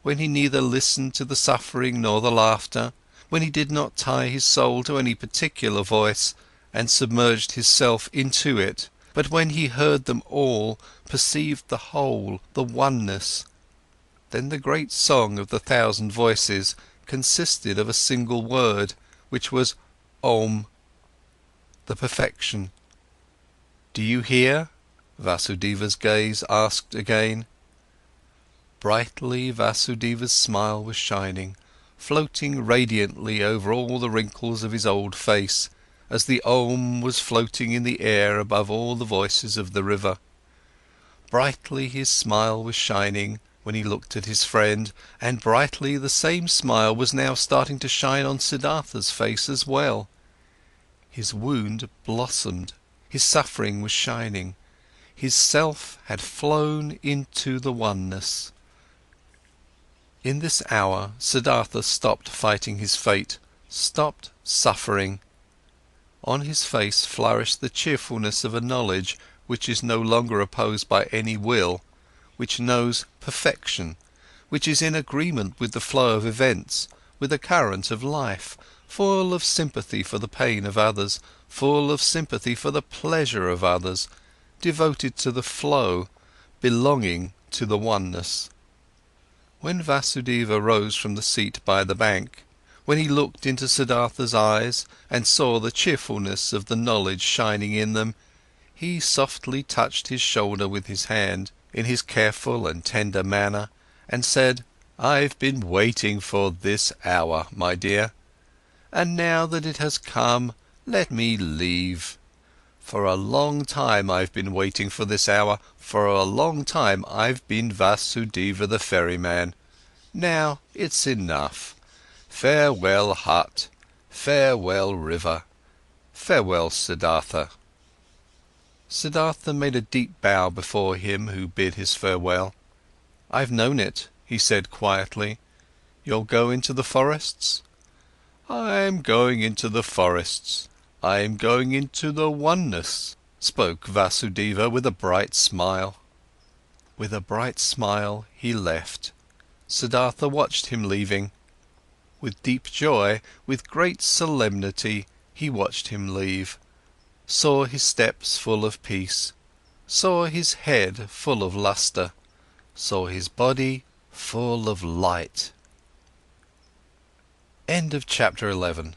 when he neither listened to the suffering nor the laughter, when he did not tie his soul to any particular voice and submerged his self into it, but when he heard them all, perceived the whole, the oneness, then the great song of the 1,000 voices consisted of a single word, which was Om, the perfection. "Do you hear?" Vasudeva's gaze asked again. Brightly Vasudeva's smile was shining, floating radiantly over all the wrinkles of his old face, as the Om was floating in the air above all the voices of the river. Brightly his smile was shining when he looked at his friend, and brightly the same smile was now starting to shine on Siddhartha's face as well. His wound blossomed, his suffering was shining, his self had flown into the oneness. In this hour, Siddhartha stopped fighting his fate, stopped suffering. On his face flourished the cheerfulness of a knowledge which is no longer opposed by any will, which knows perfection, which is in agreement with the flow of events, with the current of life, full of sympathy for the pain of others, full of sympathy for the pleasure of others, devoted to the flow, belonging to the oneness. When Vasudeva rose from the seat by the bank, when he looked into Siddhartha's eyes and saw the cheerfulness of the knowledge shining in them, he softly touched his shoulder with his hand, in his careful and tender manner, and said, "I've been waiting for this hour, my dear. And now that it has come, let me leave. For a long time I've been waiting for this hour, for a long time I've been Vasudeva the ferryman. Now it's enough. Farewell hut, farewell river, farewell Siddhartha." Siddhartha made a deep bow before him who bid his farewell. "I've known it," he said quietly. "You'll go into the forests?" "I'm going into the forests. I'm going into the oneness," spoke Vasudeva with a bright smile. With a bright smile he left. Siddhartha watched him leaving. With deep joy, with great solemnity, he watched him leave, saw his steps full of peace, saw his head full of lustre, saw his body full of light. End of chapter 11.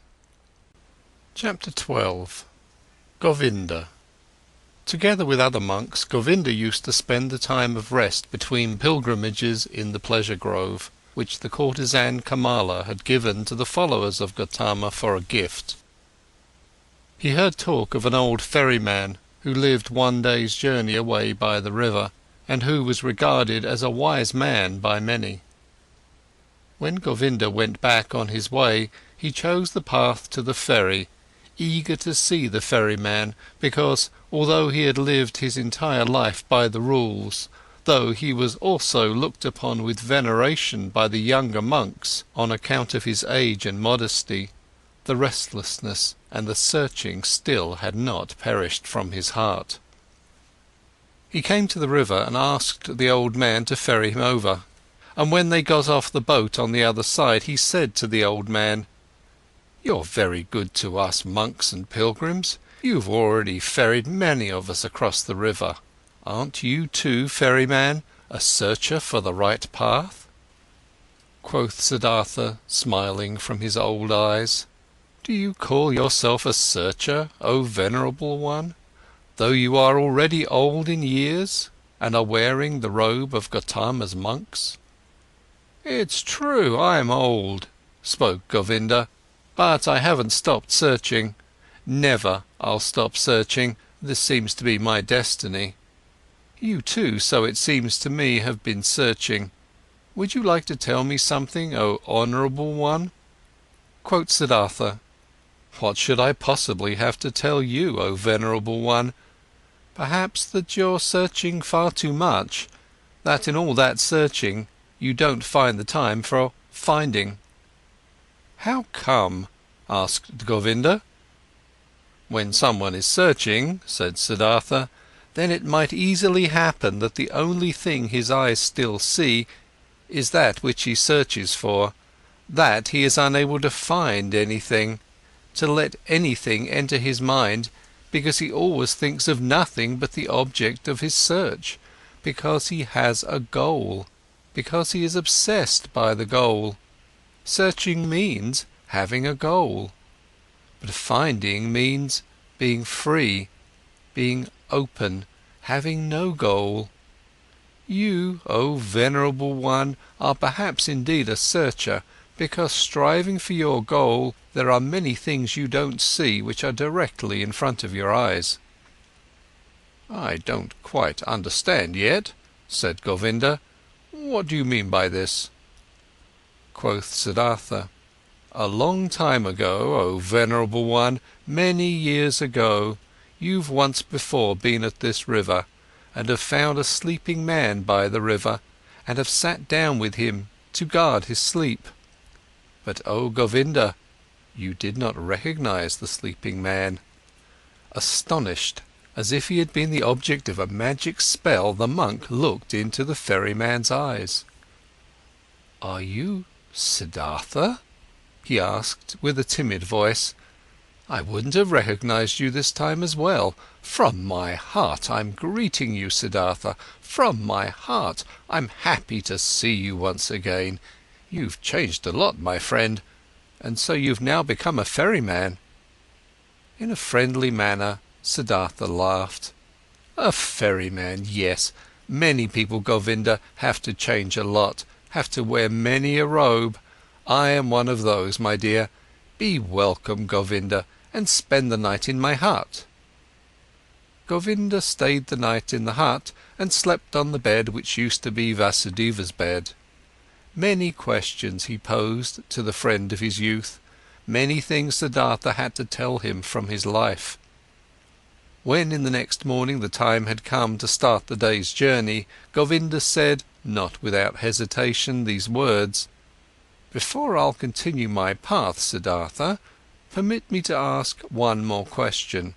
Chapter 12. Govinda. Together with other monks, Govinda used to spend the time of rest between pilgrimages in the pleasure grove, which the courtesan Kamala had given to the followers of Gautama for a gift. He heard talk of an old ferryman who lived one day's journey away by the river, and who was regarded as a wise man by many. When Govinda went back on his way, he chose the path to the ferry, eager to see the ferryman, because, although he had lived his entire life by the rules, though he was also looked upon with veneration by the younger monks on account of his age and modesty, the restlessness and the searching still had not perished from his heart. He came to the river and asked the old man to ferry him over, and when they got off the boat on the other side, he said to the old man, "You're very good to us monks and pilgrims. You've already ferried many of us across the river. Aren't you too, ferryman, a searcher for the right path?" Quoth Siddhartha, smiling from his old eyes, "Do you call yourself a searcher, O venerable one, though you are already old in years and are wearing the robe of Gautama's monks?" "It's true, I'm old," spoke Govinda, "but I haven't stopped searching. Never I'll stop searching, this seems to be my destiny. You too, so it seems to me, have been searching. Would you like to tell me something, O honourable one?" Quoth Siddhartha, "What should I possibly have to tell you, O venerable one? Perhaps that you're searching far too much, that in all that searching you don't find the time for finding." "How come?" asked Govinda. "When someone is searching," said Siddhartha, "then it might easily happen that the only thing his eyes still see is that which he searches for, that he is unable to find anything, to let anything enter his mind, because he always thinks of nothing but the object of his search, because he has a goal, because he is obsessed by the goal. Searching means having a goal, but finding means being free, being open, having no goal. You, O venerable one, are perhaps indeed a searcher, because striving for your goal, there are many things you don't see which are directly in front of your eyes." "I don't quite understand yet," said Govinda. "What do you mean by this?" Quoth Siddhartha, "A long time ago, O venerable one, many years ago, you've once before been at this river, and have found a sleeping man by the river, and have sat down with him to guard his sleep. But O Govinda, you did not recognize the sleeping man. Astonished, as if he had been the object of a magic spell, the monk looked into the ferryman's eyes. "Are you Siddhartha?" he asked with a timid voice. "I wouldn't have recognized you this time as well. From my heart I'm greeting you, Siddhartha. From my heart I'm happy to see you once again. You've changed a lot, my friend, and so you've now become a ferryman." In a friendly manner, Siddhartha laughed. "A ferryman, yes. Many people, Govinda, have to change a lot, have to wear many a robe. I am one of those, my dear. Be welcome, Govinda, and spend the night in my hut." Govinda stayed the night in the hut and slept on the bed which used to be Vasudeva's bed. Many questions he posed to the friend of his youth, many things Siddhartha had to tell him from his life. When in the next morning the time had come to start the day's journey, Govinda said, not without hesitation, these words: "Before I'll continue my path, Siddhartha, permit me to ask one more question.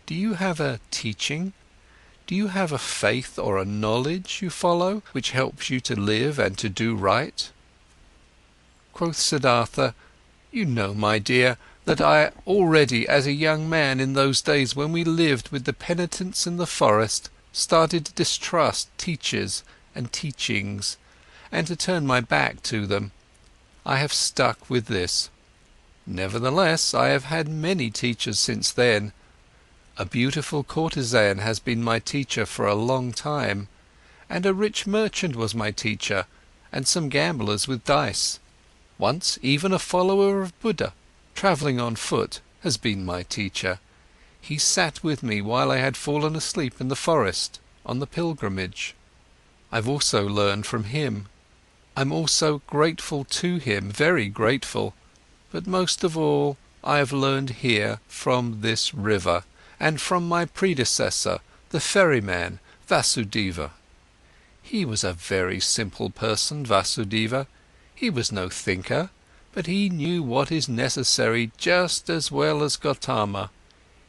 Do you have a teaching? Do you have a faith or a knowledge you follow, which helps you to live and to do right?" Quoth Siddhartha, "You know, my dear, that I already as a young man in those days when we lived with the penitents in the forest, started to distrust teachers and teachings, and to turn my back to them. I have stuck with this. Nevertheless, I have had many teachers since then. A beautiful courtesan has been my teacher for a long time, and a rich merchant was my teacher, and some gamblers with dice. Once even a follower of Buddha, travelling on foot, has been my teacher. He sat with me while I had fallen asleep in the forest, on the pilgrimage. I've also learned from him. I'm also grateful to him, very grateful, but most of all I have learned here from this river, and from my predecessor, the ferryman, Vasudeva. He was a very simple person, Vasudeva. He was no thinker, but he knew what is necessary just as well as Gautama.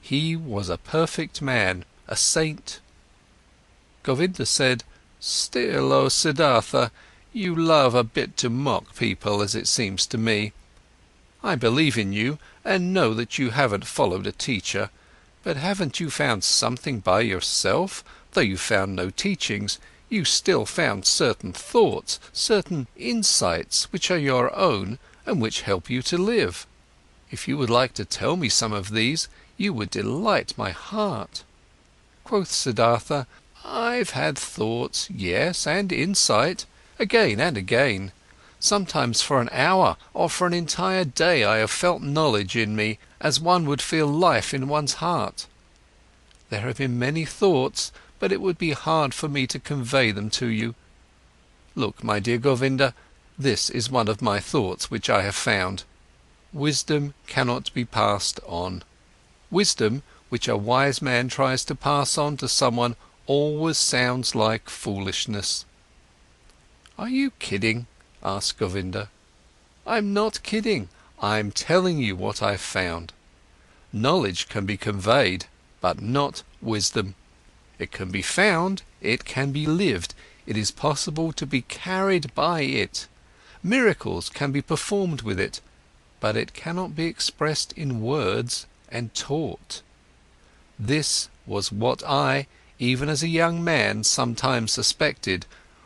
He was a perfect man, a saint." Govinda said, "Still, O Siddhartha, you love a bit to mock people, as it seems to me. I believe in you, and know that you haven't followed a teacher, but haven't you found something by yourself? Though you found no teachings, you still found certain thoughts, certain insights which are your own and which help you to live. If you would like to tell me some of these, you would delight my heart." Quoth Siddhartha, "I've had thoughts, yes, and insight, again and again. Sometimes for an hour or for an entire day I have felt knowledge in me, as one would feel life in one's heart. There have been many thoughts, but it would be hard for me to convey them to you. Look, my dear Govinda, this is one of my thoughts which I have found. Wisdom cannot be passed on. Wisdom, which a wise man tries to pass on to someone, always sounds like foolishness." "Are you kidding?" asked Govinda. "I'm not kidding, I'm telling you what I've found. Knowledge can be conveyed, but not wisdom. It can be found, it can be lived, it is possible to be carried by it. Miracles can be performed with it, but it cannot be expressed in words and taught. This was what I, even as a young man, sometimes suspected,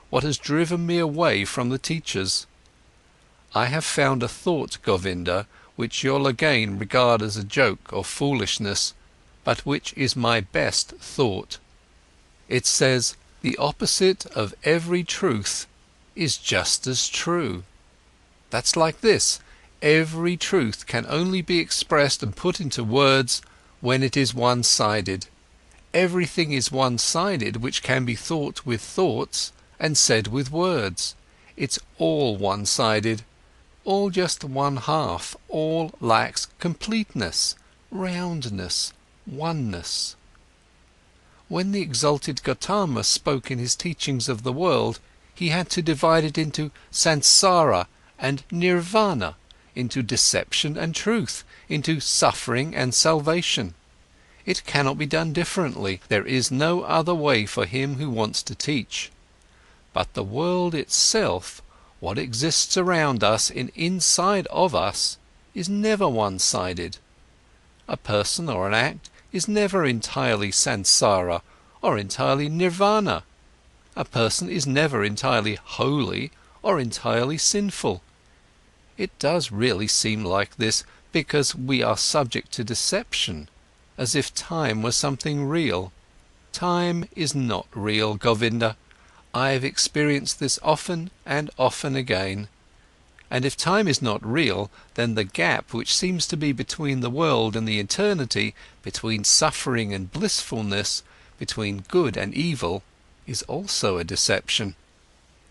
what has driven me away from the teachers. I have found a thought, Govinda, which you'll again regard as a joke or foolishness, but which is my best thought. It says, the opposite of every truth is just as true. That's like this: every truth can only be expressed and put into words when it is one-sided. Everything is one-sided which can be thought with thoughts and said with words. It's all one-sided, all just one half, all lacks completeness, roundness. oneness. When the exalted Gautama spoke in his teachings of the world, he had to divide it into samsara and nirvana, into deception and truth, into suffering and salvation. It cannot be done differently, there is no other way for him who wants to teach. But the world itself, what exists around us and inside of us, is never one-sided. A person or an act is never entirely samsara or entirely nirvana. A person is never entirely holy or entirely sinful. It does really seem like this because we are subject to deception, as if time was something real. Time is not real, Govinda. I have experienced this often and often again. And if time is not real, then the gap which seems to be between the world and the eternity, between suffering and blissfulness, between good and evil, is also a deception.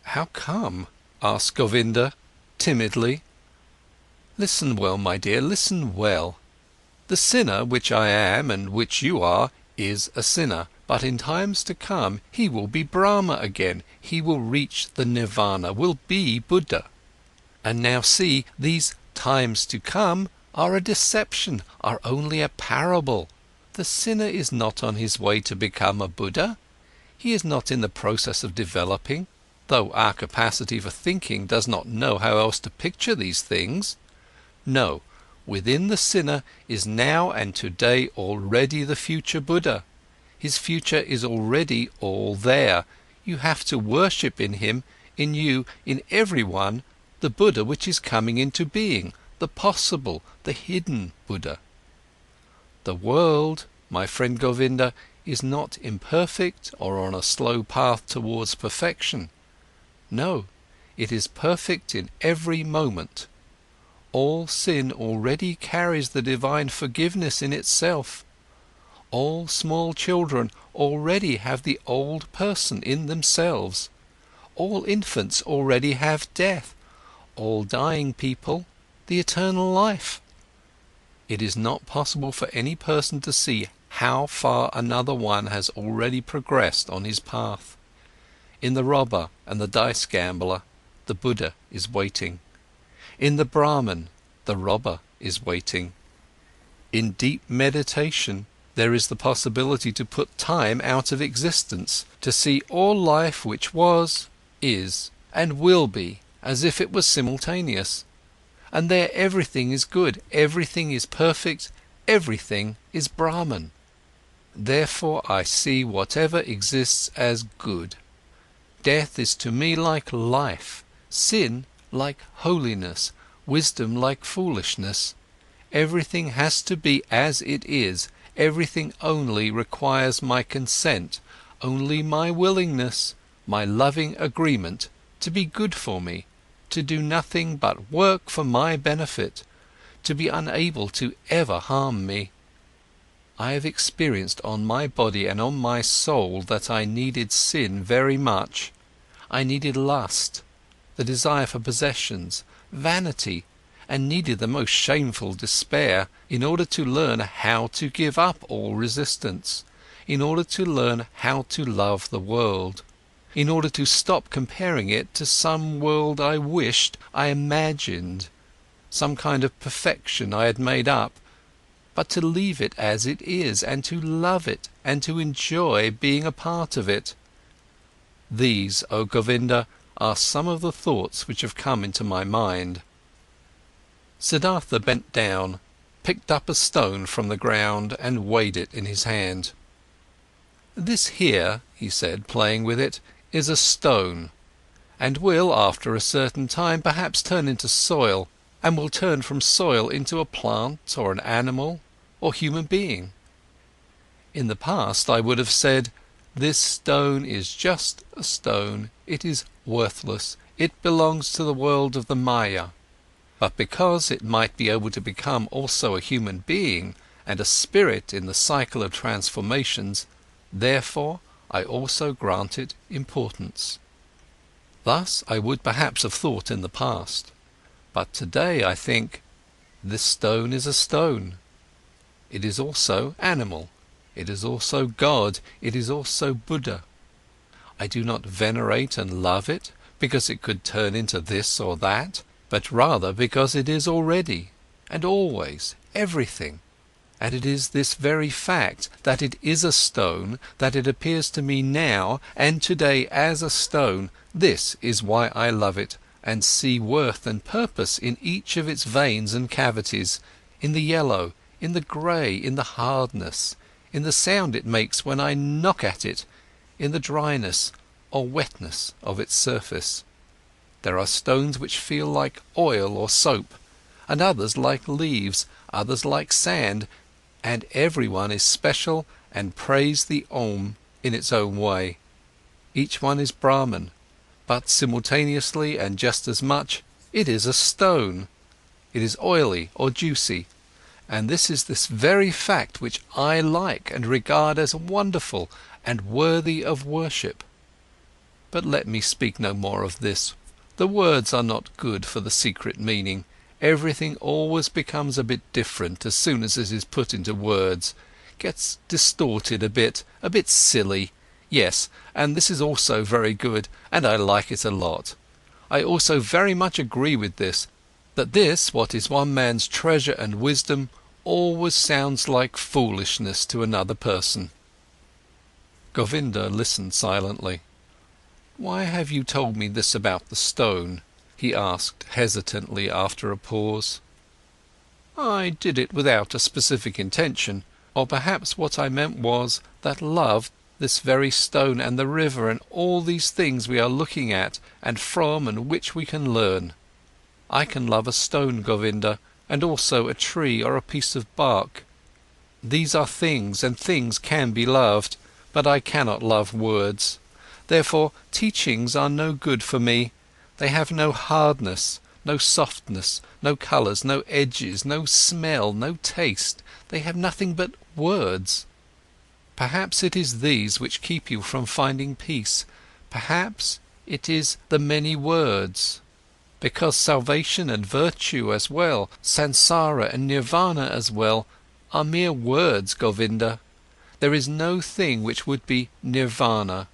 How come? Asked Govinda, timidly. Listen well, my dear, listen well. The sinner, which I am and which you are, is a sinner, but in times to come, he will be Brahma again, he will reach the Nirvana, will be Buddha. And now see, these times to come are a deception, are only a parable. The sinner is not on his way to become a Buddha. He is not in the process of developing, though our capacity for thinking does not know how else to picture these things. No, within the sinner is now and today already the future Buddha. His future is already all there. You have to worship in him, in you, in everyone, the Buddha which is coming into being, the possible, the hidden Buddha. The world, my friend Govinda, is not imperfect or on a slow path towards perfection. No, it is perfect in every moment. All sin already carries the divine forgiveness in itself. All small children already have the old person in themselves. All infants already have death. All dying people, the eternal life. It is not possible for any person to see how far another one has already progressed on his path. In the robber and the dice gambler, the Buddha is waiting. In the Brahman, the robber is waiting. In deep meditation, there is the possibility to put time out of existence, to see all life which was, is, and will be, as if it was simultaneous. And there everything is good, everything is perfect, everything is Brahman. Therefore I see whatever exists as good. Death is to me like life, sin like holiness, wisdom like foolishness. Everything has to be as it is, everything only requires my consent, only my willingness, my loving agreement to be good for me, to do nothing but work for my benefit, to be unable to ever harm me. I have experienced on my body and on my soul that I needed sin very much. I needed lust, the desire for possessions, vanity, and needed the most shameful despair in order to learn how to give up all resistance, in order to learn how to love the world, in order to stop comparing it to some world I wished, I imagined, some kind of perfection I had made up, but to leave it as it is, and to love it, and to enjoy being a part of it. These, O Govinda, are some of the thoughts which have come into my mind. Siddhartha bent down, picked up a stone from the ground and weighed it in his hand. This here, he said, playing with it, is a stone, and will, after a certain time, perhaps turn into soil, and will turn from soil into a plant, or an animal, or human being. In the past I would have said, this stone is just a stone, it is worthless, it belongs to the world of the Maya. But because it might be able to become also a human being, and a spirit in the cycle of transformations, therefore I also grant it importance. Thus I would perhaps have thought in the past, but today I think, this stone is a stone. it is also animal, it is also God, it is also Buddha. I do not venerate and love it because it could turn into this or that, but rather because it is already and always everything. And it is this very fact that it is a stone, that it appears to me now and today as a stone, this is why I love it and see worth and purpose in each of its veins and cavities, in the yellow, in the grey, in the hardness, in the sound it makes when I knock at it, in the dryness or wetness of its surface. There are stones which feel like oil or soap, and others like leaves, others like sand, and everyone is special and prays the Om in its own way. Each one is Brahman, but simultaneously and just as much, it is a stone. It is oily or juicy, and this is this very fact which I like and regard as wonderful and worthy of worship. But let me speak no more of this. The words are not good for the secret meaning. Everything always becomes a bit different as soon as it is put into words, gets distorted a bit silly. Yes, and this is also very good, and I like it a lot. I also very much agree with this, that this, what is one man's treasure and wisdom, always sounds like foolishness to another person. Govinda listened silently. "Why have you told me this about the stone?" he asked hesitantly after a pause. "I did it without a specific intention, or perhaps what I meant was that love, this very stone and the river and all these things we are looking at and from and which we can learn. I can love a stone, Govinda, and also a tree or a piece of bark. These are things and things can be loved, but I cannot love words. Therefore teachings are no good for me. They have no hardness, no softness, no colours, no edges, no smell, no taste. They have nothing but words. Perhaps it is these which keep you from finding peace. Perhaps it is the many words. Because salvation and virtue as well, samsara and nirvana as well, are mere words, Govinda. There is no thing which would be nirvana.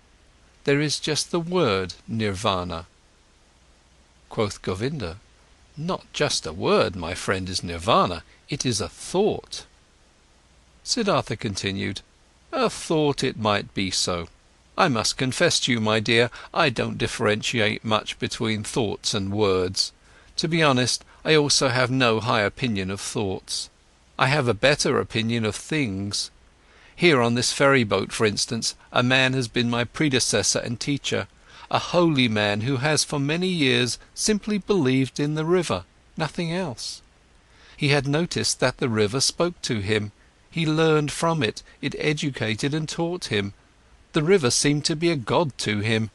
There is just the word nirvana." Quoth Govinda, "Not just a word, my friend, is nirvana, it is a thought." Siddhartha continued, "A thought it might be so. I must confess to you, my dear, I don't differentiate much between thoughts and words. To be honest, I also have no high opinion of thoughts. I have a better opinion of things. Here on this ferry boat, for instance, a man has been my predecessor and teacher, a holy man who has for many years simply believed in the river, nothing else. He had noticed that the river spoke to him, he learned from it, it educated and taught him. The river seemed to be a god to him.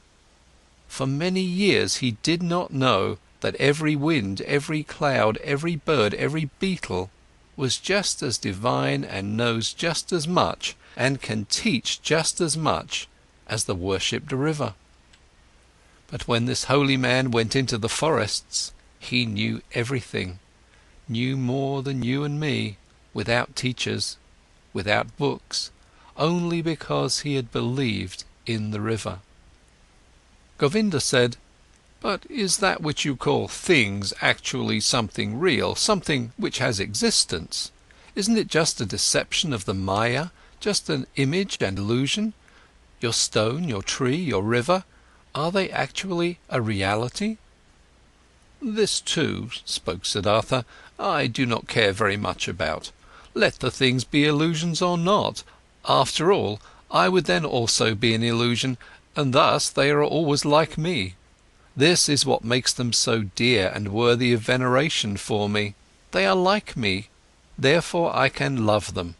For many years he did not know that every wind, every cloud, every bird, every beetle was just as divine and knows just as much and can teach just as much as the worshipped river. But when this holy man went into the forests, he knew everything, knew more than you and me, without teachers, without books, only because he had believed in the river." Govinda said, "But is that which you call things actually something real, something which has existence? Isn't it just a deception of the Maya, just an image and illusion? Your stone, your tree, your river, are they actually a reality?" "This too," spoke Siddhartha, "I do not care very much about. Let the things be illusions or not. After all, I would then also be an illusion, and thus they are always like me. This is what makes them so dear and worthy of veneration for me. They are like me, therefore I can love them.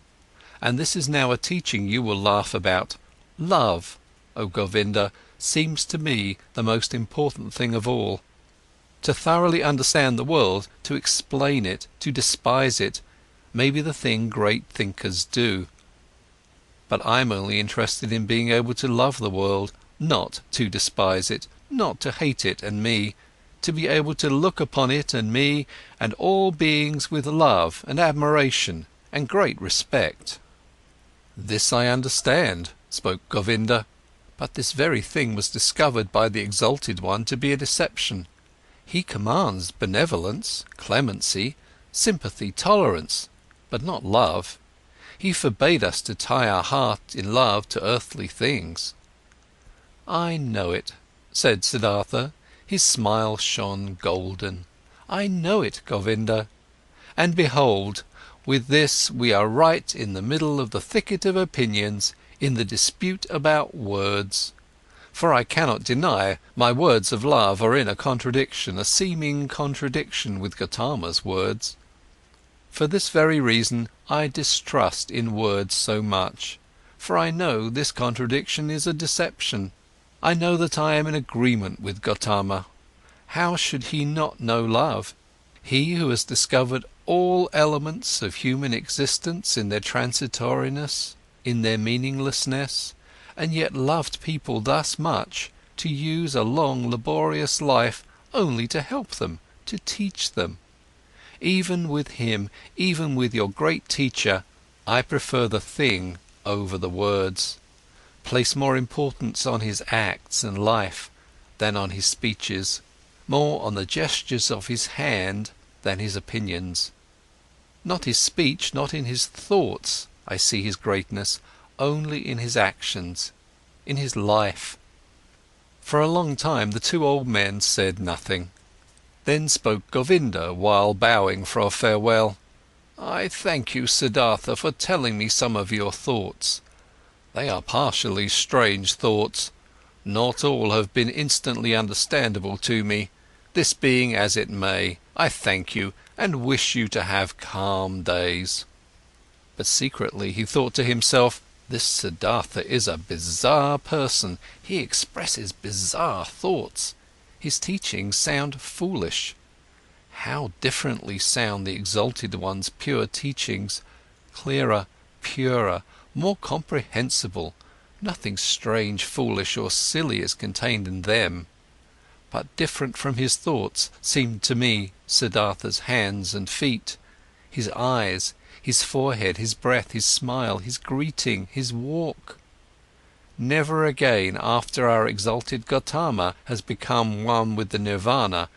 And this is now a teaching you will laugh about. Love, O Govinda, seems to me the most important thing of all. To thoroughly understand the world, to explain it, to despise it, may be the thing great thinkers do. But I'm only interested in being able to love the world, not to despise it, not to hate it and me, to be able to look upon it and me and all beings with love and admiration and great respect." "This I understand," spoke Govinda, "but this very thing was discovered by the Exalted One to be a deception. He commands benevolence, clemency, sympathy, tolerance, but not love. He forbade us to tie our heart in love to earthly things." "I know it," said Siddhartha, his smile shone golden. "I know it, Govinda. And behold, with this we are right in the middle of the thicket of opinions, in the dispute about words. For I cannot deny my words of love are in a contradiction, a seeming contradiction with Gotama's words. For this very reason I distrust in words so much, for I know this contradiction is a deception. I know that I am in agreement with Gotama. How should he not know love? He who has discovered all elements of human existence in their transitoriness, in their meaninglessness, and yet loved people thus much, to use a long laborious life only to help them, to teach them. Even with him, even with your great teacher, I prefer the thing over the words, place more importance on his acts and life than on his speeches, more on the gestures of his hand than his opinions. Not his speech, not in his thoughts, I see his greatness, only in his actions, in his life." For a long time the two old men said nothing. Then spoke Govinda while bowing for a farewell. "I thank you, Siddhartha, for telling me some of your thoughts. They are partially strange thoughts. Not all have been instantly understandable to me. This being as it may, I thank you and wish you to have calm days." But secretly he thought to himself, "This Siddhartha is a bizarre person, he expresses bizarre thoughts. His teachings sound foolish. How differently sound the Exalted One's pure teachings, clearer, purer, more comprehensible, nothing strange, foolish or silly is contained in them. But different from his thoughts seemed to me Siddhartha's hands and feet, his eyes, his forehead, his breath, his smile, his greeting, his walk. Never again after our exalted Gotama has become one with the nirvana,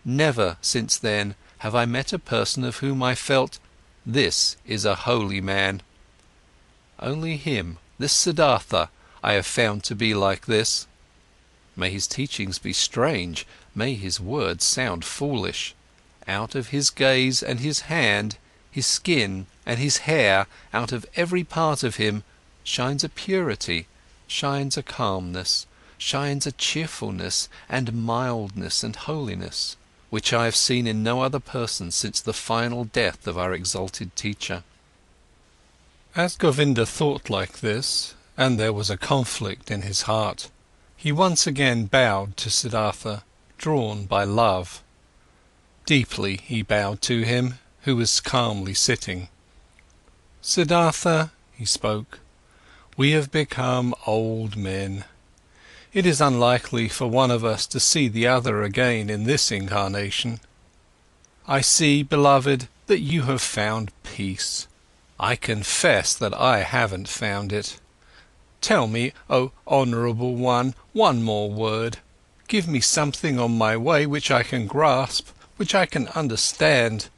never since then have I met a person of whom I felt, this is a holy man. Only him, this Siddhartha, I have found to be like this. May his teachings be strange, may his words sound foolish. Out of his gaze and his hand, his skin and his hair, out of every part of him, shines a purity, shines a calmness, shines a cheerfulness and mildness and holiness, which I have seen in no other person since the final death of our exalted teacher." As Govinda thought like this, and there was a conflict in his heart, he once again bowed to Siddhartha, drawn by love. Deeply he bowed to him, who was calmly sitting. "Siddhartha," he spoke, "we have become old men. It is unlikely for one of us to see the other again in this incarnation. I see, beloved, that you have found peace. I confess that I haven't found it. Tell me, O honourable one, one more word. Give me something on my way which I can grasp, which I can understand.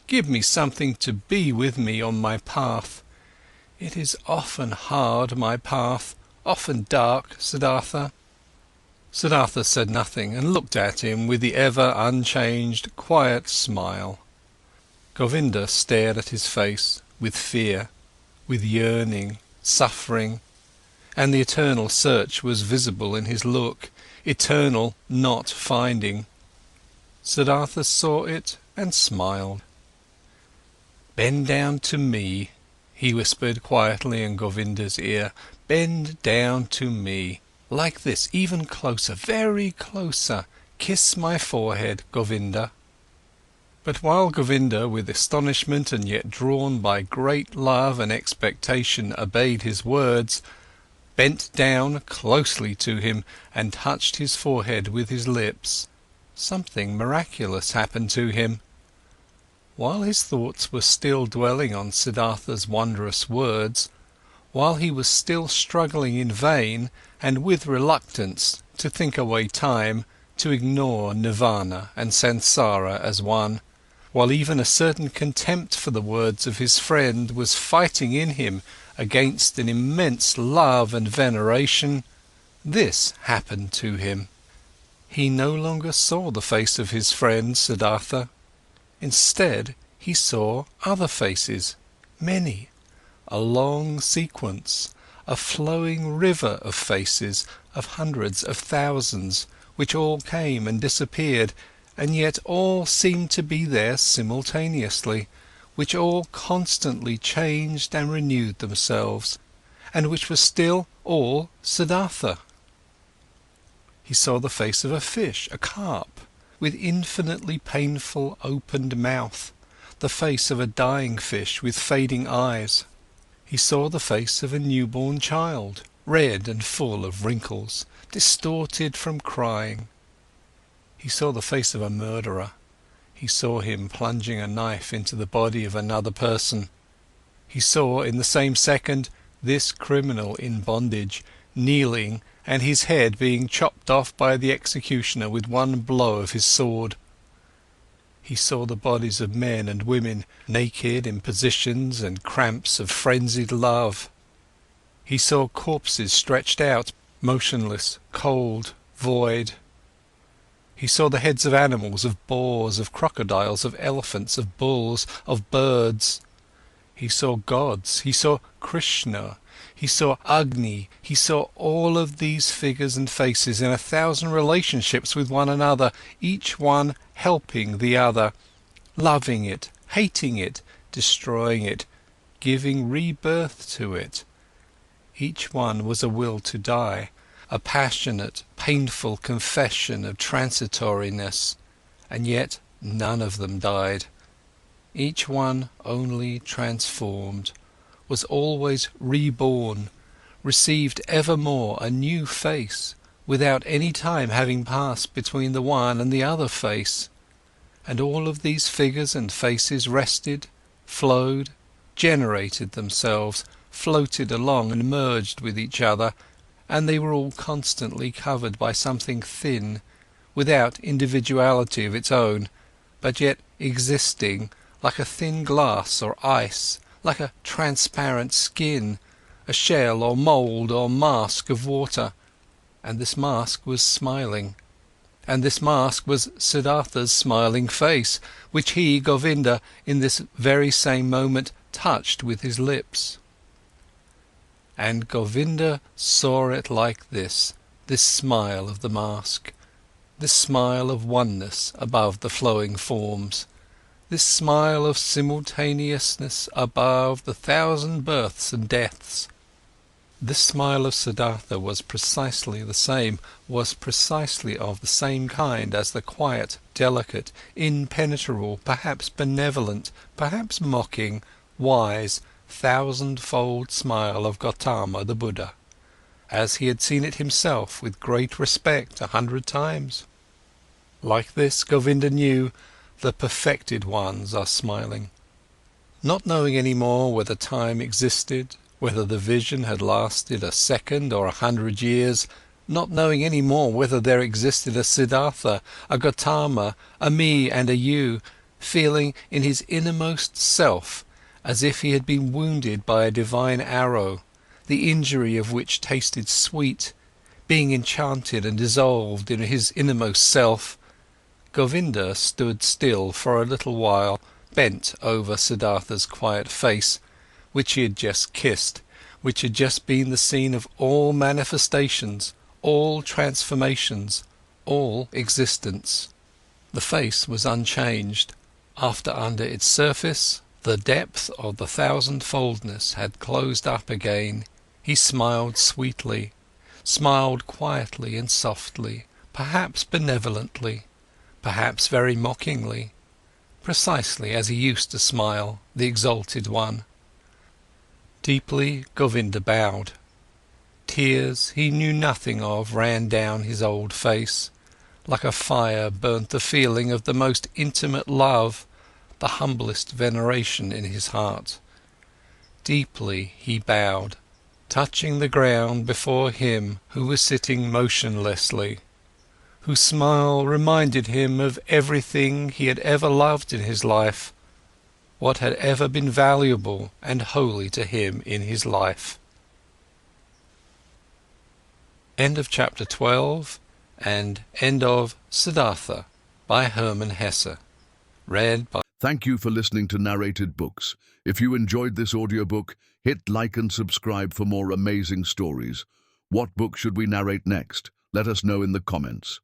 Give me something to be with me on my path. It is often hard, my path, often dark, Siddhartha." Siddhartha said nothing and looked at him with the ever unchanged, quiet smile. Govinda stared at his face with fear, with yearning, suffering, and the eternal search was visible in his look, eternal not finding. Siddhartha saw it and smiled. "Bend down to me," he whispered quietly in Govinda's ear. "Bend down to me, like this, even closer, very closer. Kiss my forehead, Govinda." But while Govinda, with astonishment and yet drawn by great love and expectation, obeyed his words, bent down closely to him and touched his forehead with his lips, something miraculous happened to him. While his thoughts were still dwelling on Siddhartha's wondrous words, while he was still struggling in vain and with reluctance to think away time, to ignore nirvana and samsara as one, while even a certain contempt for the words of his friend was fighting in him against an immense love and veneration, this happened to him. He no longer saw the face of his friend Siddhartha. Instead, he saw other faces, many, a long sequence, a flowing river of faces, of hundreds of thousands, which all came and disappeared, and yet all seemed to be there simultaneously, which all constantly changed and renewed themselves, and which were still all Siddhartha. He saw the face of a fish, a carp, with infinitely painful opened mouth, the face of a dying fish with fading eyes. He saw the face of a newborn child, red and full of wrinkles, distorted from crying. He saw the face of a murderer. He saw him plunging a knife into the body of another person. He saw in the same second this criminal in bondage, kneeling, and his head being chopped off by the executioner with one blow of his sword. He saw the bodies of men and women, naked in positions and cramps of frenzied love. He saw corpses stretched out, motionless, cold, void. He saw the heads of animals, of boars, of crocodiles, of elephants, of bulls, of birds. He saw gods, he saw Krishna, he saw Agni, he saw all of these figures and faces in 1,000 relationships with one another, each one helping the other, loving it, hating it, destroying it, giving rebirth to it. Each one was a will to die, a passionate, painful confession of transitoriness, and yet none of them died. Each one only transformed, was always reborn, received evermore a new face, without any time having passed between the one and the other face. And all of these figures and faces rested, flowed, generated themselves, floated along and merged with each other, and they were all constantly covered by something thin, without individuality of its own, but yet existing like a thin glass or ice, like a transparent skin, a shell or mould or mask of water. And this mask was smiling. And this mask was Siddhartha's smiling face, which he, Govinda, in this very same moment touched with his lips. And Govinda saw it like this smile of the mask, this smile of oneness above the flowing forms, this smile of simultaneousness above the 1,000 births and deaths. This smile of Siddhartha was precisely the same, was precisely of the same kind as the quiet, delicate, impenetrable, perhaps benevolent, perhaps mocking, wise, 1,000-fold smile of Gautama the Buddha, as he had seen it himself with great respect 100 times. Like this, Govinda knew, the perfected ones are smiling. Not knowing any more whether time existed, whether the vision had lasted a second or 100 years, not knowing any more whether there existed a Siddhartha, a Gautama, a me and a you, feeling in his innermost self as if he had been wounded by a divine arrow, the injury of which tasted sweet, being enchanted and dissolved in his innermost self, Govinda stood still for a little while, bent over Siddhartha's quiet face, which he had just kissed, which had just been the scene of all manifestations, all transformations, all existence. The face was unchanged, after under its surface the depth of the 1,000-foldness had closed up again. He smiled sweetly, smiled quietly and softly, perhaps benevolently, perhaps very mockingly, precisely as he used to smile, the exalted one. Deeply Govinda bowed. Tears he knew nothing of ran down his old face, like a fire burnt the feeling of the most intimate love, the humblest veneration in his heart. Deeply he bowed, touching the ground before him who was sitting motionlessly, whose smile reminded him of everything he had ever loved in his life, what had ever been valuable and holy to him in his life. End of chapter 12 and end of Siddhartha by Hermann Hesse. Read by... Thank you for listening to Narrated Books. If you enjoyed this audiobook, hit like and subscribe for more amazing stories. What book should we narrate next? Let us know in the comments.